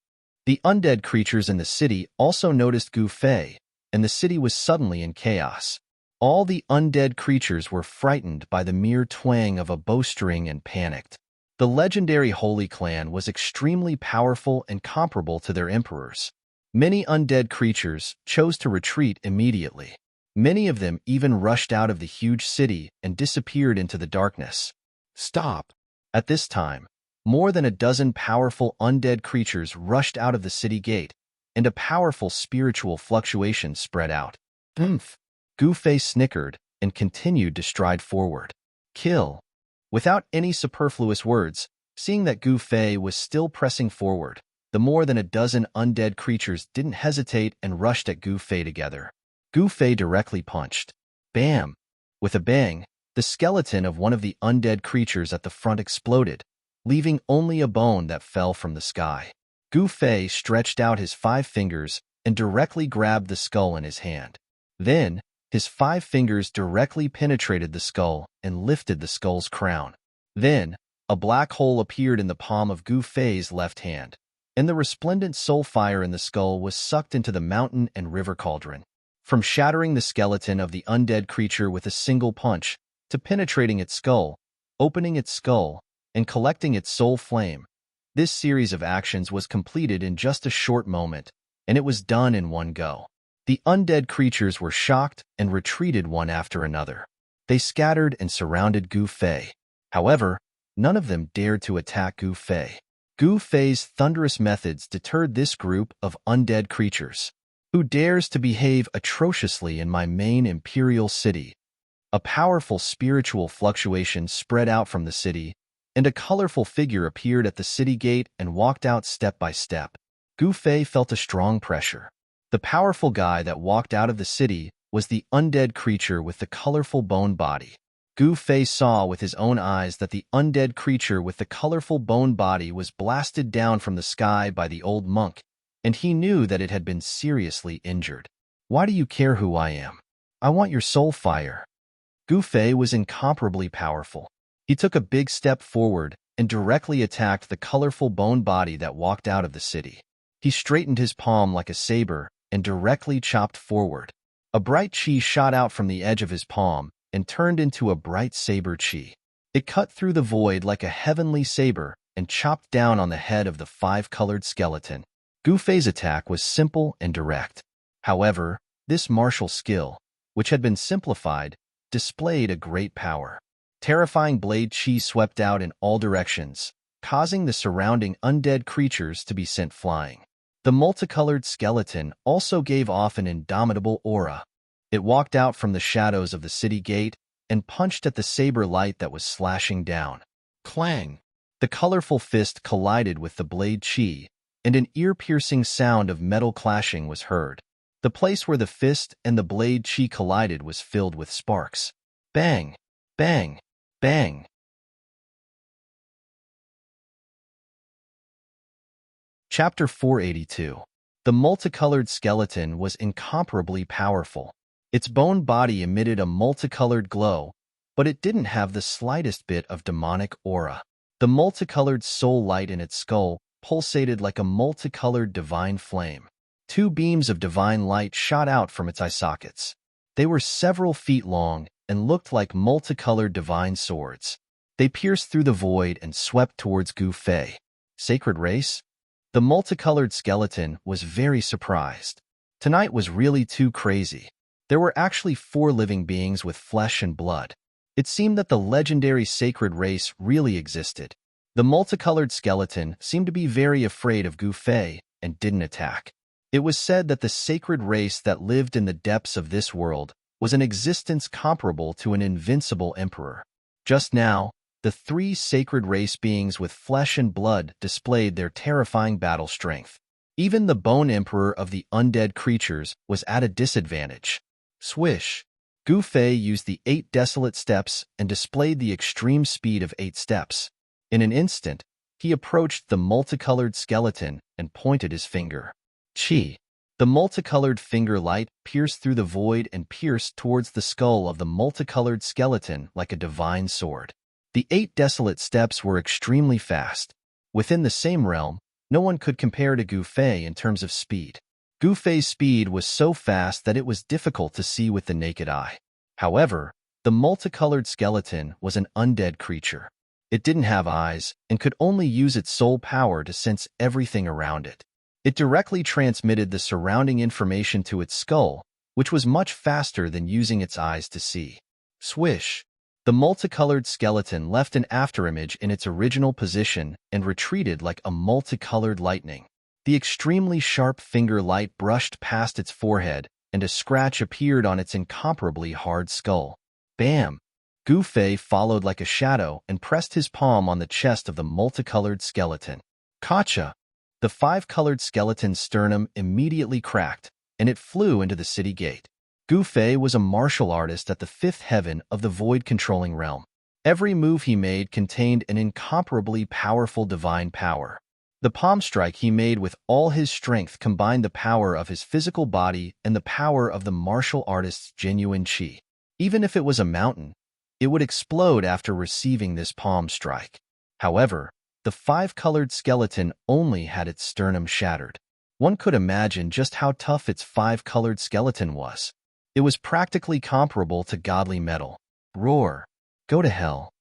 The undead creatures in the city also noticed Gu Fei, and the city was suddenly in chaos. All the undead creatures were frightened by the mere twang of a bowstring and panicked. The legendary Holy Clan was extremely powerful and comparable to their emperors. Many undead creatures chose to retreat immediately. Many of them even rushed out of the huge city and disappeared into the darkness. Stop! At this time, more than a dozen powerful undead creatures rushed out of the city gate, and a powerful spiritual fluctuation spread out. Oomph! Gu Fei snickered and continued to stride forward. Kill! Without any superfluous words, seeing that Gu Fei was still pressing forward, the more than a dozen undead creatures didn't hesitate and rushed at Gu Fei together. Gu Fei directly punched. Bam! With a bang, the skeleton of one of the undead creatures at the front exploded, leaving only a bone that fell from the sky. Gu Fei stretched out his 5 fingers and directly grabbed the skull in his hand. Then, his 5 fingers directly penetrated the skull and lifted the skull's crown. Then, a black hole appeared in the palm of Gu Fei's left hand, and the resplendent soul fire in the skull was sucked into the mountain and river cauldron. From shattering the skeleton of the undead creature with a single punch, to penetrating its skull, opening its skull, and collecting its soul flame, this series of actions was completed in just a short moment, and it was done in one go. The undead creatures were shocked and retreated one after another. They scattered and surrounded Gu Fei. However, none of them dared to attack Gu Fei. Gu Fei's thunderous methods deterred this group of undead creatures. Who dares to behave atrociously in my main imperial city? A powerful spiritual fluctuation spread out from the city, and a colorful figure appeared at the city gate and walked out step by step. Gu Fei felt a strong pressure. The powerful guy that walked out of the city was the undead creature with the colorful bone body. Gu Fei saw with his own eyes that the undead creature with the colorful bone body was blasted down from the sky by the old monk, and he knew that it had been seriously injured. Why do you care who I am? I want your soul fire. Gu Fei was incomparably powerful. He took a big step forward and directly attacked the colorful bone body that walked out of the city. He straightened his palm like a saber and directly chopped forward. A bright chi shot out from the edge of his palm and turned into a bright saber chi. It cut through the void like a heavenly saber and chopped down on the head of the 5-colored skeleton. Gu Fei's attack was simple and direct. However, this martial skill, which had been simplified, displayed a great power. Terrifying blade chi swept out in all directions, causing the surrounding undead creatures to be sent flying. The multicolored skeleton also gave off an indomitable aura. It walked out from the shadows of the city gate and punched at the saber light that was slashing down. Clang! The colorful fist collided with the blade chi, and an ear-piercing sound of metal clashing was heard. The place where the fist and the blade chi collided was filled with sparks. Bang! Bang! Bang! Chapter 482. The multicolored skeleton was incomparably powerful. Its bone body emitted a multicolored glow, but it didn't have the slightest bit of demonic aura. The multicolored soul light in its skull pulsated like a multicolored divine flame. 2 beams of divine light shot out from its eye sockets. They were several feet long and looked like multicolored divine swords. They pierced through the void and swept towards Gu Fei. Sacred race? The multicolored skeleton was very surprised. Tonight was really too crazy. There were actually 4 living beings with flesh and blood. It seemed that the legendary sacred race really existed. The multicolored skeleton seemed to be very afraid of Gu Fei and didn't attack. It was said that the sacred race that lived in the depths of this world was an existence comparable to an invincible emperor. Just now, the 3 sacred race beings with flesh and blood displayed their terrifying battle strength. Even the bone emperor of the undead creatures was at a disadvantage. Swish! Gu Fei used the 8 desolate steps and displayed the extreme speed of 8 steps. In an instant, he approached the multicolored skeleton and pointed his finger. Chi! The multicolored finger light pierced through the void and pierced towards the skull of the multicolored skeleton like a divine sword. The 8 desolate steps were extremely fast. Within the same realm, no one could compare to Gu Fei in terms of speed. Gu Fei's speed was so fast that it was difficult to see with the naked eye. However, the multicolored skeleton was an undead creature. It didn't have eyes and could only use its soul power to sense everything around it. It directly transmitted the surrounding information to its skull, which was much faster than using its eyes to see. Swish! The multicolored skeleton left an afterimage in its original position and retreated like a multicolored lightning. The extremely sharp finger light brushed past its forehead, and a scratch appeared on its incomparably hard skull. Bam! Gu Fei followed like a shadow and pressed his palm on the chest of the multicolored skeleton. Kacha! The five-colored skeleton's sternum immediately cracked, and it flew into the city gate. Gu Fei was a martial artist at the fifth heaven of the void-controlling realm. Every move he made contained an incomparably powerful divine power. The palm strike he made with all his strength combined the power of his physical body and the power of the martial artist's genuine qi. Even if it was a mountain, it would explode after receiving this palm strike. However, the five-colored skeleton only had its sternum shattered. One could imagine just how tough its five-colored skeleton was. It was practically comparable to godly metal. Roar! Go to hell!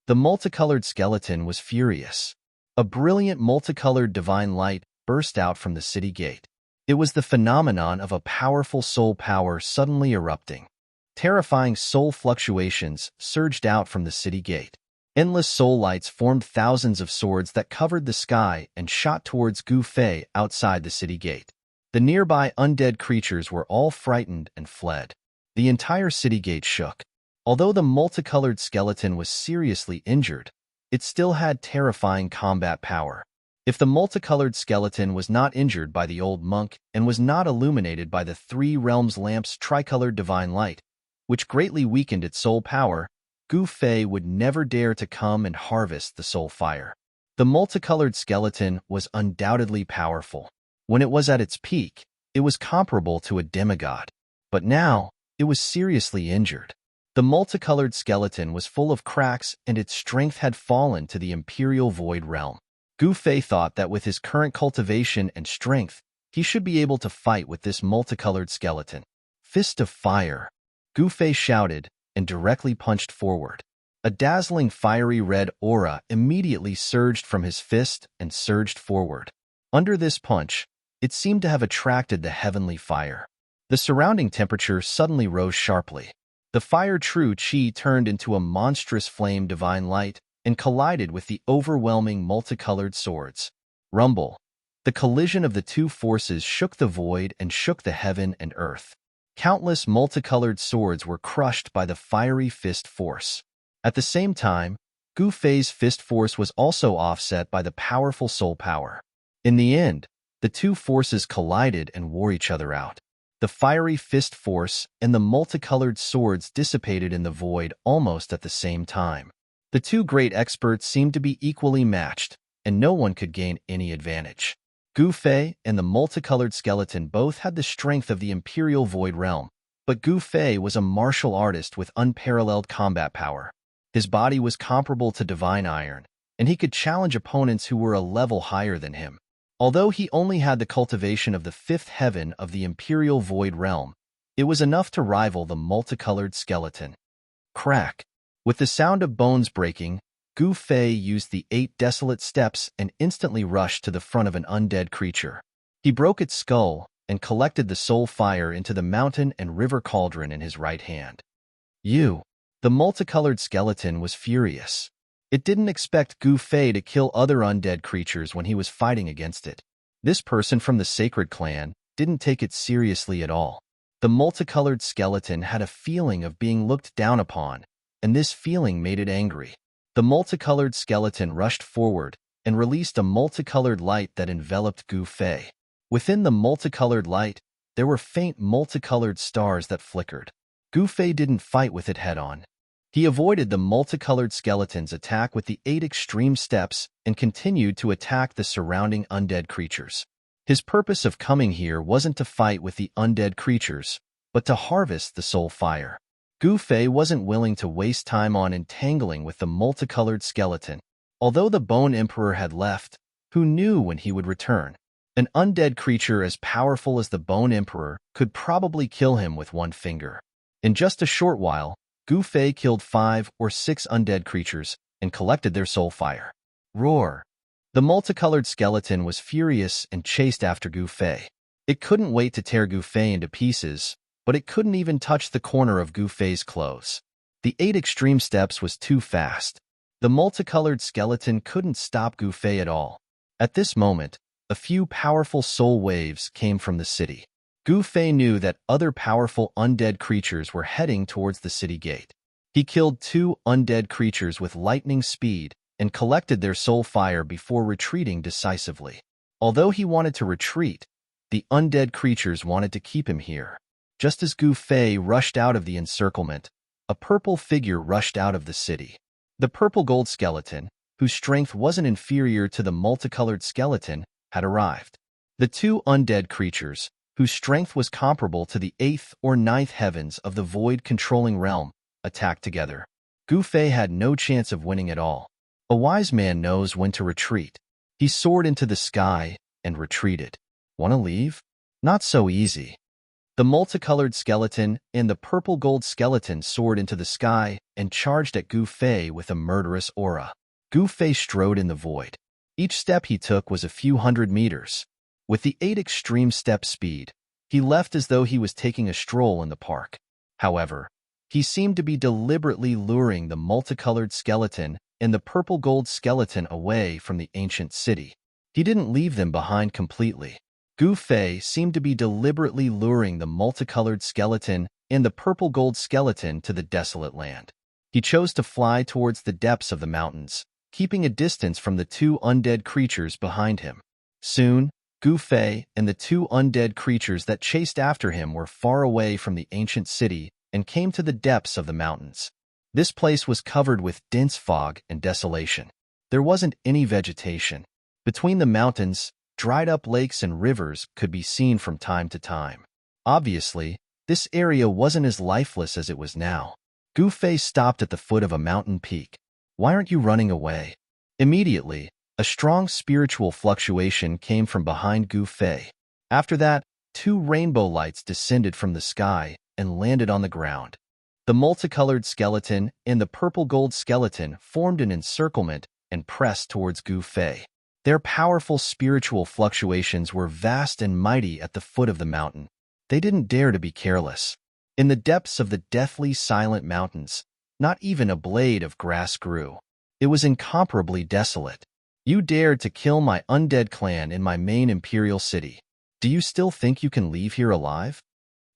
The multicolored skeleton was furious. A brilliant multicolored divine light burst out from the city gate. It was the phenomenon of a powerful soul power suddenly erupting. Terrifying soul fluctuations surged out from the city gate. Endless soul lights formed thousands of swords that covered the sky and shot towards Gu Fei outside the city gate. The nearby undead creatures were all frightened and fled. The entire city gate shook. Although the multicolored skeleton was seriously injured, it still had terrifying combat power. If the multicolored skeleton was not injured by the old monk and was not illuminated by the three realms lamp's tricolored divine light, which greatly weakened its soul power, Gu Fei would never dare to come and harvest the soul fire. The multicolored skeleton was undoubtedly powerful. When it was at its peak, it was comparable to a demigod. But now, it was seriously injured. The multicolored skeleton was full of cracks and its strength had fallen to the imperial void realm. Gu Fei thought that with his current cultivation and strength, he should be able to fight with this multicolored skeleton. Fist of fire! Gu Fei shouted and directly punched forward. A dazzling fiery red aura immediately surged from his fist and surged forward. Under this punch, it seemed to have attracted the heavenly fire. The surrounding temperature suddenly rose sharply. The fire true qi turned into a monstrous flame divine light and collided with the overwhelming multicolored swords. Rumble! The collision of the two forces shook the void and shook the heaven and earth. Countless multicolored swords were crushed by the fiery fist force. At the same time, Gu Fei's fist force was also offset by the powerful soul power. In the end, the two forces collided and wore each other out. The fiery fist force and the multicolored swords dissipated in the void almost at the same time. The two great experts seemed to be equally matched, and no one could gain any advantage. Gu Fei and the multicolored skeleton both had the strength of the imperial void realm, but Gu Fei was a martial artist with unparalleled combat power. His body was comparable to divine iron, and he could challenge opponents who were a level higher than him. Although he only had the cultivation of the fifth heaven of the imperial void realm, it was enough to rival the multicolored skeleton. Crack! With the sound of bones breaking, Gu Fei used the 8 desolate steps and instantly rushed to the front of an undead creature. He broke its skull and collected the soul fire into the mountain and river cauldron in his right hand. The multicolored skeleton was furious. It didn't expect Gu Fei to kill other undead creatures when he was fighting against it. This person from the sacred clan didn't take it seriously at all. The multicolored skeleton had a feeling of being looked down upon, and this feeling made it angry. The multicolored skeleton rushed forward and released a multicolored light that enveloped Gu Fei. Within the multicolored light, there were faint multicolored stars that flickered. Gu Fei didn't fight with it head-on. He avoided the multicolored skeleton's attack with the 8 extreme steps and continued to attack the surrounding undead creatures. His purpose of coming here wasn't to fight with the undead creatures, but to harvest the soul fire. Gu Fei wasn't willing to waste time on entangling with the multicolored skeleton. Although the Bone Emperor had left, who knew when he would return? An undead creature as powerful as the Bone Emperor could probably kill him with one finger. In just a short while, Gu Fei killed 5 or 6 undead creatures and collected their soul fire. Roar! The multicolored skeleton was furious and chased after Gu Fei. It couldn't wait to tear Gu Fei into pieces, but it couldn't even touch the corner of Gu Fei's clothes. The 8 extreme steps was too fast. The multicolored skeleton couldn't stop Gu Fei at all. At this moment, a few powerful soul waves came from the city. Gu Fei knew that other powerful undead creatures were heading towards the city gate. He killed 2 undead creatures with lightning speed and collected their soul fire before retreating decisively. Although he wanted to retreat, the undead creatures wanted to keep him here. Just as Gu Fei rushed out of the encirclement, a purple figure rushed out of the city. The purple gold skeleton, whose strength wasn't inferior to the multicolored skeleton, had arrived. The 2 undead creatures, whose strength was comparable to the 8th or 9th heavens of the void-controlling realm, attacked together. Gu Fei had no chance of winning at all. A wise man knows when to retreat. He soared into the sky and retreated. Want to leave? Not so easy. The multicolored skeleton and the purple gold skeleton soared into the sky and charged at Gu Fei with a murderous aura. Gu Fei strode in the void. Each step he took was a few hundred meters. With the 8 extreme step speed, he left as though he was taking a stroll in the park. However, he seemed to be deliberately luring the multicolored skeleton and the purple gold skeleton away from the ancient city. He didn't leave them behind completely. Gu Fei seemed to be deliberately luring the multicolored skeleton and the purple gold skeleton to the desolate land. He chose to fly towards the depths of the mountains, keeping a distance from the 2 undead creatures behind him. Soon, Gu Fei and the 2 undead creatures that chased after him were far away from the ancient city and came to the depths of the mountains. This place was covered with dense fog and desolation. There wasn't any vegetation. Between the mountains, dried-up lakes and rivers could be seen from time to time. Obviously, this area wasn't as lifeless as it was now. Gu Fei stopped at the foot of a mountain peak. Why aren't you running away? Immediately, a strong spiritual fluctuation came from behind Gu Fei. After that, 2 rainbow lights descended from the sky and landed on the ground. The multicolored skeleton and the purple gold skeleton formed an encirclement and pressed towards Gu Fei. Their powerful spiritual fluctuations were vast and mighty at the foot of the mountain. They didn't dare to be careless. In the depths of the deathly silent mountains, not even a blade of grass grew. It was incomparably desolate. You dared to kill my undead clan in my main imperial city. Do you still think you can leave here alive?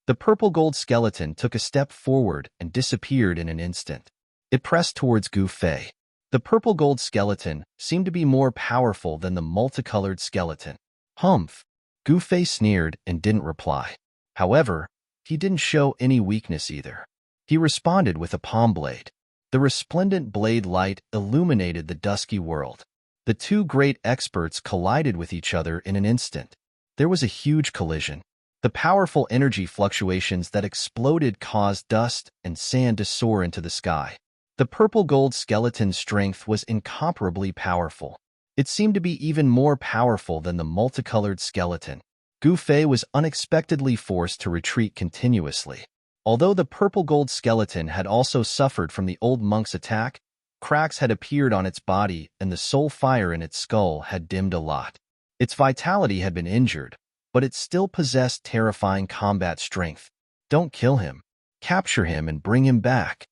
The purple gold skeleton took a step forward and disappeared in an instant. It pressed towards Gu Fei. The purple gold skeleton seemed to be more powerful than the multicolored skeleton. Humph! Gu Fei sneered and didn't reply. However, he didn't show any weakness either. He responded with a palm blade. The resplendent blade light illuminated the dusky world. The 2 great experts collided with each other in an instant. There was a huge collision. The powerful energy fluctuations that exploded caused dust and sand to soar into the sky. The purple gold skeleton's strength was incomparably powerful. It seemed to be even more powerful than the multicolored skeleton. Gu Fei was unexpectedly forced to retreat continuously. Although the purple gold skeleton had also suffered from the old monk's attack, cracks had appeared on its body and the soul fire in its skull had dimmed a lot. Its vitality had been injured, but it still possessed terrifying combat strength. Don't kill him. Capture him and bring him back.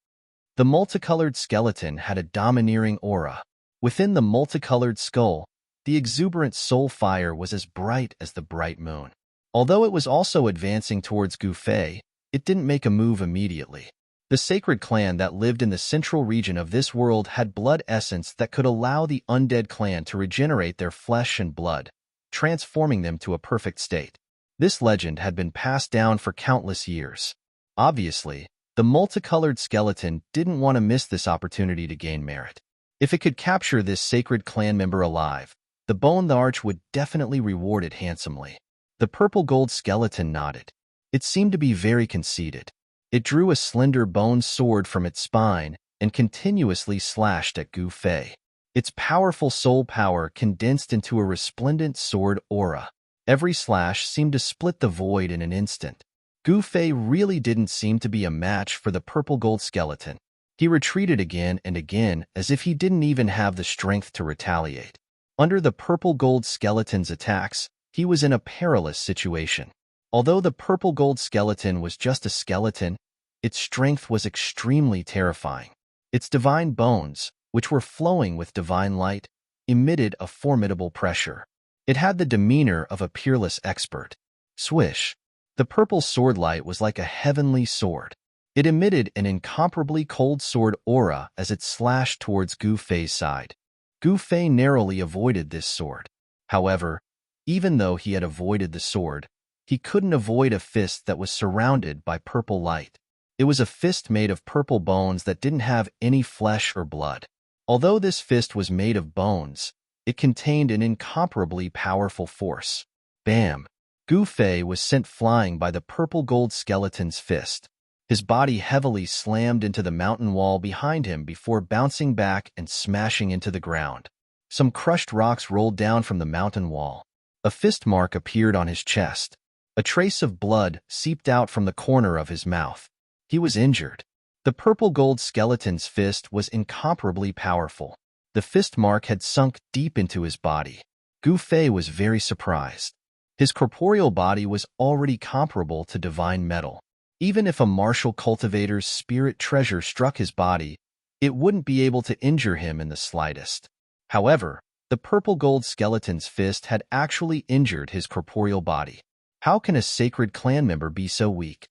The multicolored skeleton had a domineering aura. Within the multicolored skull, the exuberant soul fire was as bright as the bright moon. Although it was also advancing towards Gu Fei, it didn't make a move immediately. The sacred clan that lived in the central region of this world had blood essence that could allow the undead clan to regenerate their flesh and blood, transforming them to a perfect state. This legend had been passed down for countless years. Obviously, the multicolored skeleton didn't want to miss this opportunity to gain merit. If it could capture this sacred clan member alive, the Bone Arch would definitely reward it handsomely. The purple gold skeleton nodded. It seemed to be very conceited. It drew a slender bone sword from its spine and continuously slashed at Gu Fei. Its powerful soul power condensed into a resplendent sword aura. Every slash seemed to split the void in an instant. Gu Fei really didn't seem to be a match for the purple gold skeleton. He retreated again and again as if he didn't even have the strength to retaliate. Under the purple-gold skeleton's attacks, he was in a perilous situation. Although the purple-gold skeleton was just a skeleton, its strength was extremely terrifying. Its divine bones, which were flowing with divine light, emitted a formidable pressure. It had the demeanor of a peerless expert. Swish! The purple sword light was like a heavenly sword. It emitted an incomparably cold sword aura as it slashed towards Gu Fei's side. Gu Fei narrowly avoided this sword. However, even though he had avoided the sword, he couldn't avoid a fist that was surrounded by purple light. It was a fist made of purple bones that didn't have any flesh or blood. Although this fist was made of bones, it contained an incomparably powerful force. Bam! Gu Fei was sent flying by the purple-gold skeleton's fist. His body heavily slammed into the mountain wall behind him before bouncing back and smashing into the ground. Some crushed rocks rolled down from the mountain wall. A fist mark appeared on his chest. A trace of blood seeped out from the corner of his mouth. He was injured. The purple-gold skeleton's fist was incomparably powerful. The fist mark had sunk deep into his body. Gu Fei was very surprised. His corporeal body was already comparable to divine metal. Even if a martial cultivator's spirit treasure struck his body, it wouldn't be able to injure him in the slightest. However, the purple-gold skeleton's fist had actually injured his corporeal body. How can a sacred clan member be so weak?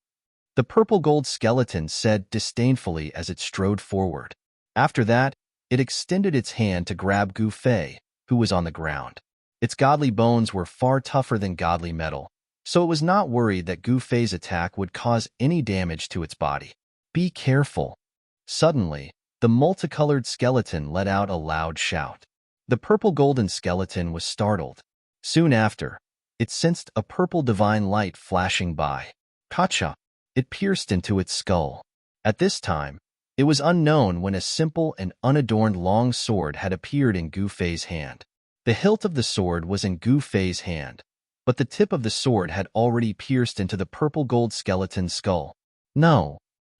The purple-gold skeleton said disdainfully as it strode forward. After that, it extended its hand to grab Gu Fei, who was on the ground. Its godly bones were far tougher than godly metal, so it was not worried that Gu Fei's attack would cause any damage to its body. Be careful. Suddenly, the multicolored skeleton let out a loud shout. The purple-golden skeleton was startled. Soon after, it sensed a purple divine light flashing by. Kacha! It pierced into its skull. At this time, it was unknown when a simple and unadorned long sword had appeared in Gu Fei's hand. The hilt of the sword was in Gu Fei's hand, but the tip of the sword had already pierced into the purple-gold skeleton's skull. No!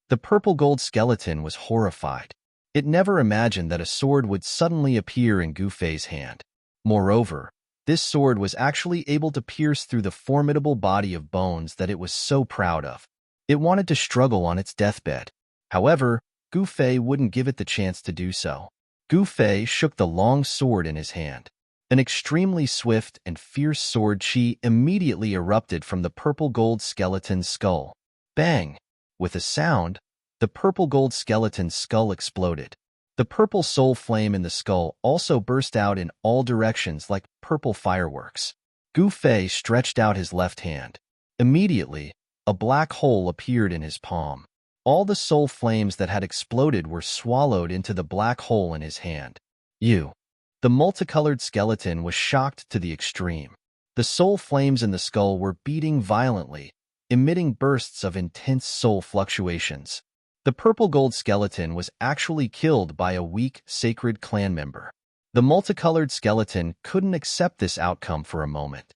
The purple-gold skeleton was horrified. It never imagined that a sword would suddenly appear in Gu Fei's hand. Moreover, this sword was actually able to pierce through the formidable body of bones that it was so proud of. It wanted to struggle on its deathbed. However, Gu Fei wouldn't give it the chance to do so. Gu Fei shook the long sword in his hand. An extremely swift and fierce sword chi immediately erupted from the purple-gold skeleton's skull. Bang! With a sound, the purple-gold skeleton's skull exploded. The purple soul flame in the skull also burst out in all directions like purple fireworks. Gu Fei stretched out his left hand. Immediately, a black hole appeared in his palm. All the soul flames that had exploded were swallowed into the black hole in his hand. The multicolored skeleton was shocked to the extreme. The soul flames in the skull were beating violently, emitting bursts of intense soul fluctuations. The purple-gold skeleton was actually killed by a weak, sacred clan member. The multicolored skeleton couldn't accept this outcome for a moment.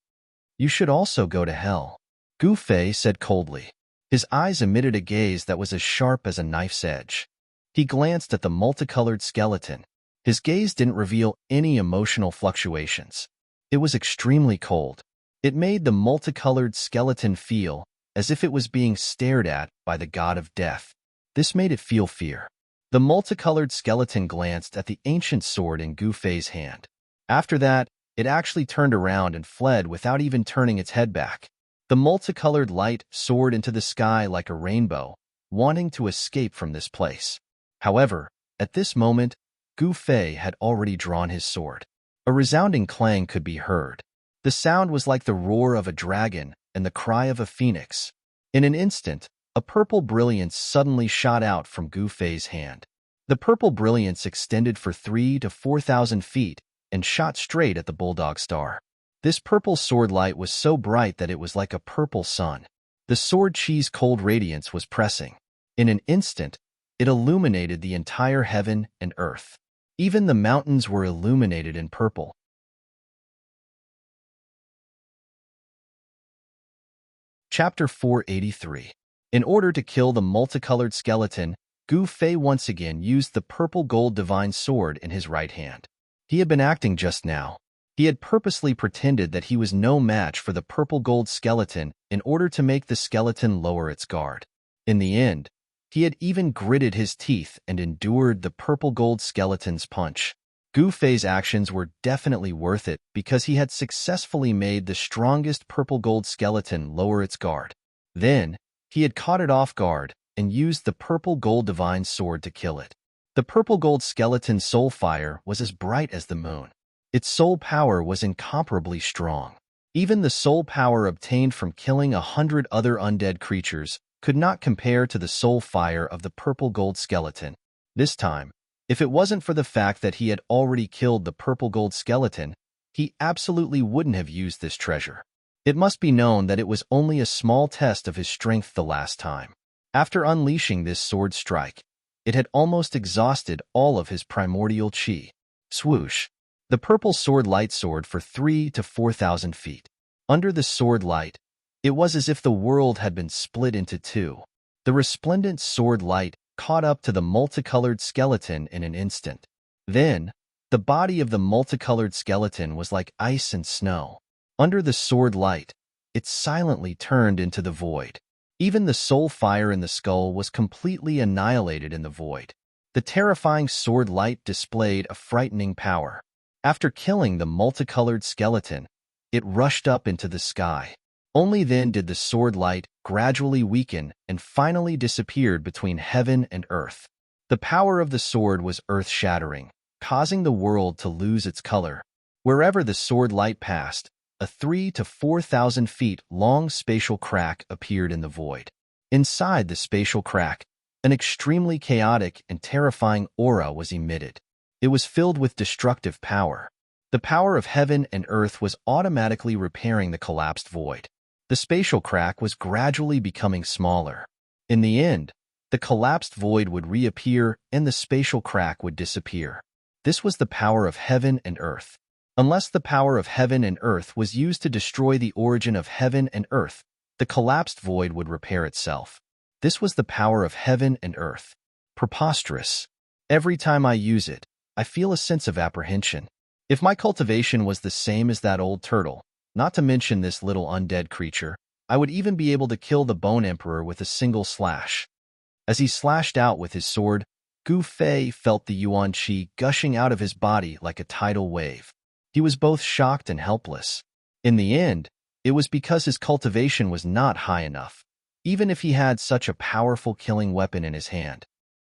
You should also go to hell, Gu Fei said coldly. His eyes emitted a gaze that was as sharp as a knife's edge. He glanced at the multicolored skeleton. His gaze didn't reveal any emotional fluctuations. It was extremely cold. It made the multicolored skeleton feel as if it was being stared at by the god of death. This made it feel fear. The multicolored skeleton glanced at the ancient sword in Gu Fei's hand. After that, it actually turned around and fled without even turning its head back. The multicolored light soared into the sky like a rainbow, wanting to escape from this place. However, at this moment, Gu Fei had already drawn his sword. A resounding clang could be heard. The sound was like the roar of a dragon and the cry of a phoenix. In an instant, a purple brilliance suddenly shot out from Gu Fei's hand. The purple brilliance extended for 3,000 to 4,000 feet and shot straight at the bulldog star. This purple sword light was so bright that it was like a purple sun. The sword chi's cold radiance was pressing. In an instant, it illuminated the entire heaven and earth. Even the mountains were illuminated in purple. Chapter 483. In order to kill the multicolored skeleton, Gu Fei once again used the purple gold divine sword in his right hand. He had been acting just now. He had purposely pretended that he was no match for the purple gold skeleton in order to make the skeleton lower its guard. In the end, he had even gritted his teeth and endured the purple gold skeleton's punch. Gu Fei's actions were definitely worth it because he had successfully made the strongest purple gold skeleton lower its guard. Then, he had caught it off guard and used the purple gold divine sword to kill it. The purple gold skeleton's soul fire was as bright as the moon. Its soul power was incomparably strong. Even the soul power obtained from killing 100 other undead creatures could not compare to the soul fire of the purple gold skeleton. This time, if it wasn't for the fact that he had already killed the purple gold skeleton, he absolutely wouldn't have used this treasure. It must be known that it was only a small test of his strength the last time. After unleashing this sword strike, it had almost exhausted all of his primordial chi. Swoosh! The purple sword light soared for 3,000 to 4,000 feet. Under the sword light, it was as if the world had been split into two. The resplendent sword light caught up to the multicolored skeleton in an instant. Then, the body of the multicolored skeleton was like ice and snow. Under the sword light, it silently turned into the void. Even the soul fire in the skull was completely annihilated in the void. The terrifying sword light displayed a frightening power. After killing the multicolored skeleton, it rushed up into the sky. Only then did the sword light gradually weaken and finally disappeared between heaven and earth. The power of the sword was earth-shattering, causing the world to lose its color. Wherever the sword light passed, a 3,000 to 4,000 feet long spatial crack appeared in the void. Inside the spatial crack, an extremely chaotic and terrifying aura was emitted. It was filled with destructive power. The power of heaven and earth was automatically repairing the collapsed void. The spatial crack was gradually becoming smaller. In the end, the collapsed void would reappear and the spatial crack would disappear. This was the power of heaven and earth. Unless the power of heaven and earth was used to destroy the origin of heaven and earth, the collapsed void would repair itself. This was the power of heaven and earth. Preposterous. Every time I use it, I feel a sense of apprehension. If my cultivation was the same as that old turtle, not to mention this little undead creature, I would even be able to kill the Bone Emperor with a single slash. As he slashed out with his sword, Gu Fei felt the yuan qi gushing out of his body like a tidal wave. He was both shocked and helpless. In the end, it was because his cultivation was not high enough, even if he had such a powerful killing weapon in his hand.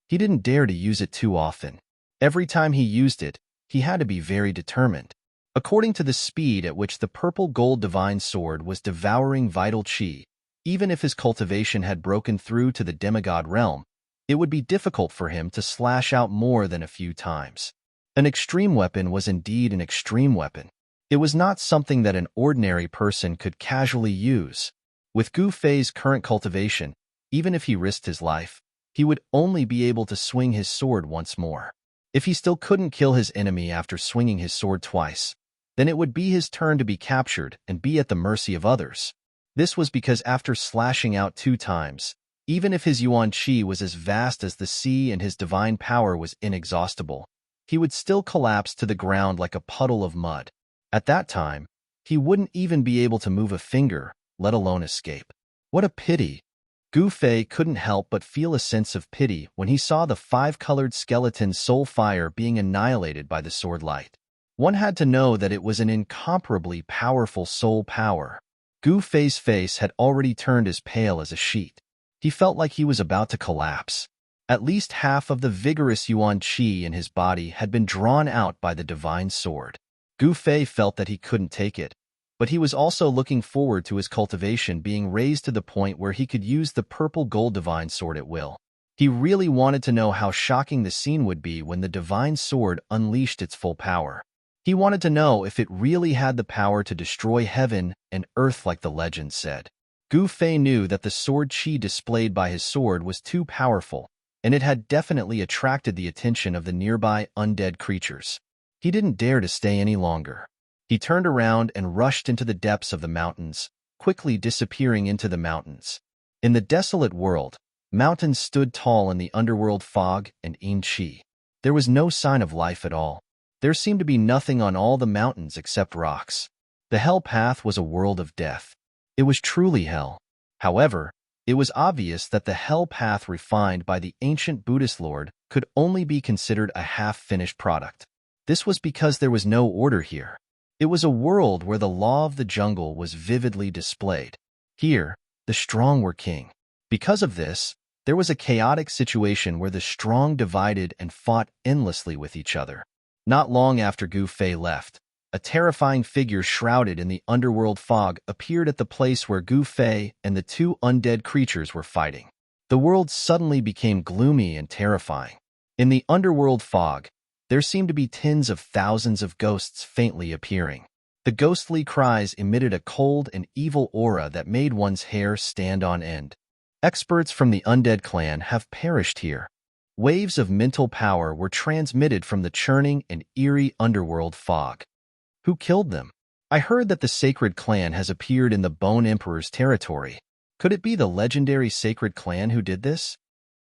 He didn't dare to use it too often. Every time he used it, he had to be very determined. According to the speed at which the purple gold divine sword was devouring vital chi, even if his cultivation had broken through to the demigod realm, it would be difficult for him to slash out more than a few times. An extreme weapon was indeed an extreme weapon. It was not something that an ordinary person could casually use. With Gu Fei's current cultivation, even if he risked his life, he would only be able to swing his sword once more. If he still couldn't kill his enemy after swinging his sword twice, then it would be his turn to be captured and be at the mercy of others. This was because after slashing out 2 times, even if his yuan qi was as vast as the sea and his divine power was inexhaustible, he would still collapse to the ground like a puddle of mud. At that time, he wouldn't even be able to move a finger, let alone escape. What a pity! Gu Fei couldn't help but feel a sense of pity when he saw the 5-colored skeleton's soul fire being annihilated by the sword light. One had to know that it was an incomparably powerful soul power. Gu Fei's face had already turned as pale as a sheet. He felt like he was about to collapse. At least half of the vigorous yuan qi in his body had been drawn out by the divine sword. Gu Fei felt that he couldn't take it, but he was also looking forward to his cultivation being raised to the point where he could use the purple gold divine sword at will. He really wanted to know how shocking the scene would be when the divine sword unleashed its full power. He wanted to know if it really had the power to destroy heaven and earth like the legend said. Gu Fei knew that the sword qi displayed by his sword was too powerful, and it had definitely attracted the attention of the nearby undead creatures. He didn't dare to stay any longer. He turned around and rushed into the depths of the mountains, quickly disappearing into the mountains. In the desolate world, Mountains stood tall in the underworld fog and Qi. There was no sign of life at all. There seemed to be nothing on all the mountains except rocks. The hell path was a world of death. It was truly hell. However, it was obvious that the hell path refined by the ancient Buddhist lord could only be considered a half-finished product. This was because there was no order here. It was a world where the law of the jungle was vividly displayed. Here, the strong were king. Because of this, there was a chaotic situation where the strong divided and fought endlessly with each other. Not long after Gu Fei left, a terrifying figure shrouded in the underworld fog appeared at the place where Gu Fei and the two undead creatures were fighting. The world suddenly became gloomy and terrifying. In the underworld fog, there seemed to be tens of thousands of ghosts faintly appearing. The ghostly cries emitted a cold and evil aura that made one's hair stand on end. Experts from the undead clan have perished here. Waves of mental power were transmitted from the churning and eerie underworld fog. Who killed them? I heard that the sacred clan has appeared in the Bone Emperor's territory. Could it be the legendary sacred clan who did this?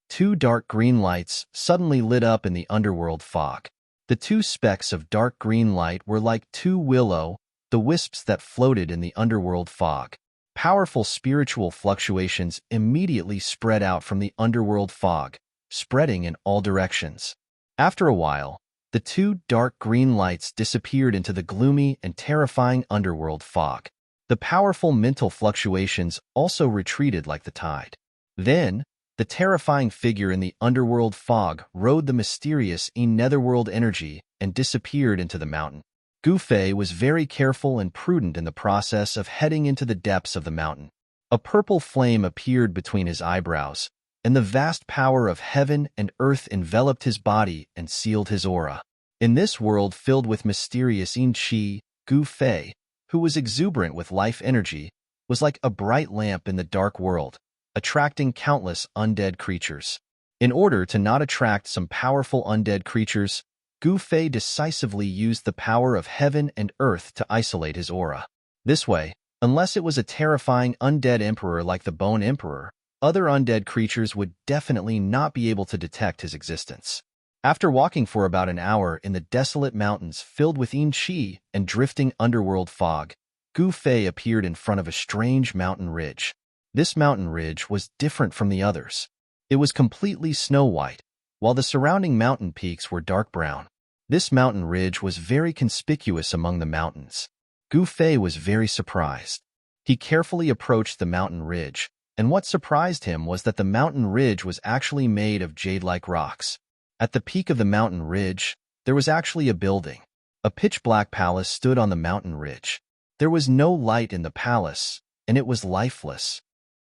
Two dark green lights suddenly lit up in the underworld fog. The two specks of dark green light were like two will-o'-the-wisps that floated in the underworld fog. Powerful spiritual fluctuations immediately spread out from the underworld fog, spreading in all directions. After a while, the two dark green lights disappeared into the gloomy and terrifying underworld fog. The powerful mental fluctuations also retreated like the tide. Then, the terrifying figure in the underworld fog rode the mysterious netherworld energy and disappeared into the mountain. Gu Fei was very careful and prudent in the process of heading into the depths of the mountain. A purple flame appeared between his eyebrows, and the vast power of heaven and earth enveloped his body and sealed his aura. In this world filled with mysterious Qi, Gu Fei, who was exuberant with life energy, was like a bright lamp in the dark world, attracting countless undead creatures. In order to not attract some powerful undead creatures, Gu Fei decisively used the power of heaven and earth to isolate his aura. This way, unless it was a terrifying undead emperor like the Bone Emperor, other undead creatures would definitely not be able to detect his existence. After walking for about an hour in the desolate mountains filled with Qi and drifting underworld fog, Gu Fei appeared in front of a strange mountain ridge. This mountain ridge was different from the others. It was completely snow-white, while the surrounding mountain peaks were dark brown. This mountain ridge was very conspicuous among the mountains. Gu Fei was very surprised. He carefully approached the mountain ridge, and what surprised him was that the mountain ridge was actually made of jade-like rocks. At the peak of the mountain ridge, there was actually a building. A pitch-black palace stood on the mountain ridge. There was no light in the palace, and it was lifeless.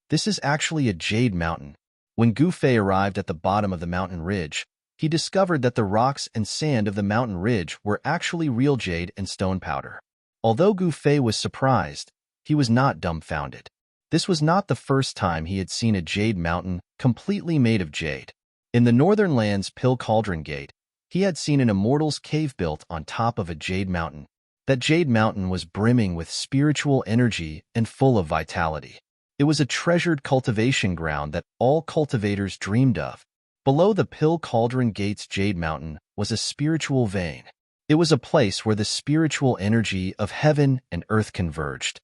This is actually a jade mountain. When Gu Fei arrived at the bottom of the mountain ridge, he discovered that the rocks and sand of the mountain ridge were actually real jade and stone powder. Although Gu Fei was surprised, he was not dumbfounded. This was not the first time he had seen a jade mountain completely made of jade. In the Northern Land's Pill Cauldron Gate, he had seen an immortal's cave built on top of a jade mountain. That jade mountain was brimming with spiritual energy and full of vitality. It was a treasured cultivation ground that all cultivators dreamed of. Below the Pill Cauldron Gate's jade mountain was a spiritual vein. It was a place where the spiritual energy of heaven and earth converged.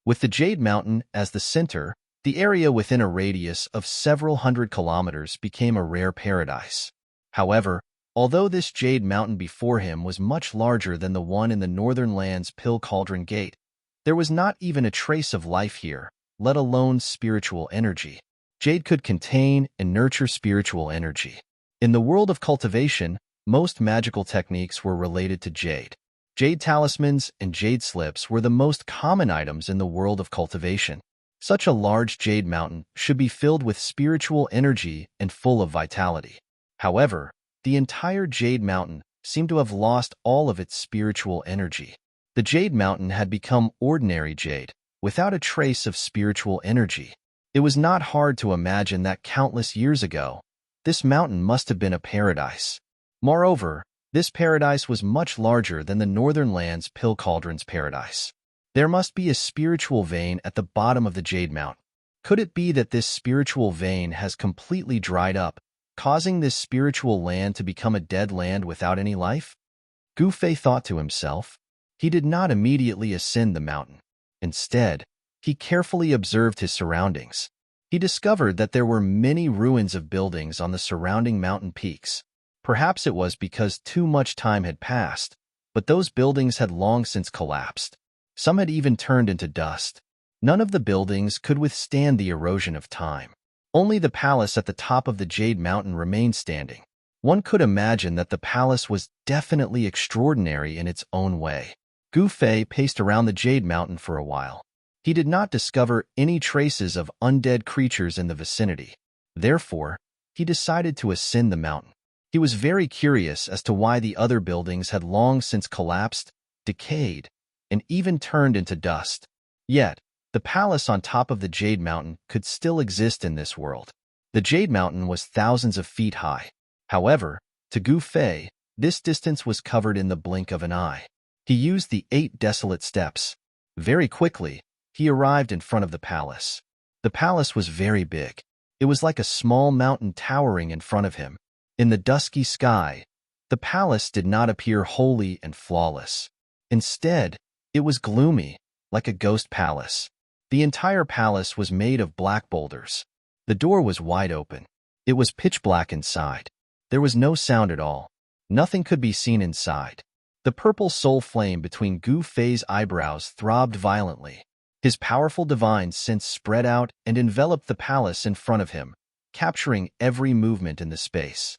With the jade mountain as the center, the area within a radius of several hundred kilometers became a rare paradise. However, although this jade mountain before him was much larger than the one in the Northern Land's Pill Cauldron Gate, there was not even a trace of life here, let alone spiritual energy. Jade could contain and nurture spiritual energy. In the world of cultivation, most magical techniques were related to jade. Jade talismans and jade slips were the most common items in the world of cultivation. Such a large jade mountain should be filled with spiritual energy and full of vitality. However, the entire jade mountain seemed to have lost all of its spiritual energy. The jade mountain had become ordinary jade, without a trace of spiritual energy. It was not hard to imagine that countless years ago, this mountain must have been a paradise. Moreover, this paradise was much larger than the Northern Land's Pill Cauldron's paradise. There must be a spiritual vein at the bottom of the jade mountain. Could it be that this spiritual vein has completely dried up, causing this spiritual land to become a dead land without any life? Gu Fei thought to himself. He did not immediately ascend the mountain. Instead, he carefully observed his surroundings. He discovered that there were many ruins of buildings on the surrounding mountain peaks. Perhaps it was because too much time had passed, but those buildings had long since collapsed. Some had even turned into dust. None of the buildings could withstand the erosion of time. Only the palace at the top of the Jade Mountain remained standing. One could imagine that the palace was definitely extraordinary in its own way. Gu Fei paced around the Jade Mountain for a while. He did not discover any traces of undead creatures in the vicinity. Therefore, he decided to ascend the mountain. He was very curious as to why the other buildings had long since collapsed, decayed, and even turned into dust. Yet, the palace on top of the Jade Mountain could still exist in this world. The Jade Mountain was thousands of feet high. However, to Gu Fei, this distance was covered in the blink of an eye. He used the 8 desolate steps. Very quickly, he arrived in front of the palace. The palace was very big. It was like a small mountain towering in front of him. In the dusky sky, the palace did not appear holy and flawless. Instead, it was gloomy, like a ghost palace. The entire palace was made of black boulders. The door was wide open. It was pitch black inside. There was no sound at all. Nothing could be seen inside. The purple soul flame between Gu Fei's eyebrows throbbed violently. His powerful divine sense spread out and enveloped the palace in front of him, capturing every movement in the space.